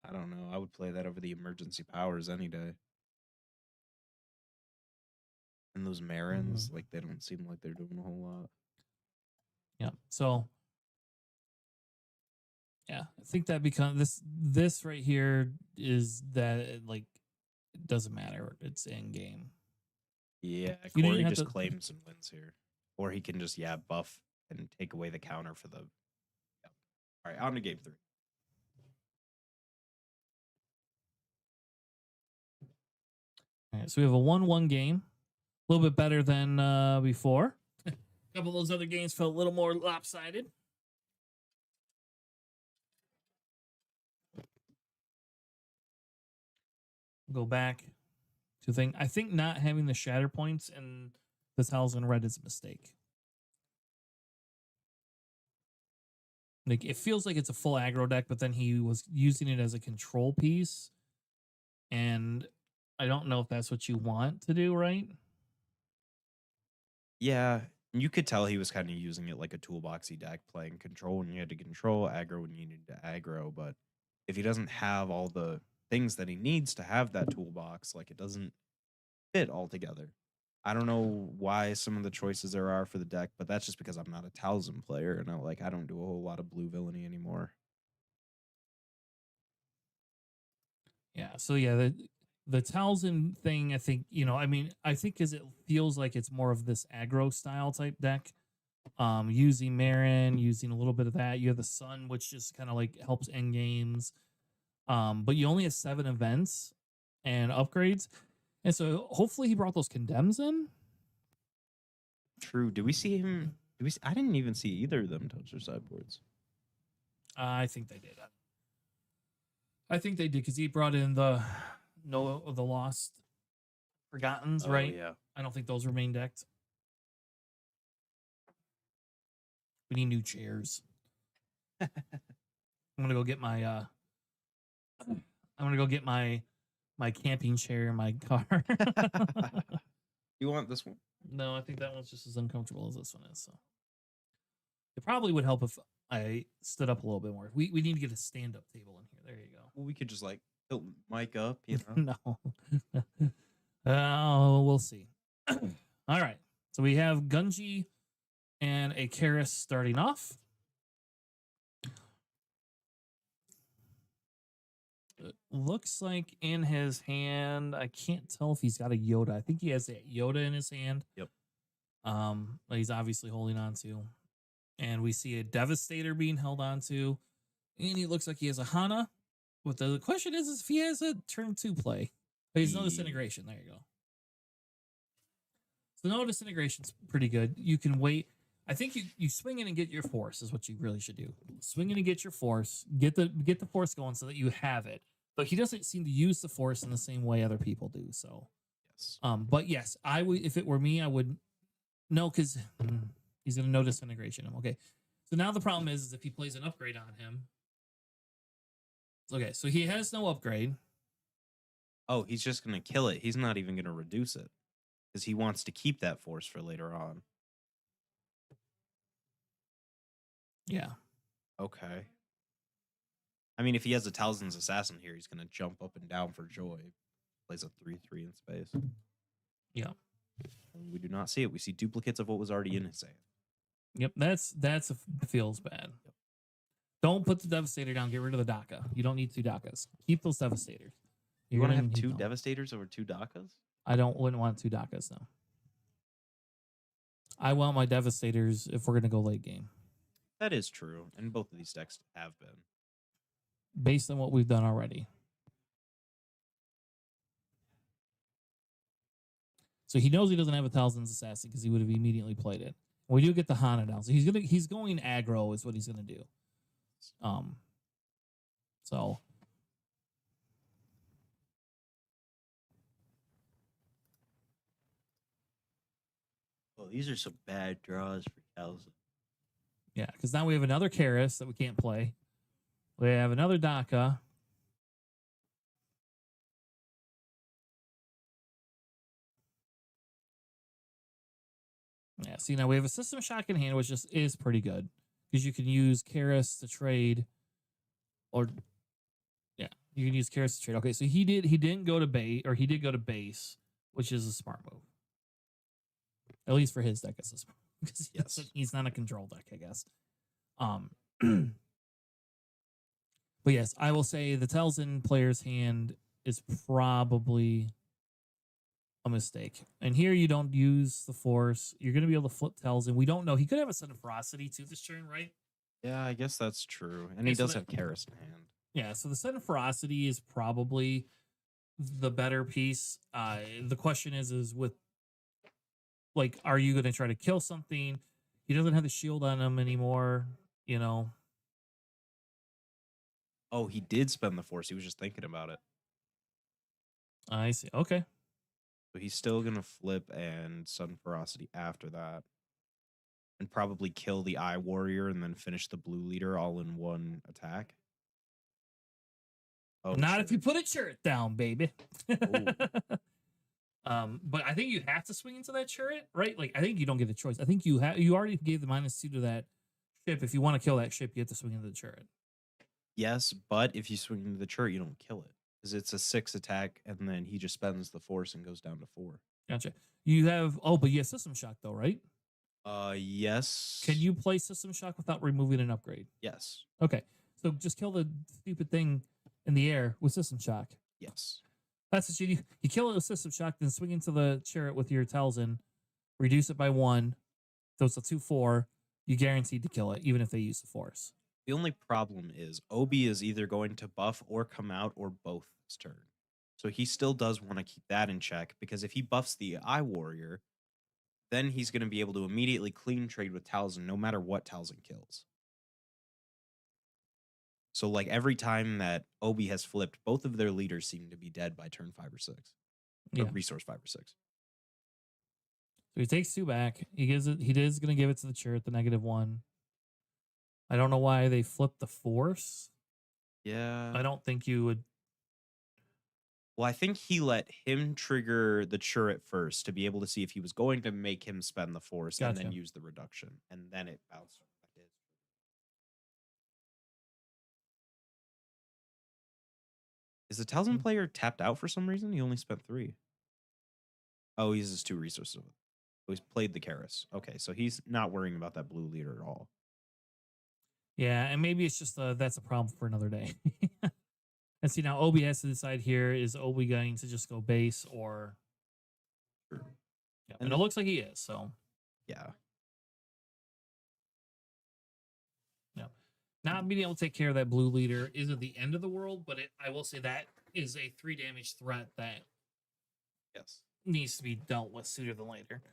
I don't know. I would play that over the emergency powers any day. And those Marins, like they don't seem like they're doing a whole lot. Yeah. So yeah, I think that becomes this right here is that it doesn't matter. It's in game. Yeah, You didn't Corey have just to- claims some wins here. Or he can just, buff and take away the counter for the... Yep. All right, on to game 3. All right, so we have a 1-1 game. A little bit better than before. A couple of those other games felt a little more lopsided. Go back to thing. I think not having the shatter points and the Talzin red is a mistake. Like it feels like it's a full aggro deck, but then he was using it as a control piece. And I don't know if that's what you want to do, right? Yeah, you could tell he was kind of using it like a toolboxy deck, playing control when you had to control, aggro when you needed to aggro. But if he doesn't have all the things that he needs to have that toolbox, like it doesn't fit all together. I don't know why some of the choices there are for the deck, but that's just because I'm not a Talzin player and I don't do a whole lot of blue villainy anymore. Yeah. So yeah, the Talzin thing, I think, I think because it feels like it's more of this aggro style type deck. Using Marin, using a little bit of that. You have the Sun, which just kind of like helps end games. But you only have 7 events and upgrades. And so hopefully he brought those condemns in. True. Did we see him? I didn't even see either of them touch their sideboards. I think they did. I think they did because he brought in the Lost Forgottens, right? Yeah. I don't think those were main decked. We need new chairs. I'm gonna go get my camping chair in my car. You want this one? No, I think that one's just as uncomfortable as this one is. So it probably would help if I stood up a little bit more. We need to get a stand-up table in here. There you go. Well, we could just tilt Mike up, you know. No. Oh, we'll see. All right. So we have Gunji and a Karis starting off. It looks like in his hand, I can't tell if he's got a Yoda. I think he has a Yoda in his hand. Yep. that he's obviously holding on to. And we see a Devastator being held on to. And he looks like he has a Hana. But the question is if he has a turn 2 play. But he's no disintegration. There you go. So no disintegration's pretty good. You can wait. I think you swing in and get your force is what you really should do. Swing in and get your force. Get the force going so that you have it. But he doesn't seem to use the force in the same way other people do. So Yes. but yes, I would if it were me, I would no, because he's gonna no disintegration him. Okay. So now the problem is if he plays an upgrade on him. Okay, so he has no upgrade. Oh, he's just gonna kill it. He's not even gonna reduce it because he wants to keep that force for later on. Yeah. Okay. I mean, if he has a Talzin's Assassin here, he's gonna jump up and down for joy. Plays a 3/3 in space. Yeah. And we do not see it. We see duplicates of what was already in his hand. Yep. Feels bad. Don't put the Devastator down. Get rid of the DACA. You don't need 2 DACAs. Keep those Devastators. You want to gonna have need 2 them. Devastators over 2 Dakas? I wouldn't want 2 DACAs now. I want my Devastators if we're gonna go late game. That is true, and both of these decks have been. Based on what we've done already. So he knows he doesn't have a Talzin's Assassin because he would have immediately played it. We do get the Hana down. So he's going aggro is what he's gonna do. So Well, these are some bad draws for Talzin. yeah, because now we have another Karis that we can't play. We have another DACA. Yeah, see now we have a System Shock in hand, which just is pretty good because you can use Karis to trade, or yeah, you can use Karis to trade. Okay, so he didn't go to base, or he did go to base, which is a smart move. At least for his deck, it's a smart because Yes. he's not a control deck, I guess. But yes, I will say the Talzin player's hand is probably a mistake. And here you don't use the force. You're going to be able to flip Talzin. We don't know. He could have a Sun of Ferocity too this turn, right? Yeah, I guess that's true. And Yeah, he so does that- have Karis in hand. Yeah, so the Sun of Ferocity is probably the better piece. The question is with, like, are you going to try to kill something? He doesn't have the shield on him anymore, you know. Oh, he did spend the force. He was just thinking about it. I see. Okay. So he's still going to flip and Sudden Ferocity after that. And probably kill the Eye Warrior and then finish the blue leader all in one attack. Oh, Not if shit. you put a turret down, baby. But I think you have to swing into that turret, right? Like I think you don't get a choice. I think you already gave the -2 to that ship. If you want to kill that ship, you have to swing into the turret. Yes, but if you swing into the turret, you don't kill it. Because it's a 6 attack, and then he just spends the force and goes down to 4. Gotcha. You have but you have System Shock though, right? Yes. Can you play System Shock without removing an upgrade? Yes. Okay. So just kill the stupid thing in the air with System Shock. Yes. That's what you do. You kill it with System Shock, then swing into the chariot with your Talzin, reduce it by 1. So it's a 2/4. You guaranteed to kill it, even if they use the force. The only problem is Obi is either going to buff or come out or both this turn. So he still does want to keep that in check because if he buffs the Eye Warrior, then he's going to be able to immediately clean trade with Talzin no matter what Talzin kills. So like every time that Obi has flipped, both of their leaders seem to be dead by turn 5 or 6. Or Yeah. resource 5 or 6. So he takes 2 back. He is going to give it to the chariot, the -1. I don't know why they flipped the force. Yeah. I don't think you would. Well, I think he let him trigger the turret first to be able to see if he was going to make him spend the force and then Gotcha. use the reduction. And then it bounced. Is the Talzin player tapped out for some reason? He only spent 3. Oh, he uses 2 resources. Oh, he's played the Karis. Okay, so he's not worrying about that blue leader at all. Yeah, and maybe it's just that's a problem for another day. And see, now Obi has to decide here, is Obi going to just go base or... True. Yeah, and it looks like he is, so... Yeah. Not being able to take care of that blue leader isn't the end of the world, but I will say that is a 3 damage threat that Yes. needs to be dealt with sooner than later.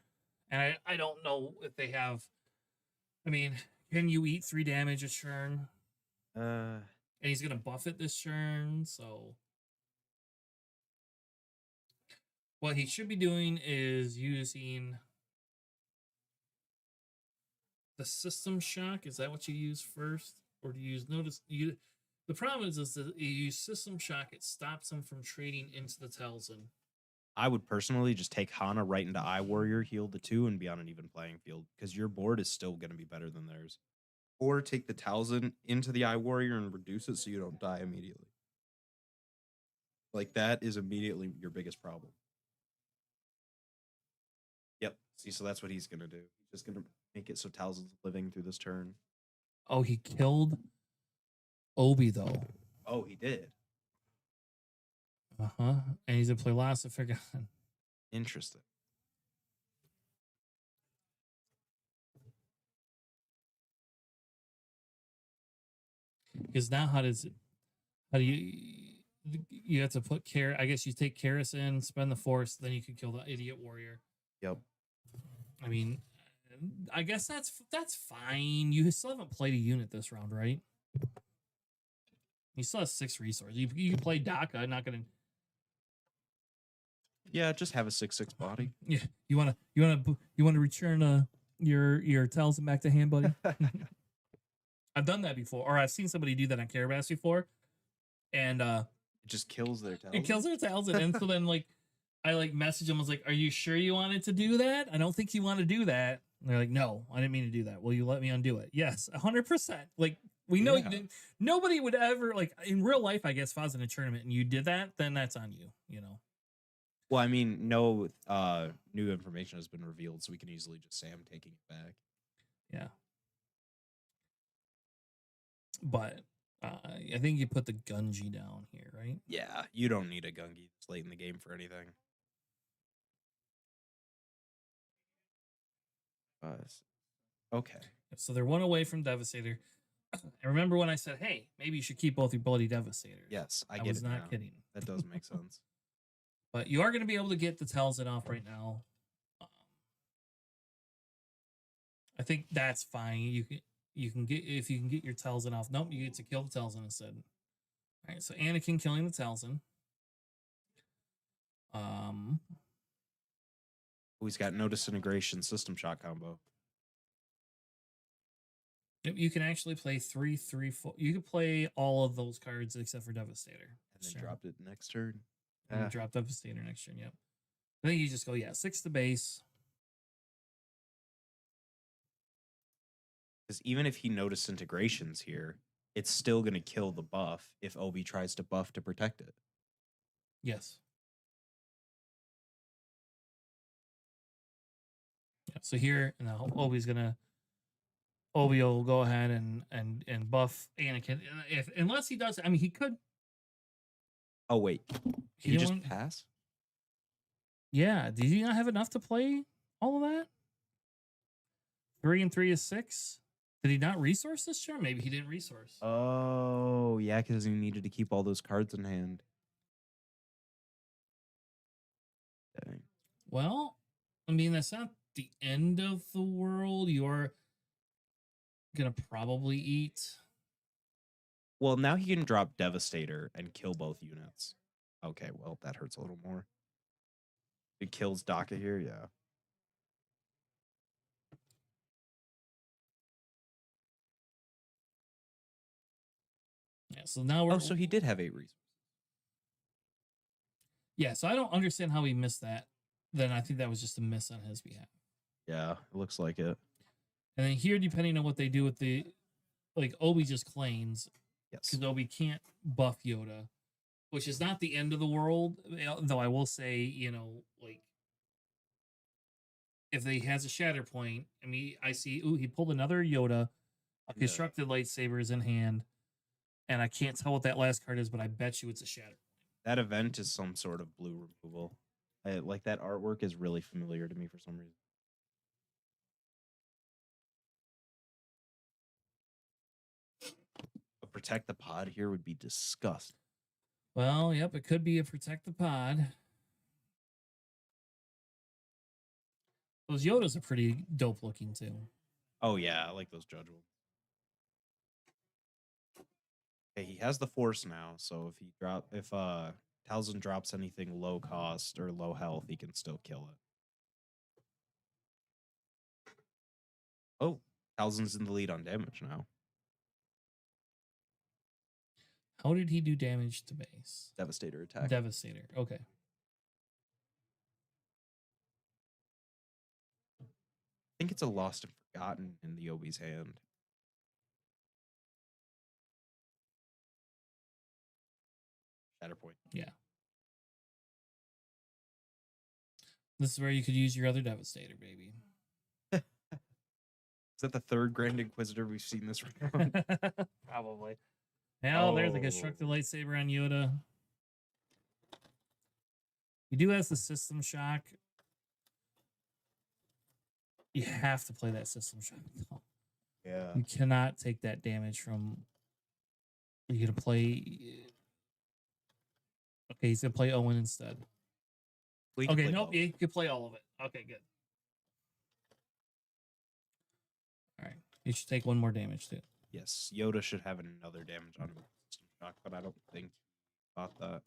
And I don't know if they have. I mean, can you eat 3 damage a turn? And he's gonna buff it this turn, so what he should be doing is using the system shock. Is that what you use first? Or do you use the problem is that you use system shock, it stops him from trading into the Talzin. I would personally just take Hana right into Eye Warrior, heal the 2, and be on an even playing field because your board is still going to be better than theirs. Or take the Talzin into the Eye Warrior and reduce it so you don't die immediately. Like, that is immediately your biggest problem. Yep. See, so that's what he's going to do. He's just going to make it so Talzin's living through this turn. Oh, he killed Obi, though. Oh, he did. Uh-huh. And he's going to play Last of Forgotten. Interesting. Because now how do you have to put care? I guess you take Karis in, spend the force, then you can kill the idiot warrior. Yep. I mean, I guess that's fine. You still haven't played a unit this round, right? You still have 6 resources. You can play Daka, not gonna. Yeah, just have a 6/6 body. Yeah, you wanna return your Talzin back to hand, buddy. I've done that before, or I've seen somebody do that on Carabas before, and It just kills their Talzin. it kills their Talzin, and so then I message them. I was like, "Are you sure you wanted to do that? I don't think you want to do that." And they're like, "No, I didn't mean to do that. Will you let me undo it?" Yes, 100%. Like we know you didn't. Nobody would ever in real life. I guess if I was in a tournament and you did that, then that's on you. You know. Well, I mean, no new information has been revealed, so we can easily just say I'm taking it back. Yeah. But I think you put the Gunji down here, right? Yeah, you don't need a Gungi this late in the game for anything. Okay. So they're 1 away from Devastator. And remember when I said, "Hey, maybe you should keep both your Bloody Devastators"? Yes, I was get it not now. kidding. That does make sense. But you are going to be able to get the Talzin off right now. I think that's fine. You can get if you can get your Talzin off. Nope, you get to kill the Talzin instead. All right, so Anakin killing the Talzin. He's got no disintegration system shot combo. You can actually play 3, 3, 4. You can play all of those cards except for Devastator. And then dropped it next turn. And drop Devastator next turn, yep. I think you just go, 6 to base. Because even if he no disintegrations here, it's still going to kill the buff if Obi tries to buff to protect it. Yes. Yeah, so here, now Obi will go ahead and buff Anakin. Unless he does, I mean, he could. Oh, wait. He just didn't pass? Yeah. Did he not have enough to play all of that? 3 and 3 is 6. Did he not resource this turn? Maybe he didn't resource. Oh, yeah, because he needed to keep all those cards in hand. Dang. Well, I mean, that's not the end of the world. You're going to probably eat. Well, now he can drop Devastator and kill both units. Okay, well, that hurts a little more. It kills Daka here, yeah. Yeah, so now we're. Oh, so he did have 8 resources. Yeah, so I don't understand how he missed that. Then I think that was just a miss on his behalf. Yeah, it looks like it. And then here, depending on what they do with the. Obi just claims. Yes. Because Obi can't buff Yoda, which is not the end of the world. Though I will say, if he has a shatter point, I mean, I see, he pulled another Yoda. A constructed lightsaber is in hand. And I can't tell what that last card is, but I bet you it's a shatter. That event is some sort of blue removal. That artwork is really familiar to me for some reason. protect the pod here would be disgusting. Well, yep, it could be a protect the pod. Those Yodas are pretty dope looking too. Oh yeah, I like those judge ones. Okay, he has the force now, so if Talzin drops anything low cost or low health, he can still kill it. Oh, Talzin's in the lead on damage now. How did he do damage to base? Devastator attack. Devastator. Okay. I think it's a lost and forgotten in the Obi's hand. Shatterpoint. Yeah. This is where you could use your other Devastator, baby. Is that the third Grand Inquisitor we've seen this round? Probably. Now there's a Oh. constructed lightsaber on Yoda. He do has the system shock. You have to play that system shock. though. Yeah. You cannot take that damage from. You're gonna play. Okay, he's gonna play Owen instead. We can Okay, play nope, both. you can play all of it. Okay, good. All right, you should take one more damage too. Yes, Yoda should have another damage on him. System shock, but I don't think he got that.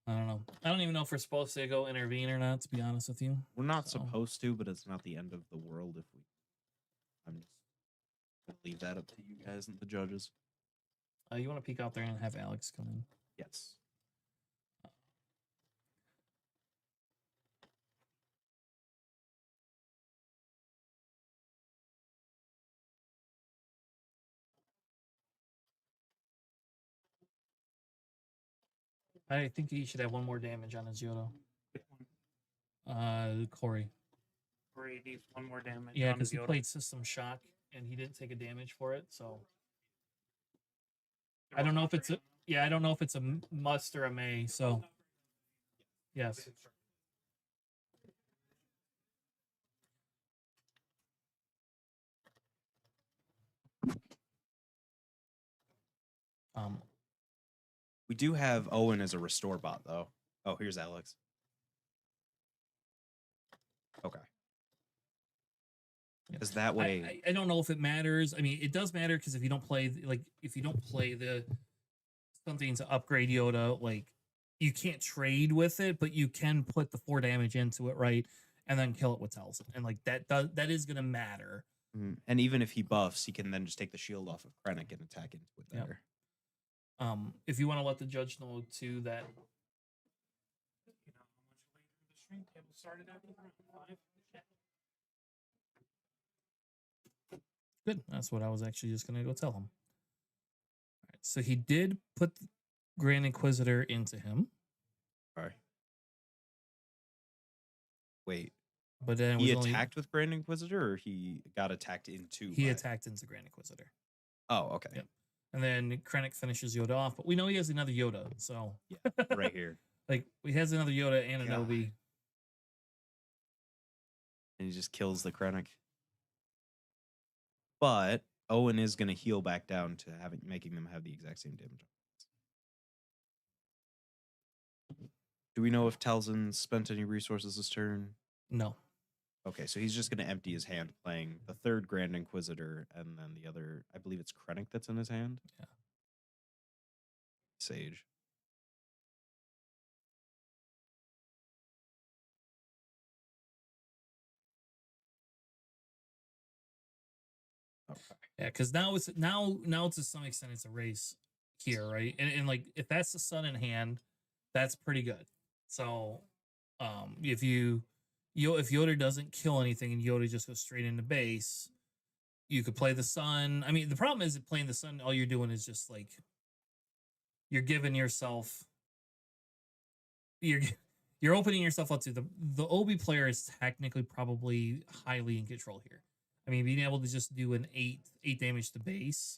I don't know. I don't even know if we're supposed to go intervene or not. To be honest with you, We're not So- supposed to, but it's not the end of the world if we. I'm just gonna leave that up to you guys and the judges. you want to peek out there and have Alex come in. Yes. I think he should have one more damage on his Yoda. Corey. Corey needs one more damage. Yeah, on because he Yoda. played System Shock and he didn't take a damage for it. So I don't know if it's a I don't know if it's a must or a may. So yes. We do have Owen as a restore bot, though. Oh, here's Alex. Okay. Yeah. Because that way, I don't know if it matters. I mean, it does matter because if you don't play the something to upgrade Yoda, like you can't trade with it, but you can put the 4 damage into it, right? And then kill it with Telson. And like that is gonna matter. and even if he buffs, he can then just take the shield off of Krennic and attack into it Yep. there. If you want to let the judge know too that You know how much later the stream table started after round 5? good. That's what I was actually just gonna go tell him. All right, so he did put the Grand Inquisitor into him, Sorry. Wait, but then it he was only attacked with Grand Inquisitor, or he got attacked into? he by- attacked into Grand Inquisitor. Oh, okay. Yep. And then Krennic finishes Yoda off, but we know he has another Yoda, so Right here, like he has another Yoda and an God. Obi. and he just kills the Krennic. But Owen is going to heal back down to making them have the exact same damage. Do we know if Talzin spent any resources this turn? No. Okay, so he's just going to empty his hand, playing the third Grand Inquisitor, and then the other, I believe it's Krennic that's in his hand. Yeah. Sage. Okay. Yeah, because now it's to some extent it's a race here, right? And like if that's the sun in hand, that's pretty good. So if Yoda doesn't kill anything and Yoda just goes straight into base, you could play the sun. I mean, the problem is that playing the sun, all you're doing is just like you're giving yourself you're opening yourself up to the Obi player is technically probably highly in control here. I mean, being able to just do an 8 damage to base,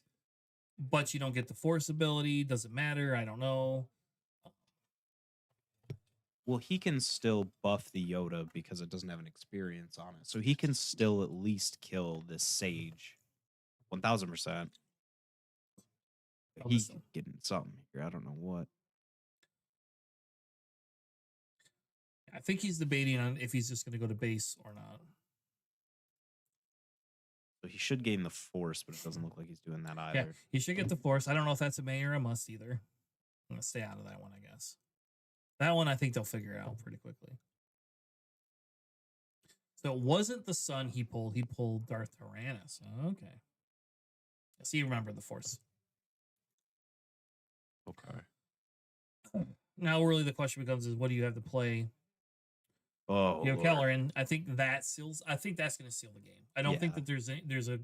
but you don't get the force ability, doesn't matter. I don't know. Well, he can still buff the Yoda because it doesn't have an experience on it. So he can still at least kill this Sage. 1000%. I'll He's just- getting something here. I don't know what. I think he's debating on if he's just going to go to base or not. So he should gain the force, but it doesn't look like he's doing that either. Yeah, he should get the force. I don't know if that's a may or a must either. I'm going to stay out of that one, I guess. That one I think they'll figure out pretty quickly. So it wasn't the sun he pulled. He pulled Darth Tyrannus. Okay. So you remember the force. Okay. Now really the question becomes is what do you have to play? Oh, You have Lord. Kelleran. I think that seals. I think that's going to seal the game. I don't think Yeah. that there's a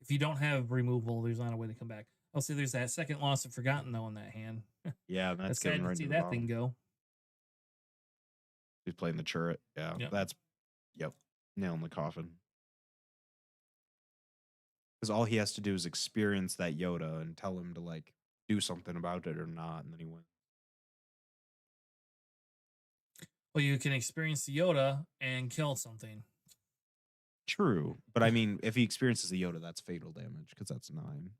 if you don't have removal, there's not a way to come back. I'll say there's that second loss of Forgotten though in that hand. Yeah, That's that's sad going to right see to the that bottom. thing go. He's playing the turret. Yeah, Yep. that's nail in the coffin. Because all he has to do is experience that Yoda and tell him to like do something about it or not, and then he wins. Well, you can experience the Yoda and kill something. True, but I mean, if he experiences the Yoda, that's fatal damage because that's 9.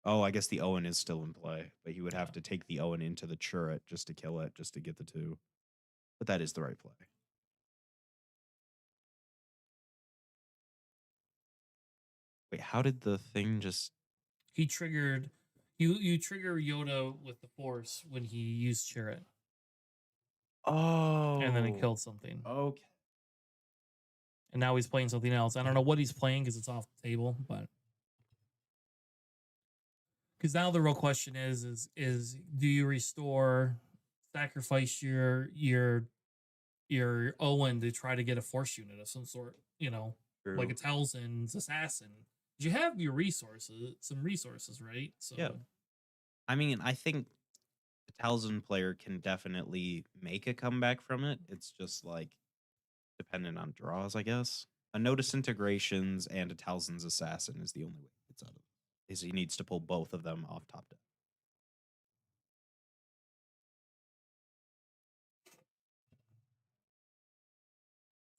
Oh, I guess the Owen is still in play, but he would have to take the Owen into the turret just to kill it, just to get the 2. But that is the right play. Wait, how did the thing just? He triggered you trigger Yoda with the Force when he used Chirrut, Oh, and then it killed something. Okay. And now he's playing something else. I don't know what he's playing because it's off the table, but because now the real question is do you restore, sacrifice your Owen to try to get a Force unit of some sort, like a Talzin's assassin? You have your some resources, right? So Yeah. I mean, I think the Talzin player can definitely make a comeback from it. It's just like dependent on draws, I guess. A No Disintegrations and a Talzin's Assassin is the only way he gets out of it. Is he needs to pull both of them off top deck.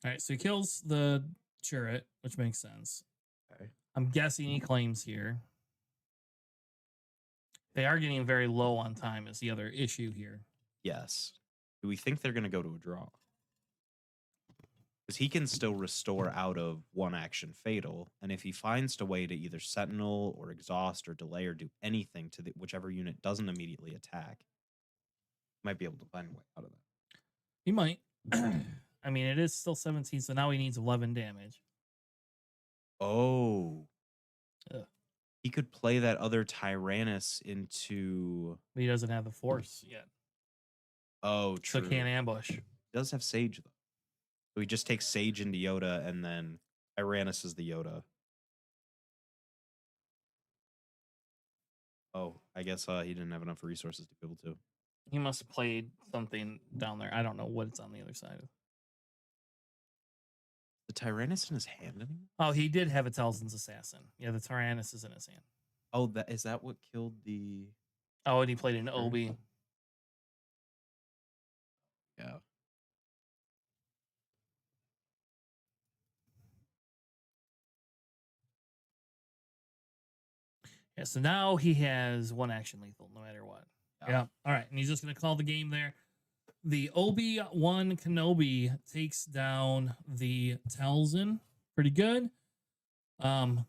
all right, so he kills the Chirrut, which makes sense. Okay. I'm guessing he claims here. They are getting very low on time is the other issue here. Yes. Do we think they're going to go to a draw? Because he can still restore out of one action fatal, and if he finds a way to either sentinel or exhaust or delay or do anything to whichever unit doesn't immediately attack, might be able to find a way out of that. He might. I mean, it is still 17, so now he needs 11 damage. Oh. Ugh. He could play that other Tyrannus into. But he doesn't have the Force yet. Oh, true. So can't ambush. He does have Sage, though. So he just takes Sage into Yoda, and then Tyrannus is the Yoda. Oh, I guess he didn't have enough resources to be able to. He must have played something down there. I don't know what it's on the other side of. The Tyrannus in his hand anymore? Oh, he did have a Talzin's Assassin. Yeah, the Tyrannus is in his hand. Oh, is that what killed the? Oh, and he played an Obi. Yeah. Yeah, so now he has one action lethal no matter what. Yeah. All right. And he's just going to call the game there. The Obi-Wan Kenobi takes down the Talzin. Pretty good.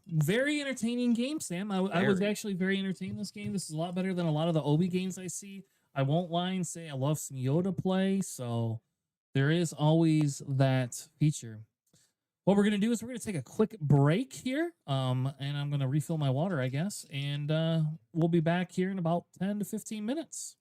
Very entertaining game, Sam. I was Very. actually very entertained this game. This is a lot better than a lot of the Obi games I see. I won't lie and say I love some Yoda play, so there is always that feature. What we're going to do is we're going to take a quick break here, and I'm going to refill my water, I guess, and we'll be back here in about 10 to 15 minutes.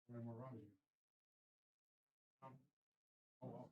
When we're running. Oh, well.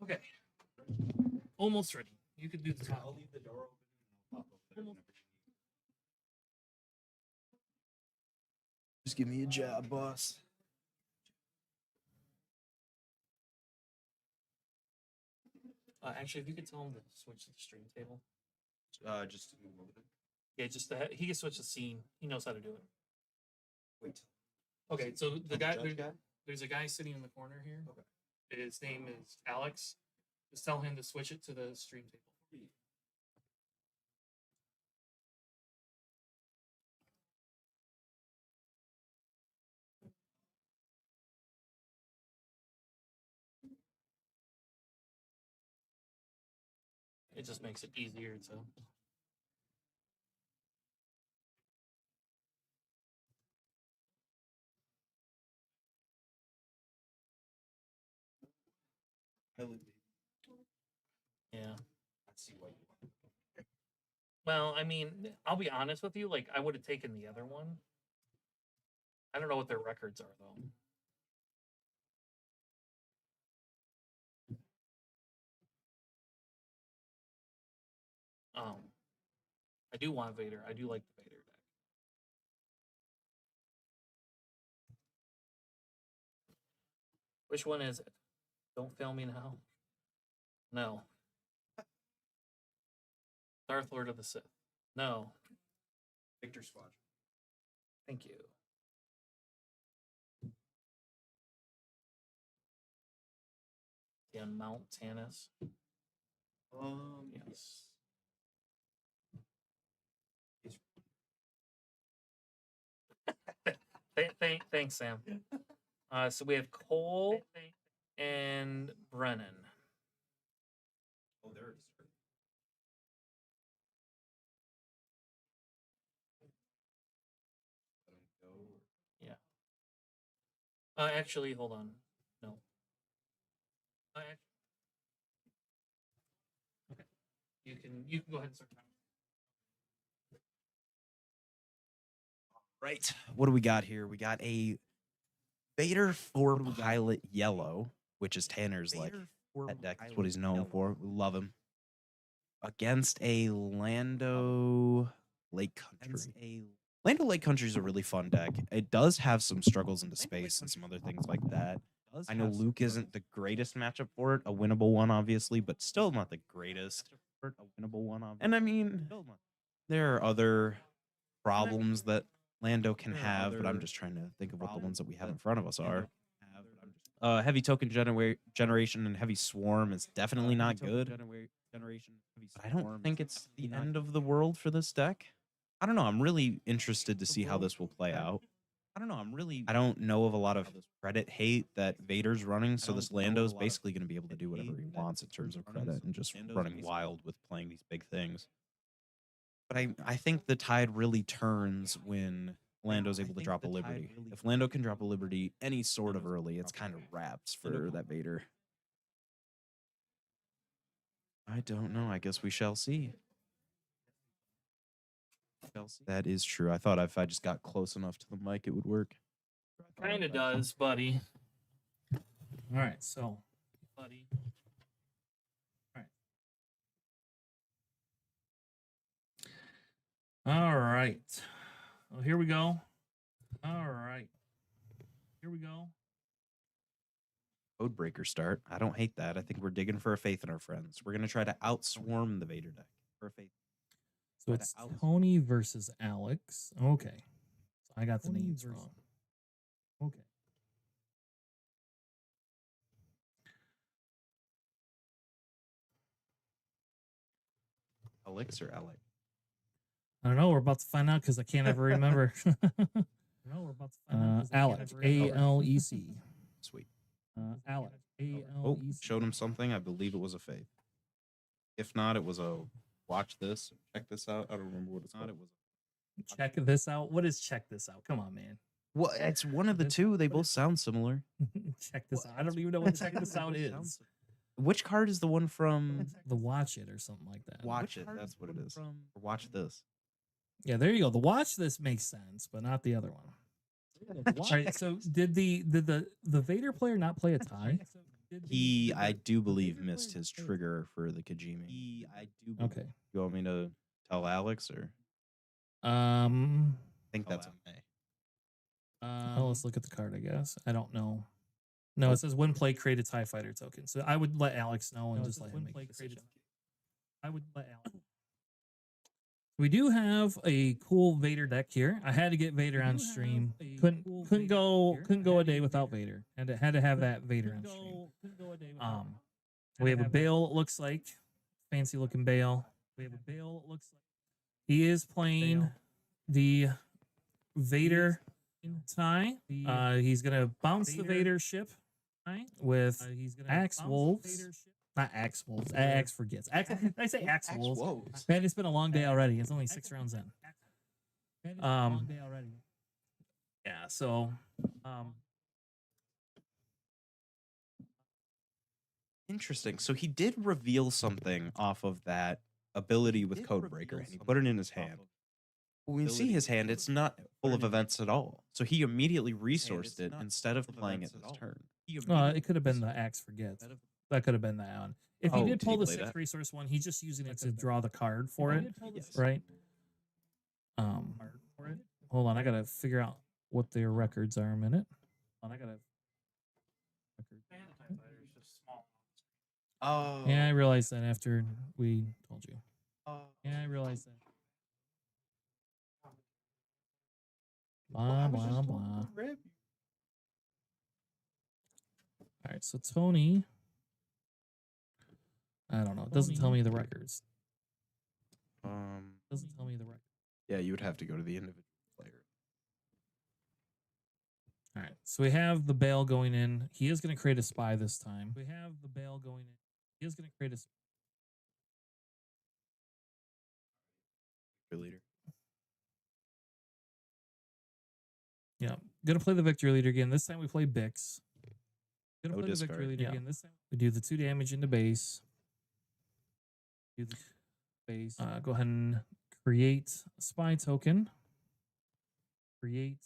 Okay. Almost ready. You could do the top. I'll leave the door open and I'll pop over there whenever you need. Just give me a job, boss. Actually, if you could tell him to switch to the stream table. Just to move over there. Yeah, just he can switch the scene. He knows how to do it. Wait. Okay, so the Oh, guy, judge guy? there's a guy sitting in the corner here. Okay. His name is Alex. Just tell him to switch it to the stream table. It just makes it easier to. Yeah. Let's see what you want. Well, I mean, I'll be honest with you. Like, I would have taken the other one. I don't know what their records are, though. I do want Vader. I do like the Vader deck. Which one is it? Don't fail me now. No. Darth Lord of the Sith. No. Victor Squadron. Thank you. Dan Mount Tanis. Yes. Thanks, Sam. So we have Cole and Brennan. Oh, there it is. Yeah. Actually, hold on. No. Okay. You can go ahead and start. Right. What do we got here? We got a Vader 4 Pilot Yellow, which is Tanner's like that deck. That's what he's known for. We love him. Against a Lando Lake Country. Lando Lake Country is a really fun deck. It does have some struggles into space and some other things like that. I know Luke isn't the greatest matchup for it. A winnable one, obviously, but still not the greatest. And I mean, there are other problems that Lando can have, but I'm just trying to think of what the ones that we have in front of us are. Heavy Token Generation and Heavy Swarm is definitely not good. But I don't think it's the end of the world for this deck. I don't know. I'm really interested to see how this will play out. I don't know of a lot of credit hate that Vader's running, so this Lando's basically going to be able to do whatever he wants in terms of credit and just running wild with playing these big things. But I think the tide really turns when Lando's able to drop a Liberty. If Lando can drop a Liberty any sort of early, it's kind of wraps for that Vader. I don't know. I guess we shall see. That is true. I thought if I just got close enough to the mic, it would work. Kind of does, buddy. All right, so, buddy. All right. Well, here we go. All right. Here we go. Codebreaker start. I don't hate that. I think we're digging for a faith in our friends. We're going to try to outswarm the Vader deck for a faith. So it's Tony versus Alex. Okay. So I got the names wrong. Okay. Alex or Alec? I don't know. We're about to find out because I can't ever remember. Alec. A-L-E-C. Sweet. Alec. A-L-E-C. Oh, showed him something. I believe it was a faith. If not, it was a watch this. Check this out. I don't remember what it's called. It was check this out. What is check this out? Come on, man. Well, it's one of the two. They both sound similar. Check this out. I don't even know what check this out is. Which card is the one from the Watch It or something like that? Watch It. That's what it is. Or Watch This. Yeah, there you go. The Watch This makes sense, but not the other one. All right. So did the Vader player not play a tie? I do believe, missed his trigger for the Kajimi. Okay. You want me to tell Alex, or I think that's a May? well, let's look at the card, I guess. I don't know. No, it says when play, create a TIE Fighter token. So I would let Alex know and just let him make the decision. I would let Alex. We do have a cool Vader deck here. I had to get Vader on stream. Couldn't go a day without Vader, and it had to have that Vader on stream. We have a Bale. It looks like fancy looking Bale. We have a Bale. It looks like he is playing the Vader tie. He's gonna bounce the Vader ship with Axe Wolves. Not Axe Wolves. Axe forgets. I say Axe Wolves. Man, it's been a long day already. It's only 6 rounds in. Yeah. So. Interesting. So he did reveal something off of that ability with Codebreaker, and he put it in his hand. When we see his hand, it's not full of events at all. So he immediately resourced it instead of playing it this turn. It could have been the Axe Forgets. That could have been that one. If he did pull the play 6 that? resource one, he's just using it to draw the card for it, right? Hold on, I gotta figure out what their records are a minute. Hold on, I gotta. Oh. Yeah, I realized that after we told you. Yeah, I realized that. Blah blah blah. All right, so Tony. I don't know. It doesn't tell me the records. Doesn't tell me the records. Yeah, you would have to go to the individual player. All right, so we have the Bale going in. He is going to create a spy this time. We have the Bale going in. He is going to create a Leader. Yeah, gonna play the Victory Leader again. This time we play Bix. Gonna No play the Victory discard. Leader again. This time we do the 2 damage into base. Do the base. Go ahead and create a spy token. Create.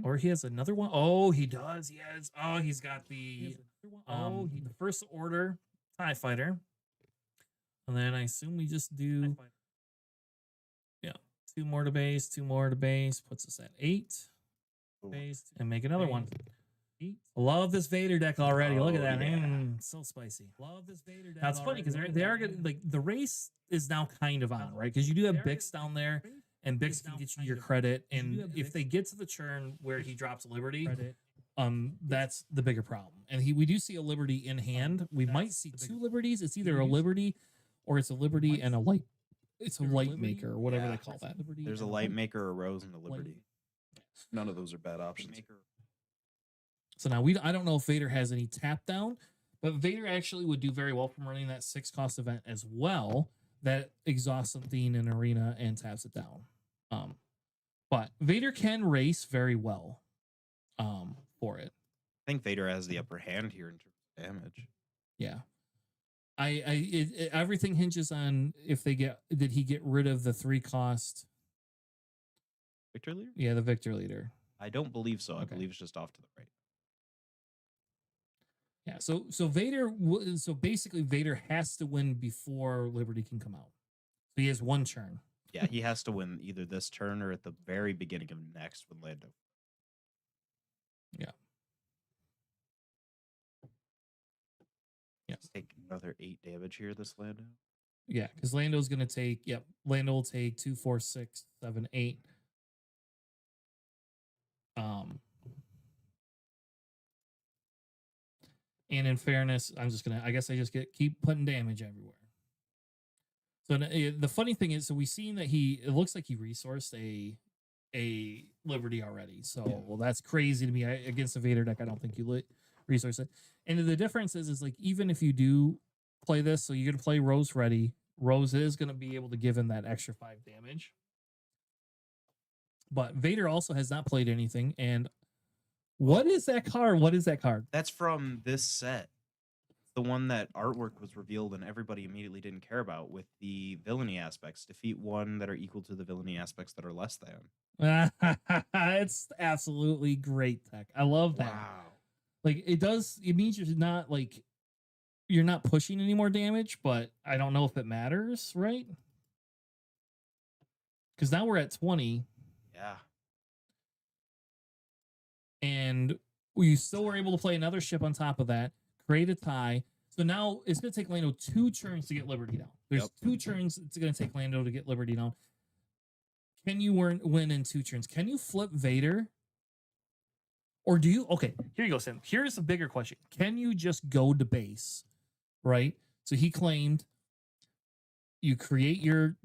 Or he has another one. Oh, he does. He has. Oh, he's got the the First Order TIE Fighter. And then I assume we just do 2 more to base, 2 more to base, puts us at 8. Base, and make another one. I love this Vader deck already. Look at that. Yeah. So spicy. Love this Vader deck. Now it's funny because they are getting like the race is now kind of on, right? Because you do have Bix down there, and Bix can get you your credit. And if they get to the turn where he drops Liberty, that's the bigger problem. And we do see a Liberty in hand. We might see 2 Liberties. It's either a Liberty or it's a Liberty and a light. It's a light maker or whatever they call that. There's a light maker, a Rose, and a Liberty. None of those are bad options. So now I don't know if Vader has any tap down, but Vader actually would do very well from running that 6 cost event as well. That exhausts something in arena and taps it down. But Vader can race very well for it. I think Vader has the upper hand here in terms of damage. Yeah. Everything hinges on if did he get rid of the 3 cost Victor Leader? Yeah, the Victor Leader. I don't believe so. I Okay. believe it's just off to the right. Yeah, so Vader so basically Vader has to win before Liberty can come out. So he has 1 turn. Yeah, he has to win either this turn or at the very beginning of next with Lando. Yeah. Yeah. Let's take another 8 damage here, this Lando. Yeah, because Lando's gonna take Lando will take 2, 4, 6, 7, 8. And in fairness, I guess I just keep putting damage everywhere. So the funny thing is, so we've seen that it looks like he resourced a Liberty already. So well, that's crazy to me. Against a Vader deck, I don't think you resource it. And the difference is like even if you do play this, so you're gonna play Rose ready. Rose is gonna be able to give him that extra 5 damage. But Vader also has not played anything. And what is that card? What is that card? That's from this set. The one that artwork was revealed and everybody immediately didn't care about with the villainy aspects. Defeat 1 that are equal to the villainy aspects that are less than. It's absolutely great tech. I love that. Wow. Like it does. It means you're not like you're not pushing any more damage, but I don't know if it matters, right? Because now we're at 20, Yeah. and we still were able to play another ship on top of that, create a tie. So now it's going to take Lando 2 turns to get Liberty down. There's Yep. 2 turns it's going to take Lando to get Liberty down. Can you win in 2 turns? Can you flip Vader? Or do you? Okay, here you go, Sam. Here's a bigger question. Can you just go to base, right? So he claimed you create your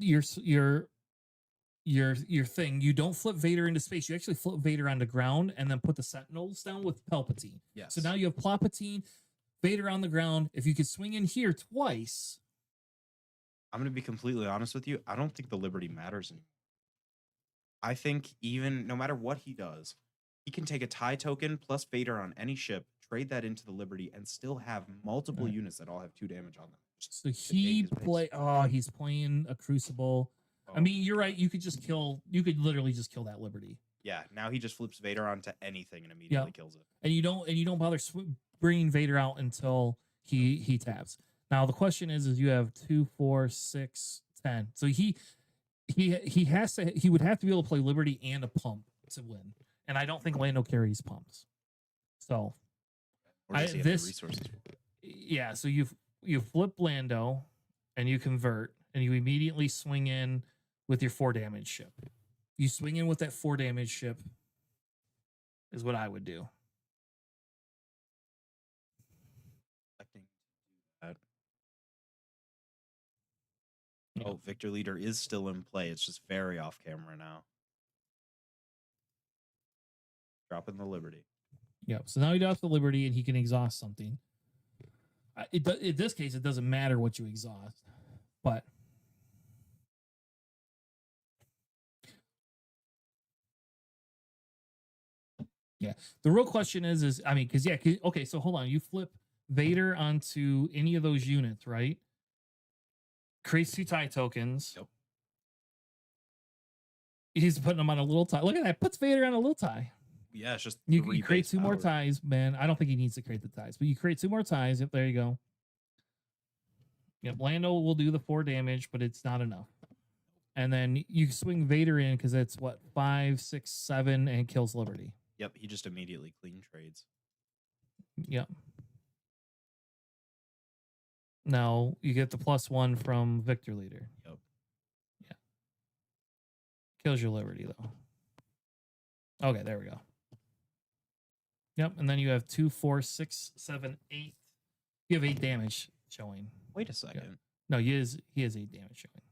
thing. You don't flip Vader into space. You actually flip Vader on the ground and then put the Sentinels down with Palpatine. Yes. So now you have Palpatine, Vader on the ground. If you could swing in here twice. I'm going to be completely honest with you. I don't think the Liberty matters anymore. I think even no matter what he does, he can take a tie token plus Vader on any ship, trade that into the Liberty, and still have multiple Right. units that all have 2 damage on them. Just So to he take his base. play. Oh, he's playing a Crucible. I Oh, mean, you're right. You could just kill. You could literally just kill that Liberty, yeah. Now he just flips Vader onto anything and immediately kills it. and you don't bother bringing Vader out until he taps. Now the question is you have 2, 4, 6, 10. So he would have to be able to play Liberty and a pump to win, and I don't think Lando carries pumps. So Or does he have the this- resources for it? yeah, so you flip Lando and you convert and you immediately swing in with your 4 damage ship. You swing in with that 4 damage ship is what I would do. Expecting to do that. Yeah. Oh, Victor Leader is still in play. It's just very off camera now. Dropping the Liberty. Yeah. So now he does the Liberty and he can exhaust something. In this case, it doesn't matter what you exhaust, but yeah. The real question is I mean, because okay. So hold on. You flip Vader onto any of those units, right? Creates 2 tie tokens. Yep. He's putting them on a little tie. Look at that. Puts Vader on a little tie. Yeah, it's just You 3 create base 2 more power. ties, man. I don't think he needs to create the ties, but you create 2 more ties. Yep, there you go. Yep, Lando will do the 4 damage, but it's not enough. And then you swing Vader in because it's what 5, 6, 7, and kills Liberty. Yep, he just immediately clean trades. Yep. Now you get the +1 from Victor Leader. Yep. Yeah. Kills your Liberty though. Okay, there we go. Yep, and then you have 2, 4, 6, 7, 8. You have 8 damage showing. Wait a second. No, he has 8 damage showing.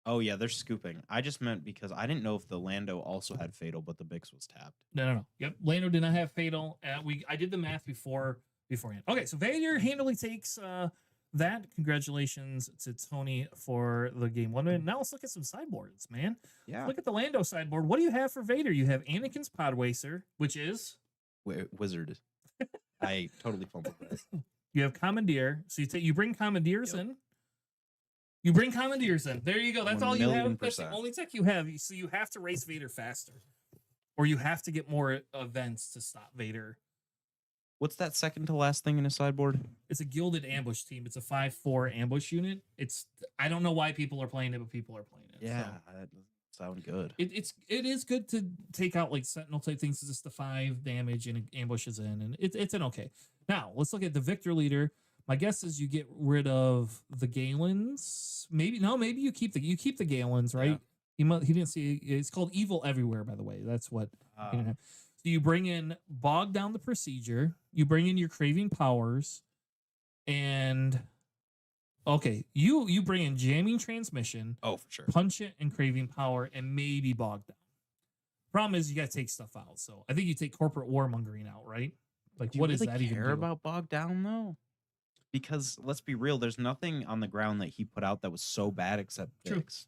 Oh yeah, they're scooping. I just meant because I didn't know if the Lando also had Fatal, but the Bix was tapped. No. Yep, Lando did not have Fatal. I did the math beforehand. Okay, so Vader handily takes that. Congratulations to Tony for the game 1 minute. Now let's look at some sideboards, man. Yeah. Look at the Lando sideboard. What do you have for Vader? You have Anakin's Pod Racer, which is Wizard. I totally fumbled that. you have Commandeer. So you bring Commandeers Yep. in. You bring Commandeers in. There you go. That's all you have. That's the 1,000,000%. only tech you have. So you have to race Vader faster, or you have to get more events to stop Vader. What's that second to last thing in his sideboard? It's a gilded ambush team. It's a 5/4 ambush unit. I don't know why people are playing it, but people are playing it. Yeah, So that doesn't sound good. it is good to take out like Sentinel type things. It's just the 5 damage and it ambushes in, and it's an okay. Now let's look at the Victor Leader. My guess is you get rid of the Galens. Maybe you keep the Galens, right? Yeah. He didn't see. It's called Evil Everywhere, by the way. That's what. Uh, So you bring in Bog Down the Procedure. You bring in your Craving Powers, and okay, you bring in Jamming Transmission, oh, for sure. Punch It, and Craving Power, and maybe Bog Down. Problem is you got to take stuff out. So I think you take Corporate Warmongering out, right? Like Do you what does really that even care do? about Bog Down though? Because let's be real, there's nothing on the ground that he put out that was so bad except True. Bix.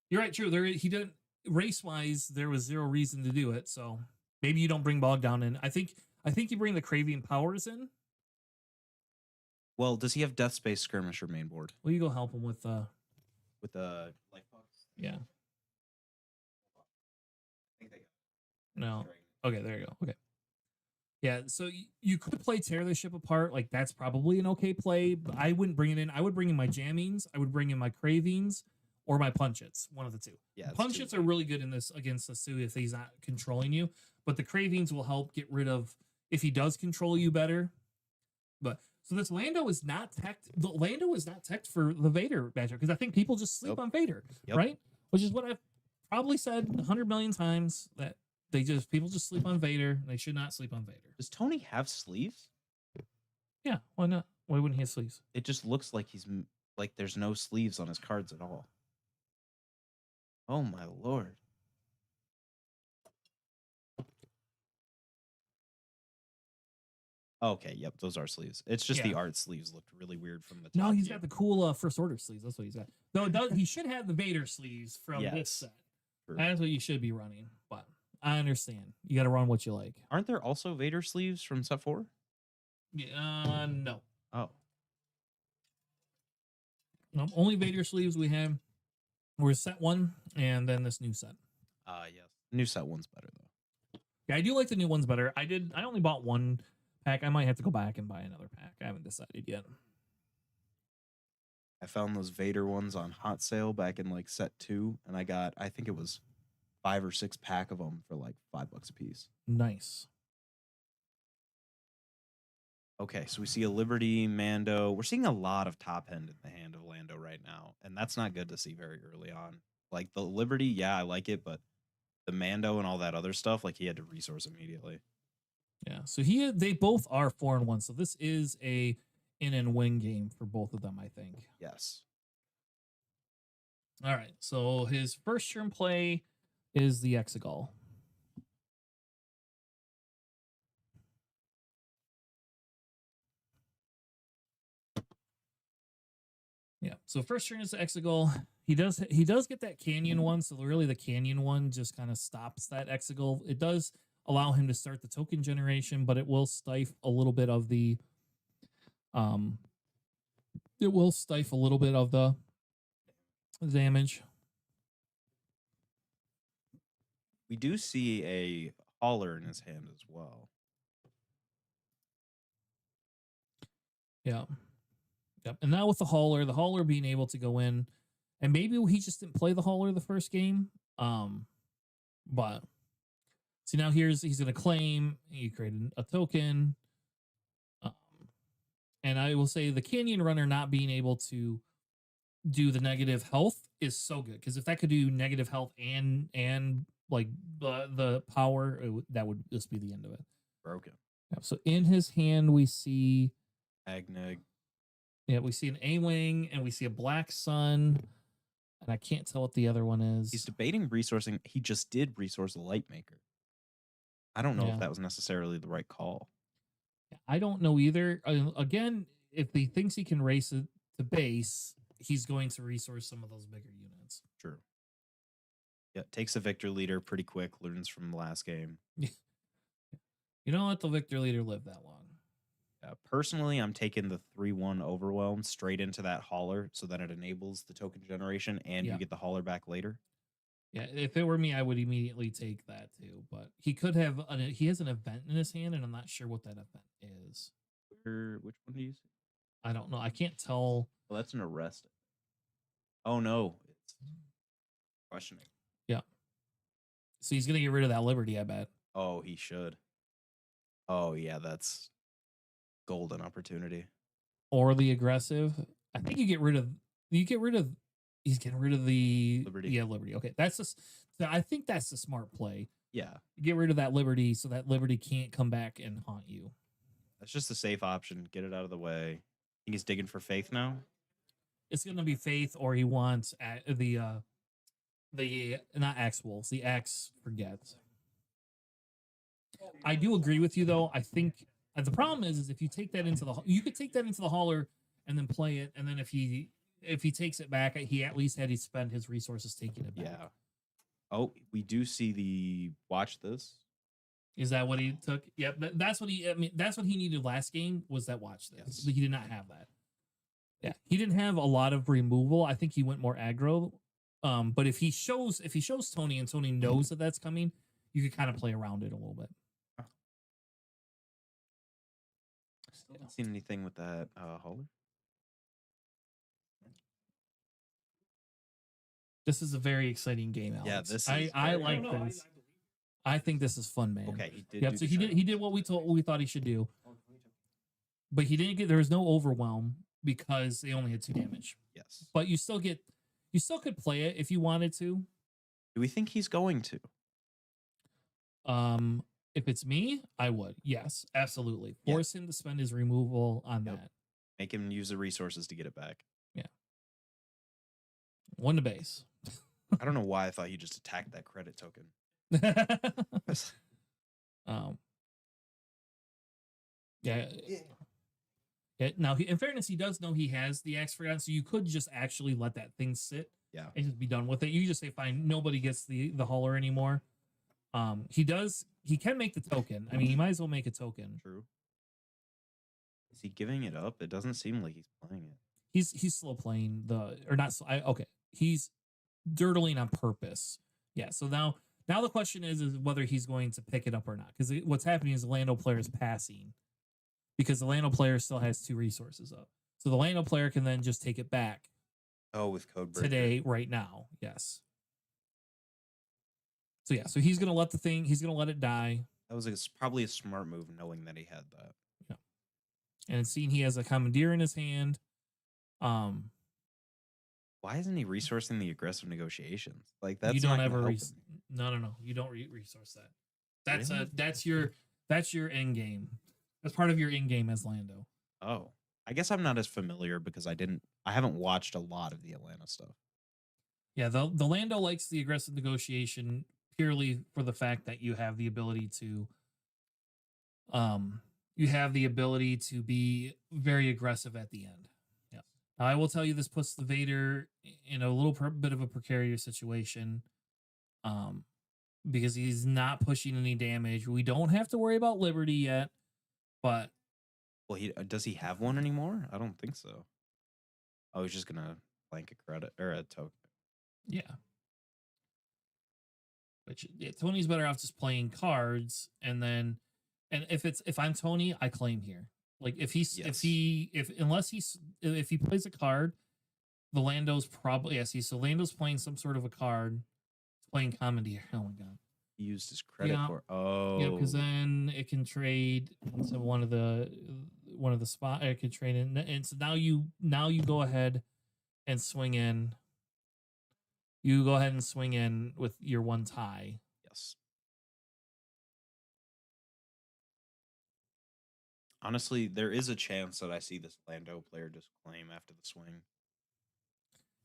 You're right. True. He didn't race wise. There was 0 reason to do it. So maybe you don't bring Bog Down in. I think you bring the Craving Powers in. Well, does he have Death Space Skirmisher main board Well, you go help him with the life box? yeah. I think they got No. Okay, there you go. Okay. Yeah, so you could play Tear the Ship Apart. Like, that's probably an okay play, but I wouldn't bring it in. I would bring in my Jammings, I would bring in my Cravings, or my Punchets, one of the two. Yeah, it's Punchets too are late. really good in this against the Sue if he's not controlling you, but the Cravings will help get rid of if he does control you better. But so this Lando is not teched. The Lando is not teched for the Vader matchup because I think people just sleep Yep. on Vader, Yep. right? Which is what I've probably said 100 million times, that people just sleep on Vader. And they should not sleep on Vader. Does Tony have sleeves? Yeah, why not? Why wouldn't he have sleeves? It just looks like like there's no sleeves on his cards at all. Oh my lord. Okay, yep, those are sleeves. It's just the Yeah. art sleeves looked really weird from the top. No, he's view. got the cool First Order sleeves. That's what he's got. Though it does, he should have the Vader sleeves from this Yes. set. True. That's what you should be running. But I understand. You got to run what you like. Aren't there also Vader sleeves from set 4? No. Oh. No, only Vader sleeves we have were set 1 and then this new set. Yes. New set 1's better though. Yeah, I do like the new ones better. I only bought one pack. I might have to go back and buy another pack. I haven't decided yet. I found those Vader ones on hot sale back in like set 2, and I think it was 5 or 6 pack of them for like $5 a piece. Nice. Okay, so we see a Liberty, Mando. We're seeing a lot of top end in the hand of Lando right now, and that's not good to see very early on. Like the Liberty, yeah, I like it, but the Mando and all that other stuff, like he had to resource immediately. Yeah. So they both are 4-1. So this is a in and win game for both of them, I think. Yes. All right. So his first turn play is the Exegol. Yeah. So first turn is the Exegol. He does get that Canyon one. So really the Canyon one just kind of stops that Exegol. It does allow him to start the token generation, but it will stifle a little bit of the damage. We do see a hauler in his hand as well. Yeah. Yep. And now with the hauler being able to go in, and maybe he just didn't play the hauler the first game. But see now he's gonna claim he created a token. And I will say the Canyon Runner not being able to do the negative health is so good, because if that could do negative health and like the power, that would just be the end of it. Broken. Yep. So in his hand we see Agnig. Yeah, we see an A-Wing and we see a Black Sun, and I can't tell what the other one is. He's debating resourcing. He just did resource a light maker. I don't know Yeah. if that was necessarily the right call. I don't know either. Again, if he thinks he can race it to base, he's going to resource some of those bigger units. True. Yeah, takes the Victor leader pretty quick, learns from the last game. You don't let the Victor leader live that long. Personally, I'm taking the 3-1 overwhelm straight into that hauler so that it enables the token generation and Yeah. you get the hauler back later. Yeah, if it were me, I would immediately take that too. But he could have he has an event in his hand, and I'm not sure what that event is. Which one do you see? I don't know. I can't tell. Well, that's an arrest. Oh no, it's questioning. Yeah. So he's gonna get rid of that Liberty, I bet. Oh, he should. Oh yeah, that's golden opportunity. Or the aggressive. I think he's getting rid of the Liberty. Yeah, Liberty. Okay. I think that's the smart play. Yeah, Get rid of that Liberty so that Liberty can't come back and haunt you. that's just a safe option. Get it out of the way. I think he's digging for faith now. It's gonna be Faith, or he wants the not Axe Wolves, the Axe Forgets. I do agree with you though. I think the problem is if you take that into you could take that into the hauler and then play it, and then if he takes it back, he at least had to spend his resources taking it back. Yeah. Oh, we do see the watch this. Is that what he took? Yep. That's what he. I mean, that's what he needed last game was that watch this. Yes. But he did not have that. Yeah, he didn't have a lot of removal. I think he went more aggro. But if he shows Tony and Tony knows that that's coming, you could kind of play around it a little bit. Still haven't seen anything with that hauler. This is a very exciting game, Alex. Yeah, this I is like this. I think this is fun, man. Okay, he did. Yeah, do so the he did what we thought he should do, but he didn't get. There was no overwhelm because they only had 2 damage. Yes. But you still could play it if you wanted to. Do we think he's going to? If it's me, I would. Yes, absolutely. Yeah. Force him to spend his removal on Yep. that. Make him use the resources to get it back. 1 to base. I don't know why I thought he just attacked that credit token. Yeah. Now, in fairness, he does know he has the Axe Forgotten, so you could just actually let that thing sit. Yeah. And just be done with it. You just say, fine, nobody gets the hauler anymore. He can make the token. I mean, he might as well make a token. True. Is he giving it up? It doesn't seem like he's playing it. He's slow playing okay. He's dirtling on purpose. Yeah. So now the question is whether he's going to pick it up or not. Because what's happening is the Lando player is passing because the Lando player still has 2 resources up. So the Lando player can then just take it back. Oh, with code breaker. Today, right now. Yes. So yeah, so he's gonna let it die. That was probably a smart move, knowing that he had that. Yeah. And seeing he has a commandeer in his hand. Why isn't he resourcing the aggressive negotiations? Like that's you don't not ever gonna help him. no. You don't resource that. That's your end game. That's part of your end game as Lando. Oh, I guess I'm not as familiar because I haven't watched a lot of the Atlanta stuff. Yeah, the Lando likes the aggressive negotiation purely for the fact that you have the ability to be very aggressive at the end. Yeah. Now, I will tell you, this puts the Vader in a little bit of a precarious situation. Because he's not pushing any damage. We don't have to worry about Liberty yet, but Well, does he have one anymore? I don't think so. Oh, he's just gonna blank a credit or a token. yeah. Which Tony's better off just playing cards, and if I'm Tony, I claim here. Like if he plays a card, the Lando's probably Lando's playing some sort of a card, playing Commandeer. Oh my god. He used his credit Yeah. for Yeah, because then it can trade into one of the spot. It could trade in, and so now you go ahead and swing in. You go ahead and swing in with your 1 tie. Yes. Honestly, there is a chance that I see this Lando player just claim after the swing.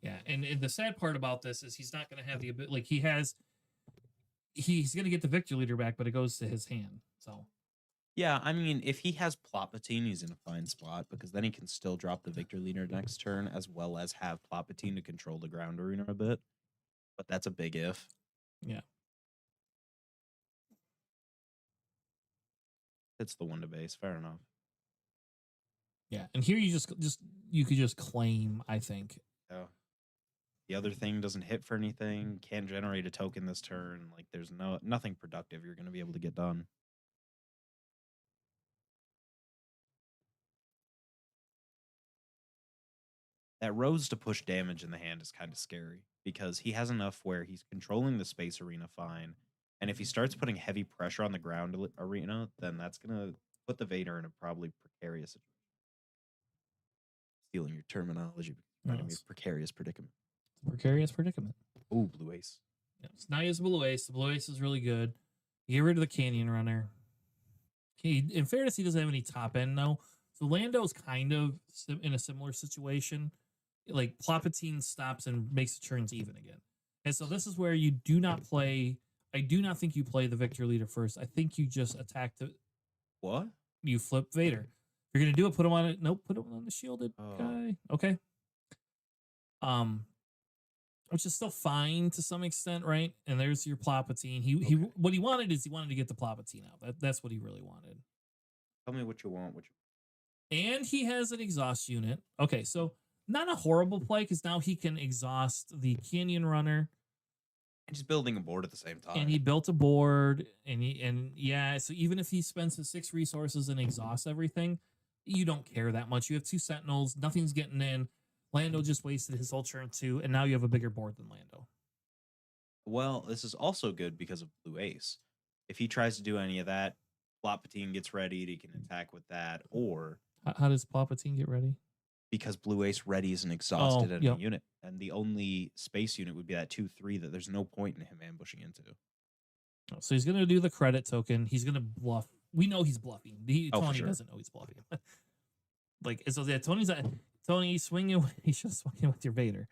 Yeah, and the sad part about this is he's not going to have the ability. Like he's going to get the victory leader back, but it goes to his hand. So Yeah, I mean, if he has Palpatine, he's in a fine spot because then he can still drop the victor leader next turn as well as have Palpatine to control the ground arena a bit. But that's a big if. yeah, It's the 1 to base. Fair enough. yeah. And here you you could just claim. I think. Yeah. The other thing doesn't hit for anything. Can't generate a token this turn. Like there's nothing productive you're going to be able to get done. That Rose to push damage in the hand is kind of scary because he has enough where he's controlling the space arena fine. And if he starts putting heavy pressure on the ground arena, then that's going to put the Vader in a probably precarious situation. Stealing your terminology, finding me a precarious predicament. Precarious predicament. Oh, Blue Ace. Yeah, so now he has Blue Ace. The Blue Ace is really good. You get rid of the Canyon Runner. In fairness, he doesn't have any top end though. So Lando's kind of in a similar situation. Like Palpatine stops and makes the turns even again. And so this is where you do not play. I do not think you play the victor leader first. I think you just attack What? you flip Vader. If you're gonna do it, put him on it. Nope, put him on the shielded guy. Okay. Which is still fine to some extent, right? And there's your Palpatine. He what he wanted to get the Palpatine out. That's what he really wanted. Tell me what you want. And he has an exhaust unit. Okay, so not a horrible play because now he can exhaust the Canyon Runner. And he's building a board at the same time. And he built a board, so even if he spends his 6 resources and exhausts everything, you don't care that much. You have 2 Sentinels, nothing's getting in. Lando just wasted his whole turn 2, and now you have a bigger board than Lando. Well, this is also good because of Blue Ace. If he tries to do any of that, Palpatine gets ready, he can attack with that, or How does Palpatine get ready? because Blue Ace readies an exhausted enemy yep. unit, and the only space unit would be that 2/3 that there's no point in him ambushing into. So he's going to do the credit token. He's going to bluff. We know he's bluffing. For Tony sure. doesn't know he's bluffing. Like, so yeah, Tony swinging. He should have swung with your Vader.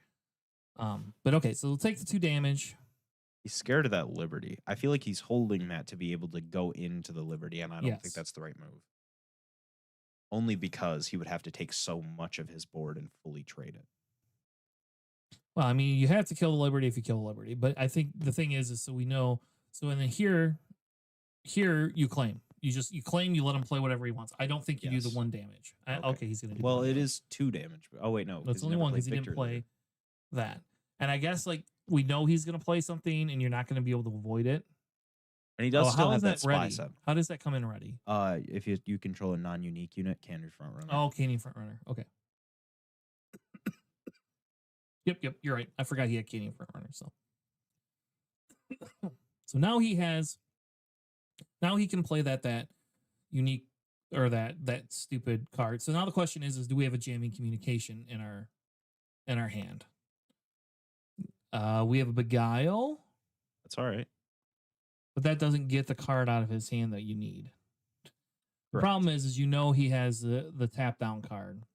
But okay, so we'll take the 2 damage. He's scared of that Liberty. I feel like he's holding that to be able to go into the Liberty, and I don't Yes. think that's the right move. Only because he would have to take so much of his board and fully trade it. Well, I mean, you have to kill the Liberty if you kill the Liberty. But I think the thing is so we know. So and then here you claim. You claim, you let him play whatever he wants. I don't think you do the Yes. 1 damage. Okay, he's gonna do Well, 1 it damage. is 2 damage. Oh wait, no. No, it's 'cause he only never 1 played because he didn't Victor play Leader. that. And I guess like we know he's gonna play something, and you're not gonna be able to avoid it. And he does still how have is that spy ready? set. How does that come in ready? If you control a non-unique unit, Candy front runner. Oh, Canyon front runner. Okay. Yep. You're right. I forgot he had Canyon front runner. So now he can play that unique or that stupid card. So now the question is do we have a jamming communication in our hand? We have a Beguile, That's all right. but that doesn't get the card out of his hand that you need. The Correct. problem is he has the tap down card.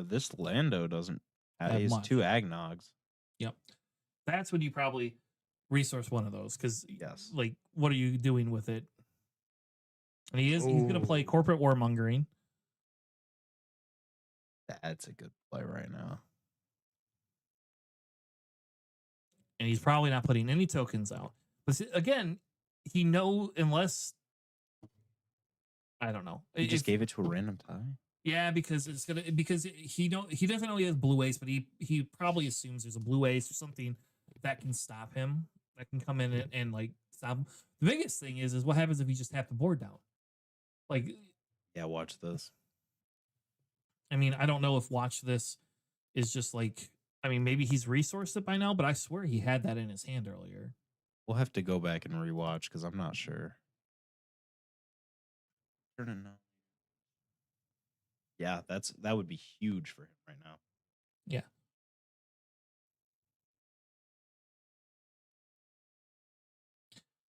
This Lando doesn't. Have He has much. 2 Agnogs. Yep. That's when you probably resource one of those because Yes. like what are you doing with it? And he's gonna play corporate warmongering. That's a good play right now. And he's probably not putting any tokens out. But again, unless I don't know. He just gave it to a random tie. Yeah, because he doesn't know he has Blue Ace, but he probably assumes there's a Blue Ace or something that can stop him, that can come in and like stop him. The biggest thing is what happens if you just tap the board down? Like, Yeah, watch this. I mean, I don't know if watch this is just like, I mean, maybe he's resourced it by now, but I swear he had that in his hand earlier. We'll have to go back and rewatch because I'm not sure. Turn it on. Yeah, that would be huge for him right now. Yeah.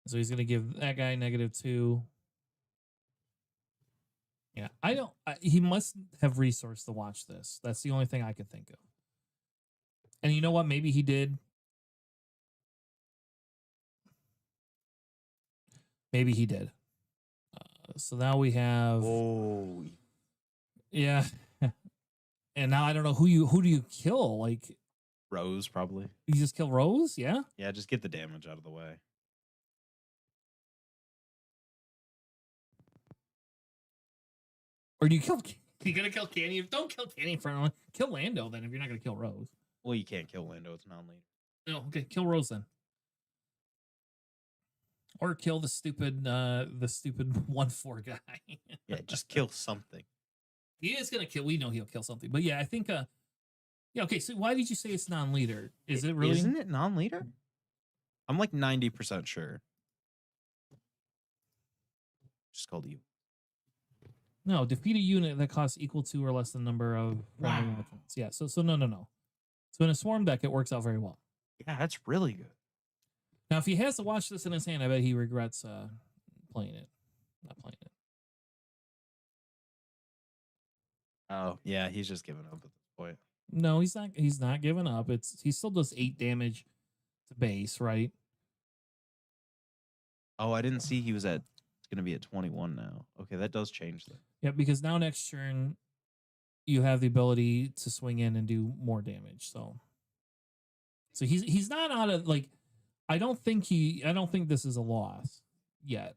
So he's gonna give that guy -2. Yeah, he must have resourced to watch this. That's the only thing I could think of. And you know what? Maybe he did. Maybe he did. So now we have. Oh, Yeah. And now I don't know who do you kill? Like, Rose probably. you just kill Rose? Yeah. Yeah, just get the damage out of the way. Or do you kill? You gonna kill Canyon? Don't kill Canyon for anyone. Kill Lando then if you're not gonna kill Rose. Well, you can't kill Lando; it's non-leader. No, okay, kill Rose then. Or kill the stupid 1/4 guy. Yeah, just kill something. He is gonna kill. We know he'll kill something. But yeah, I think yeah, okay, so why did you say it's non-leader? Is it really? Isn't it non-leader? I'm like 90% sure. Just called you. No, defeat a unit that costs equal to or less than number of friendly weapons. Yeah, so no. So in a swarm deck, it works out very well. Yeah, that's really good. Now, if he has to watch this in his hand, I bet he regrets playing it. Not playing it. Oh, yeah, he's just giving up at this point. No, he's not. He's not giving up. He still does 8 damage to base, right? Oh, I didn't see he was at. It's going to be at 21 now. Okay, that does change that. Yeah, because now next turn you have the ability to swing in and do more damage. So he's not out of like. I don't think this is a loss yet.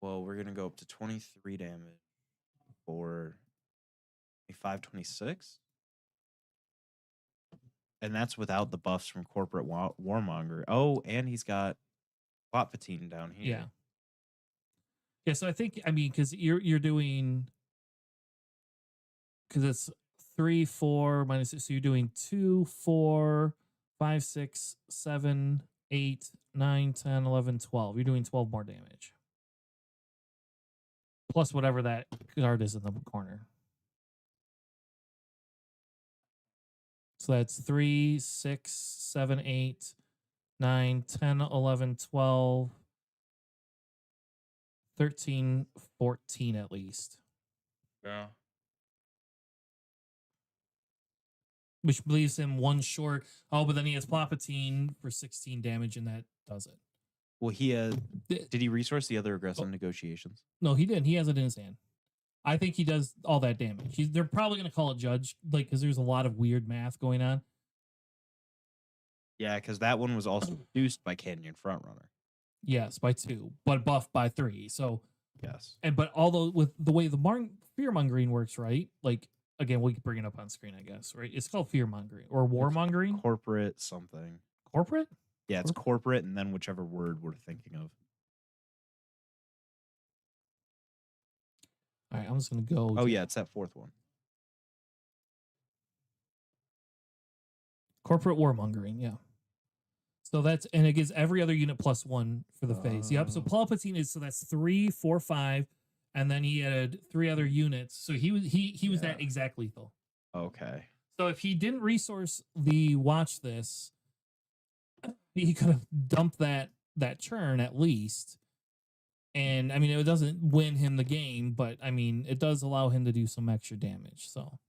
Well, we're going to go up to 23 damage for 25-26. And that's without the buffs from Corporate Warmonger. Oh, and he's got Palpatine down here. Yeah. Yeah, so I think because you're doing because it's 3, 4 minus so you're doing 2, 4, 5, 6, 7, 8, 9, 10, 11, 12. You're doing 12 more damage. Plus whatever that card is in the corner. So that's 3, 6, 7, 8, 9, 10, 11, 12, 13, 14 at least. Yeah. Which leaves him one short. Oh, but then he has Palpatine for 16 damage, and that does it. Well, did he resource the other aggressive Oh. negotiations? No, he didn't. He has it in his hand. I think he does all that damage. They're probably going to call it judge, because there's a lot of weird math going on. Yeah, because that one was also reduced by Canyon Frontrunner. Yes, by 2, but buffed by 3. So Yes. but although with the way the fear mongering works, right? Like again, we can bring it up on screen, I guess. Right? It's called fear mongering or warmongering. Corporate something. Corporate? Yeah, it's corporate, and then whichever word we're thinking of. All right, I'm just gonna go. Oh yeah, it's that fourth one. Corporate warmongering, yeah. So and it gives every other unit +1 for the phase. Yep. So Palpatine is that's 3, 4, 5, and then he had 3 other units. So he was that exact lethal. Okay. So if he didn't resource the watch this, he could have dumped that churn at least. And it doesn't win him the game, but it does allow him to do some extra damage. So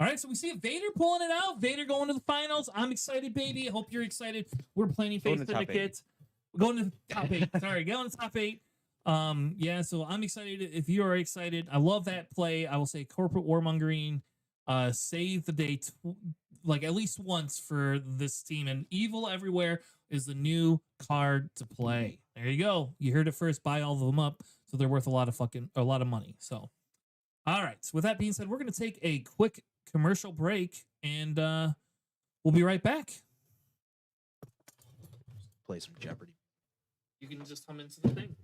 all right, so we see Vader pulling it out. Vader going to the finals. I'm excited, baby. I hope you're excited. We're planning Face Syndicate. We're going to the top 8. Sorry, going to the top 8. Yeah, so I'm excited. If you are excited, I love that play. I will say corporate warmongering, save the day, at least once for this team. And Evil Everywhere is the new card to play. There you go. You heard it first. Buy all of them up, so they're worth a lot of money. So, all right. So with that being said, we're going to take a quick commercial break, and we'll be right back. Play some Jeopardy. You can just come into the thing.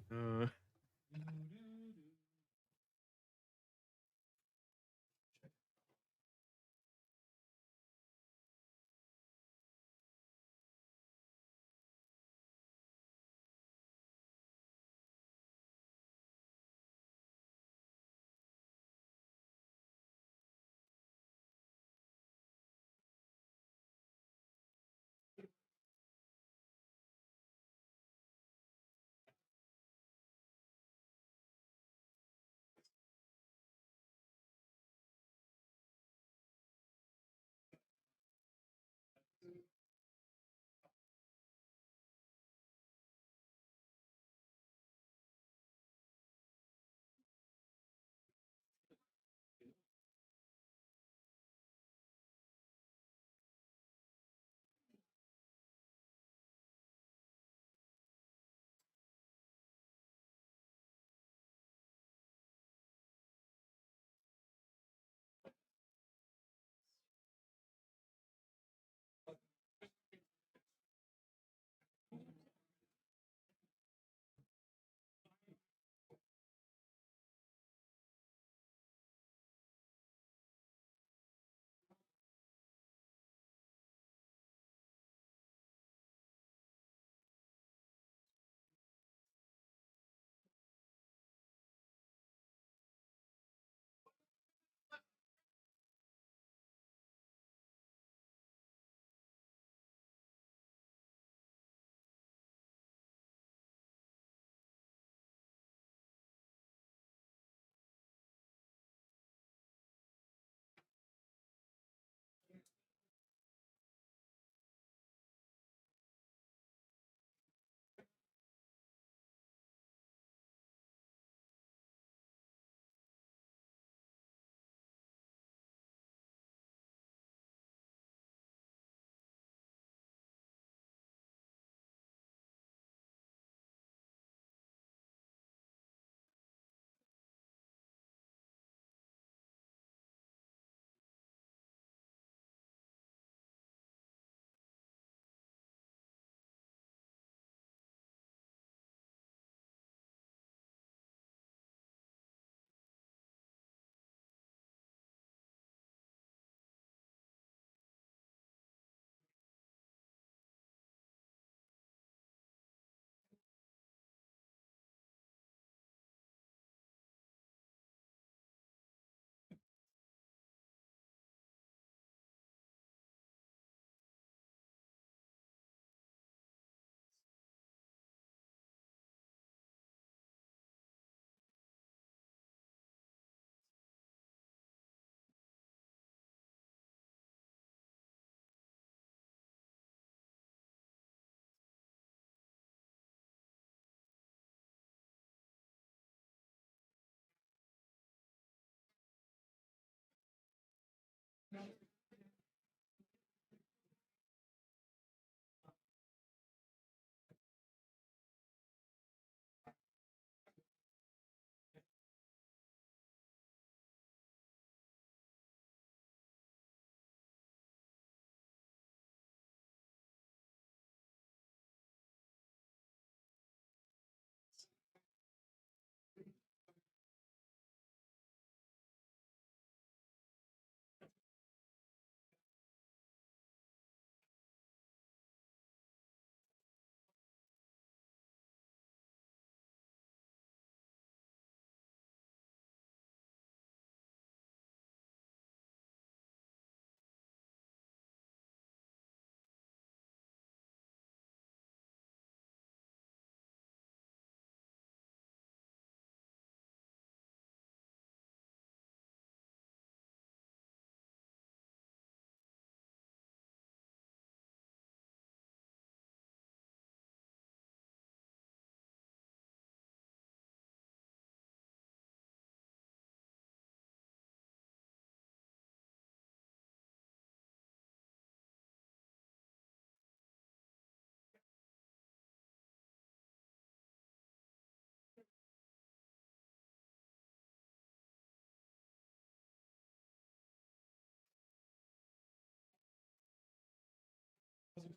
He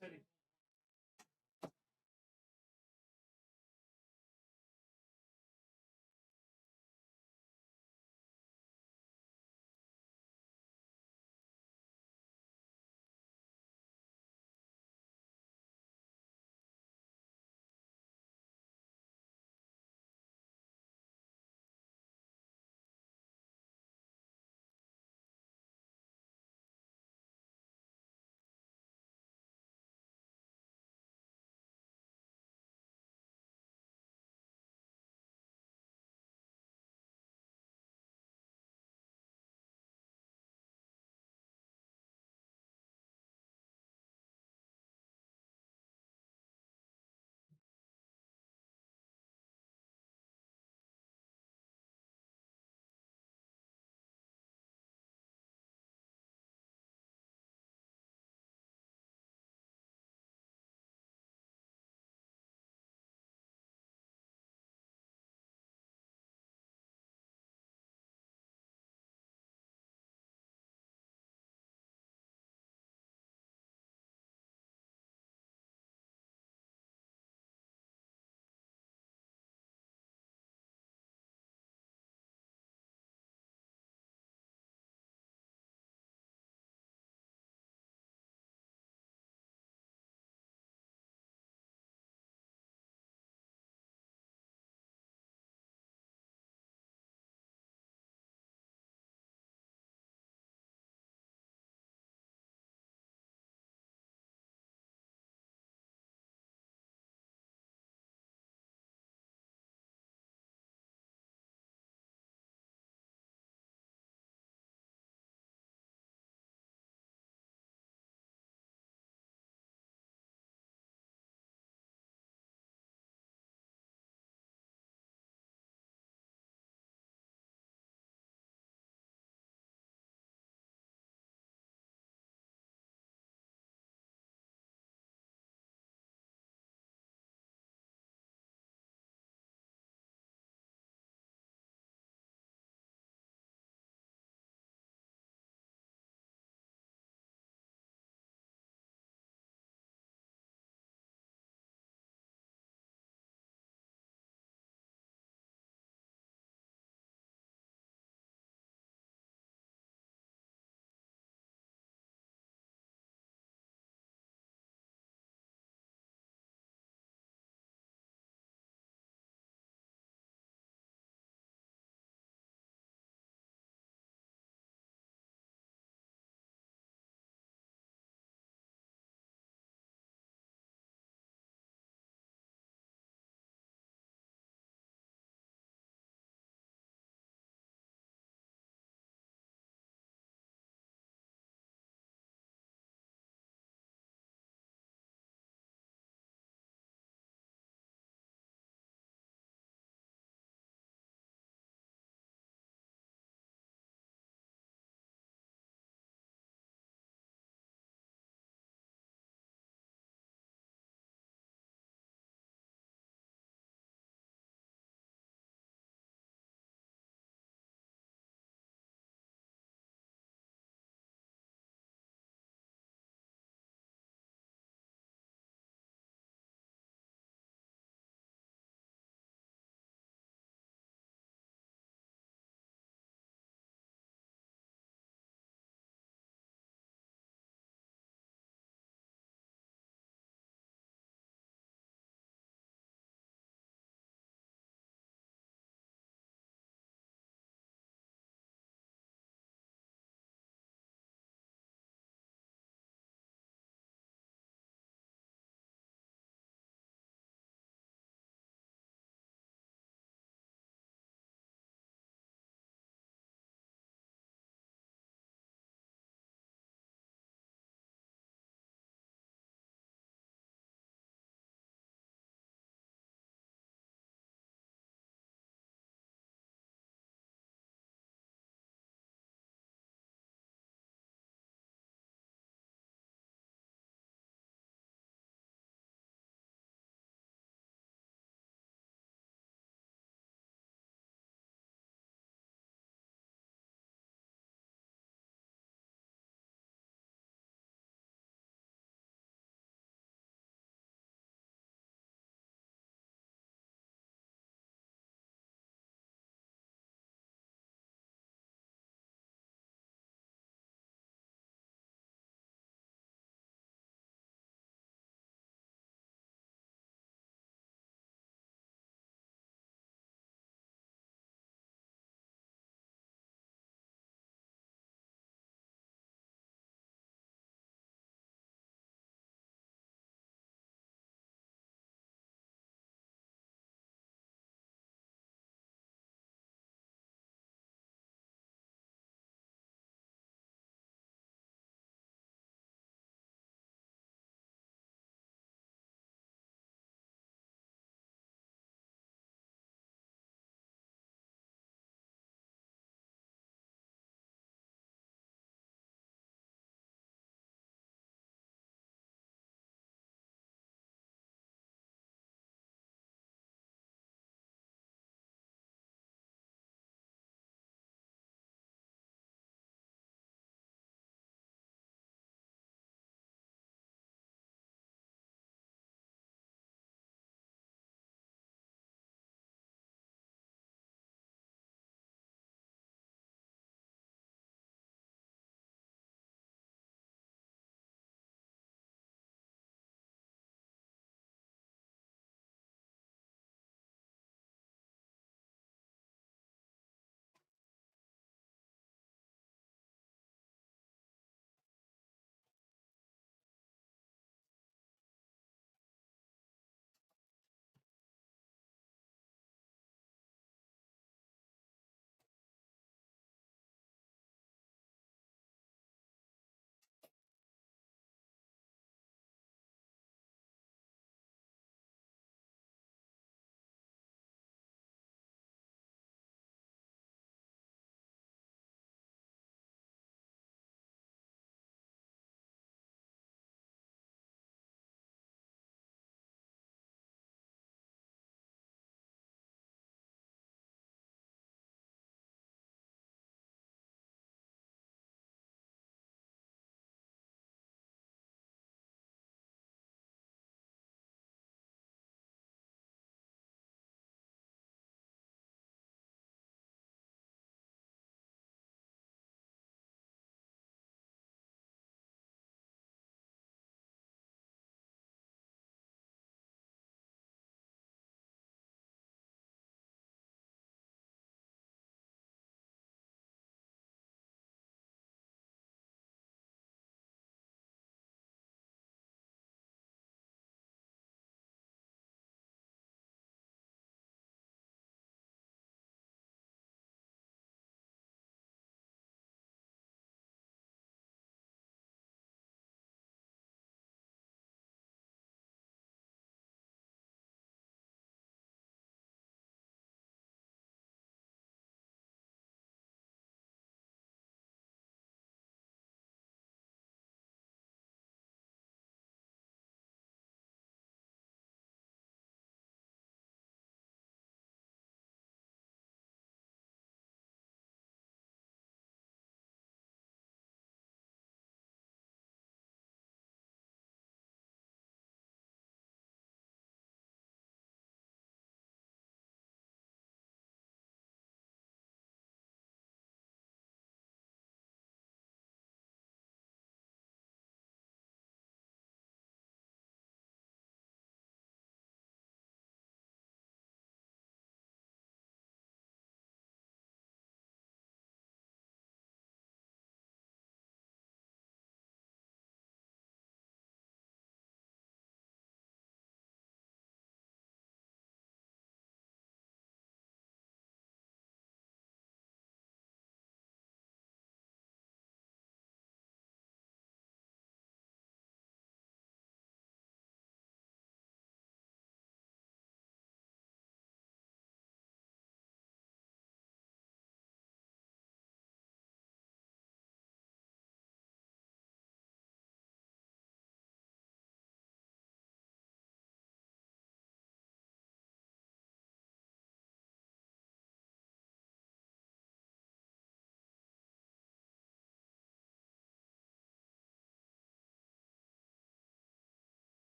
said he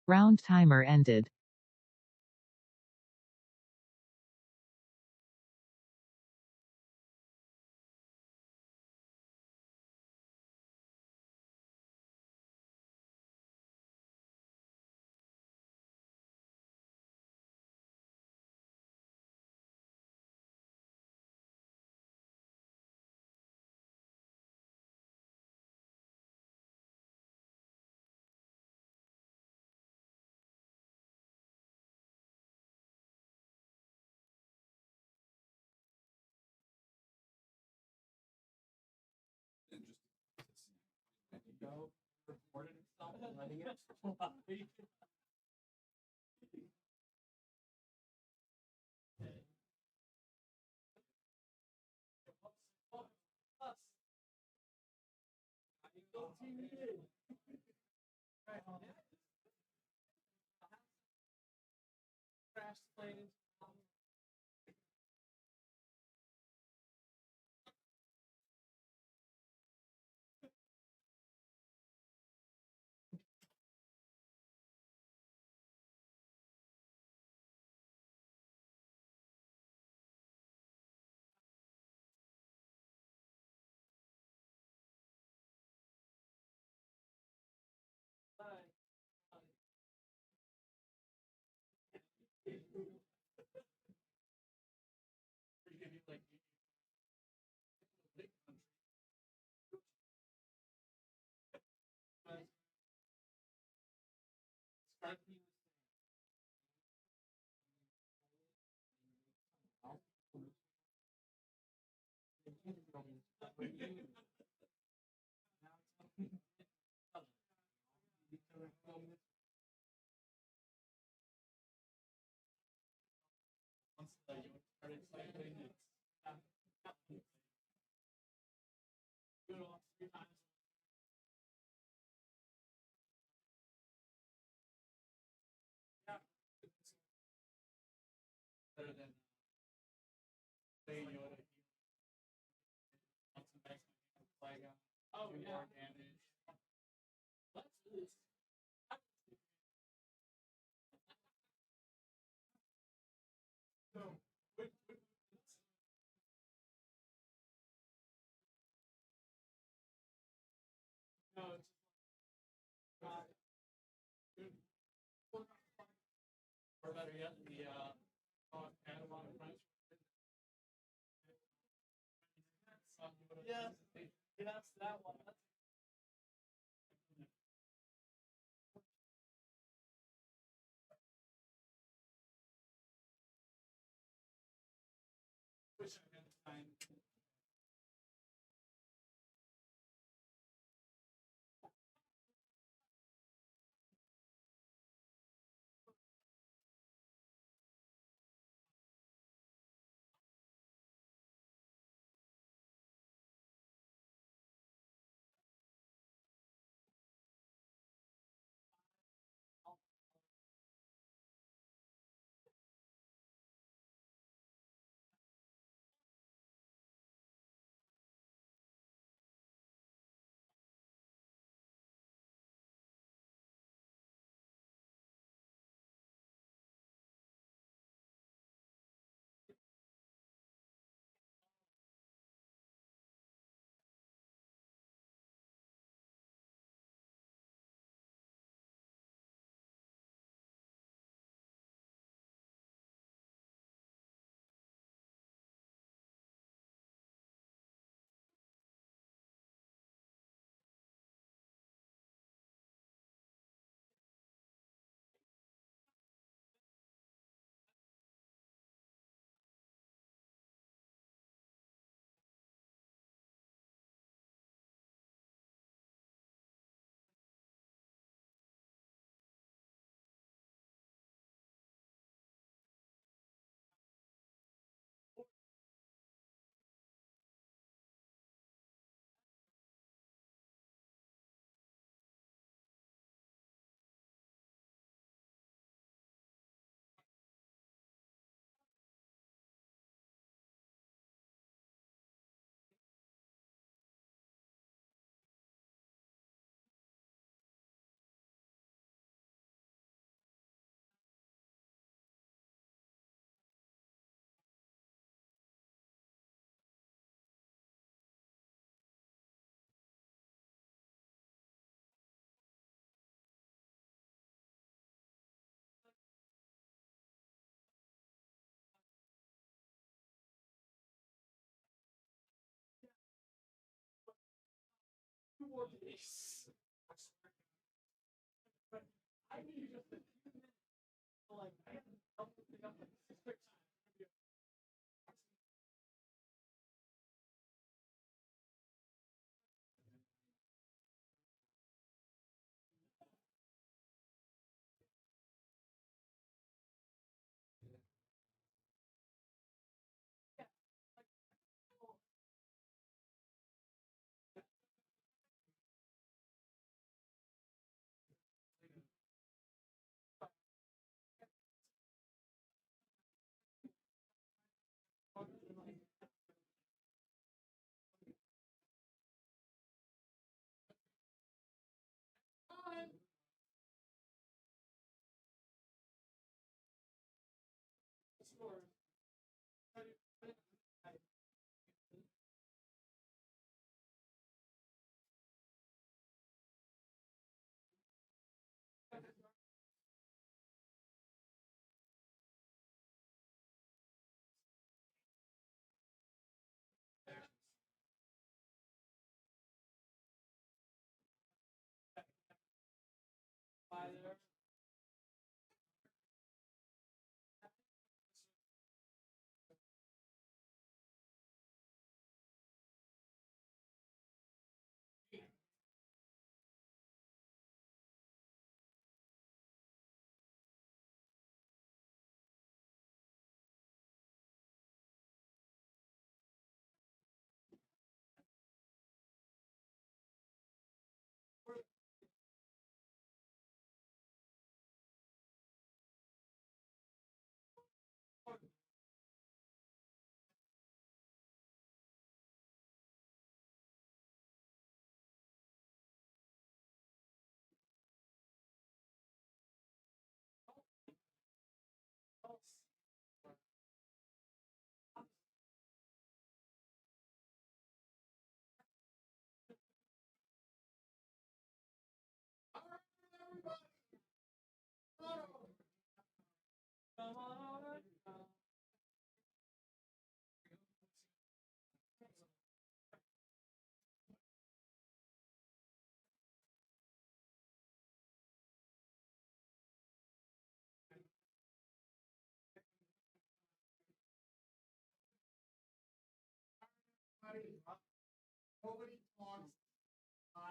Round timer ended. Nice. I need just a few minutes. Like, I haven't helped this thing up like 6 times. Nobody talks on One.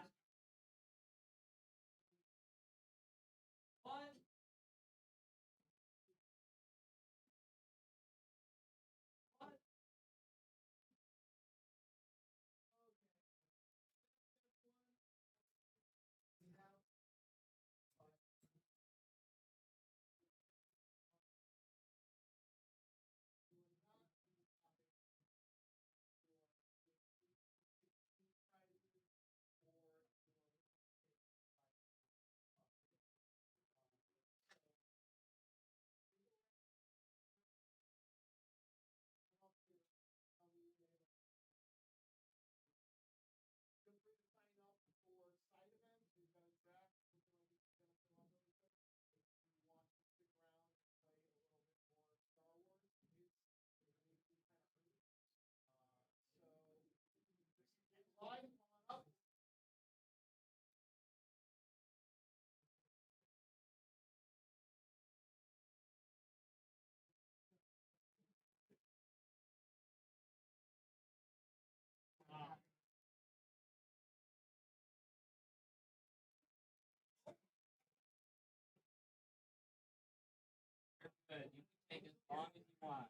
Good. You can take as long as you want.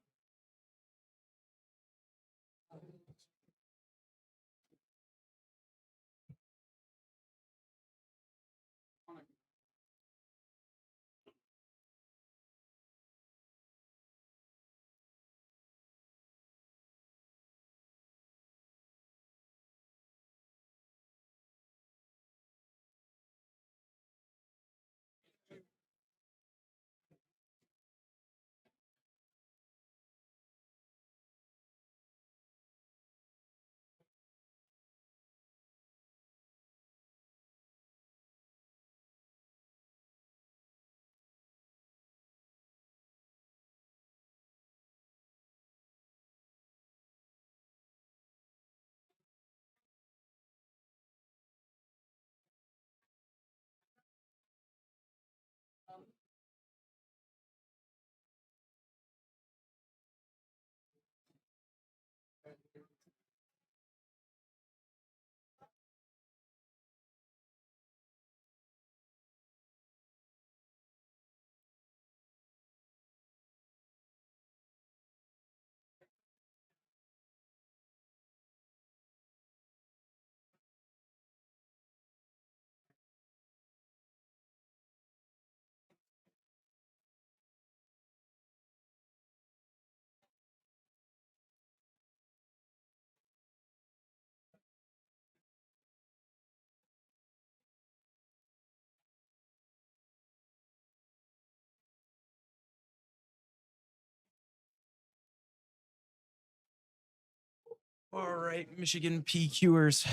All right, Michigan PQers.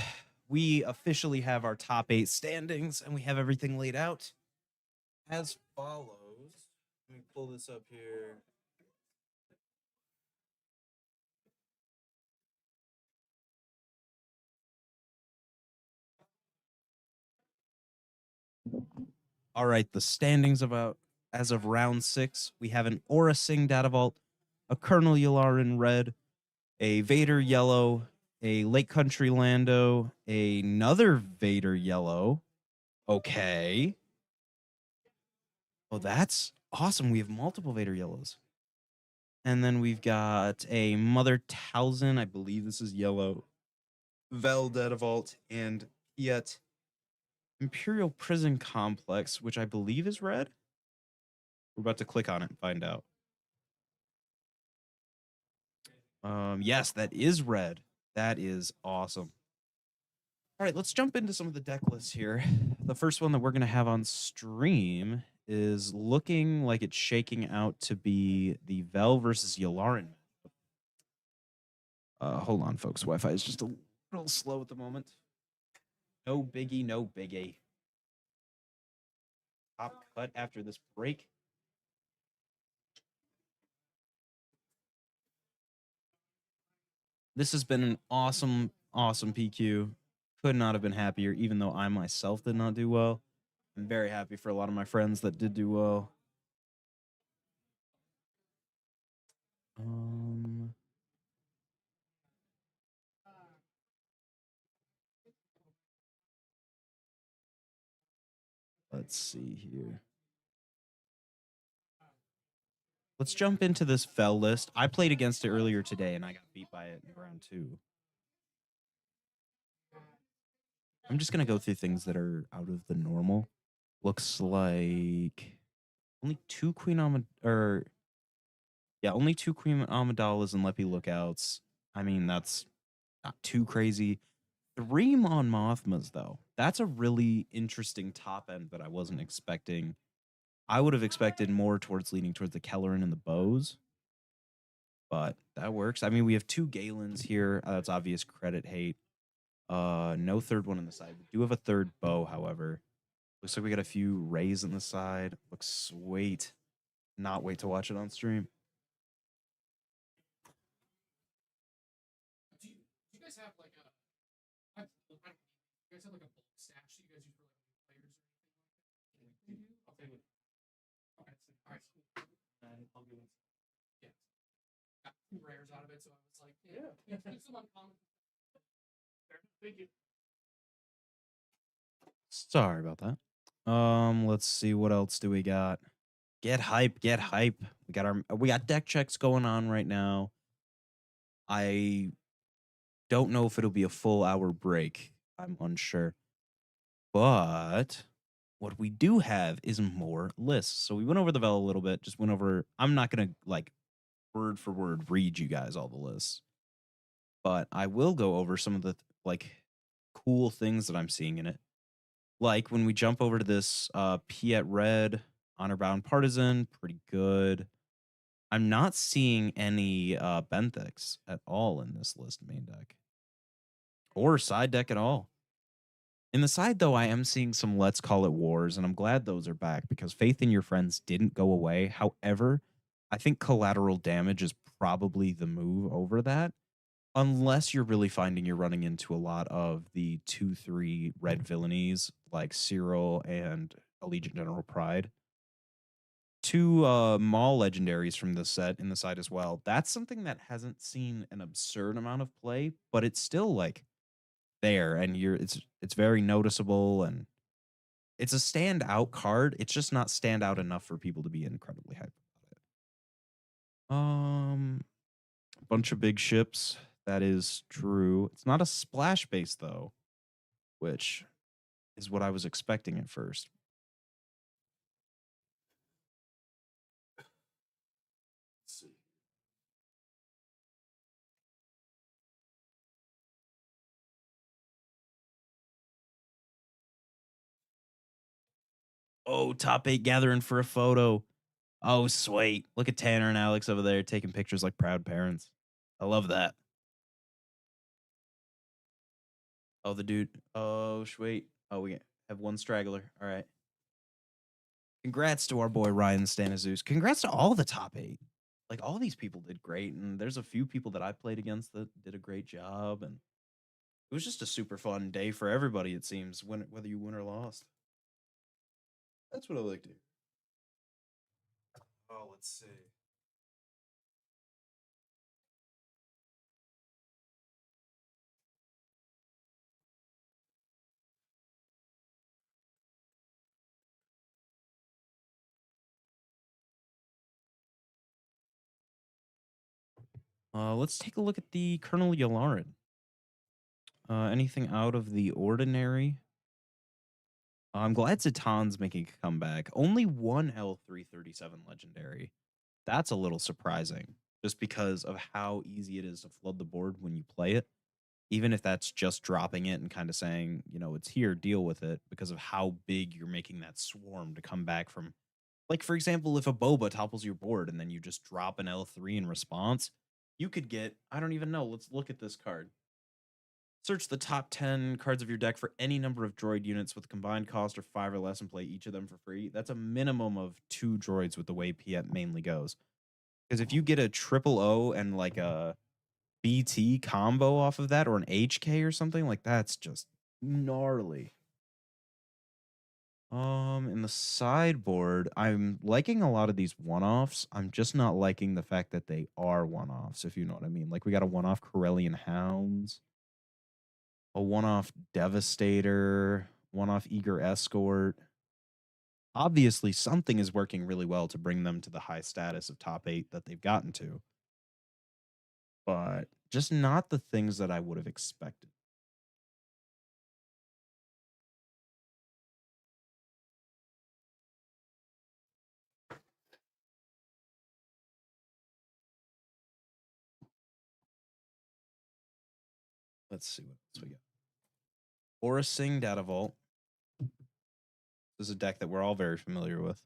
We officially have our top 8 standings and we have everything laid out as follows. Let me pull this up here. All right, the standings about as of round 6, we have an Aura Singh Data Vault, a Colonel Yularin red, a Vader yellow, a Lake Country Lando, another Vader yellow. Okay. Oh, that's awesome. We have multiple Vader yellows. And then we've got a Mother Talzin, I believe this is yellow, Vel Data Vault, and yet Imperial Prison Complex, which I believe is red. We're about to click on it and find out. Yes, that is red. That is awesome. All right, let's jump into some of the deck lists here. The first one that we're going to have on stream is looking like it's shaking out to be the Vel versus Yularin. Hold on, folks. Wi-Fi is just a little slow at the moment. No biggie, no biggie. Top cut after this break. This has been an awesome, awesome PQ. Could not have been happier, even though I myself did not do well. I'm very happy for a lot of my friends that did do well. Let's see here. Let's jump into this Fel list. I played against it earlier today, and I got beat by it in round 2. I'm just going to go through things that are out of the normal. Looks like only 2 Queen only 2 Queen Amidala's and Leppy Lookouts. I mean, that's not too crazy. 3 Mon Mothmas, though. That's a really interesting top end that I wasn't expecting. I would have expected more leaning towards the Kelleran and the Bows. But that works. I mean, we have 2 Galens here. That's obvious credit hate. No third one on the side. We do have a third bow, however. Looks like we got a few rays on the side. Looks sweet. Not wait to watch it on stream. Do you guys have like a? You guys have like a bulk stash that you guys use for like players or anything like that? Okay. Okay. All right. And I'll give it. Yeah. Got 2 rares out of it, so I was like, yeah. It's some uncommon. Thank you. Sorry about that. Let's see what else do we got. Get hype, get hype. We got deck checks going on right now. I don't know if it'll be a full hour break. I'm unsure. But what we do have is more lists. So we went over the Vel a little bit, just went over. I'm not going to like word for word read you guys all the lists. But I will go over some of the like cool things that I'm seeing in it. Like when we jump over to this Piet Red, Honor Bound Partisan, pretty good. I'm not seeing any Benthics at all in this list main deck. Or side deck at all. In the side, though, I am seeing some Let's Call It Wars, and I'm glad those are back because Faith in Your Friends didn't go away. However, I think collateral damage is probably the move over that. Unless you're really finding you're running into a lot of the 2-3 red villainies like Cyril and Allegiant General Pride. 2 Maul legendaries from this set in the side as well. That's something that hasn't seen an absurd amount of play, but it's still like there, and it's very noticeable, and it's a standout card. It's just not standout enough for people to be incredibly hyped about it. A bunch of big ships. That is true. It's not a splash base, though, which is what I was expecting at first. Let's see. Oh, top 8 gathering for a photo. Oh, sweet. Look at Tanner and Alex over there taking pictures like proud parents. I love that. Oh, the dude. Oh, wait. Oh, we have one straggler. All right. Congrats to our boy Ryan Stanizeus. Congrats to all the top 8. Like, all these people did great, and there's a few people that I played against that did a great job, and it was just a super fun day for everybody, it seems, whether you win or lost. That's what I like to hear. Oh, let's see. Let's take a look at the Colonel Yalarin. Anything out of the ordinary? I'm glad Zatan's making a comeback. Only one L337 legendary. That's a little surprising, just because of how easy it is to flood the board when you play it. Even if that's just dropping it and kind of saying, it's here, deal with it, because of how big you're making that swarm to come back from. Like, for example, if a Boba topples your board and then you just drop an L3 in response, you could get, I don't even know, let's look at this card. Search the top 10 cards of your deck for any number of droid units with a combined cost of 5 or less and play each of them for free. That's a minimum of 2 droids with the way Piet mainly goes. Because if you get a triple O and like a BT combo off of that, or an HK or something, like that's just gnarly. In the sideboard, I'm liking a lot of these one-offs. I'm just not liking the fact that they are one-offs, if you know what I mean. Like, we got a one-off Corellian Hounds, a one-off Devastator, one-off Eager Escort. Obviously, something is working really well to bring them to the high status of top 8 that they've gotten to. But just not the things that I would have expected. Let's see what else we got. Aura Sing Data Vault. This is a deck that we're all very familiar with.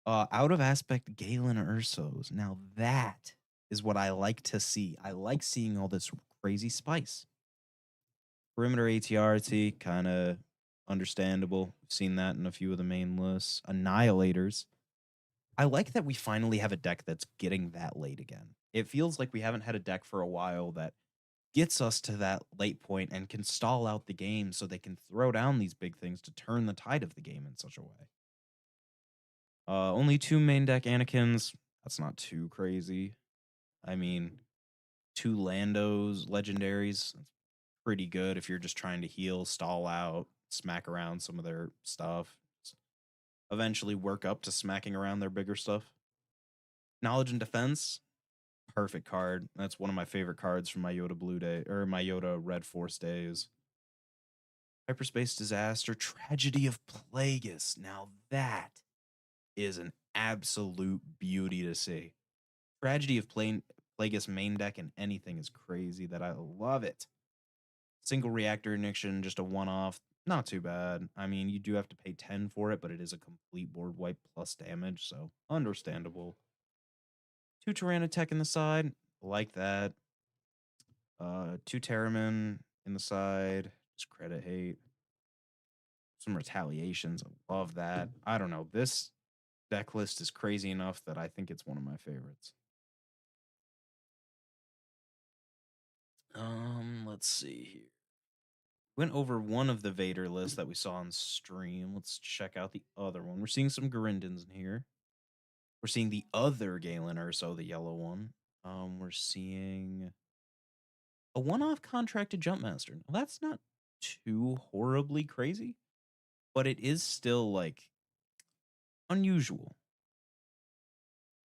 Out of Aspect Galen Ursos. Now that is what I like to see. I like seeing all this crazy spice. Perimeter ATRT, kind of understandable. We've seen that in a few of the main lists. Annihilators. I like that we finally have a deck that's getting that late again. It feels like we haven't had a deck for a while that gets us to that late point and can stall out the game so they can throw down these big things to turn the tide of the game in such a way. Only 2 main deck Anakins. That's not too crazy. I mean, 2 Landos legendaries. That's pretty good if you're just trying to heal, stall out, smack around some of their stuff. Eventually work up to smacking around their bigger stuff. Knowledge and Defense. Perfect card. That's one of my favorite cards from my Yoda Blue Day, or my Yoda Red Force days. Hyperspace Disaster, Tragedy of Plagueis. Now that is an absolute beauty to see. Tragedy of Plagueis main deck and anything is crazy that I love it. Single Reactor Ignition, just a one-off. Not too bad. I mean, you do have to pay 10 for it, but it is a complete board wipe plus damage, so understandable. 2 Tyrannotech in the side. Like that. 2 Terramin in the side. Just credit hate. Some retaliations. I love that. I don't know. This deck list is crazy enough that I think it's one of my favorites. Let's see here. Went over one of the Vader lists that we saw on stream. Let's check out the other one. We're seeing some Garindans in here. We're seeing the other Galen Urso, the yellow one. We're seeing a one-off contracted Jumpmaster. Now, that's not too horribly crazy, but it is still, like, unusual.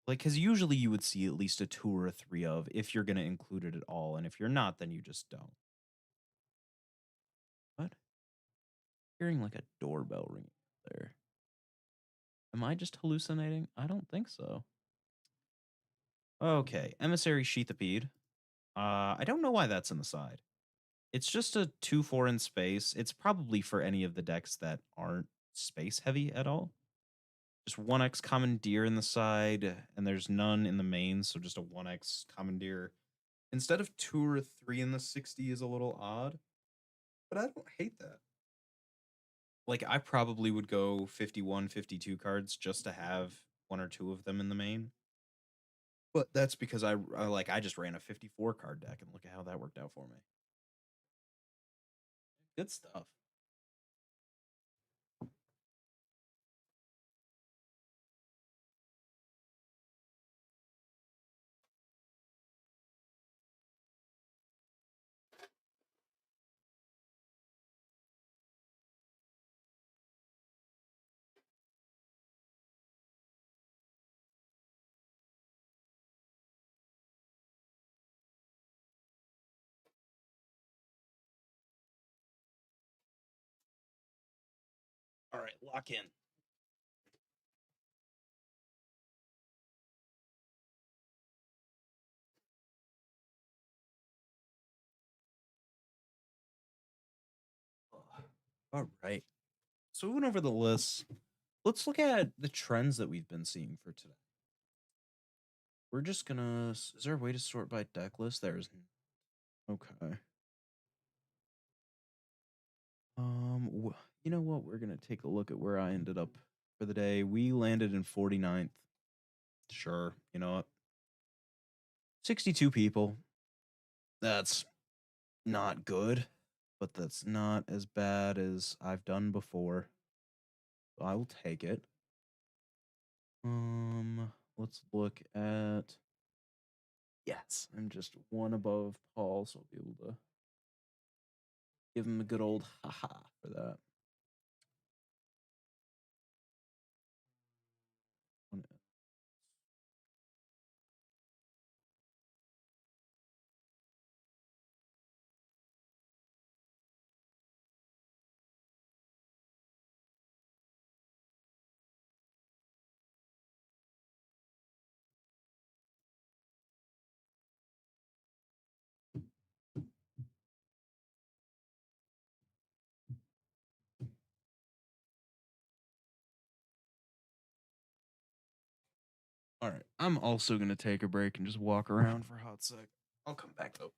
Like, because usually you would see at least a 2 or a 3 of if you're going to include it at all, and if you're not, then you just don't. What? Hearing, like, a doorbell ringing there. Am I just hallucinating? I don't think so. Okay, Emissary Sheathapede. I don't know why that's in the side. It's just a 2/4 in space. It's probably for any of the decks that aren't space heavy at all. Just 1x Commandeer in the side, and there's none in the main, so just a 1x Commandeer. instead of 2 or 3 in the 60 is a little odd, but I don't hate that. Like, I probably would go 51, 52 cards just to have 1 or 2 of them in the main. But that's because I just ran a 54 card deck and look at how that worked out for me. Good stuff. All right, lock in. All right. So we went over the list. Let's look at the trends that we've been seeing for today. We're just gonna. Is there a way to sort by deck list? There's. Okay. You know what? We're gonna take a look at where I ended up for the day. We landed in 49th. Sure. You know what? 62 people. That's not good, but that's not as bad as I've done before. So I will take it. Let's look at. Yes, I'm just one above Paul, so I'll be able to give him a good old haha for that. All right, I'm also gonna take a break and just walk around for a hot sec. I'll come back though.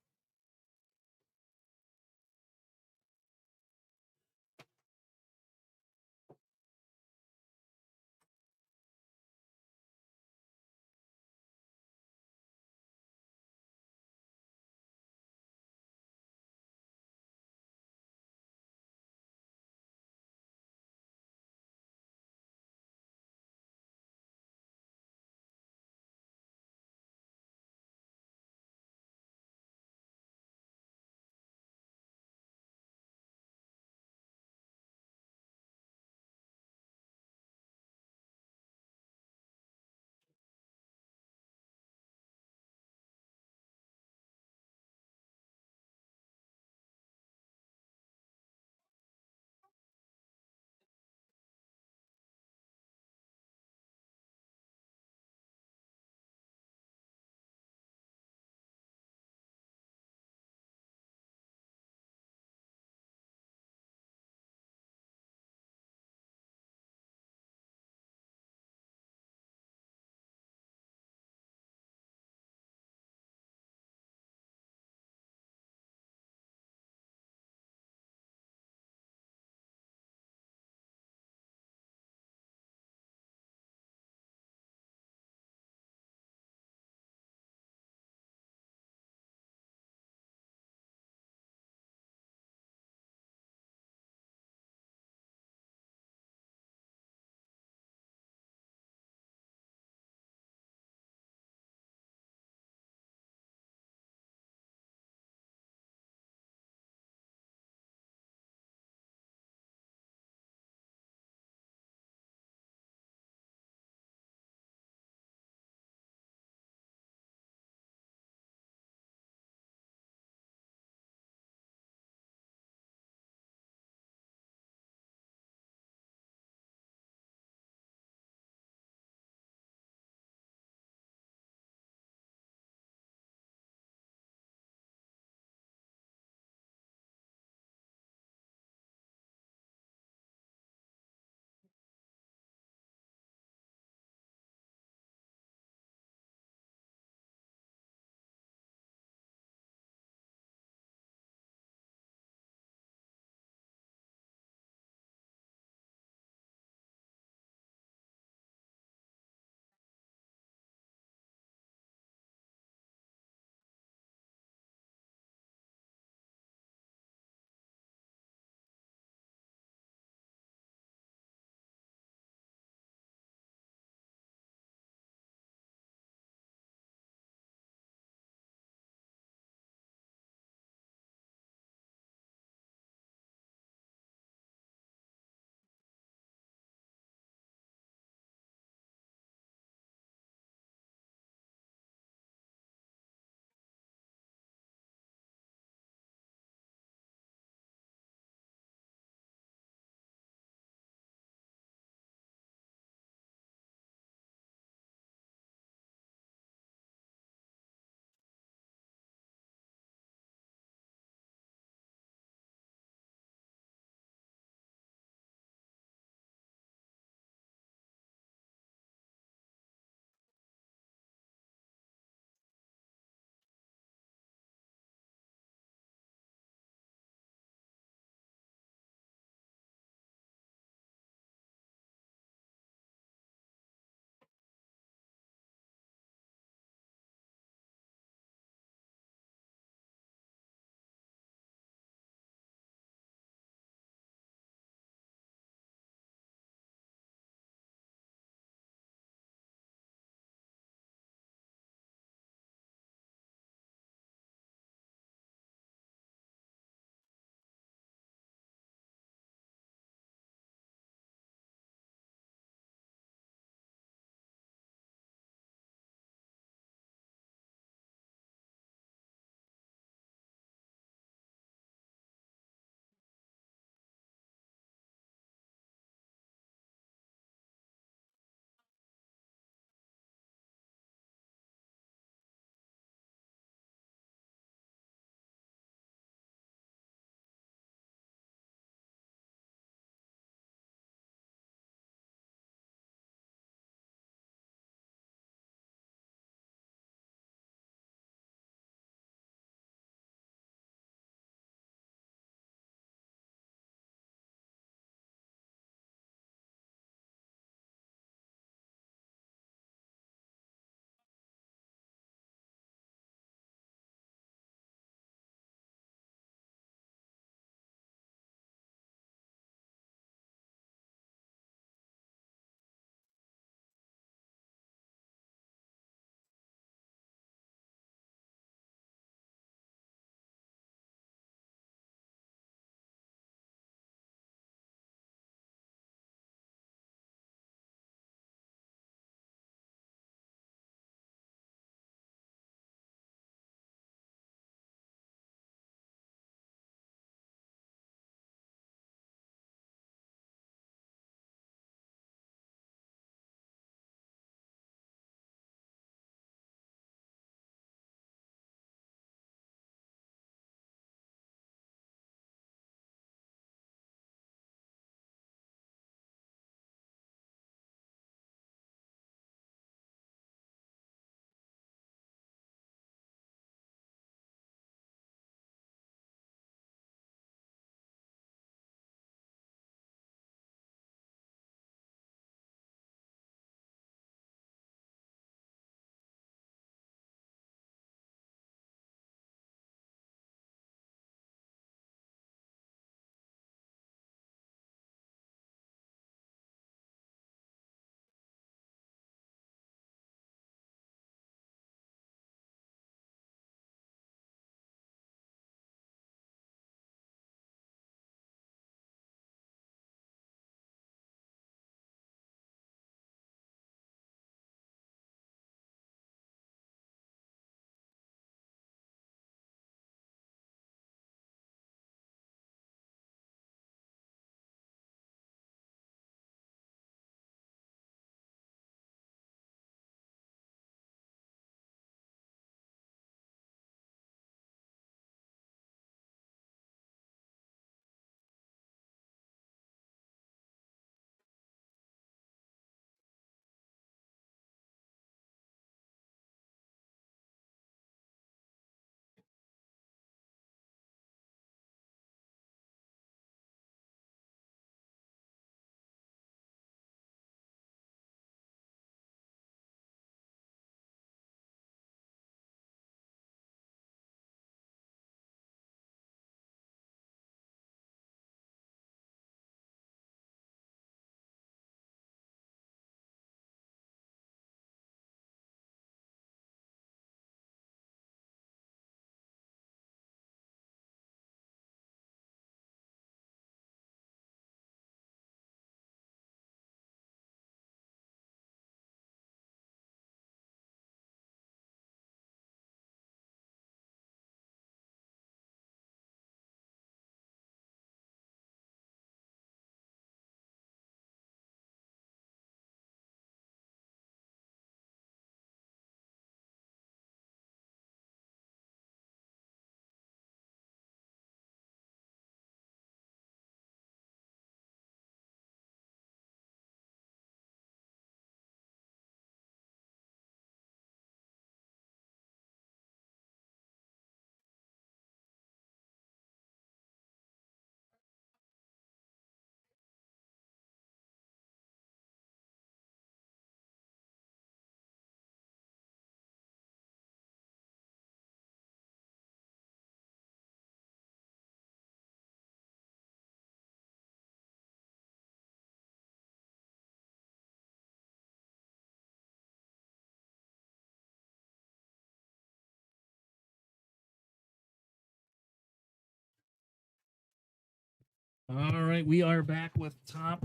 All right, we are back with top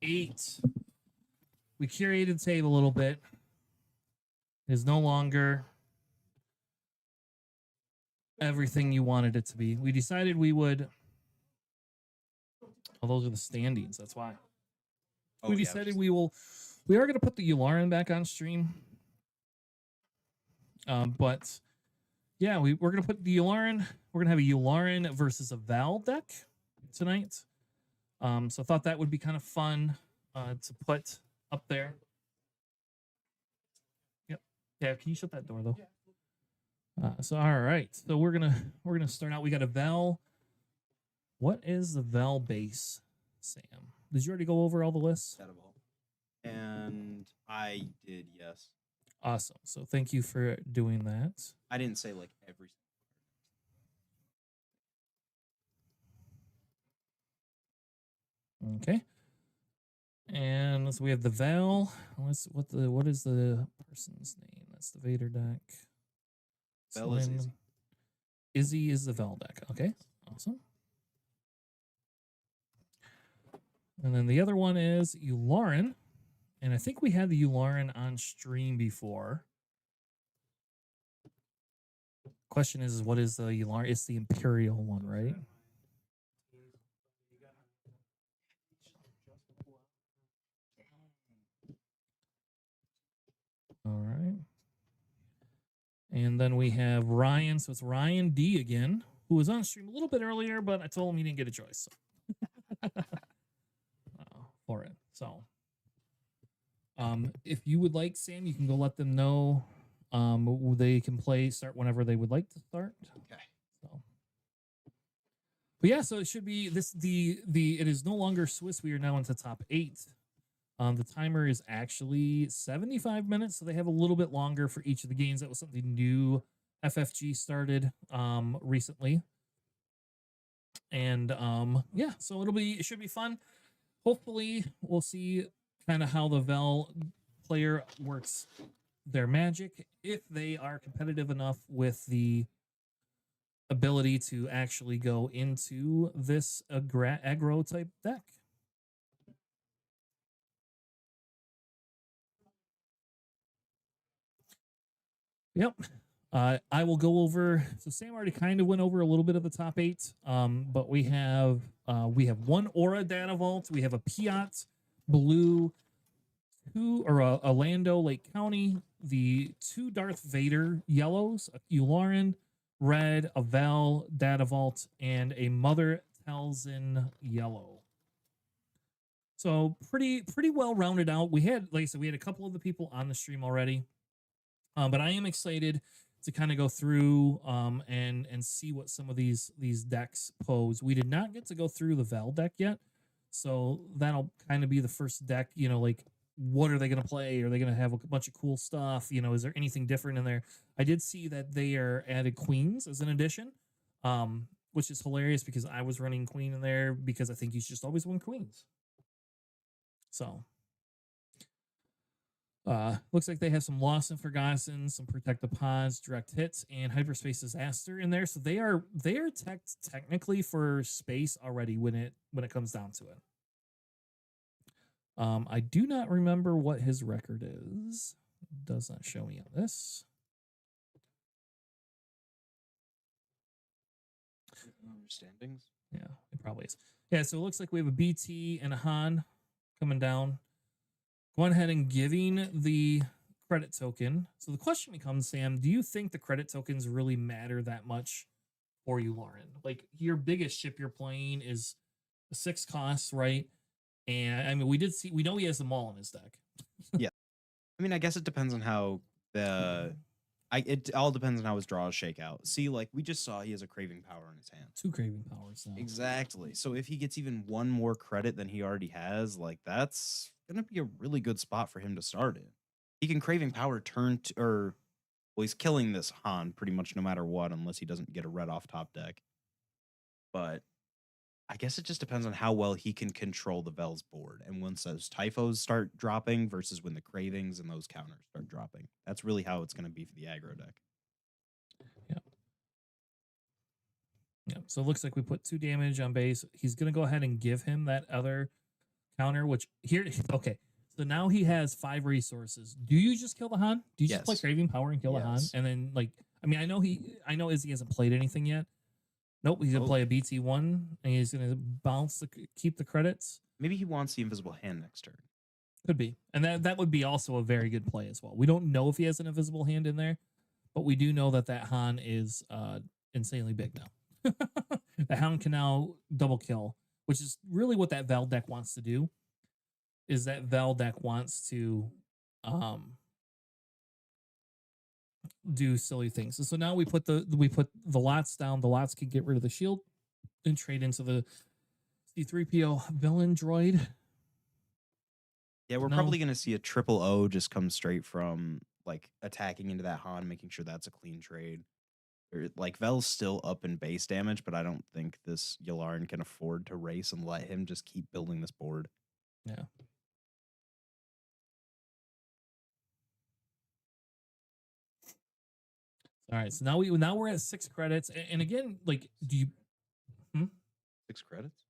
8. We curated the table a little bit. It is no longer everything you wanted it to be. We decided we would. Oh, those are the standings. That's why. Oh, We yeah, decided we are going to put the Yularen back on stream. But yeah, we're going to put the Yularen. We're going to have a Yularen versus a Val deck tonight. So I thought that would be kind of fun to put up there. Yep. Yeah. Can you shut that door though? So all right. So we're gonna start out. We got a Val. What is the Val base, Sam? Did you already go over all the lists? And I did, yes. Awesome. So thank you for doing that. I didn't say like every. Okay. And so we have the Val. What is the person's name? That's the Vader deck. Val is Izzy. Izzy is the Val deck. Okay. Awesome. And then the other one is Yularen. And I think we had the Yularen on stream before. Question is what is the Yularen? It's the Imperial one, right? All right. And then we have Ryan. So it's Ryan D again, who was on stream a little bit earlier, but I told him he didn't get a choice. So. For it. So if you would like, Sam, you can go let them know. They can start whenever they would like to start. Okay. So but yeah, so it should be it is no longer Swiss. We are now into top 8. The timer is actually 75 minutes, so they have a little bit longer for each of the games. That was something new FFG started recently. And yeah, so it should be fun. Hopefully we'll see kind of how the Vel player works their magic, if they are competitive enough with the ability to actually go into this aggro type deck. Yep. I will go over. So Sam already kind of went over a little bit of the top 8. But we have one Aura Data Vault. We have a Piat Blue, a Lando Lake County, the 2 Darth Vader yellows, a Yularen red, a Val Data Vault, and a Mother Talzin yellow. So pretty well rounded out. We had, like I said, we had a couple of the people on the stream already. But I am excited to kind of go through and see what some of these decks pose. We did not get to go through the Val deck yet, so that'll kind of be the first deck. Like what are they going to play? Are they going to have a bunch of cool stuff? Is there anything different in there? I did see that they are added queens as an addition, which is hilarious because I was running queen in there because I think you should just always win queens. So. Looks like they have some Lost and Forgotten, some Protect the Pods, Direct Hits, and Hyperspace Disaster in there. So they are technically for space already when it comes down to it. I do not remember what his record is. Does not show me on this. Understandings. Yeah, it probably is. Yeah, so it looks like we have a BT and a Han coming down. Going ahead and giving the credit token. So the question becomes, Sam, do you think the credit tokens really matter that much for you, Lauren? Like your biggest ship you're playing is a 6 cost, right? And I mean, we know he has them all in his deck. Yeah. I mean, I guess it depends on how it all depends on how his draws shake out. See, like we just saw, he has a Craving Power in his hand. 2 Craving Powers now. Exactly. So if he gets even one more credit than he already has, like that's gonna be a really good spot for him to start in. He can Craving Power he's killing this Han pretty much no matter what, unless he doesn't get a red off top deck. But I guess it just depends on how well he can control the Vel's board. And once those typhos start dropping versus when the cravings and those counters start dropping. That's really how it's going to be for the aggro deck. Yeah. Yeah. Yep. So it looks like we put 2 damage on base. He's gonna go ahead and give him that other counter, which here okay. So now he has 5 resources. Do you just kill the Han? Do you just play Yes. Craving Power and kill the Han? Yes. And then like I mean, I know Izzy hasn't played anything yet. Nope, he's gonna Oh. play a BT1 and he's gonna bounce keep the credits. Maybe he wants the invisible hand next turn. Could be. And that would be also a very good play as well. We don't know if he has an invisible hand in there, but we do know that Han is insanely big now. The Han can now double kill, which is really what that Val deck wants to do. Is that Val deck wants to do silly things. And so now we put the lots down. The lots can get rid of the shield and trade into the C3PO villain droid. Yeah, we're No. probably going to see a triple O just come straight from like attacking into that Han, making sure that's a clean trade. Or, like Vel's still up in base damage, but I don't think this Yularen can afford to race and let him just keep building this board. Yeah. All right, so now we're at 6 credits, and again, like, do you? 6 credits?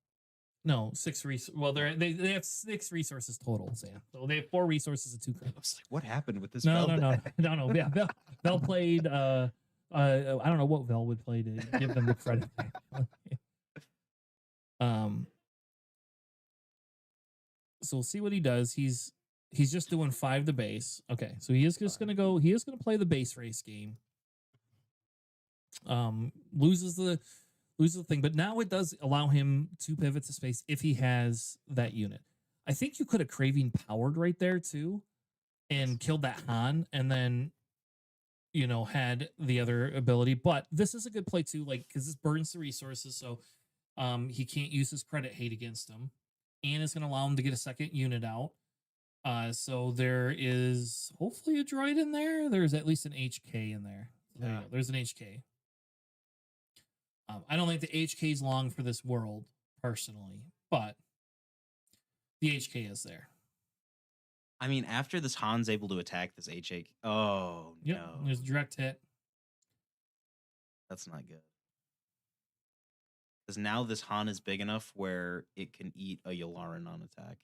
No, 6 Well, they have 6 resources total, Sam. So they have 4 resources and 2 I credits. was like, what happened with this? No. Vel deck? Yeah, Vel played. I don't know what Vel would play to give them the credit. So we'll see what he does. He's just doing 5 to base. Okay, so he is just gonna go. He is gonna play the base race game. Loses the thing, but now it does allow him to pivot to space if he has that unit. I think you could have Craving Powered right there too, and killed that Han, and then had the other ability. But this is a good play too, like because this burns the resources, so he can't use his credit hate against him, and it's going to allow him to get a second unit out. So there is hopefully a droid in there. There's at least an HK in there. There you go. There's an HK. I don't think the HK is long for this world personally, but the HK is there. I mean, after this Han's able to attack this HA. Oh, Yep, no. there's direct hit. That's not good. Because now this Han is big enough where it can eat a Yularen on attack.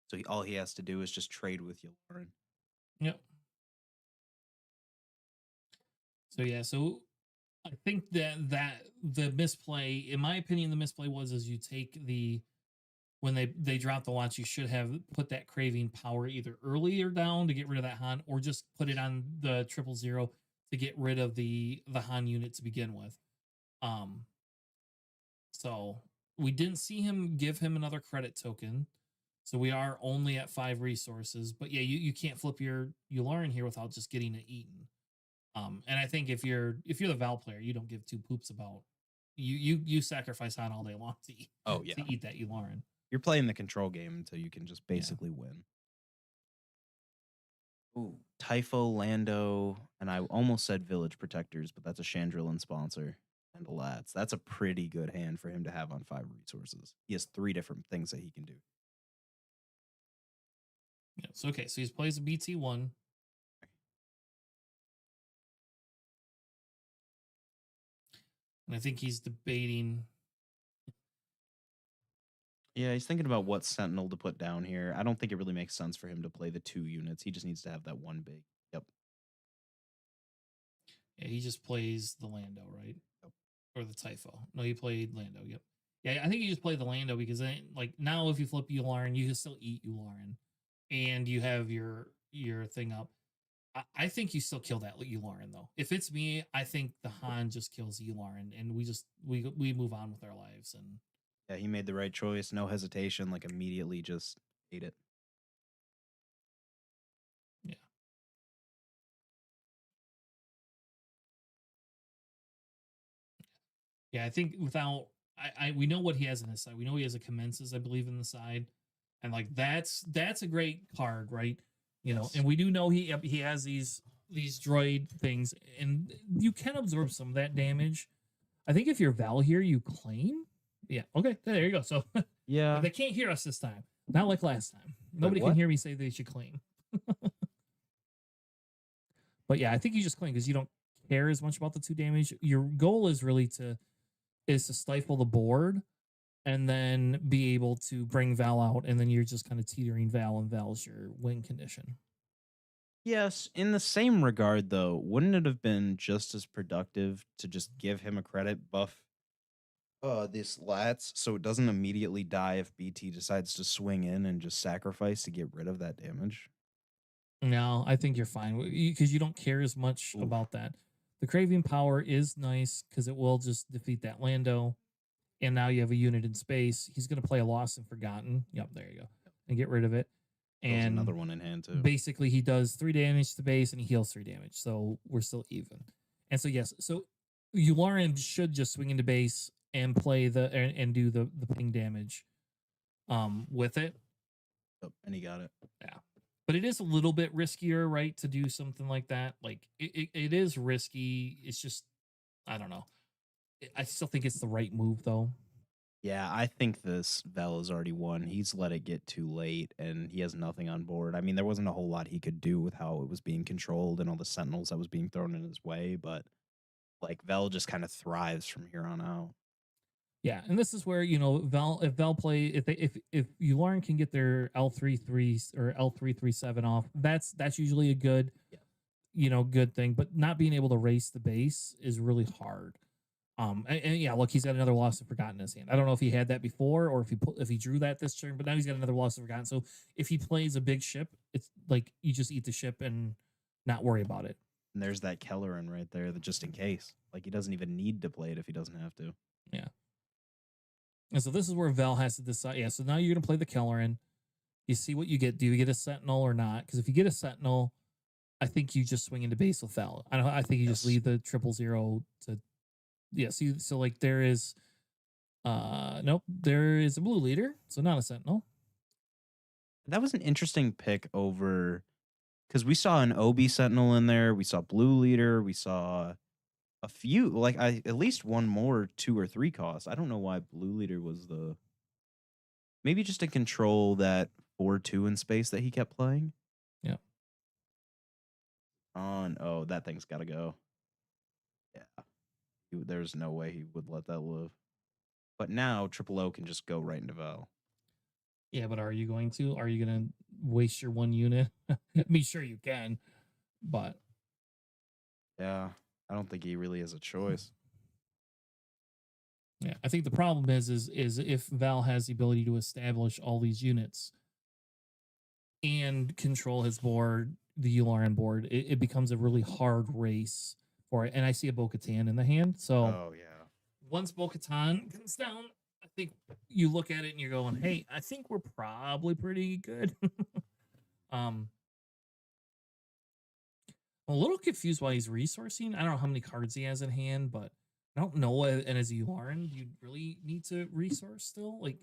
So all he has to do is just trade with Yularen. Yep. So yeah, so I think that the misplay, in my opinion, the misplay was you take when they drop the watch, you should have put that Craving Power either earlier down to get rid of that Han, or just put it on the 000 to get rid of the Han unit to begin with. So we didn't see him give him another credit token. So we are only at 5 resources. But yeah, you can't flip your Yularen here without just getting it eaten. And I think if you're the Val player, you don't give 2 poops about you sacrifice Han all day long to eat, Oh, yeah. to eat that Yularen. You're playing the control game until you can just basically win. Ooh, Typho, Lando, and I almost said Village Protectors, but that's a Chandrillan sponsor. And a Lats. That's a pretty good hand for him to have on 5 resources. He has 3 different things that he can do. Yeah, so okay, so he plays a BT1. And I think he's debating. Yeah, he's thinking about what Sentinel to put down here. I don't think it really makes sense for him to play the 2 units. He just needs to have that one big. Yep. Yeah, he just plays the Lando, right? Yep. Or the Typho. No, he played Lando. Yep. Yeah, I think you just play the Lando because then, like, now if you flip Yularen, you can still eat Yularen, and you have your thing up. I think you still kill that Yularen though. If it's me, I think the Han just kills Yularen, and we move on with our lives. And yeah, he made the right choice. No hesitation. Like immediately just ate it. Yeah. Yeah, I think without we know what he has in his side. We know he has a Commences, I believe, in the side, and like that's a great card, right? Yes. And we do know he has these droid things, and you can absorb some of that damage. I think if you're Val here, you claim. Yeah. Okay. There you go. So Yeah. they can't hear us this time. Not like last time. Nobody what? can hear me say they should claim. But yeah, I think you just claim because you don't care as much about the 2 damage. Your goal is really to is to stifle the board and then be able to bring Val out, and then you're just kind of teetering Val, and Val's your win condition. Yes, in the same regard, though, wouldn't it have been just as productive to just give him a credit buff this lats so it doesn't immediately die if BT decides to swing in and just sacrifice to get rid of that damage? No, I think you're fine because you don't care as much Oof. about that. The craving power is nice because it will just defeat that Lando, and now you have a unit in space. He's going to play a Lost and Forgotten. Yep, there you go, and get rid of it. There's And another one in hand too. basically, he does 3 damage to base and he heals 3 damage, so we're still even. And so yes, so Yularen should just swing into base and play and do the ping damage, with it. Yep, and he got it. Yeah. But it is a little bit riskier, right, to do something like that. Like it is risky. It's just, I don't know. I still think it's the right move, though. Yeah, I think this Vel has already won. He's let it get too late, and he has nothing on board. I mean, there wasn't a whole lot he could do with how it was being controlled and all the sentinels that was being thrown in his way, but like Vel just kind of thrives from here on out. Yeah, and this is where if Val play if Yularen can get their L33 or L337 off, that's usually a good, good thing. But not being able to race the base is really hard. And yeah, look, he's got another Lost and Forgotten in his hand. I don't know if he had that before or if he drew that this turn, but now he's got another Lost and Forgotten. So if he plays a big ship, it's like you just eat the ship and not worry about it. And there's that Kelleran right there, that just in case. Like he doesn't even need to play it if he doesn't have to. Yeah. And so this is where Val has to decide. Yeah, so now you're going to play the Kelleran. You see what you get. Do you get a Sentinel or not? Because if you get a Sentinel, I think you just swing into base with Val. I think you just leave the 000 to. Yeah, see, so like there is, nope, there is a blue leader, so not a Sentinel. That was an interesting pick over, because we saw an OB Sentinel in there. We saw blue leader. We saw a few, like at least one more 2 or 3 cost. I don't know why blue leader was the, maybe just to control that 4-2 in space that he kept playing. Yeah. Oh, that thing's got to go. Yeah. There's no way he would let that live. But now O can just go right into Val. Yeah, but are you going to? Are you going to waste your 1 unit? I mean, sure you can, but yeah, I don't think he really has a choice. Yeah, I think the problem is if Val has the ability to establish all these units and control his board, the Yularen board, it becomes a really hard race for it. And I see a Bo-Katan in the hand, so Oh yeah. once Bo-Katan comes down, I think you look at it and you're going, "Hey, I think we're probably pretty good." I'm a little confused why he's resourcing. I don't know how many cards he has in hand, but I don't know. And as a Yularen, you really need to resource still. Like,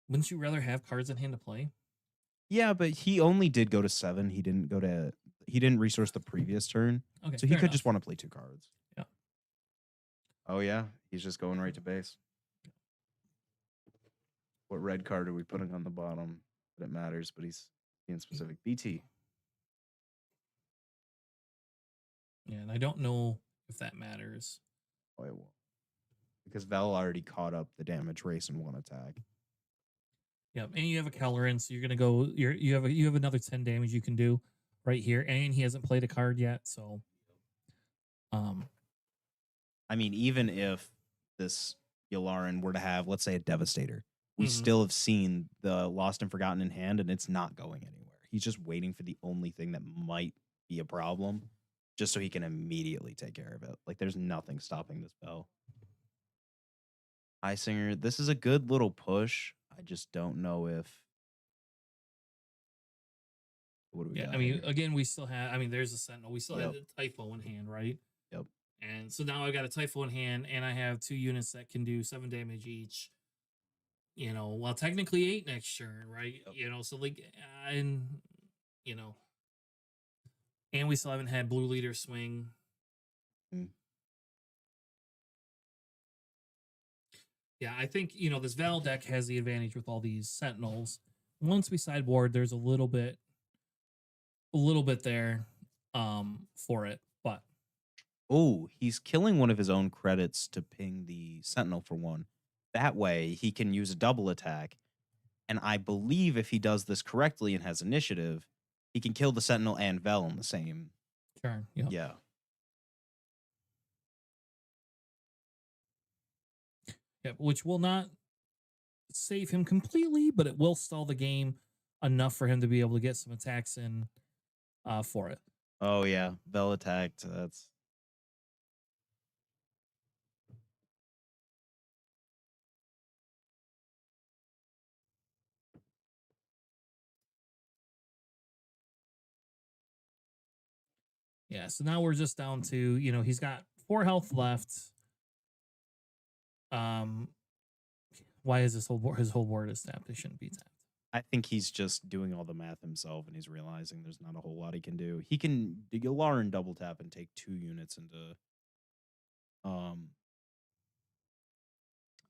wouldn't you rather have cards in hand to play? Yeah, but he only did go to 7. He didn't resource the previous turn. Okay, So he fair could enough. just want to play 2 cards. Yeah. Oh yeah, he's just going right to base. What red card are we putting on the bottom? That it matters, but he's being specific. BT. Yeah, and I don't know if that matters. Oh, it won't. Because Val already caught up the damage race in 1 attack. Yeah, and you have a Kelleran, so you're gonna go. You have another 10 damage you can do right here, and he hasn't played a card yet, so. I mean, even if this Yularen were to have, let's say, a Devastator, we Mhm. still have seen the Lost and Forgotten in hand, and it's not going anywhere. He's just waiting for the only thing that might be a problem, just so he can immediately take care of it. Like, there's nothing stopping this Bell. High Singer, this is a good little push. I just don't know if. What do we Yeah, got I mean, here? again, we still have. I mean, there's a Sentinel. We still have Yep. the Typho in hand, right? Yep. And so now I got a Typho in hand, and I have 2 units that can do 7 damage each. Well, technically 8 next turn, right? Yep. So like, and and we still haven't had blue leader swing. Mm. Yeah, I think this Val deck has the advantage with all these Sentinels. Once we sideboard, there's a little bit there, for it, but Oh, he's killing one of his own credits to ping the Sentinel for one. That way, he can use a double attack. And I believe if he does this correctly and has initiative, he can kill the Sentinel and Vel in the same. Turn. Yep. Yeah. Yeah, which will not save him completely, but it will stall the game enough for him to be able to get some attacks in for it. Oh, yeah. Vel attacked. That's. Yeah, so now we're just down to, he's got 4 health left. Why is his whole board is tapped? It shouldn't be tapped. I think he's just doing all the math himself, and he's realizing there's not a whole lot he can do. He can Lauren double tap and take 2 units into.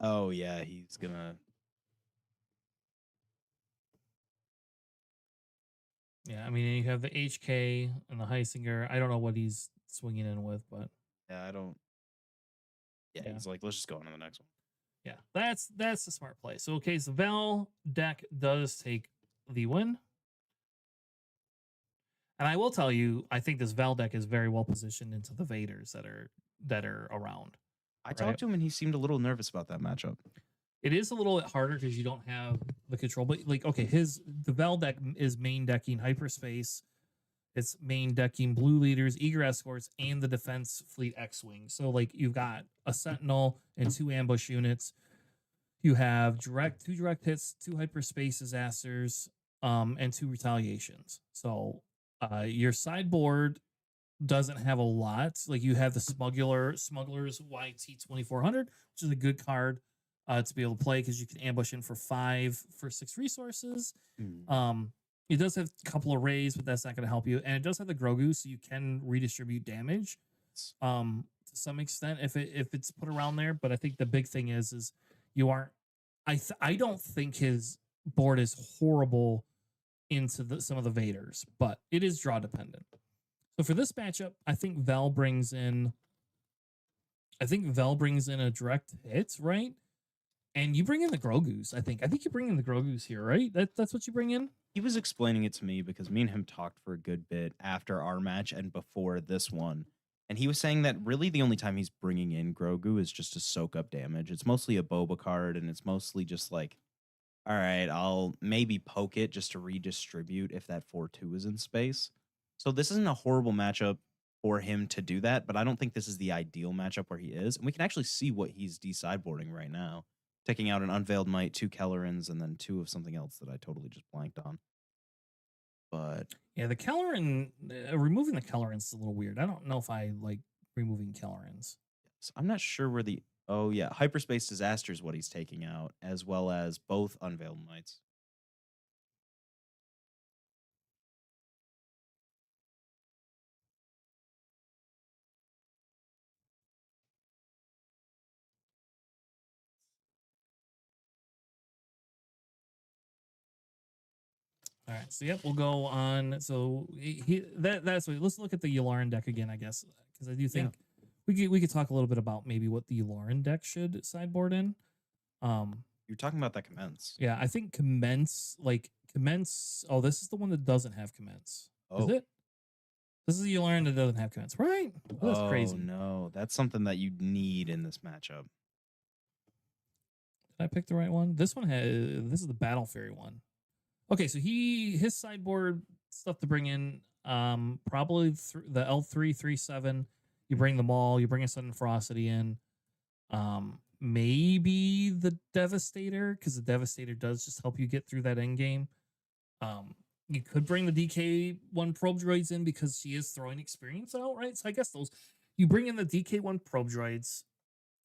Oh yeah, he's gonna. Yeah, I mean, you have the HK and the Heisinger. I don't know what he's swinging in with, but Yeah, I don't. Yeah, Yeah. he's like, let's just go on to the next one. yeah, that's the smart play. So okay, so Val deck does take the win. And I will tell you, I think this Val deck is very well positioned into the Vaders that are around. I Right. talked to him, and he seemed a little nervous about that matchup. It is a little bit harder because you don't have the control, but like, okay, the Val deck is main decking hyperspace. It's main decking blue leaders, eager escorts, and the defense fleet X-wing. So like you've got a sentinel and 2 ambush units. You have 2 direct hits, 2 hyperspace disasters, and 2 retaliations. So your sideboard doesn't have a lot. Like you have the smugglers YT 2400, which is a good card to be able to play because you can ambush in for 5 for 6 resources. It does have a couple of rays, but that's not going to help you. And it does have the Grogu, so you can redistribute damage to some extent if it's put around there. But I think the big thing is you aren't. I don't think his board is horrible into some of the Vaders, but it is draw dependent. So for this matchup, I think Vel brings in a direct hit, right? And you bring in the Grogus, I think. You bring in the Grogus here, right? That's what you bring in? He was explaining it to me because me and him talked for a good bit after our match and before this one. And he was saying that really the only time he's bringing in Grogu is just to soak up damage. It's mostly a Boba card, and it's mostly just like, all right, I'll maybe poke it just to redistribute if that 4-2 is in space. So this isn't a horrible matchup for him to do that, but I don't think this is the ideal matchup where he is. And we can actually see what he's de-sideboarding right now. Taking out an Unveiled Might, 2 Kellorans, and then 2 of something else that I totally just blanked on. But yeah, the Kelloran, removing the Kellorans is a little weird. I don't know if I like removing Kellorans. I'm not sure where the... Oh, yeah. Hyperspace Disaster is what he's taking out, as well as both Unveiled Mights. All right, so yep, we'll go on. So that's what. Let's look at the Yularen deck again, I guess, because I do think we could talk a little bit about maybe what the Yularen deck should sideboard in. You're talking about that Commence. Yeah, I think Commence. Oh, this is the one that doesn't have Commence. Oh. Is it? This is the Yularen that doesn't have Commence, right? Oh, that's crazy. No, that's something that you need in this matchup. Did I pick the right one? This one has. This is the Battle Fairy one. Okay, so his sideboard stuff to bring in, probably the L337. You bring the Maul, you bring a Sudden Ferocity in. Maybe the Devastator, because the Devastator does just help you get through that end game. You could bring the DK1 probe droids in because she is throwing experience out, right? So I guess you bring in the DK1 probe droids.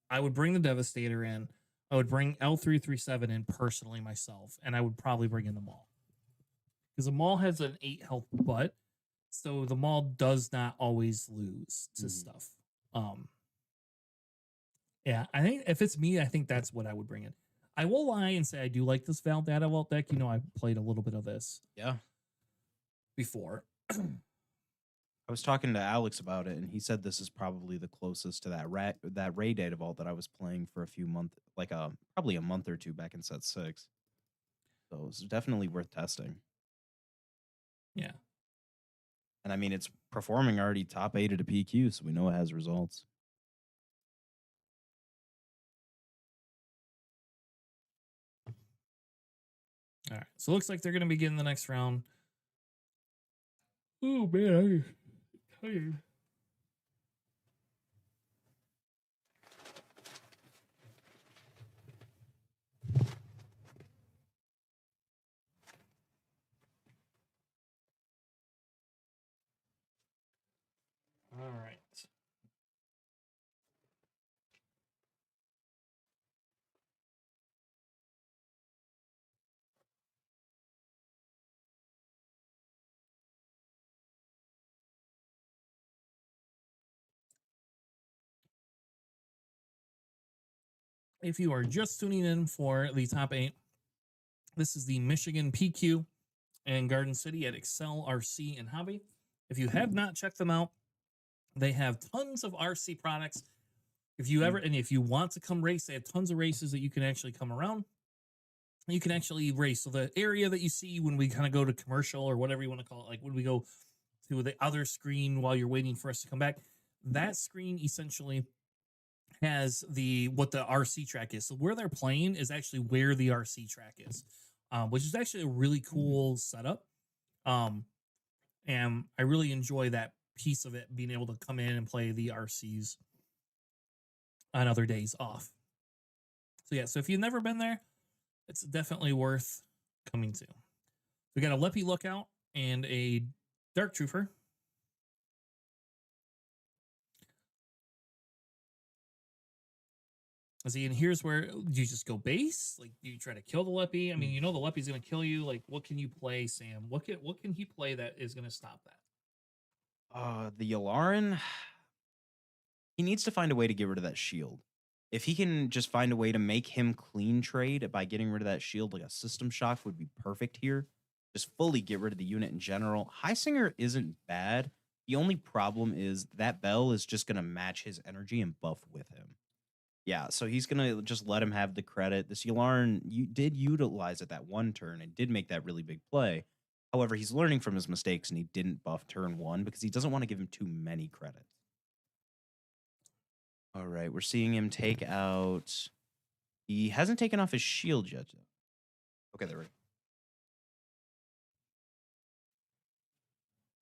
I would bring the Devastator in. I would bring L337 in personally myself, and I would probably bring in the Maul. Because the Maul has an 8 health butt, so the Maul does not always lose to stuff. Yeah, I think if it's me, I think that's what I would bring in. I will lie and say I do like this Val Data Vault deck. I played a little bit of this. Yeah. Before. I was talking to Alex about it, and he said this is probably the closest to that Ray Data Vault that I was playing for a few months, like probably a month or two back in set 6. So it's definitely worth testing. Yeah. And I mean, it's performing already top 8 at a PQ, so we know it has results. All right. So it looks like they're going to begin the next round. Oh, man. I'm tired. All right. If you are just tuning in for the top 8, this is the Michigan PQ and Garden City at Excel RC and Hobby. If you have not checked them out, they have tons of RC products. If you ever, and if you want to come race, they have tons of races that you can actually come around. You can actually race. So the area that you see when we kind of go to commercial or whatever you want to call it, like when we go to the other screen while you're waiting for us to come back, that screen essentially has what the RC track is. So where they're playing is actually where the RC track is, which is actually a really cool setup. And I really enjoy that piece of it, being able to come in and play the RCs on other days off. So yeah, so if you've never been there, it's definitely worth coming to. We got a Leppy Lookout and a Dark Trooper. See, and here's where do you just go base? Like, do you try to kill the Leppy? I mean, you know the Leppy's going to kill you. Like, what can you play, Sam? What can he play that is going to stop that? The Yularen, he needs to find a way to get rid of that shield. If he can just find a way to make him clean trade by getting rid of that shield, like a system shock would be perfect here. Just fully get rid of the unit in general. Highsinger isn't bad. The only problem is that Bell is just going to match his energy and buff with him. Yeah, so he's going to just let him have the credit. This Yularen, you did utilize it that one turn and did make that really big play. However, he's learning from his mistakes, and he didn't buff turn 1 because he doesn't want to give him too many credits. All right, we're seeing him take out... He hasn't taken off his shield yet. Okay, there we go.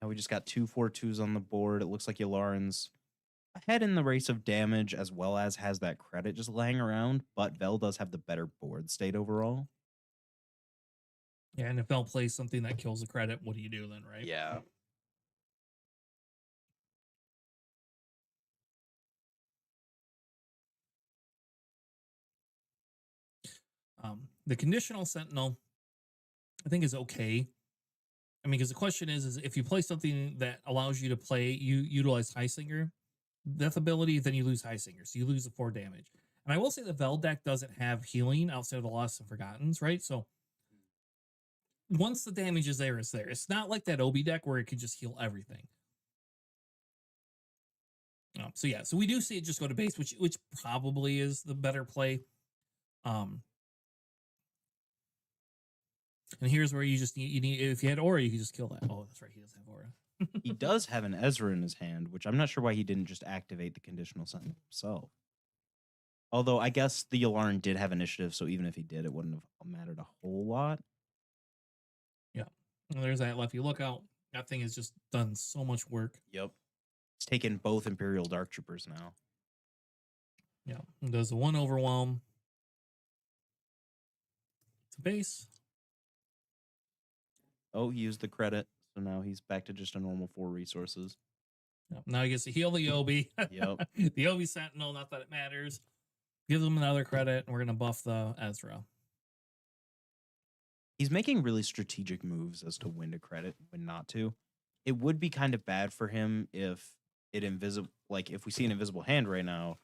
Now we just got 2 4-2s on the board. It looks like Yularen's ahead in the race of damage, as well as has that credit just laying around, but Vel does have the better board state overall. Yeah, and if Vel plays something that kills the credit, what do you do then, right? Yeah. The conditional sentinel, I think, is okay. I mean, because the question is if you play something that allows you to play, you utilize Highsinger death ability, then you lose Highsinger, so you lose the 4 damage. And I will say the Vel deck doesn't have healing outside of the Lost and Forgottens, right? So once the damage is there, it's there. It's not like that Obi deck where it can just heal everything. So yeah, so we do see it just go to base, which probably is the better play. And here's where you need if you had Aura, you could just kill that. Oh, that's right, he does have Aura. He does have an Ezra in his hand, which I'm not sure why he didn't just activate the conditional sentinel himself. Although I guess the Yularen did have initiative, so even if he did, it wouldn't have mattered a whole lot. Yeah. And there's that Leppy Lookout. That thing has just done so much work. Yep. It's taken both Imperial Dark Troopers now. Yeah. It does the 1 overwhelm. It's a base. Oh, he used the credit, so now he's back to just a normal 4 resources. Yep. Now he gets to heal the Obi. Yep. The Obi Sentinel, not that it matters. Gives him another credit, and we're going to buff the Ezra. He's making really strategic moves as to when to credit, when not to. It would be kind of bad for him if if we see an invisible hand right now,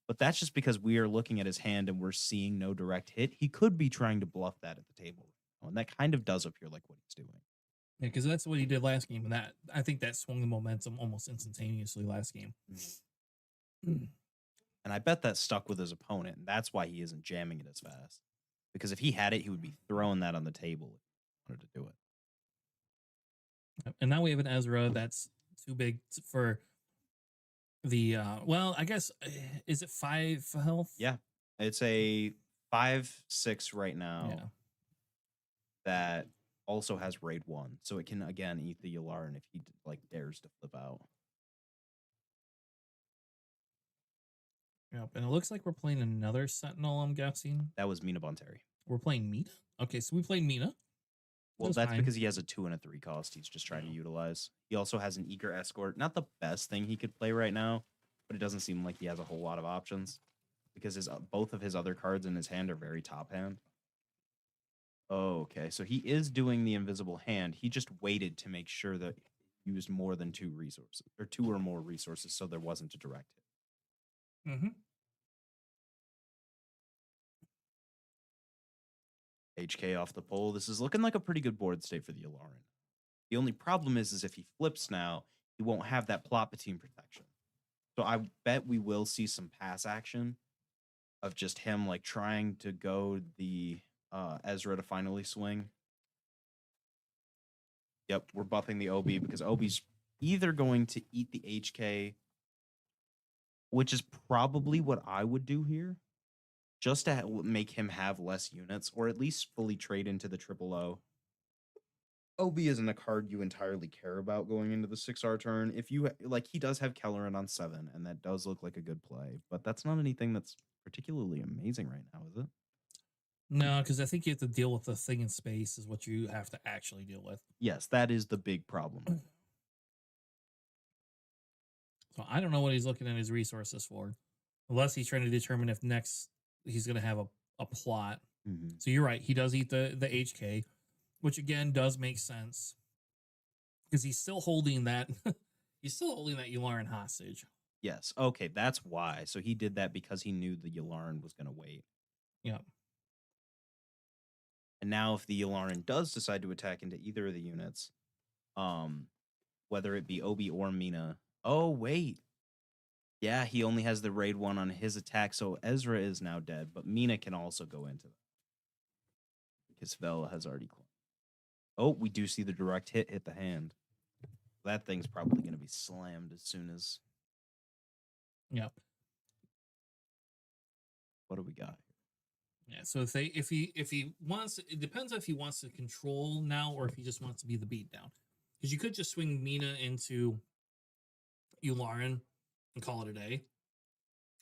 but that's just because we are looking at his hand and we're seeing no direct hit. He could be trying to bluff that at the table, and that kind of does appear like what he's doing. Yeah, because that's what he did last game, and that I think that swung the momentum almost instantaneously last game. And I bet that stuck with his opponent, and that's why he isn't jamming it as fast. Because if he had it, he would be throwing that on the table if he wanted to do it. And now we have an Ezra that's too big for the well, I guess is it 5 health? Yeah. It's a 5/6 right now Yeah. that also has raid 1. So it can again eat the Yularin if he like dares to flip out. Yep. And it looks like we're playing another Sentinel, I'm guessing. That was Mina Bonteri. We're playing Mina. Okay, so we played Mina. Well, that's fine. because he has a 2 and a 3 cost. He's just trying to utilize. He also has an Eager Escort. Not the best thing he could play right now, but it doesn't seem like he has a whole lot of options because both of his other cards in his hand are very top hand. Oh, okay. So he is doing the invisible hand. He just waited to make sure that he used more than 2 resources or 2 or more resources, so there wasn't a direct hit. Mm-hmm. HK off the pole. This is looking like a pretty good board state for the Yularin. The only problem is if he flips now, he won't have that Plopatine protection. So I bet we will see some pass action of just him like trying to go the Ezra to finally swing. Yep, we're buffing the OB because OB's either going to eat the HK, which is probably what I would do here, just to make him have less units, or at least fully trade into the triple O. OB isn't a card you entirely care about going into the 6R turn. If you like, he does have Kelleran on 7, and that does look like a good play, but that's not anything that's particularly amazing right now, is it? No, because I think you have to deal with the thing in space is what you have to actually deal with. Yes, that is the big problem. So I don't know what he's looking at his resources for, unless he's trying to determine if next he's going to have a plot. Mm-hmm. So you're right. He does eat the HK, which again does make sense because he's still holding that. He's still holding that Yularin hostage. Yes. Okay, that's why. So he did that because he knew the Yularin was going to wait. Yeah. And now if the Yularin does decide to attack into either of the units, whether it be Obi or Mina. Oh, wait. Yeah, he only has the raid 1 on his attack, so Ezra is now dead, but Mina can also go into that. Because Vela has already claimed. Oh, we do see the direct hit the hand. That thing's probably going to be slammed as soon as... Yeah. What do we got? Yeah, so if he wants, it depends if he wants to control now or if he just wants to be the beatdown. Because you could just swing Mina into Yularin and call it a day,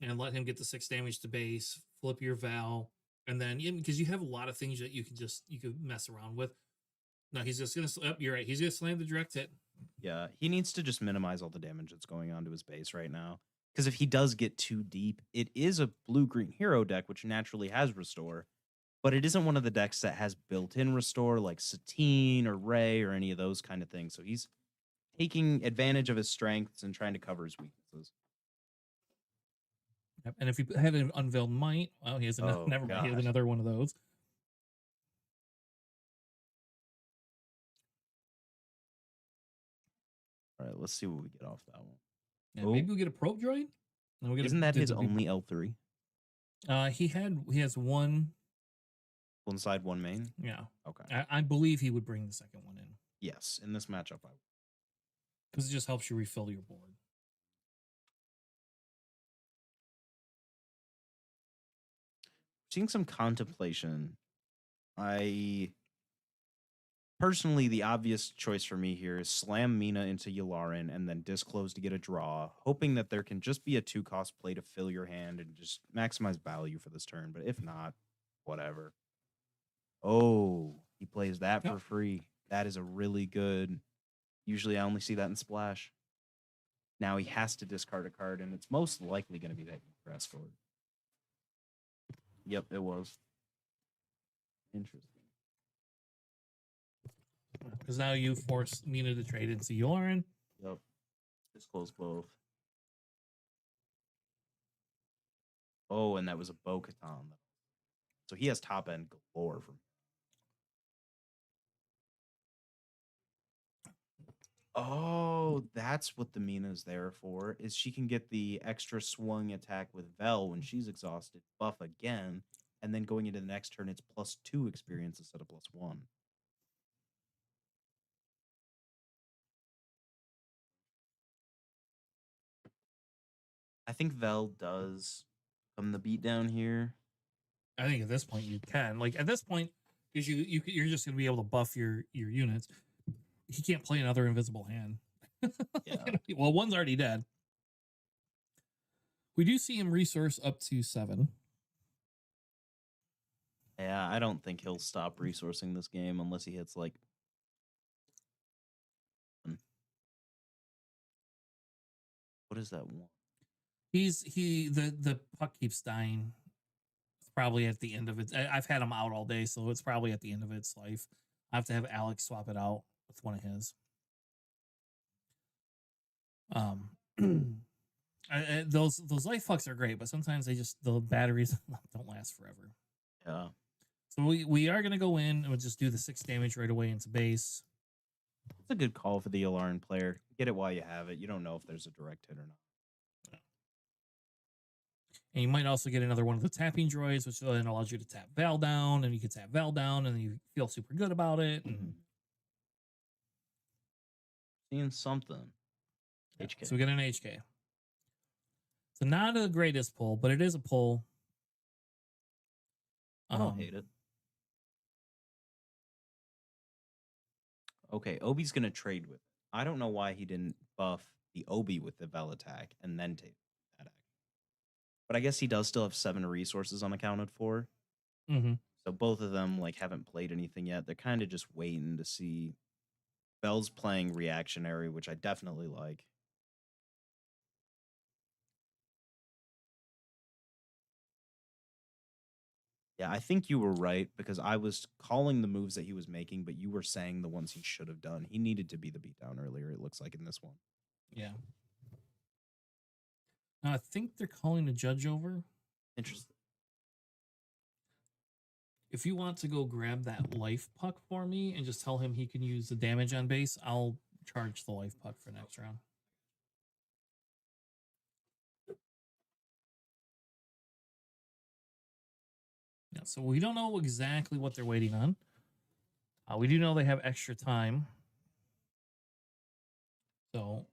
and let him get the 6 damage to base, flip your Val, and then because you have a lot of things that you could mess around with. No, he's just gonna. You're right. He's gonna slam the direct hit. Yeah, he needs to just minimize all the damage that's going on to his base right now. Because if he does get too deep, it is a blue-green hero deck, which naturally has Restore, but it isn't one of the decks that has built-in Restore like Satine or Ray or any of those kind of things. So he's taking advantage of his strengths and trying to cover his weaknesses. Yep. And if he had an Unveiled Might, well, he has another, never mind. He has another one of those. All right, let's see what we get off that one. Yeah, maybe we'll get a probe droid. Isn't that his only L3? He has one side, one main. Yeah. Okay. I believe he would bring the second one in. Yes, in this matchup, I would. Because it just helps you refill your board. Seeing some contemplation. Personally, the obvious choice for me here is slam Mina into Yularin and then disclose to get a draw, hoping that there can just be a 2-cost play to fill your hand and just maximize value for this turn. But if not, whatever. Oh, he plays that for free. That is a really good. Usually I only see that in Splash. Now he has to discard a card, and it's most likely going to be that Escort. Yep, it was. Interesting. Because now you force Mina to trade into Yularin. Yep. Disclose both. Oh, and that was a Bo-Katan. So he has top end galore from. Oh, that's what the Mina's there for. Is she can get the extra swung attack with Vel when she's exhausted, buff again, and then going into the next turn, it's +2 experience instead of +1. I think Vel does come the beat down here. I think at this point you can. Like at this point, because you're just gonna be able to buff your units. He can't play another invisible hand. Yeah. Well, one's already dead. We do see him resource up to 7. Yeah, I don't think he'll stop resourcing this game unless he hits like. What is that one? The puck keeps dying. It's probably at the end of it. I've had him out all day, so it's probably at the end of its life. I have to have Alex swap it out with one of his. Those life pucks are great, but sometimes the batteries don't last forever. Yeah. So we are gonna go in and we'll just do the 6 damage right away into base. It's a good call for the Alarm player. Get it while you have it. You don't know if there's a direct hit or not. And you might also get another one of the tapping droids, which then allows you to tap Val down, and you can tap Val down, and you feel super good about it. And Seeing something. HK. So we get an HK. So not the greatest pull, but it is a pull. I don't hate it. Okay, Obi's gonna trade with it. I don't know why he didn't buff the Obi with the Vel attack and then take that attack. But I guess he does still have 7 resources unaccounted for. Mm-hmm. So both of them like haven't played anything yet. They're kind of just waiting to see. Vel's playing reactionary, which I definitely like. Yeah, I think you were right because I was calling the moves that he was making, but you were saying the ones he should have done. He needed to be the beatdown earlier, it looks like, in this one. Yeah. Now, I think they're calling the judge over. Interesting. If you want to go grab that life puck for me and just tell him he can use the damage on base, I'll charge the life puck for next round. Yeah, so we don't know exactly what they're waiting on. We do know they have extra time. So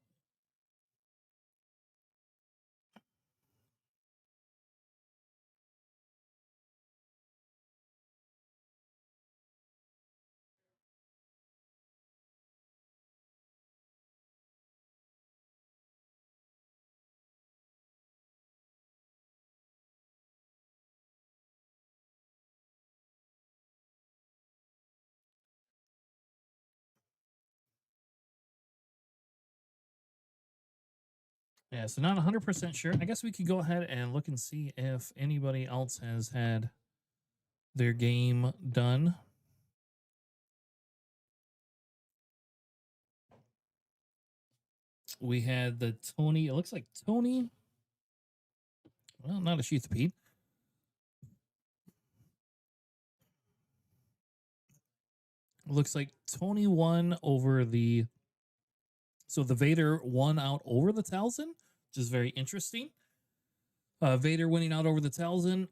yeah, so not 100% sure. I guess we could go ahead and look and see if anybody else has had their game done. We had the Tony. It looks like Tony. Well, not a Sheath Pete. Looks like Tony won over the. So the Vader won out over the Talzin, which is very interesting. Vader winning out over the Talzin.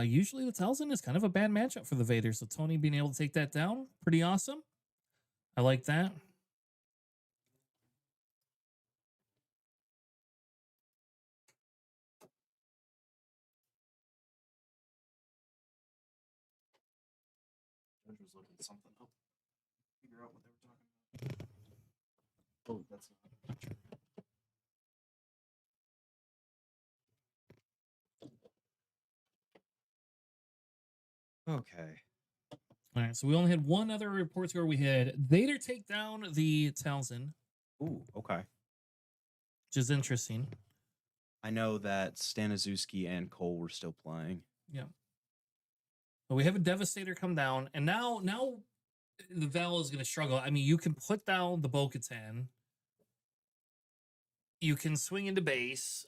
Usually the Talzin is kind of a bad matchup for the Vader. So Tony being able to take that down, pretty awesome. I like that. Judge was looking something up. Figure out what they were talking about. Oh, that's not true. Okay. All right, so we only had one other report score. We had Vader take down the Talzin, Ooh, okay. which is interesting. I know that Staniszewski and Cole were still playing. Yeah. But we have a Devastator come down, and now the Val is going to struggle. I mean, you can put down the Bo-Katan. You can swing into base.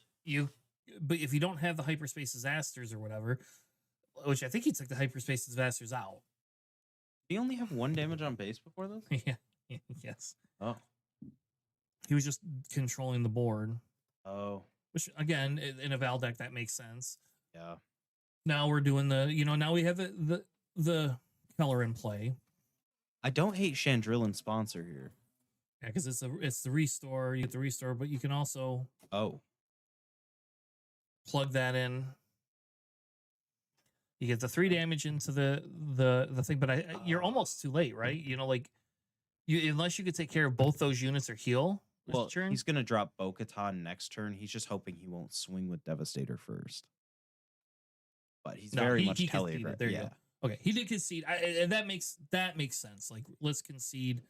But if you don't have the hyperspace disasters or whatever, which I think he took the hyperspace disasters out. Did he only have 1 damage on base before this? Yeah. Yes. Oh. He was just controlling the board, Oh, which again, in a Val deck, that makes sense. yeah. Now we're doing now we have the color in play. I don't hate Chandrillan sponsor here. Yeah, because it's the restore. You get the restore, but you can also Oh, plug that in. You get the 3 damage into the thing, but you're almost too late, right? Unless you could take care of both those units or heal. This well, turn. he's gonna drop Bo-Katan next turn. He's just hoping he won't swing with Devastator first. But he's No, very he much Kelly. conceded. Right? There you Yeah. go. Okay, he did concede, and that makes sense. Like, let's concede,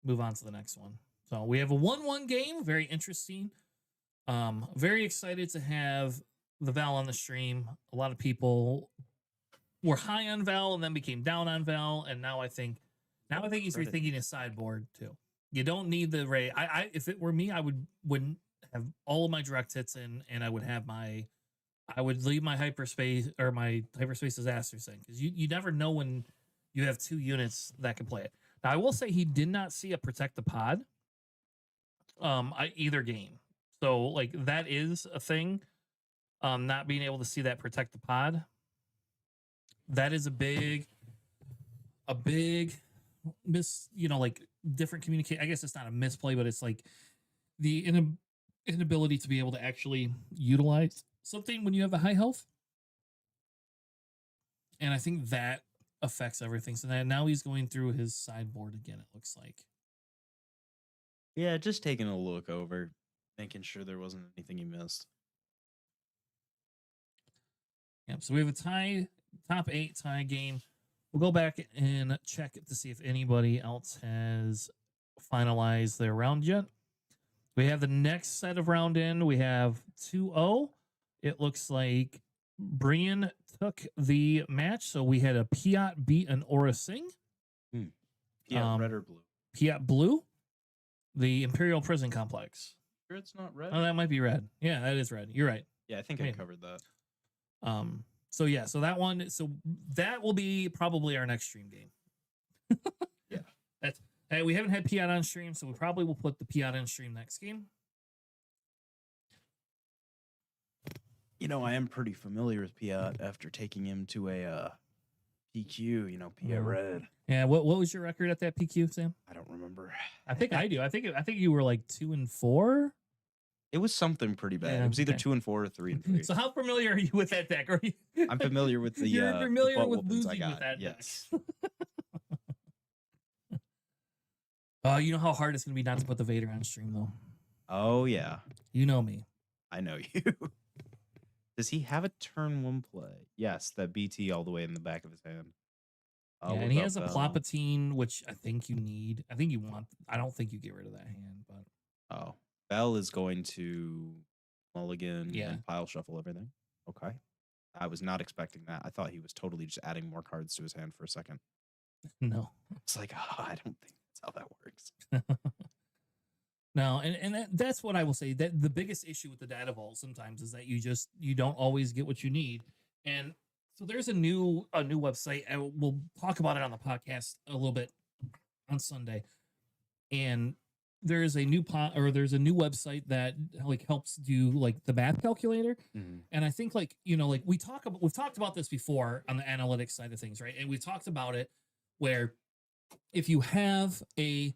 move on to the next one. So we have a 1-1 game, very interesting. Very excited to have the Val on the stream. A lot of people were high on Val and then became down on Val, and now I think he's Credit. rethinking his sideboard too. You don't need the Ray. If it were me, I wouldn't have all of my direct hits in, and I would leave my hyperspace or my hyperspace disaster thing, because you never know when you have 2 units that can play it. Now I will say he did not see a protect the pod either game. So like that is a thing. Not being able to see that protect the pod. That is a big like different communicate. I guess it's not a misplay, but it's like the inability to be able to actually utilize something when you have a high health. And I think that affects everything. So now he's going through his sideboard again, it looks like. Yeah, just taking a look over, making sure there wasn't anything he missed. Yep. So we have a top 8 tie game. We'll go back and check to see if anybody else has finalized their round yet. We have the next set of round in. We have 2-0. It looks like Brian took the match. So we had a Piat beat an Aura Singh. Yeah, red or blue? Piat blue. The Imperial Prison Complex. Sure, it's not red. Oh, that might be red. Yeah, that is red. You're right. Yeah, I think I covered that. So that one. So that will be probably our next stream game. Yeah, we haven't had Piat on stream, so we probably will put the Piat on stream next game. I am pretty familiar with Piat after taking him to a PQ. Piat red. Yeah. What was your record at that PQ, Sam? I don't remember. I think I do. I think you were like 2-4. It was something pretty bad. Yeah, It was either okay. 2-4 or 3-3. So how familiar are you with that deck? Are you? I'm familiar with the. You're familiar butt with whoopings I losing with got. that Yes. deck. You know how hard it's gonna be not to put the Vader on stream, though. Oh yeah, You know me. I know you. Does he have a turn 1 play? Yes, that BT all the way in the back of his hand. Yeah, What and he about has a Bell? Plopatine, which I think you need. I think you want. I don't think you get rid of that hand, but Oh, Bell is going to mulligan Yeah. and pile shuffle everything. Okay, I was not expecting that. I thought he was totally just adding more cards to his hand for a second. no. It's like, I don't think that's how that works. No, and that's what I will say. That the biggest issue with the data vault sometimes is that you don't always get what you need. And so there's a new website, and we'll talk about it on the podcast a little bit on Sunday. And there's a new website that like helps do like the math calculator. Mhm. And I think we've talked about this before on the analytics side of things, right? And we talked about it where if you have a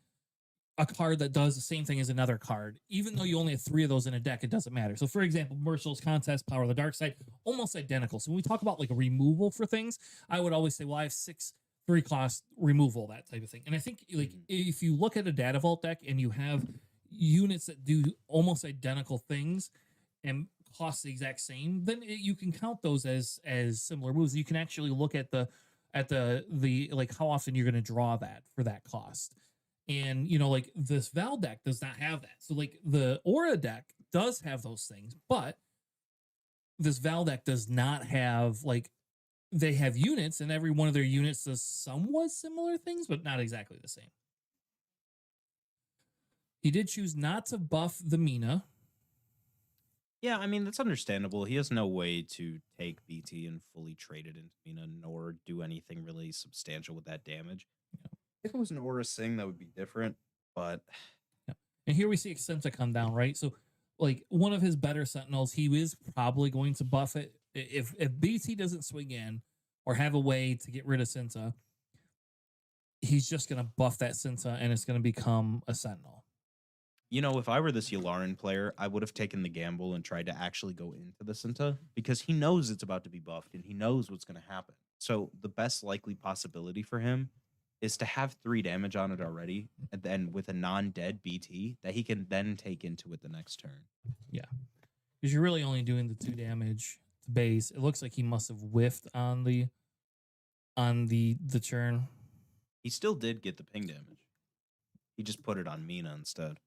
card that does the same thing as another card, even though you only have 3 of those in a deck, it doesn't matter. So for example, Merciless Contest, Power of the Dark Side, almost identical. So when we talk about like a removal for things, I would always say, well, I have 6 3-cost removal, that type of thing. And I think like if you look at a data vault deck and you have units that do almost identical things and cost the exact same, then you can count those as similar moves. You can actually look at the like how often you're going to draw that for that cost. And like this Val deck does not have that. So like the Aura deck does have those things, but this Val deck does not have, like, they have units and every one of their units does somewhat similar things, but not exactly the same. He did choose not to buff the Mina. Yeah, I mean, that's understandable. He has no way to take BT and fully trade it into Mina, nor do anything really substantial with that damage. If it was an Aura Sing, that would be different, but... And here we see Exenta come down, right? So, like, one of his better Sentinels, he is probably going to buff it. If BT doesn't swing in or have a way to get rid of Cinta, he's just going to buff that Cinta and it's going to become a Sentinel. You know, if I were this Yularen player, I would have taken the gamble and tried to actually go into the Cinta because he knows it's about to be buffed and he knows what's going to happen. So the best likely possibility for him is to have 3 damage on it already, and then with a non-dead BT that he can then take into it the next turn. Yeah. Because you're really only doing the 2 damage to base. It looks like he must have whiffed on the turn. He still did get the ping damage. He just put it on Mina instead.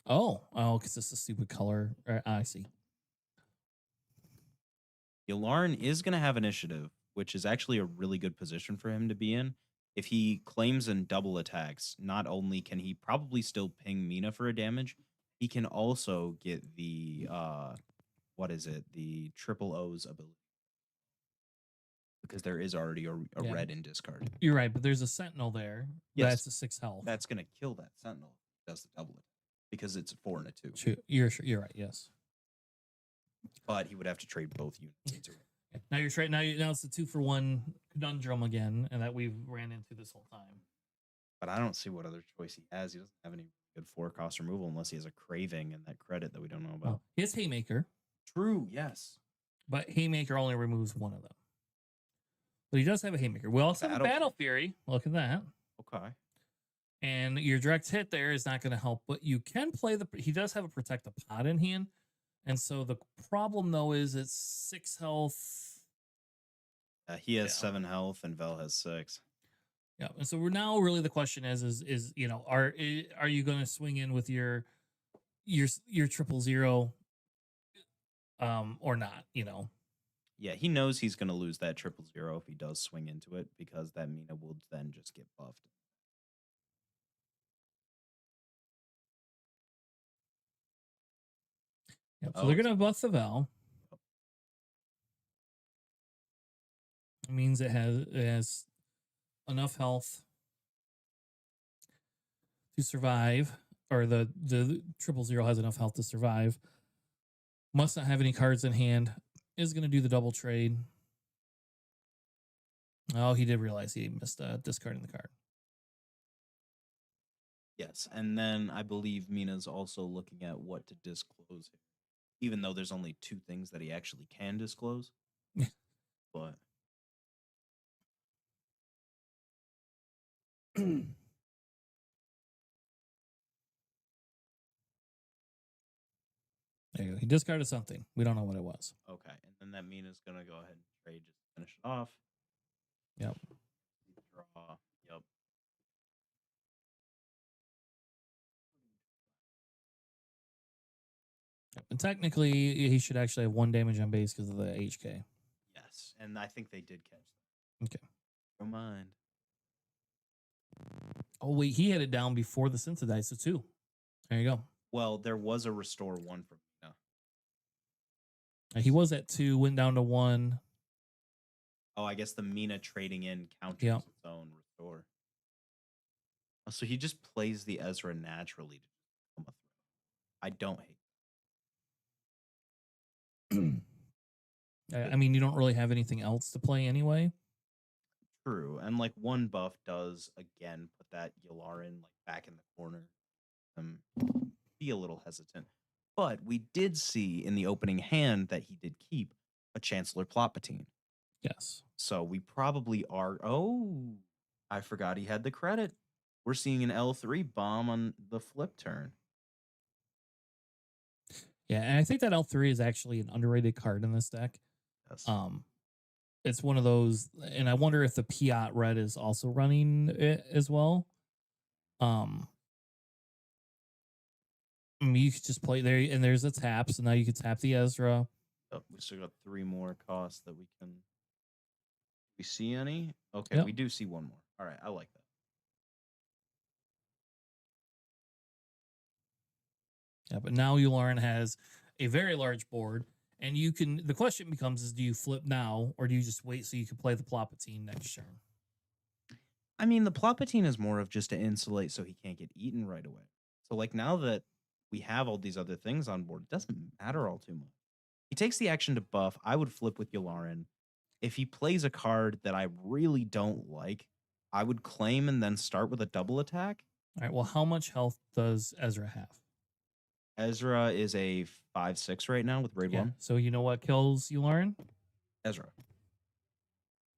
Oh, because it's a stupid color. I see. Yularen is going to have initiative, which is actually a really good position for him to be in. If he claims and double attacks, not only can he probably still ping Mina for a damage, he can also get the the triple O's ability. Because there is already a red in discard. You're right, but there's a Sentinel there. Yes. That's a 6 health. That's going to kill that Sentinel. Does the double it because it's a 4 and a 2. True. You're right. Yes. But he would have to trade both units into it. Now you're right. Now it's the 2-for-1 conundrum again, and that we've ran into this whole time. But I don't see what other choice he has. He doesn't have any good 4-cost removal unless he has a craving and that credit that we don't know about. Well, he has Haymaker. True. Yes. But Haymaker only removes one of them. But he does have a Haymaker. We also have a Battle Fury. Look at that. Okay. And your direct hit there is not going to help, but you can play he does have a Protect the Pod in hand. And so the problem, though, is it's 6 health. He has 7 health and Vel has 6. Yeah. And so we're now really the question is you know, are you going to swing in with your 000 or not, you know? Yeah, he knows he's going to lose that 000 if he does swing into it because that Mina will then just get buffed. Yep. So they're going to buff the Val. It means it has enough health to survive, or the 000 has enough health to survive. Must not have any cards in hand. Is going to do the double trade. Oh, he did realize he missed discarding the card. Yes, and then I believe Mina's also looking at what to disclose here, even though there's only 2 things that he actually can disclose. But There you go. He discarded something. We don't know what it was. okay, and then that Mina's gonna go ahead and trade just to finish it off. Yep. Draw. Yep. And technically, he should actually have 1 damage on base because of the HK. Yes, and I think they did catch that. Okay. Don't mind. Oh, wait. He had it down before the Cinta died, so 2. There you go. Well, there was a restore 1 for Mina. He was at 2, went down to 1. Oh, I guess the Mina trading in counters Yep. its own restore. Oh, so he just plays the Ezra naturally to become a threat. I don't hate I mean, you don't really have anything else to play anyway. True, and like 1 buff does again put that Yularen like back in the corner. Be a little hesitant, but we did see in the opening hand that he did keep a Chancellor Plotpatine. Yes. So we probably are. Oh, I forgot he had the credit. We're seeing an L3 bomb on the flip turn. Yeah, and I think that L3 is actually an underrated card in this deck. Yes. It's one of those, and I wonder if the Piat red is also running it as well. I mean, you could just play there, and there's a tap, so now you could tap the Ezra. Oh, we still got 3 more costs that we can. We see any? Okay, Yep. we do see 1 more. All right, I like that. Yeah, but now Yularen has a very large board, and you can. The question becomes: is do you flip now, or do you just wait so you can play the Plopatine next turn? I mean, the Plopatine is more of just to insulate so he can't get eaten right away. So like now that we have all these other things on board, it doesn't matter all too much. He takes the action to buff. I would flip with Yularen. If he plays a card that I really don't like, I would claim and then start with a double attack. All right. Well, how much health does Ezra have? Ezra is a 5/6 right now with raid Yeah. 1. So you know what kills Yularen? Ezra.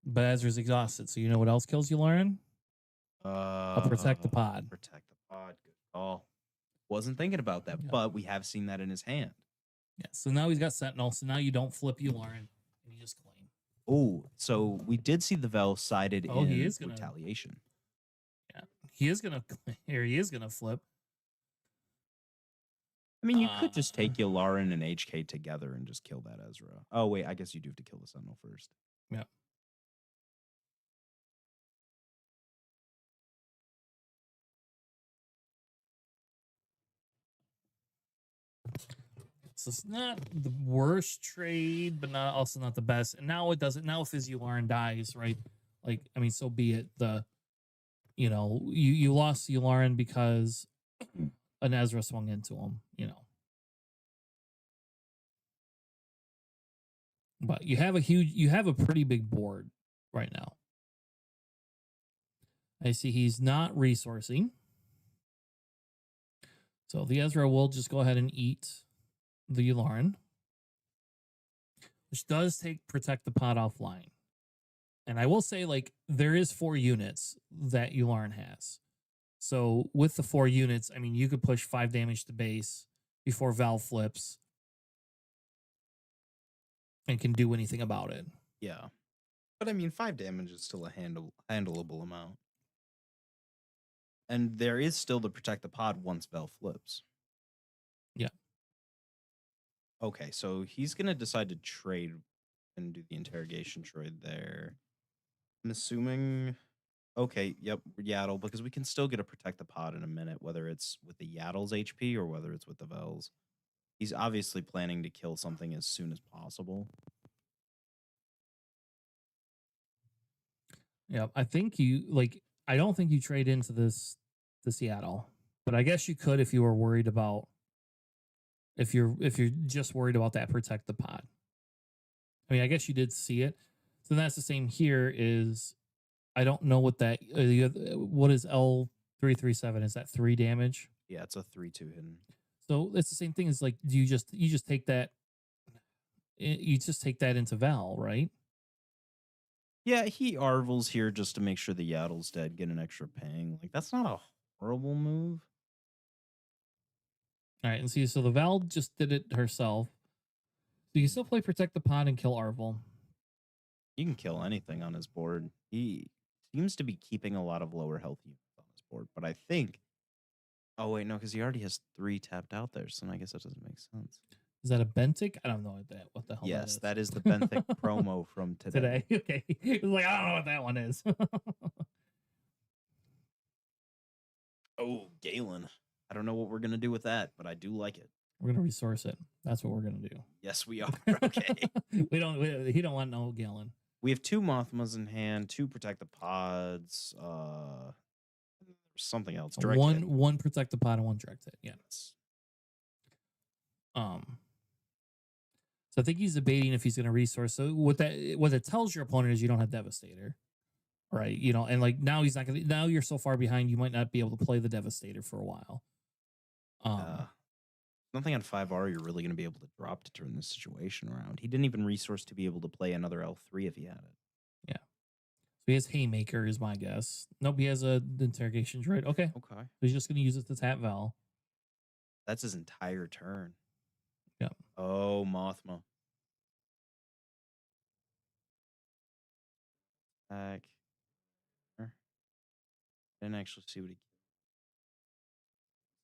But Ezra's exhausted. So you know what else kills Yularen? I'll protect the pod. Protect the pod. Good call. Wasn't thinking about that, Yeah. but we have seen that in his hand. Yeah. So now he's got Sentinel. So now you don't flip Yularen and you just claim. Oh, so we did see the Vel sided Oh, in he is gonna- retaliation. Yeah. He is gonna here. He is gonna flip. I mean, you could just take Yularen and HK together and just kill that Ezra. Oh, wait, I guess you do have to kill the Sentinel first. Yeah. So it's not the worst trade, but not also not the best. And now it doesn't. Now if his Yularen dies, right? Like, I mean, so be it. You lost Yularen because an Ezra swung into him. But you have a pretty big board right now. I see he's not resourcing. So the Ezra will just go ahead and eat the Yularen, which does take protect the pod offline. And I will say, like, there is 4 units that Yularen has. So with the 4 units, I mean, you could push 5 damage to base before Val flips and can do anything about it. Yeah. But I mean, 5 damage is still a handleable amount. And there is still the protect the pod once Vel flips. Yeah. Okay, so he's going to decide to trade and do the interrogation trade there. I'm assuming... Okay, yep, Yaddle, because we can still get a protect the pod in a minute, whether it's with the Yaddle's HP or whether it's with the Vel's. He's obviously planning to kill something as soon as possible. Yeah, I think I don't think you trade into the Seattle, but I guess you could if you were worried about if you're just worried about that protect the pod. I mean, I guess you did see it. So that's the same here. Is I don't know what that what is L337? Is that 3 damage? Yeah, it's a 3/2 hidden. So it's the same thing as like you just take that into Val, right? Yeah, he Arvels here just to make sure the Yaddle's dead, get an extra ping. Like, that's not a horrible move. All right, and see, so the Val just did it herself. So you can still play Protect the Pod and kill Arvel. You can kill anything on his board. He seems to be keeping a lot of lower health units on his board, but I think... Oh, wait, no, because he already has 3 tapped out there, so I guess that doesn't make sense. Is that a Bentic? I don't know what the hell Yes, that is the Benthic promo from today. Okay. It was like, I don't know what that one is. Oh, Galen. I don't know what we're going to do with that, but I do like it. We're going to resource it. That's what we're going to do. Yes, we are. Okay. He don't want no Galen. We have 2 Mothmas in hand, 2 Protect the Pods, something else. Direct hit. One Protect the Pod and 1 direct hit. Yeah. So I think he's debating if he's going to resource. So what it tells your opponent is you don't have Devastator, right? And like now he's not going to. Now you're so far behind, you might not be able to play the Devastator for a while. Nothing on 5R you're really going to be able to drop to turn this situation around. He didn't even resource to be able to play another L3 if he had it. Yeah. So he has Haymaker, is my guess. Nope, he has a interrogation droid. Okay. Okay. So he's just going to use it to tap Val. That's his entire turn. Yep. Oh, Mothma. Back. Didn't actually see what he.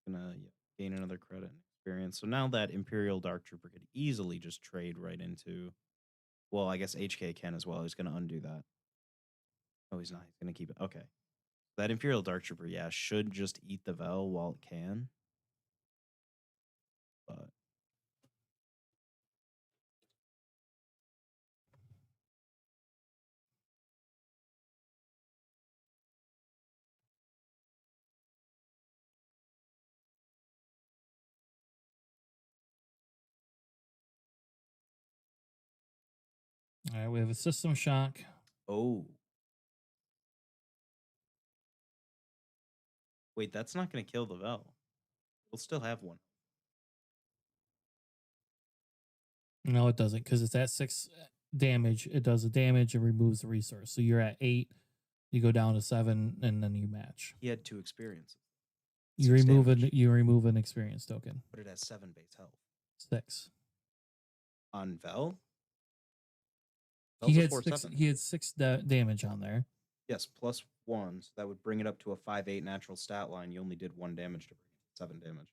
He's gonna gain another credit and experience. So now that Imperial Dark Trooper could easily just trade right into. Well, I guess HK can as well. He's gonna undo that. Oh, he's not. He's gonna keep it. Okay. That Imperial Dark Trooper, yeah, should just eat the Vel while it can. But All right, we have a System Shock. Oh. Wait, that's not going to kill the Vel. We'll still have one. No, it doesn't, because it's at 6 damage. It does the damage and removes the resource. So you're at 8, you go down to 7, and then you match. He had 2 experiences. You 6 remove damage. you remove an experience token. But it has 7 base health. 6. On Vel? He Vel's a had 4/7. 6. He had 6 damage on there. Yes, plus 1. So that would bring it up to a 5/8 natural stat line. You only did 1 damage to bring it to 7 damage.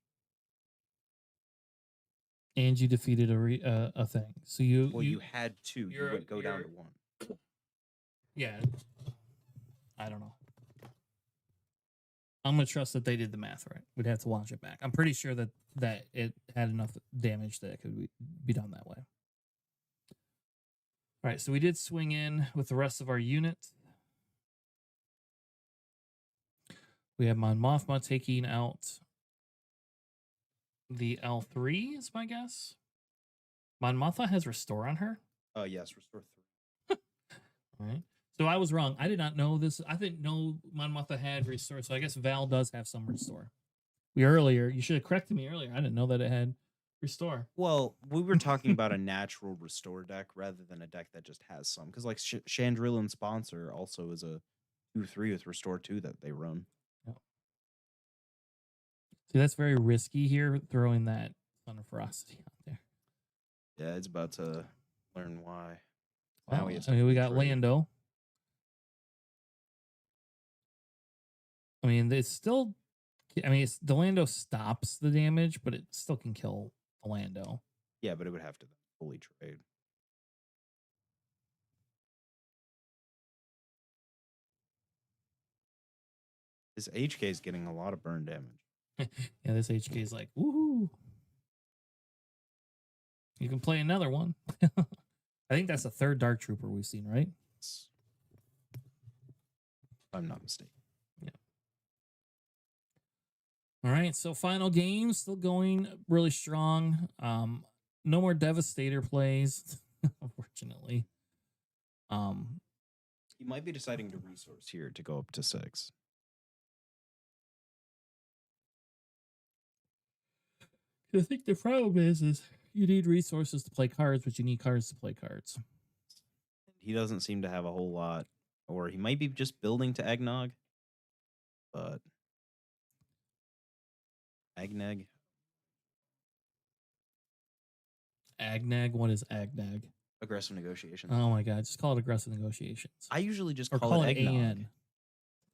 And you defeated a thing. So You had 2. You would go down to 1. Yeah. I don't know. I'm gonna trust that they did the math right. We'd have to watch it back. I'm pretty sure that it had enough damage that it could be done that way. All right, so we did swing in with the rest of our unit. We have Mon Mothma taking out the L3, is my guess. Mon Mothma has Restore on her. Oh, yes, restore 3. All right. So I was wrong. I did not know this. I didn't know Mon Mothma had Restore. So I guess Val does have some Restore. You should have corrected me earlier. I didn't know that it had Restore. Well, we were talking about a natural restore deck rather than a deck that just has some. Because like Chandrillan Sponsor also is a 2/3 with restore 2 that they run. Yep. See, that's very risky here, throwing that Son of Ferocity out there. Yeah, it's about to learn why. Well, he has we got trade. Lando. I mean, it's still. I mean, the Lando stops the damage, but it still can kill the Lando. Yeah, but it would have to fully trade. This HK is getting a lot of burn damage. Yeah, this HK is like, woohoo. You can play another one. I think that's the 3rd Dark Trooper we've seen, right? If I'm not mistaken. Yeah. All right, so final game, still going really strong. No more Devastator plays, unfortunately. He might be deciding to resource here to go up to 6. I think the problem is you need resources to play cards, but you need cards to play cards. He doesn't seem to have a whole lot, or he might be just building to Eggnog. But Agnag. Agnag? What is Agnag? Aggressive negotiations. Oh my god, just call it aggressive negotiations. I usually just or call it Eggnog. AN.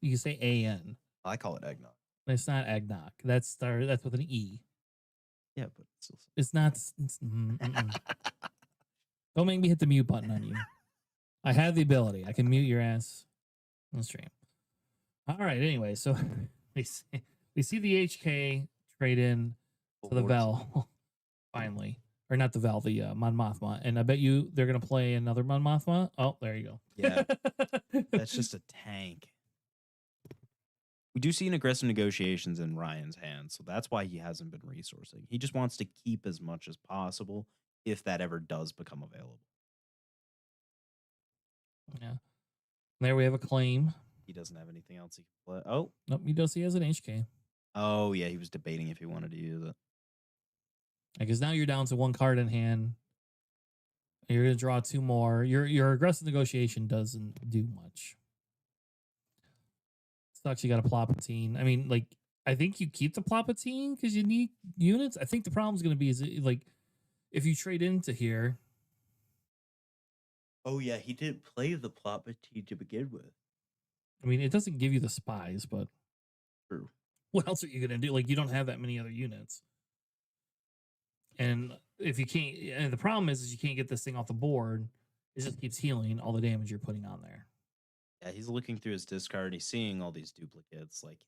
You can say AN. I call it Eggnog. It's not Eggnog. That's with an E. Yeah, but it's not. Don't make me hit the mute button on you. I have the ability. I can mute your ass on stream. All right. Anyway, so we see the HK trade in to the Vel finally, or not the Vel, the Mon Mothma, and I bet you they're gonna play another Mon Mothma. Oh, there you go. Yeah, that's just a tank. We do see an aggressive negotiations in Ryan's hands, so that's why he hasn't been resourcing. He just wants to keep as much as possible if that ever does become available. Yeah. There we have a claim. He doesn't have anything else he can play. Oh. Nope, he does. He has an HK. Oh, yeah, he was debating if he wanted to use it. Because now you're down to 1 card in hand. You're going to draw 2 more. Your aggressive negotiation doesn't do much. Sucks you got a Palpatine. I mean, like, I think you keep the Palpatine because you need units. I think the problem's going to be is like, if you trade into here. Oh, yeah, he didn't play the Palpatine to begin with. I mean, it doesn't give you the spies, but. True. What else are you going to do? Like, you don't have that many other units. And if you can't, and the problem is you can't get this thing off the board. It just keeps healing all the damage you're putting on there. Yeah, he's looking through his discard. He's seeing all these duplicates. Like,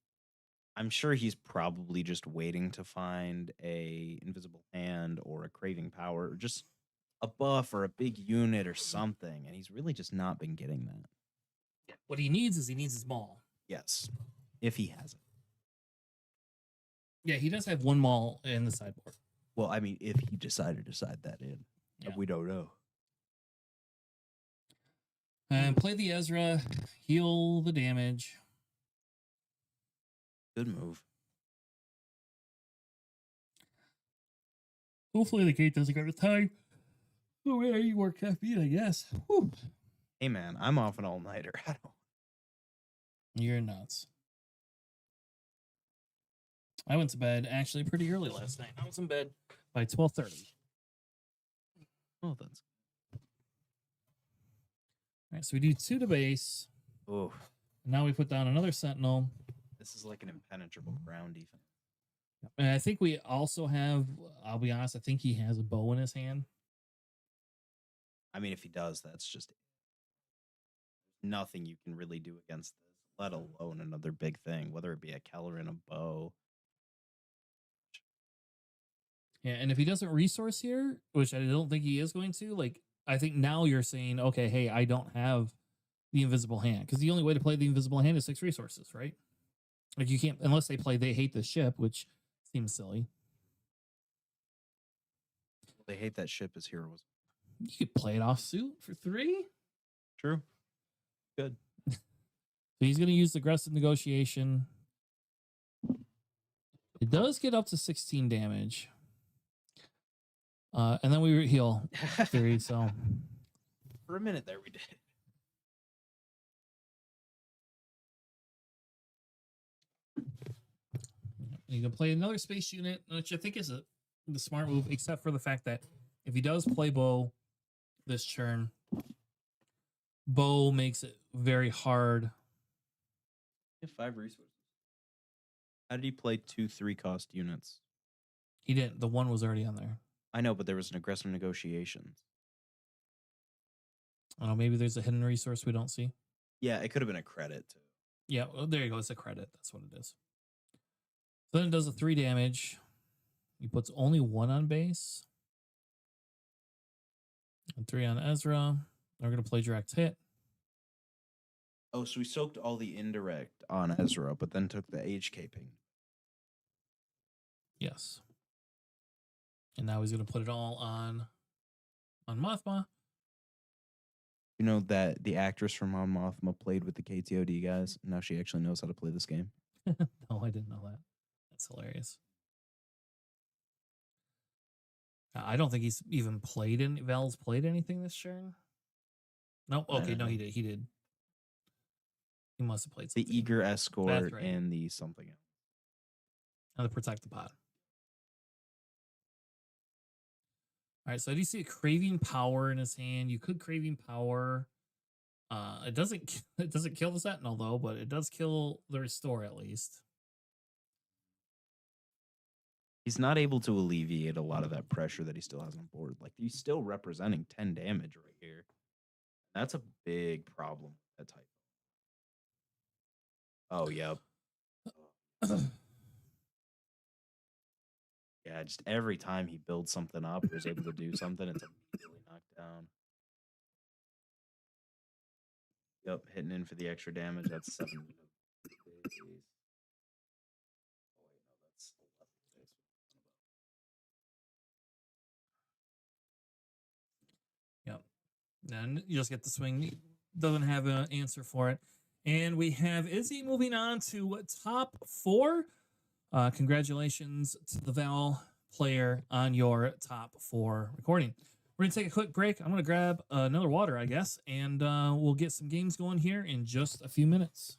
I'm sure he's probably just waiting to find a invisible hand or a craving power or just a buff or a big unit or something. And he's really just not been getting that. What he needs is his maul. Yes, if he has it. Yeah, he does have 1 maul in the sideboard. Well, I mean, if he decided to side that in, Yeah. we don't know. And play the Ezra, heal the damage. Good move. Hopefully the gate doesn't go to time. Oh, yeah, you work caffeine, I guess. Whew. Hey man, I'm off an all-nighter. I don't. You're nuts. I went to bed actually pretty early last night. I was in bed by 12:30. Oh, that's. All right, so we do 2 to base. Oh, Now we put down another sentinel. this is like an impenetrable ground defense. And I think we also have, I'll be honest, I think he has a bow in his hand. I mean, if he does, that's just nothing you can really do against this, let alone another big thing, whether it be a Keller and a bow. Yeah, and if he doesn't resource here, which I don't think he is going to, like, I think now you're saying, okay, hey, I don't have the invisible hand. Because the only way to play the invisible hand is 6 resources, right? Like, you can't, unless they play They Hate the Ship, which seems silly. They hate that ship as heroes. You could play it off suit for 3. True. Good. So he's going to use aggressive negotiation. It does get up to 16 damage. And then we heal 3, so. For a minute there, we did. You can play another space unit, which I think is the smart move, except for the fact that if he does play bow this turn, bow makes it very hard. You have 5 resources. How did he play 2 3-cost units? He didn't. The 1 was already on there. I know, but there was an aggressive negotiations. I don't know, maybe there's a hidden resource we don't see. Yeah, it could have been a credit too. Yeah, well, there you go. It's a credit. That's what it is. So then it does a 3 damage. He puts only 1 on base. And 3 on Ezra. We're going to play direct hit. Oh, so we soaked all the indirect on Ezra, but then took the HK-ping. Yes. And now he's going to put it all on Mothma. You know that the actress from Mon Mothma played with the KTOD guys. Now she actually knows how to play this game. No, I didn't know that. That's hilarious. I don't think he's even played in Val's played anything this turn. Nope. Okay, no, he did. He did. He must have played The something. Eager Escort That's right. and the something else. And the Protect the Pod. All right, so I do see a Craving Power in his hand. You could Craving Power. It doesn't kill the Sentinel though, but it does kill the Restore at least. He's not able to alleviate a lot of that pressure that he still has on board. Like, he's still representing 10 damage right here. That's a big problem, that type. Oh, yep. Yeah, just every time he builds something up or is able to do something, it's immediately knocked down. Yep, hitting in for the extra damage. That's 7 days. Oh, wait, no, that's 11 days. Yep. And you just get the swing. He doesn't have an answer for it. And we have Izzy moving on to top 4. Congratulations to the Val player on your top 4 recording. We're going to take a quick break. I'm going to grab another water, I guess, and we'll get some games going here in just a few minutes.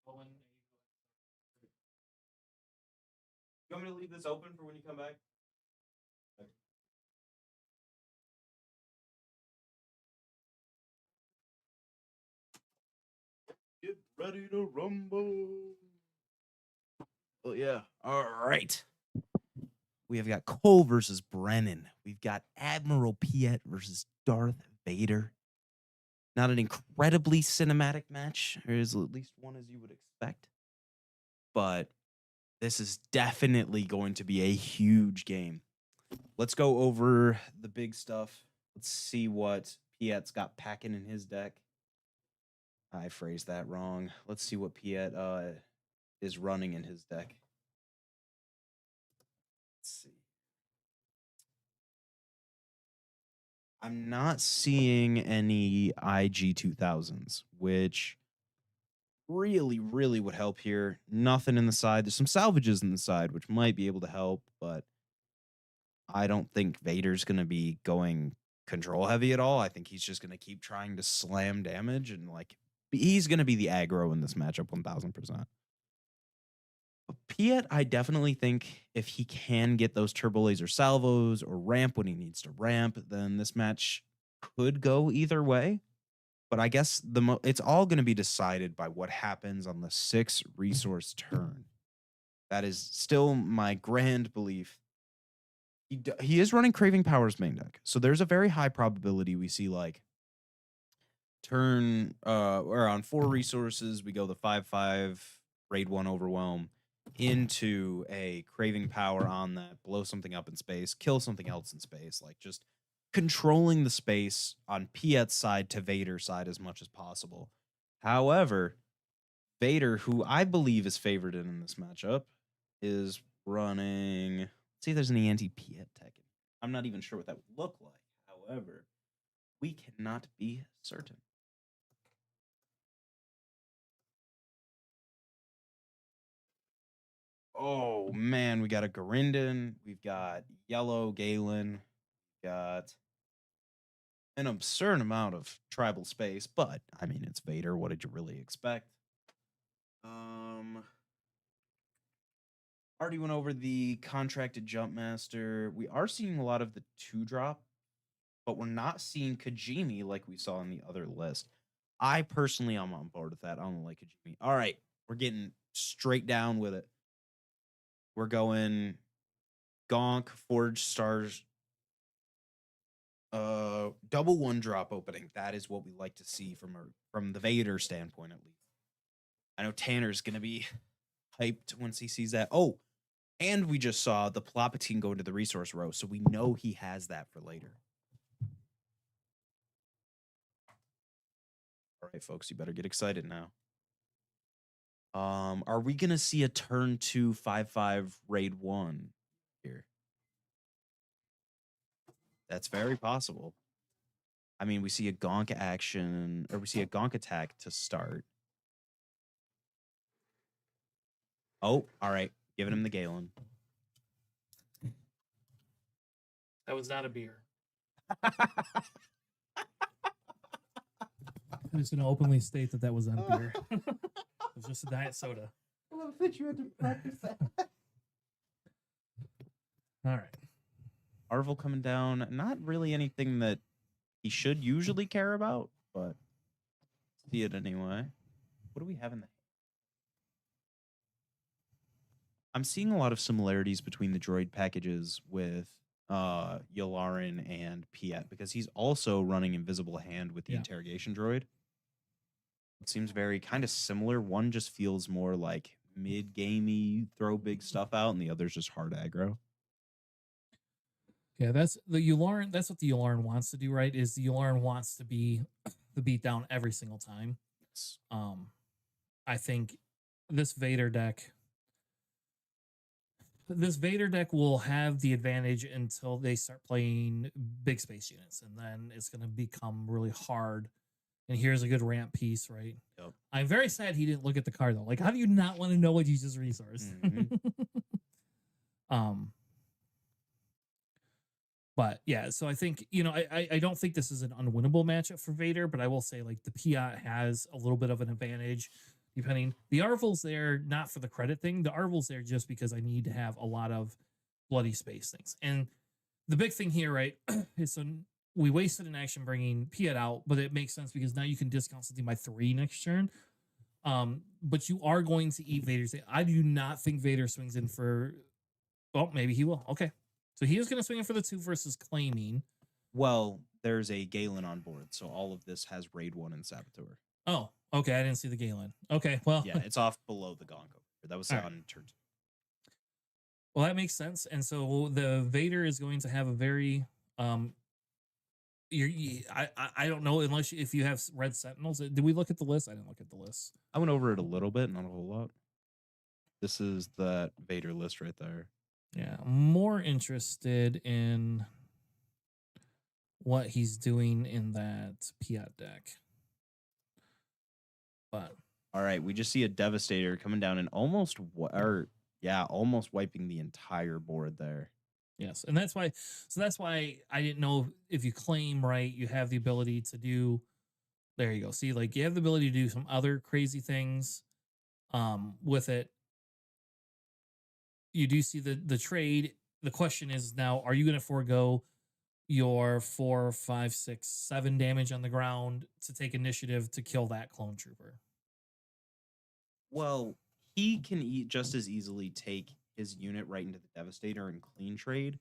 Owen, You want me to leave this open for when you come back? Get ready to rumble. Oh, yeah. All right. We have got Cole versus Brennan. We've got Admiral Piet versus Darth Vader. Not an incredibly cinematic match, or is at least one as you would expect. But this is definitely going to be a huge game. Let's go over the big stuff. Let's see what Piet's got packing in his deck. I phrased that wrong. Let's see what Piet is running in his deck. Let's see. I'm not seeing any IG 2000s, which really, really would help here. Nothing in the side. There's some salvages in the side, which might be able to help, but I don't think Vader's going to be going control heavy at all. I think he's just going to keep trying to slam damage, and like he's going to be the aggro in this matchup 1000%. But Piet, I definitely think if he can get those turbo laser salvos or ramp when he needs to ramp, then this match could go either way. But I guess it's all going to be decided by what happens on the 6 resource turn. That is still my grand belief. He is running Craving Powers main deck, so there's a very high probability we see like turn or on 4 resources we go the 5/5 raid 1 overwhelm into a Craving Power on that, blow something up in space, kill something else in space, like just controlling the space on Piet's side to Vader's side as much as possible. However, Vader, who I believe is favored in this matchup, is running. Let's see if there's any anti-Piet tech. I'm not even sure what that would look like. However, we cannot be certain. Oh man, we got a Garindin, we've got Yellow Galen, we got an absurd amount of tribal space, but I mean it's Vader. What did you really expect? Already went over the contracted jump master. We are seeing a lot of the 2-drop, but we're not seeing Kajimi like we saw on the other list. I personally am on board with that. I don't like Kajimi. All right, we're getting straight down with it. We're going Gonk, Forge Stars, double 1-drop opening. That is what we like to see from the Vader standpoint, at least. I know Tanner's gonna be hyped once he sees that. Oh, and we just saw the Palpatine go into the resource row, so we know he has that for later. All right, folks, you better get excited now. Are we gonna see a turn 2 5/5 raid 1 here? That's very possible. I mean, we see a Gonk action, or we see a Gonk attack to start. Oh, all right. Giving him the Galen. That was not a beer. I'm just going to openly state that was not a beer. It was just a diet soda. I love that you had to practice that. All right. Arvel coming down. Not really anything that he should usually care about, but see it anyway. What do we have in there? I'm seeing a lot of similarities between the droid packages with Yularen and Piet, because he's also running Invisible Hand with the interrogation droid. It seems very kind of similar. One just feels more like mid-gamey, throw big stuff out, and the other's just hard aggro. Yeah, that's the Yularen. That's what the Yularen wants to do, right? Is the Yularen wants to be the beatdown every single time. Yes. I think this Vader deck will have the advantage until they start playing big space units, and then it's going to become really hard. And here's a good ramp piece, right? Yep. I'm very sad he didn't look at the card though. Like, how do you not want to know what uses resource? But yeah, so I think, I don't think this is an unwinnable matchup for Vader, but I will say like the Piat has a little bit of an advantage depending. The Arvel's there not for the credit thing. The Arvel's there just because I need to have a lot of bloody space things. And the big thing here, right, is so we wasted an action bringing Piet out, but it makes sense because now you can discount something by 3 next turn. But you are going to eat Vader's. I do not think Vader swings in for. Well, maybe he will. Okay, so he is going to swing in for the 2 versus claiming. Well, there's a Galen on board, so all of this has Raid 1 and Saboteur. Oh, okay. I didn't see the Galen. Okay, well, Yeah, it's off below the Gonko. That was All on right. turn 2. Well, that makes sense. And so the Vader is going to have a very I don't know unless if you have red sentinels. Did we look at the list? I didn't look at the list. I went over it a little bit, not a whole lot. This is that Vader list right there. Yeah, I'm more interested in what he's doing in that Piat deck. But All right, we just see a Devastator coming down and almost wiping the entire board there. yes, and that's why. So that's why I didn't know if you claim right, you have the ability to do. There you go. See, like you have the ability to do some other crazy things, with it. You do see the trade. The question is now: are you going to forego your 4, 5, 6, 7 damage on the ground to take initiative to kill that clone trooper? Well, he can just as easily take his unit right into the Devastator and clean trade,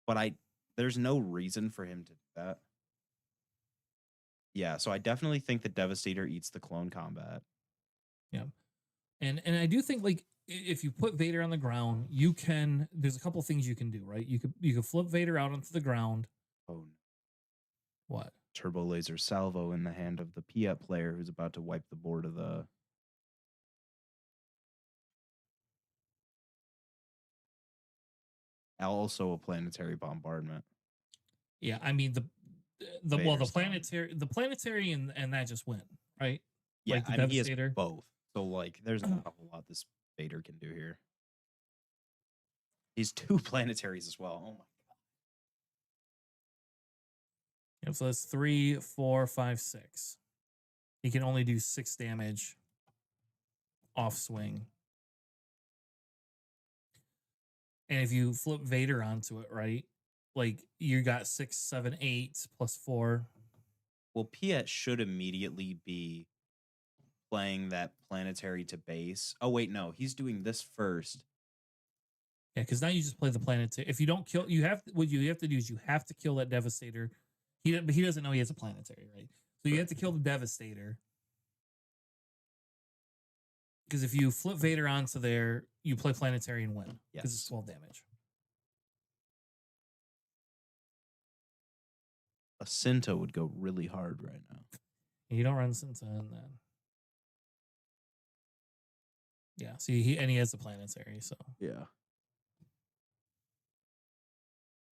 but there's no reason for him to do that. Yeah, so I definitely think the Devastator eats the clone combat. Yeah, and I do think like if you put Vader on the ground, you can. There's a couple of things you can do, right? You could flip Vader out onto the ground. Oh, no. What? Turbo Laser Salvo in the hand of the Piat player who's about to wipe the board of the. Also a Planetary Bombardment. Yeah, I mean the Vader's planetary and that just went right. Yeah, Like the I mean, he has Devastator. both. So, like, there's not a whole lot this Vader can do here. He's 2 planetaries as well. Oh, my God. Yep, so that's 3, 4, 5, 6. He can only do 6 damage off swing. And if you flip Vader onto it, right? Like you got 6, 7, 8 plus 4. Well, Piet should immediately be playing that planetary to base. Oh, wait, no. He's doing this first. Yeah, because now you just play the planetary. If you don't kill, what you have to do is you have to kill that Devastator. But he doesn't know he has a planetary, right? So you have to kill the Devastator. Because if you flip Vader onto there, you play planetary and win. Because it's 12 damage. A Cinta would go really hard right now. You don't run Cinta in that. Yeah, see, he has the planetary, so. Yeah.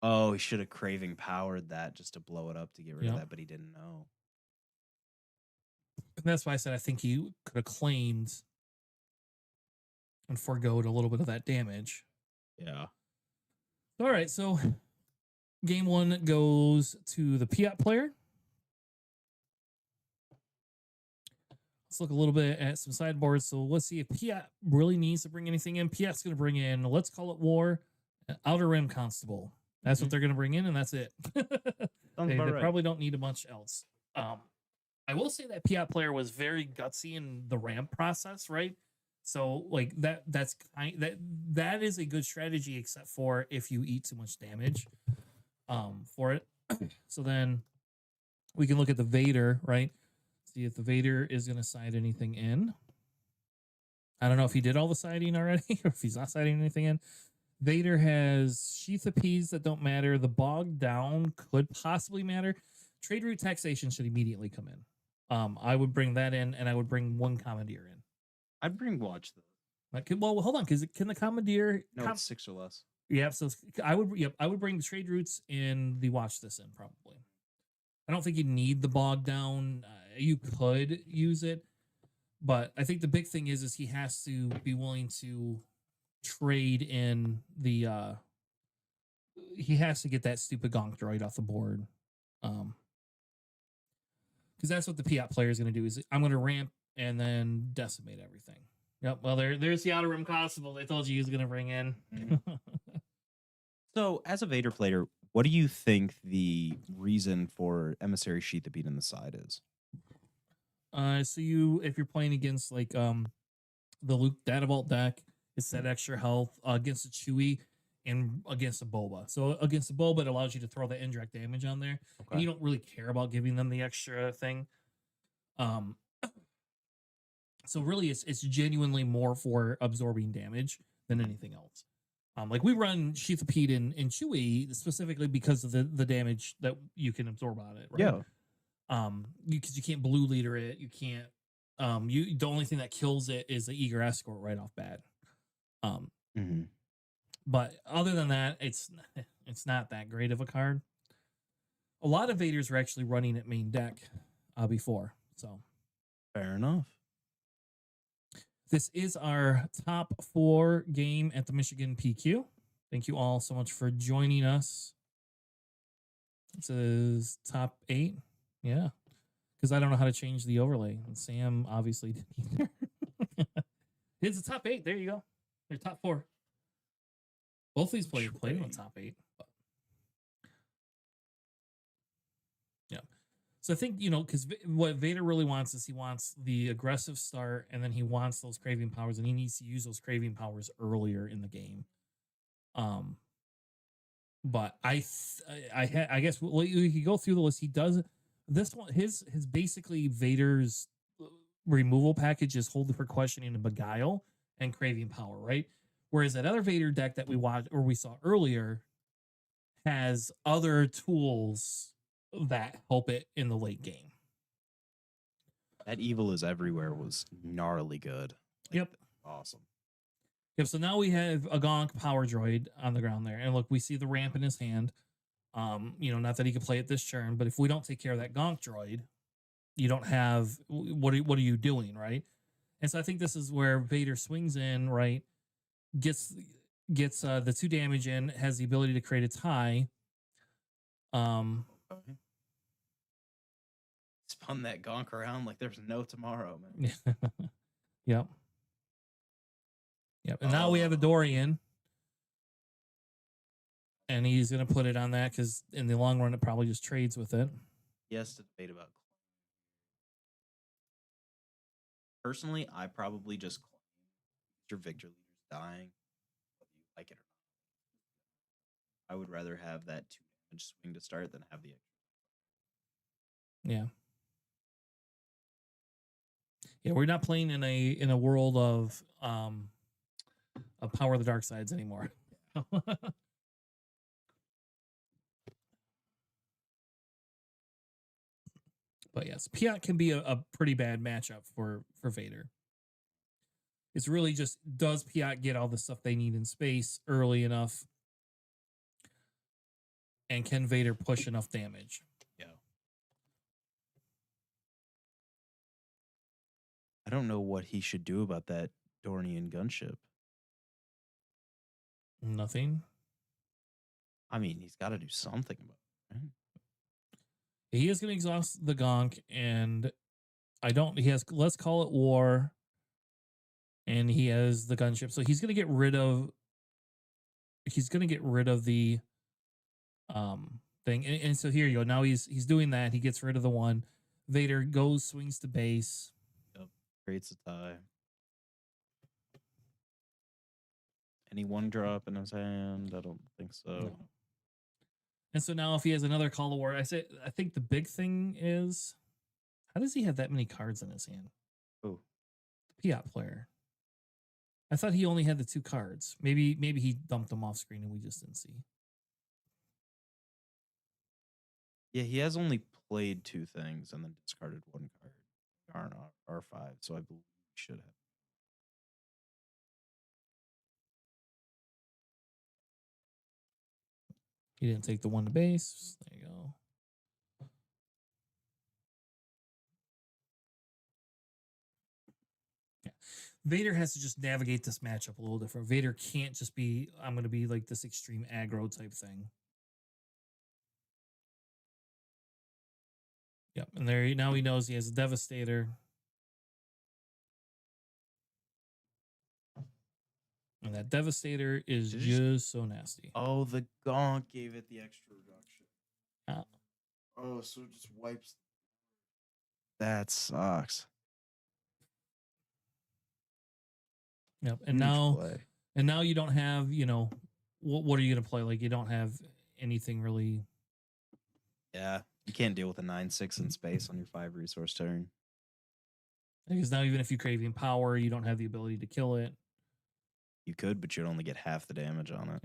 Oh, he should have Craving Powered that just to blow it up to get rid of that, but he didn't know. And that's why I said I think he could have claimed and foregoed a little bit of that damage. Yeah. All right, so game 1 goes to the Piat player. Let's look a little bit at some sideboards. So let's see if Piat really needs to bring anything in. Piat's going to bring in, let's call it War, Outer Rim Constable. That's what they're going to bring in, and that's it. They probably don't need a much else. I will say that Piat player was very gutsy in the ramp process, right? So like that is a good strategy, except for if you eat too much damage for it. So then we can look at the Vader, right? See if the Vader is going to side anything in. I don't know if he did all the siding already or if he's not siding anything in. Vader has Sheath of Peas that don't matter. The Bog Down could possibly matter. Trade route taxation should immediately come in. I would bring that in, and I would bring 1 Commandeer in. I'd bring Watch though. Well, hold on, because can the Commandeer? No, it's 6 or less. Yeah, so I would bring the trade routes in the Watch this in probably. I don't think you need the Bog Down. You could use it, but I think the big thing is he has to be willing to trade in the. He has to get that stupid Gonk droid off the board, because that's what the Piat player is going to do. Is I'm going to ramp and then decimate everything. Yep. Well, there's the Outer Rim Constable they told you he was going to bring in. So, as a Vader player, what do you think the reason for Emissary Sheath to beat in the side is? So if you're playing against like the Luke Data Vault deck, it's that extra health against a Chewie and against a Boba. So against a Boba, it allows you to throw the indirect damage on there, and you don't really care about giving them the extra thing. So really, it's genuinely more for absorbing damage than anything else. Like we run Sheathopede in Chewie specifically because of the damage that you can absorb on it, right? Yeah. Because you can't blue leader it, you can't. The only thing that kills it is the eager escort right off bat. But other than that, it's not that great of a card. A lot of Vaders were actually running at main deck before, so Fair enough. this is our top 4 game at the Michigan PQ. Thank you all so much for joining us. It says top 8. Yeah. Because I don't know how to change the overlay. And Sam obviously didn't either. It's the top 8. There you go. They're top 4. Both these players played in the top 8. But... yeah. So I think, because what Vader really wants is he wants the aggressive start, and then he wants those craving powers, and he needs to use those craving powers earlier in the game. But I guess we could go through the list. He does this one. His basically Vader's removal package is Hold for Questioning and Beguile and Craving Power, right? Whereas that other Vader deck that we watched or we saw earlier has other tools that help it in the late game. That Evil is Everywhere was gnarly good. Yep. Awesome. Yep. So now we have a Gonk Power Droid on the ground there. And look, we see the ramp in his hand. Not that he can play it this turn, but if we don't take care of that Gonk Droid, you don't have what are you doing, right? And so I think this is where Vader swings in, right? Gets the 2 damage in, has the ability to create a tie. Spun that Gonk around like there's no tomorrow, man. Yep. And now we have a Dorian. And he's going to put it on that because in the long run, it probably just trades with it. He has to debate about. Personally, I probably just claim your victor leader's dying, whether you like it or not. I would rather have that 2 damage swing to start than have the extra. Yeah. Yeah, we're not playing in a world of Power of the Dark Sides anymore. But yes, Piat can be a pretty bad matchup for Vader. It's really just, does Piat get all the stuff they need in space early enough? And can Vader push enough damage? Yeah. I don't know what he should do about that Dornian gunship. Nothing. I mean, he's got to do something about it, right? He is going to exhaust the Gonk, and he has Let's Call It War, and he has the gunship. So he's going to get rid of the thing. And so here you go. Now he's doing that. He gets rid of the one. Vader swings to base. Yep. Creates a tie. Any 1-drop in his hand? I don't think so. No. And so now if he has another Call of War, I think the big thing is, how does he have that many cards in his hand? Oh. The Piat player. I thought he only had the 2 cards. Maybe he dumped them off screen and we just didn't see. Yeah, he has only played 2 things and then discarded 1 card. R5, so I believe he should have. He didn't take the 1 to base. There you go. Yeah. Vader has to just navigate this matchup a little different. Vader can't just be, I'm going to be like this extreme aggro type thing. Yep. And now he knows he has a Devastator. And that Devastator is Did you just so nasty. Oh, the Gonk gave it the extra reduction. Yeah. Oh, so it just wipes. That sucks. Yep. And Huge now play. and now you don't have, what are you gonna play? Like you don't have anything really. Yeah, you can't deal with a 9/6 in space on your 5 resource turn. Because now even if you craving power, you don't have the ability to kill it. You could, but you'd only get half the damage on it.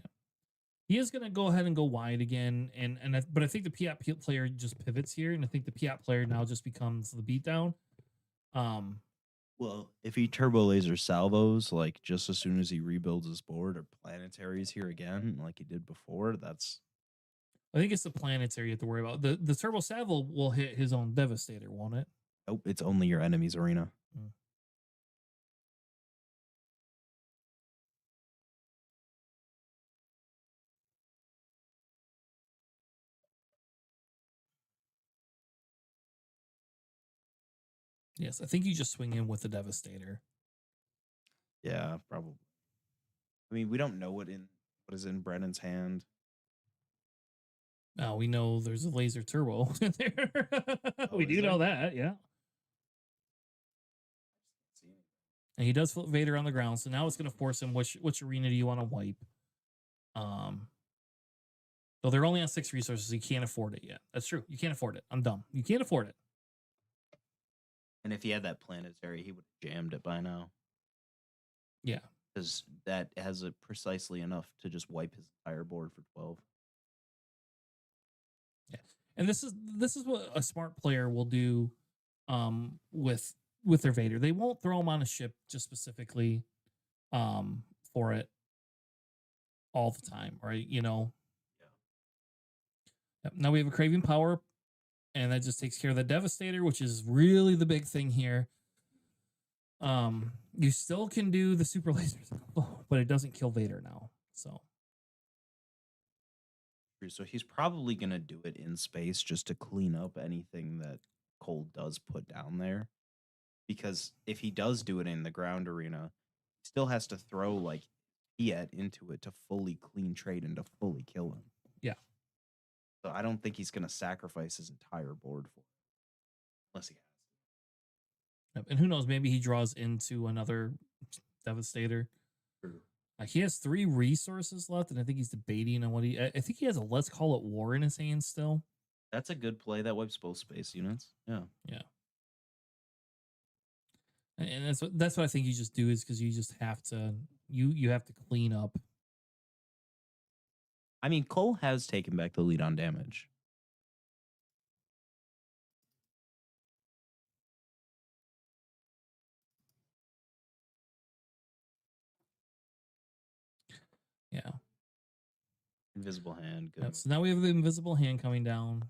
He is going to go ahead and go wide again, but I think the Piat player just pivots here, and I think the Piat player now just becomes the beatdown. Well, if he turbo laser salvos, like just as soon as he rebuilds his board, or Planetaries here again, like he did before, that's I think it's the Planetary you have to worry about. The turbo salvo will hit his own Devastator, won't it? nope. It's only your enemy's arena. Yes, I think you just swing in with the Devastator. Yeah, probably. I mean, we don't know what is in Brennan's hand. Now we know there's a laser turbo in there. We is do know there? that, yeah. And he does flip Vader on the ground, so now it's going to force him. Which arena do you want to wipe? So they're only on 6 resources. So you can't afford it yet. That's true. You can't afford it. I'm dumb. You can't afford it. And if he had that Planetary, he would have jammed it by now. Yeah, because that has it precisely enough to just wipe his entire board for 12. yeah. And this is what a smart player will do, with their Vader. They won't throw him on a ship just specifically, for it all the time, right? Yeah. Yep. Now we have a Craving Power, and that just takes care of the Devastator, which is really the big thing here. You still can do the super lasers, but it doesn't kill Vader now. So he's probably gonna do it in space just to clean up anything that Cole does put down there. Because if he does do it in the ground arena, he still has to throw like Piet into it to fully clean trade and to fully kill him. yeah. So I don't think he's gonna sacrifice his entire board for it. Unless he has. Yep. And who knows, maybe he draws into another Devastator. He has 3 resources left, and I think he's debating on what I think he has a Let's Call It War in his hand still. That's a good play. That wipes both space units. Yeah. Yeah. And that's what I think you just do, is because you just have to you have to clean up. I mean, Cole has taken back the lead on damage. Yeah. Invisible hand. Good. Yep. So now we have the invisible hand coming down.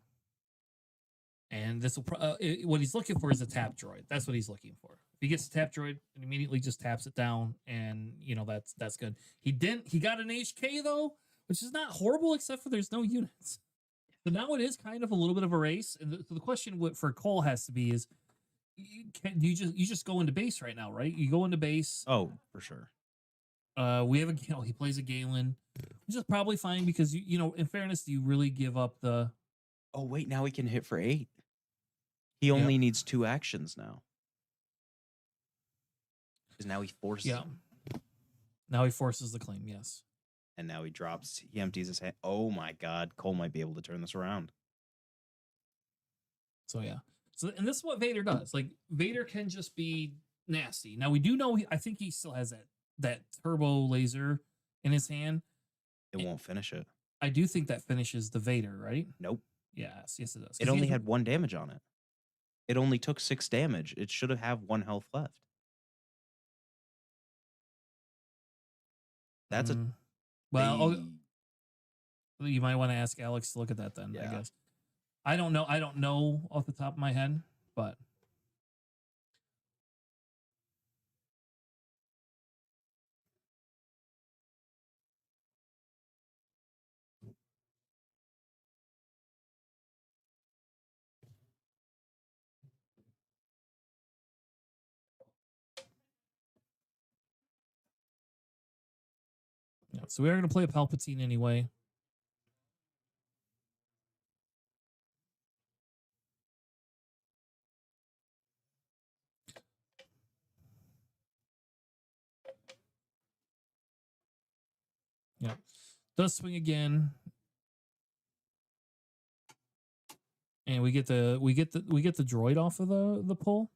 And this will what he's looking for is a tap droid. That's what he's looking for. If he gets a tap droid, and immediately just taps it down, and that's good. He got an HK though, which is not horrible, except for there's no units. So now it is kind of a little bit of a race. And the question for Cole has to be is, you just go into base right now, right? You go into base. Oh, for sure. We have he plays a Galen, which is probably fine because in fairness, do you really give up the? Oh wait, now he can hit for 8. He only needs 2 actions now. Because now he forces. Yeah. Now he forces the claim. Yes. And now he empties his hand. Oh my God, Cole might be able to turn this around. So yeah. So and this is what Vader does. Like Vader can just be nasty. Now we do know I think he still has that turbo laser in his hand. It won't finish it. I do think that finishes the Vader, right? Nope. Yes, it does. It only had 1 damage on it. It only took 6 damage. It should have 1 health left. That's you might want to ask Alex to look at that then, I guess. I don't know off the top of my head, but So we are going to play a Palpatine anyway. Yep. Does swing again. And we get the droid off of the pull.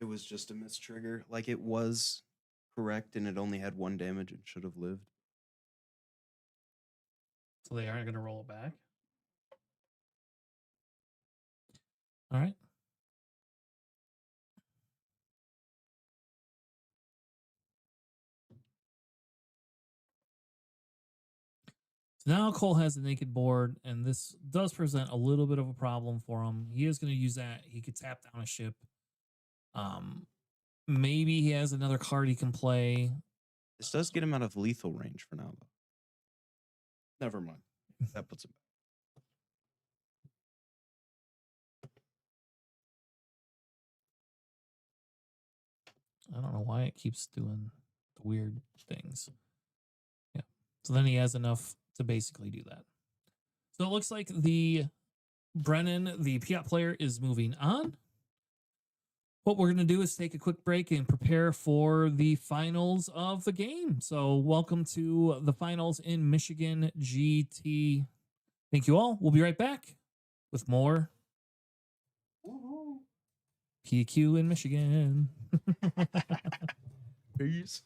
It was just a mistrigger. Like it was correct and it only had 1 damage and should have lived. So they aren't going to roll it back. All right. So now Cole has a naked board, and this does present a little bit of a problem for him. He is going to use that. He could tap down a ship. Maybe he has another card he can play. This does get him out of lethal range for now, though. Never mind. That puts him back. I don't know why it keeps doing the weird things. Yeah. So then he has enough to basically do that. So it looks like the Brennan, the Piat player, is moving on. What we're going to do is take a quick break and prepare for the finals of the game. So welcome to the finals in Michigan GT. Thank you all. We'll be right back with more PQ in Michigan. Peace.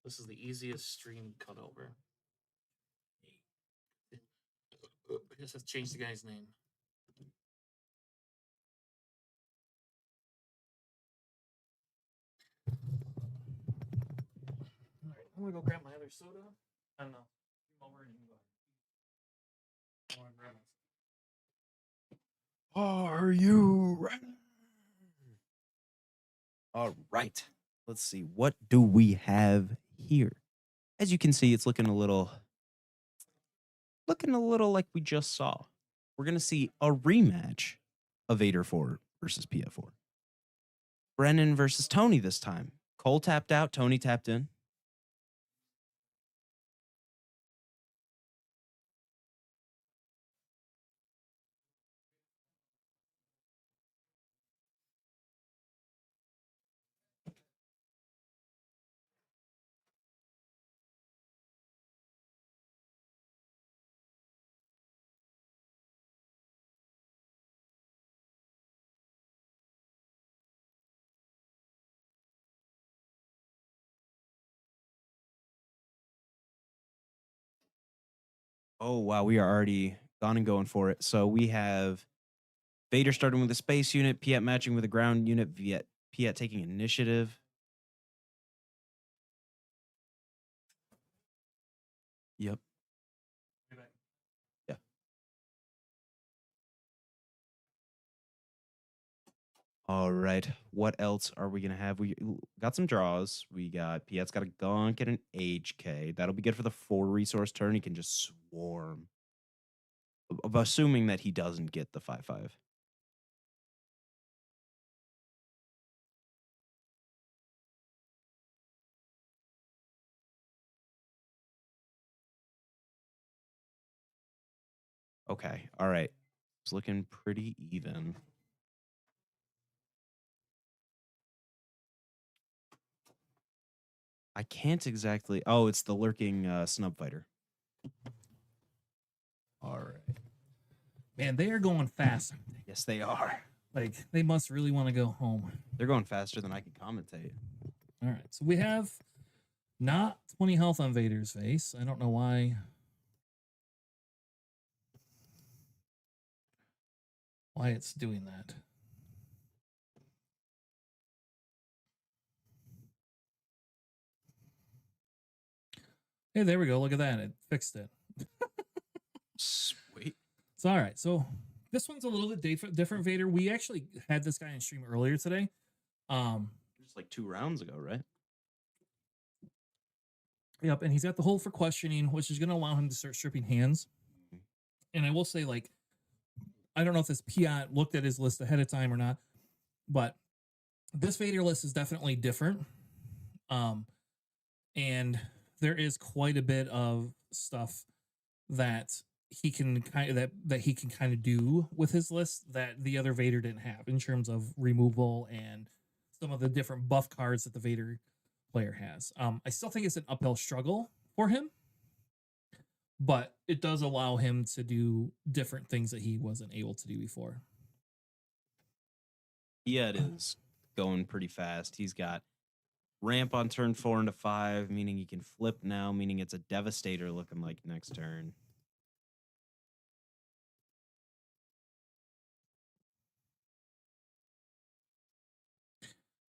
This is the easiest stream cut over. Just have to change the guy's name. All right, I'm gonna go grab my other soda. I don't know. Come over and you can go ahead. I wanna grab my Are you ready? All right. Let's see. What do we have here? As you can see, it's looking a little like we just saw. We're going to see a rematch of Vader 4 versus PF4. Brennan versus Tony this time. Cole tapped out, Tony tapped in. Oh, wow. We are already gone and going for it. So we have Vader starting with a space unit, Piet matching with a ground unit, Piet taking initiative. Yep. Yeah. All right. What else are we going to have? We got some draws. We got Piet's got a gunk and an HK. That'll be good for the 4 resource turn. He can just swarm. Of assuming that he doesn't get the 5/5. Okay. All right. It's looking pretty even. I can't exactly. Oh, it's the lurking snub fighter. All right. Man, they are going fast. Yes, they are. Like, they must really want to go home. They're going faster than I can commentate. All right. So we have not 20 health on Vader's face. I don't know why. Why it's doing that. Hey, there we go. Look at that. It fixed it. Sweet. It's all right. So this one's a little bit different, Vader. We actually had this guy in stream earlier today. Just like 2 rounds ago, right? Yep, and he's got the hold for questioning, which is going to allow him to start stripping hands. And I will say, like, I don't know if this Piat looked at his list ahead of time or not, but this Vader list is definitely different. And there is quite a bit of stuff that he can kind of that he can kind of do with his list that the other Vader didn't have in terms of removal and some of the different buff cards that the Vader player has. I still think it's an uphill struggle for him, but it does allow him to do different things that he wasn't able to do before. Yeah, it is going pretty fast. He's got ramp on turn 4 into 5, meaning he can flip now, meaning it's a Devastator looking like next turn.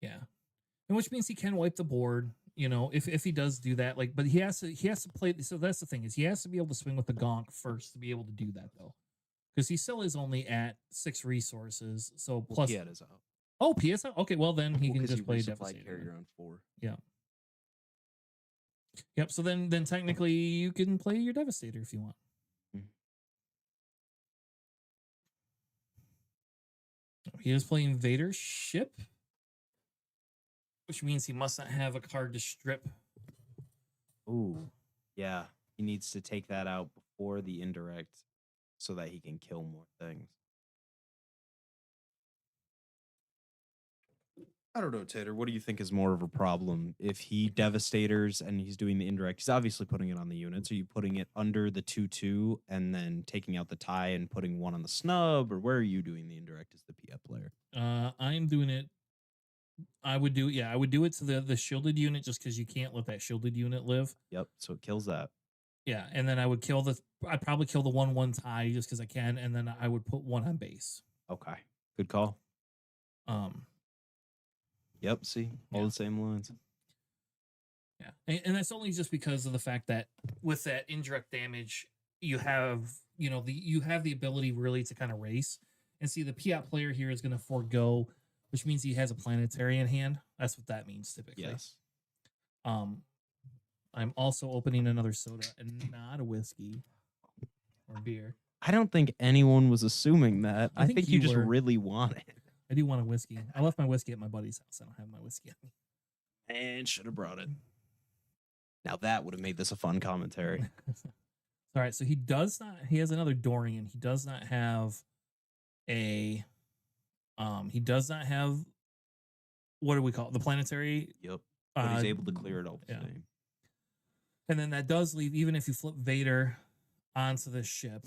Yeah. And which means he can wipe the board, you know, if he does do that, like, but he has to play. So that's the thing, is he has to be able to swing with the gonk first to be able to do that, though. Because he still is only at 6 resources. So plus Piet is out. Oh, PS out? Okay, well then he can 'cause just play resupplied Devastator. carrier on 4. Yeah. Yep, so then technically you can play your Devastator if you want. He is playing Vader's ship, which means he must not have a card to strip. Ooh, yeah. He needs to take that out or the indirect so that he can kill more things. I don't know, Tater. What do you think is more of a problem? If he devastators and he's doing the indirect, he's obviously putting it on the units. Are you putting it under the 2/2 and then taking out the tie and putting one on the snub, or where are you doing the indirect as the PF player? I'm doing it. I would do it to the shielded unit just because you can't let that shielded unit live. Yep. So it kills that. Yeah, and then I'd probably kill the 1/1 tie just because I can, and then I would put one on base. Okay. Good call. Um, Yep. See, all Yeah. the same lines. yeah, and that's only just because of the fact that with that indirect damage, you have you have the ability really to kind of race and see the Piat player here is going to forego, which means he has a planetary in hand. That's what that means typically. Yes. I'm also opening another soda and not a whiskey or beer. I don't think anyone was assuming that. I I think think you you just were. really want it. I do want a whiskey. I left my whiskey at my buddy's house. I don't have my whiskey on me. And should have brought it. Now that would have made this a fun commentary. All right, so he has another Dorian. He does not have he does not have, what do we call it? The planetary. Yep. But he's able to clear it all the yeah. same. And then that does leave, even if you flip Vader onto this ship,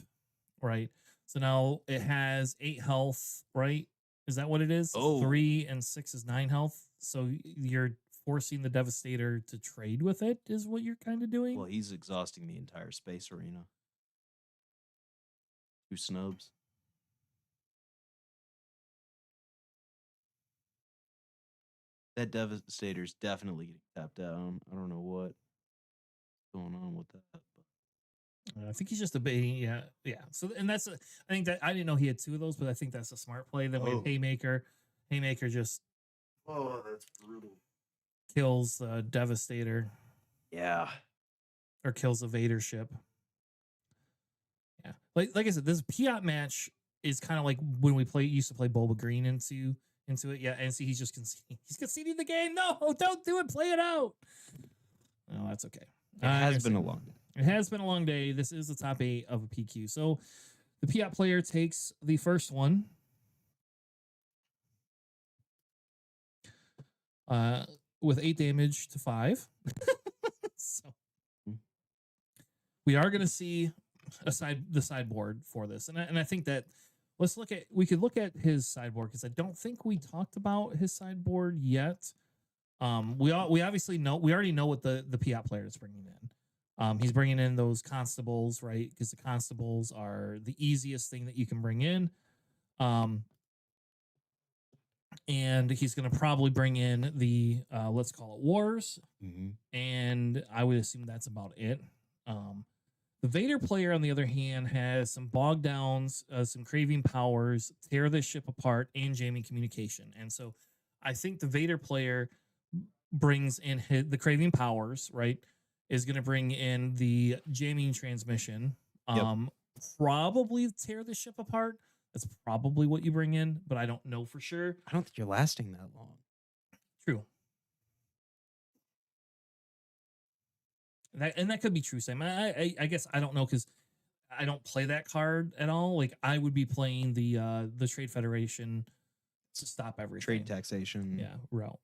right? So now it has 8 health, right? Is that what it is? Oh. 3 and 6 is 9 health. So you're forcing the Devastator to trade with it, is what you're kind of doing. Well, he's exhausting the entire space arena. 2 snubs. That Devastator's definitely getting tapped down. I don't know what's going on with that. But I think he's just debating. Yeah. So, and I think that I didn't know he had 2 of those, but I think that's a smart play. Then we have Oh. Haymaker. Haymaker just oh, that's brutal. kills Devastator Yeah. or kills the Vader ship. Yeah. Like I said, this Piat match is kind of like when we used to play Boba Green into it. Yeah. And see, he's just conceding. He's conceding the game. No, don't do it. Play it out. No, that's okay. It has been a long day. It has been a long day. This is the top 8 of a PQ. So the Piat player takes the first one. With 8 damage to 5. So we are going to see the sideboard for this. And I think that we could look at his sideboard because I don't think we talked about his sideboard yet. We obviously know, we already know what the Piat player is bringing in. He's bringing in those constables, right? Because the constables are the easiest thing that you can bring in. And he's going to probably bring in the, let's call it wars. Mm-hmm. And I would assume that's about it. The Vader player, on the other hand, has some bog downs, some craving powers, tear the ship apart, and jamming communication. And so I think the Vader player brings in the craving powers, right? Is going to bring in the jamming transmission. Probably tear the ship apart. That's probably what you bring in, but I don't know for sure. I don't think you're lasting that long. True. That could be true, Sam. I guess I don't know because I don't play that card at all. Like I would be playing the Trade Federation to stop everything. Trade taxation. Yeah, route.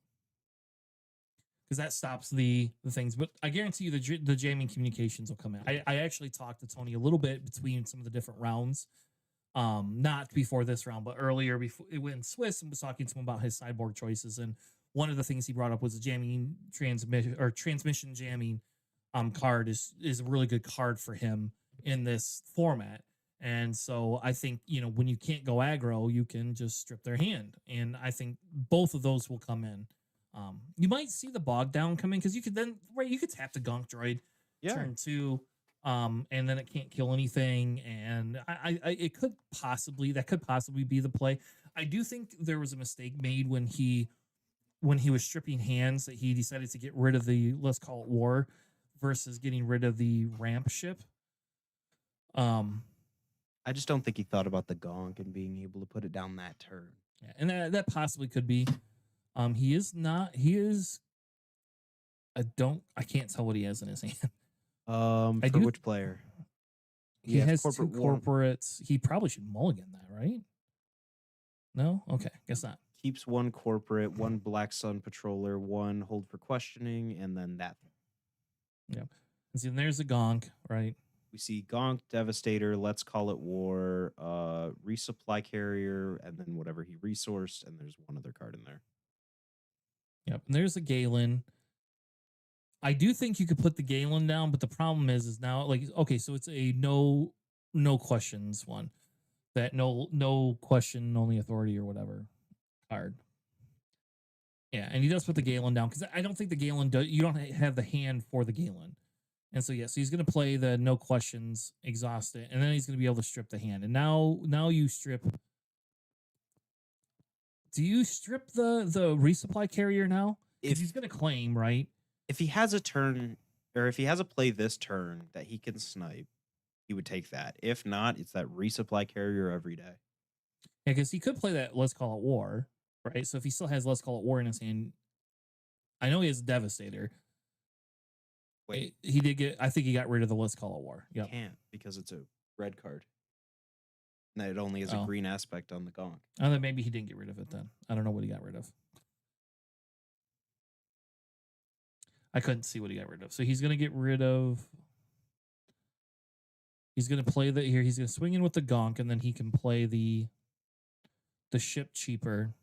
Because that stops the things. But I guarantee you the jamming communications will come in. I actually talked to Tony a little bit between some of the different rounds. Not before this round, but earlier before it went in Swiss, and was talking to him about his sideboard choices. And one of the things he brought up was the jamming transmission jamming card is a really good card for him in this format. And so I think, when you can't go aggro, you can just strip their hand. And I think both of those will come in. You might see the bog down come in because you could tap the gunk droid turn 2. And then it can't kill anything. And that could possibly be the play. I do think there was a mistake made when he was stripping hands that he decided to get rid of the, let's call it war, versus getting rid of the ramp ship. I just don't think he thought about the gonk and being able to put it down that turn. Yeah, and that possibly could be. I can't tell what he has in his hand. For which player? He has has corporate two war. corporates. He probably should mulligan that, right? No? Okay, guess not. Keeps one corporate, one Black Sun patroller, one hold for questioning, and then that. And see, there's a gonk, right? We see Gonk, Devastator, Let's Call It War, Resupply Carrier, and then whatever he resourced, and there's one other card in there. Yep. And there's a Galen. I do think you could put the Galen down, but the problem is now, like, okay, so it's a no questions one. That no question, only authority or whatever card. Yeah, and he does put the Galen down because I don't think the Galen does. You don't have the hand for the Galen. And so so he's going to play the no questions, exhaust it, and then he's going to be able to strip the hand. And now you strip. Do you strip the resupply carrier now? If he's going to claim, right? If he has a turn, or if he has a play this turn that he can snipe, he would take that. If not, it's that resupply carrier every day. Yeah, because he could play that Let's Call It War, right? So if he still has Let's Call It War in his hand, I know he has Devastator. Wait, He did get. I think he got rid of the Let's Call It War. Yeah, can't because it's a red card. And it only has a green aspect on the gonk. Oh, then maybe he didn't get rid of it then. I don't know what he got rid of. I couldn't see what he got rid of. So he's going to get rid of. He's going to play the here. He's going to swing in with the gonk, and then he can play the ship cheaper.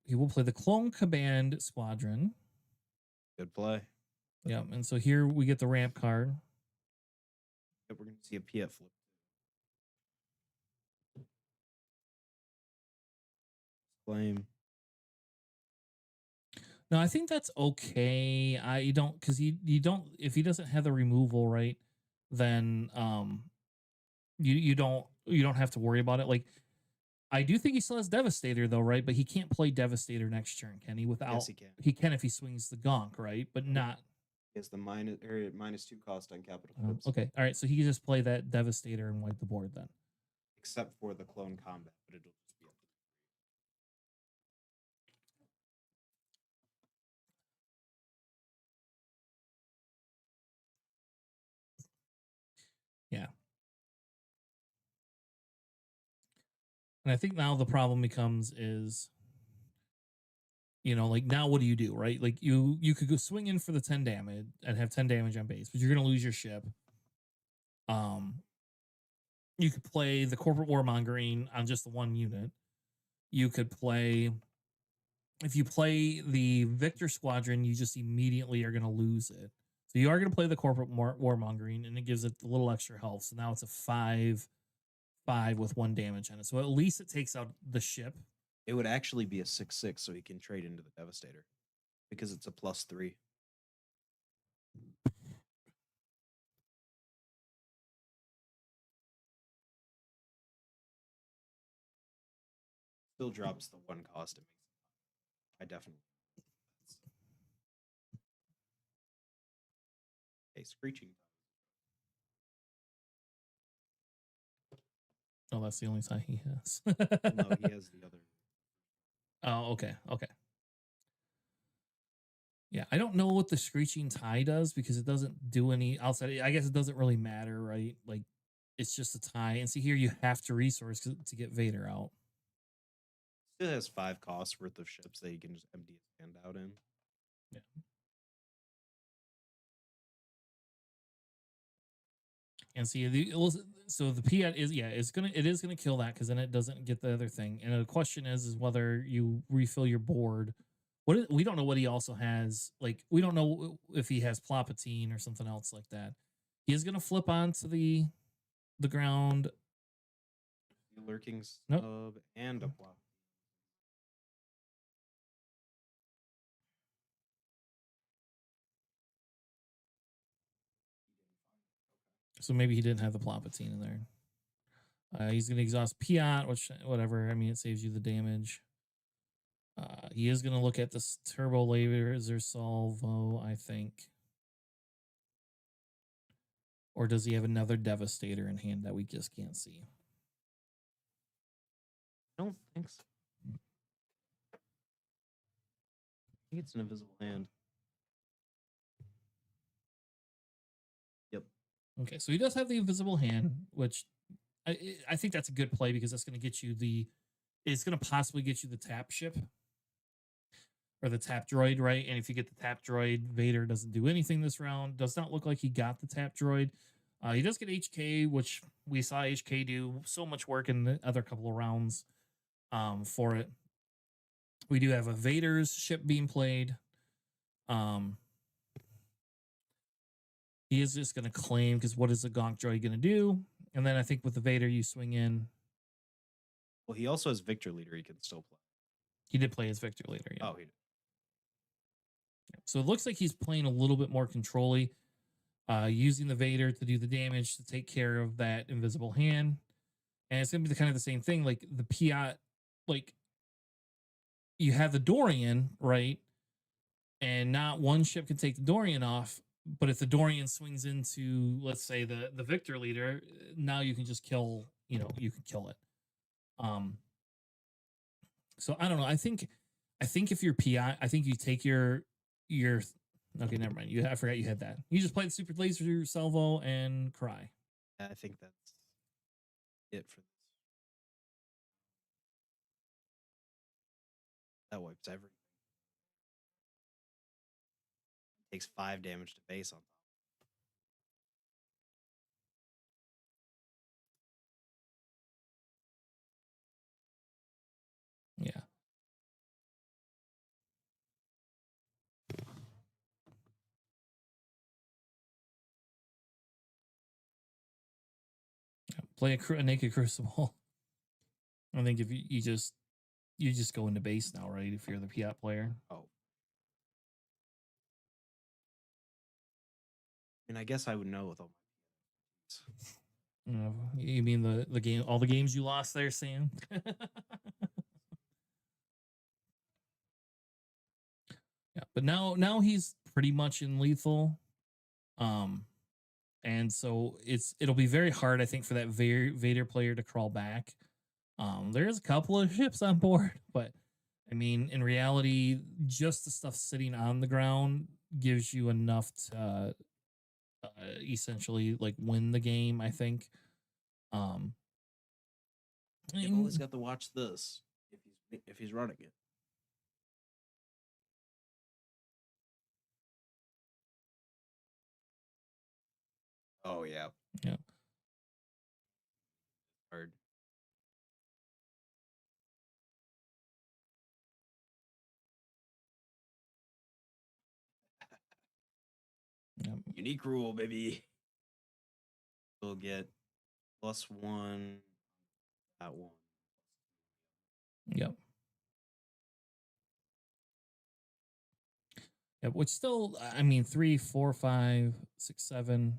He will play the Clone Command Squadron. Good play. Yeah, and so here we get the ramp card. We're going to see a PF flip. Flame. No, I think that's okay. You don't because you don't if he doesn't have the removal right, then you don't have to worry about it. Like I do think he still has Devastator though, right? But he can't play Devastator next turn, can he? Without Yes, he can. He can if he swings the gonk, right? But not. He has the -2 cost on capital flips. Okay, all right. So he can just play that Devastator and wipe the board then. Except for the clone combat, but it'll just be up to Yeah. And I think now the problem becomes is, like now what do you do, right? Like you could go swing in for the 10 damage and have 10 damage on base, but you're gonna lose your ship. You could play the corporate warmongering on just the one unit. You could play if you play the Victor Squadron, you just immediately are gonna lose it. So you are gonna play the corporate warmongering, and it gives it a little extra health. So now it's a 5/5 with 1 damage on it. So at least it takes out the ship. It would actually be a 6/6, so he can trade into the Devastator because it's a +3. Still drops the 1 cost. It makes I definitely. Okay, Screeching. Oh, that's the only tie he has. No, he has the other. Oh, okay. Yeah, I don't know what the Screeching Tie does because it doesn't do any outside. I guess it doesn't really matter, right? Like, it's just a tie. And see here, you have to resource to get Vader out. Still has 5 costs worth of ships that you can just empty his hand out in. Yeah. And see, so the Piat is it is gonna kill that because then it doesn't get the other thing. And the question is whether you refill your board. We don't know what he also has. Like we don't know if he has Palpatine or something else like that. He is gonna flip onto the ground. The lurking sub Nope. and a plot. So maybe he didn't have the Palpatine in there. He's going to exhaust Piat, which, whatever. I mean, it saves you the damage. He is going to look at this turbo laser salvo, I think. Or does he have another Devastator in hand that we just can't see? I don't think so. think it's an invisible hand. Yep. Okay, so he does have the invisible hand, which I think that's a good play because that's going to get you it's going to possibly get you the tap ship or the tap droid, right? And if you get the tap droid, Vader doesn't do anything this round. Does not look like he got the tap droid. He does get HK, which we saw HK do so much work in the other couple of rounds for it. We do have a Vader's ship being played. He is just going to claim because what is the Gonk droid going to do? And then I think with the Vader, you swing in. Well, he also has Victor Leader he can still play. He did play as Victor later. Yeah. Oh, he did. So it looks like he's playing a little bit more control-y, using the Vader to do the damage to take care of that invisible hand. And it's going to be kind of the same thing. Like the Piat, like you have the Dorian, right? And not one ship can take the Dorian off. But if the Dorian swings into, let's say, the Victor Leader, now you can just kill, you can kill it. So I don't know. I think if you're PI, I think you take your okay, never mind. I forgot you had that. You just play the Super Laser Salvo and cry. I think that's it for this. That wipes everything. Takes 5 damage to base on top. Yeah. Play a naked Crucible. I think if you just go into base now, right? If you're the Piat player. Oh. And I guess I would know with all my You mean the game, all the games you lost there, Sam? Yeah, but now he's pretty much in lethal. And so it'll be very hard, I think, for that Vader player to crawl back. There's a couple of ships on board, but I mean, in reality, just the stuff sitting on the ground gives you enough to essentially like win the game, I think. You've always got to watch this if he's running it. Oh yeah. Yeah. Hard. Yep. Unique rule, baby. We'll get +1 that one. Yep. Yeah, which still, I mean, 3, 4, 5, 6, 7.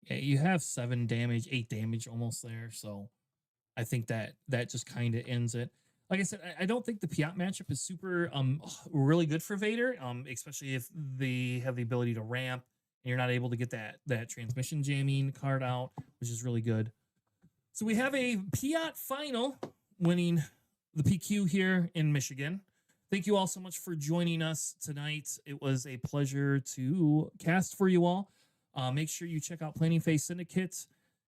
Yeah, you have 7 damage, 8 damage almost there. So I think that just kind of ends it. Like I said, I don't think the Piat matchup is super really good for Vader, especially if they have the ability to ramp and you're not able to get that transmission jamming card out, which is really good. So we have a Piat final winning the PQ here in Michigan. Thank you all so much for joining us tonight. It was a pleasure to cast for you all. Make sure you check out Planning Phase Syndicate,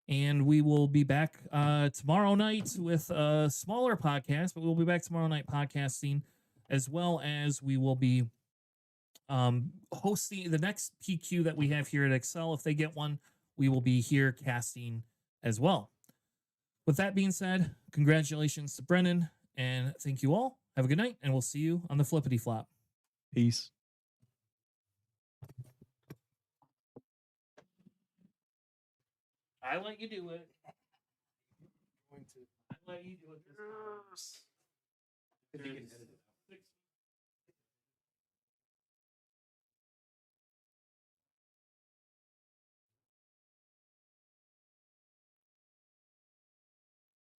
and we will be back tomorrow night with a smaller podcast, but we'll be back tomorrow night podcasting, as well as we will be hosting the next PQ that we have here at Excel. If they get one, we will be here casting as well. With that being said, congratulations to Brennan, and thank you all. Have a good night, and we'll see you on the flippity flop. Peace. I let you do it. Going to I let you do it this time. if you can edit it.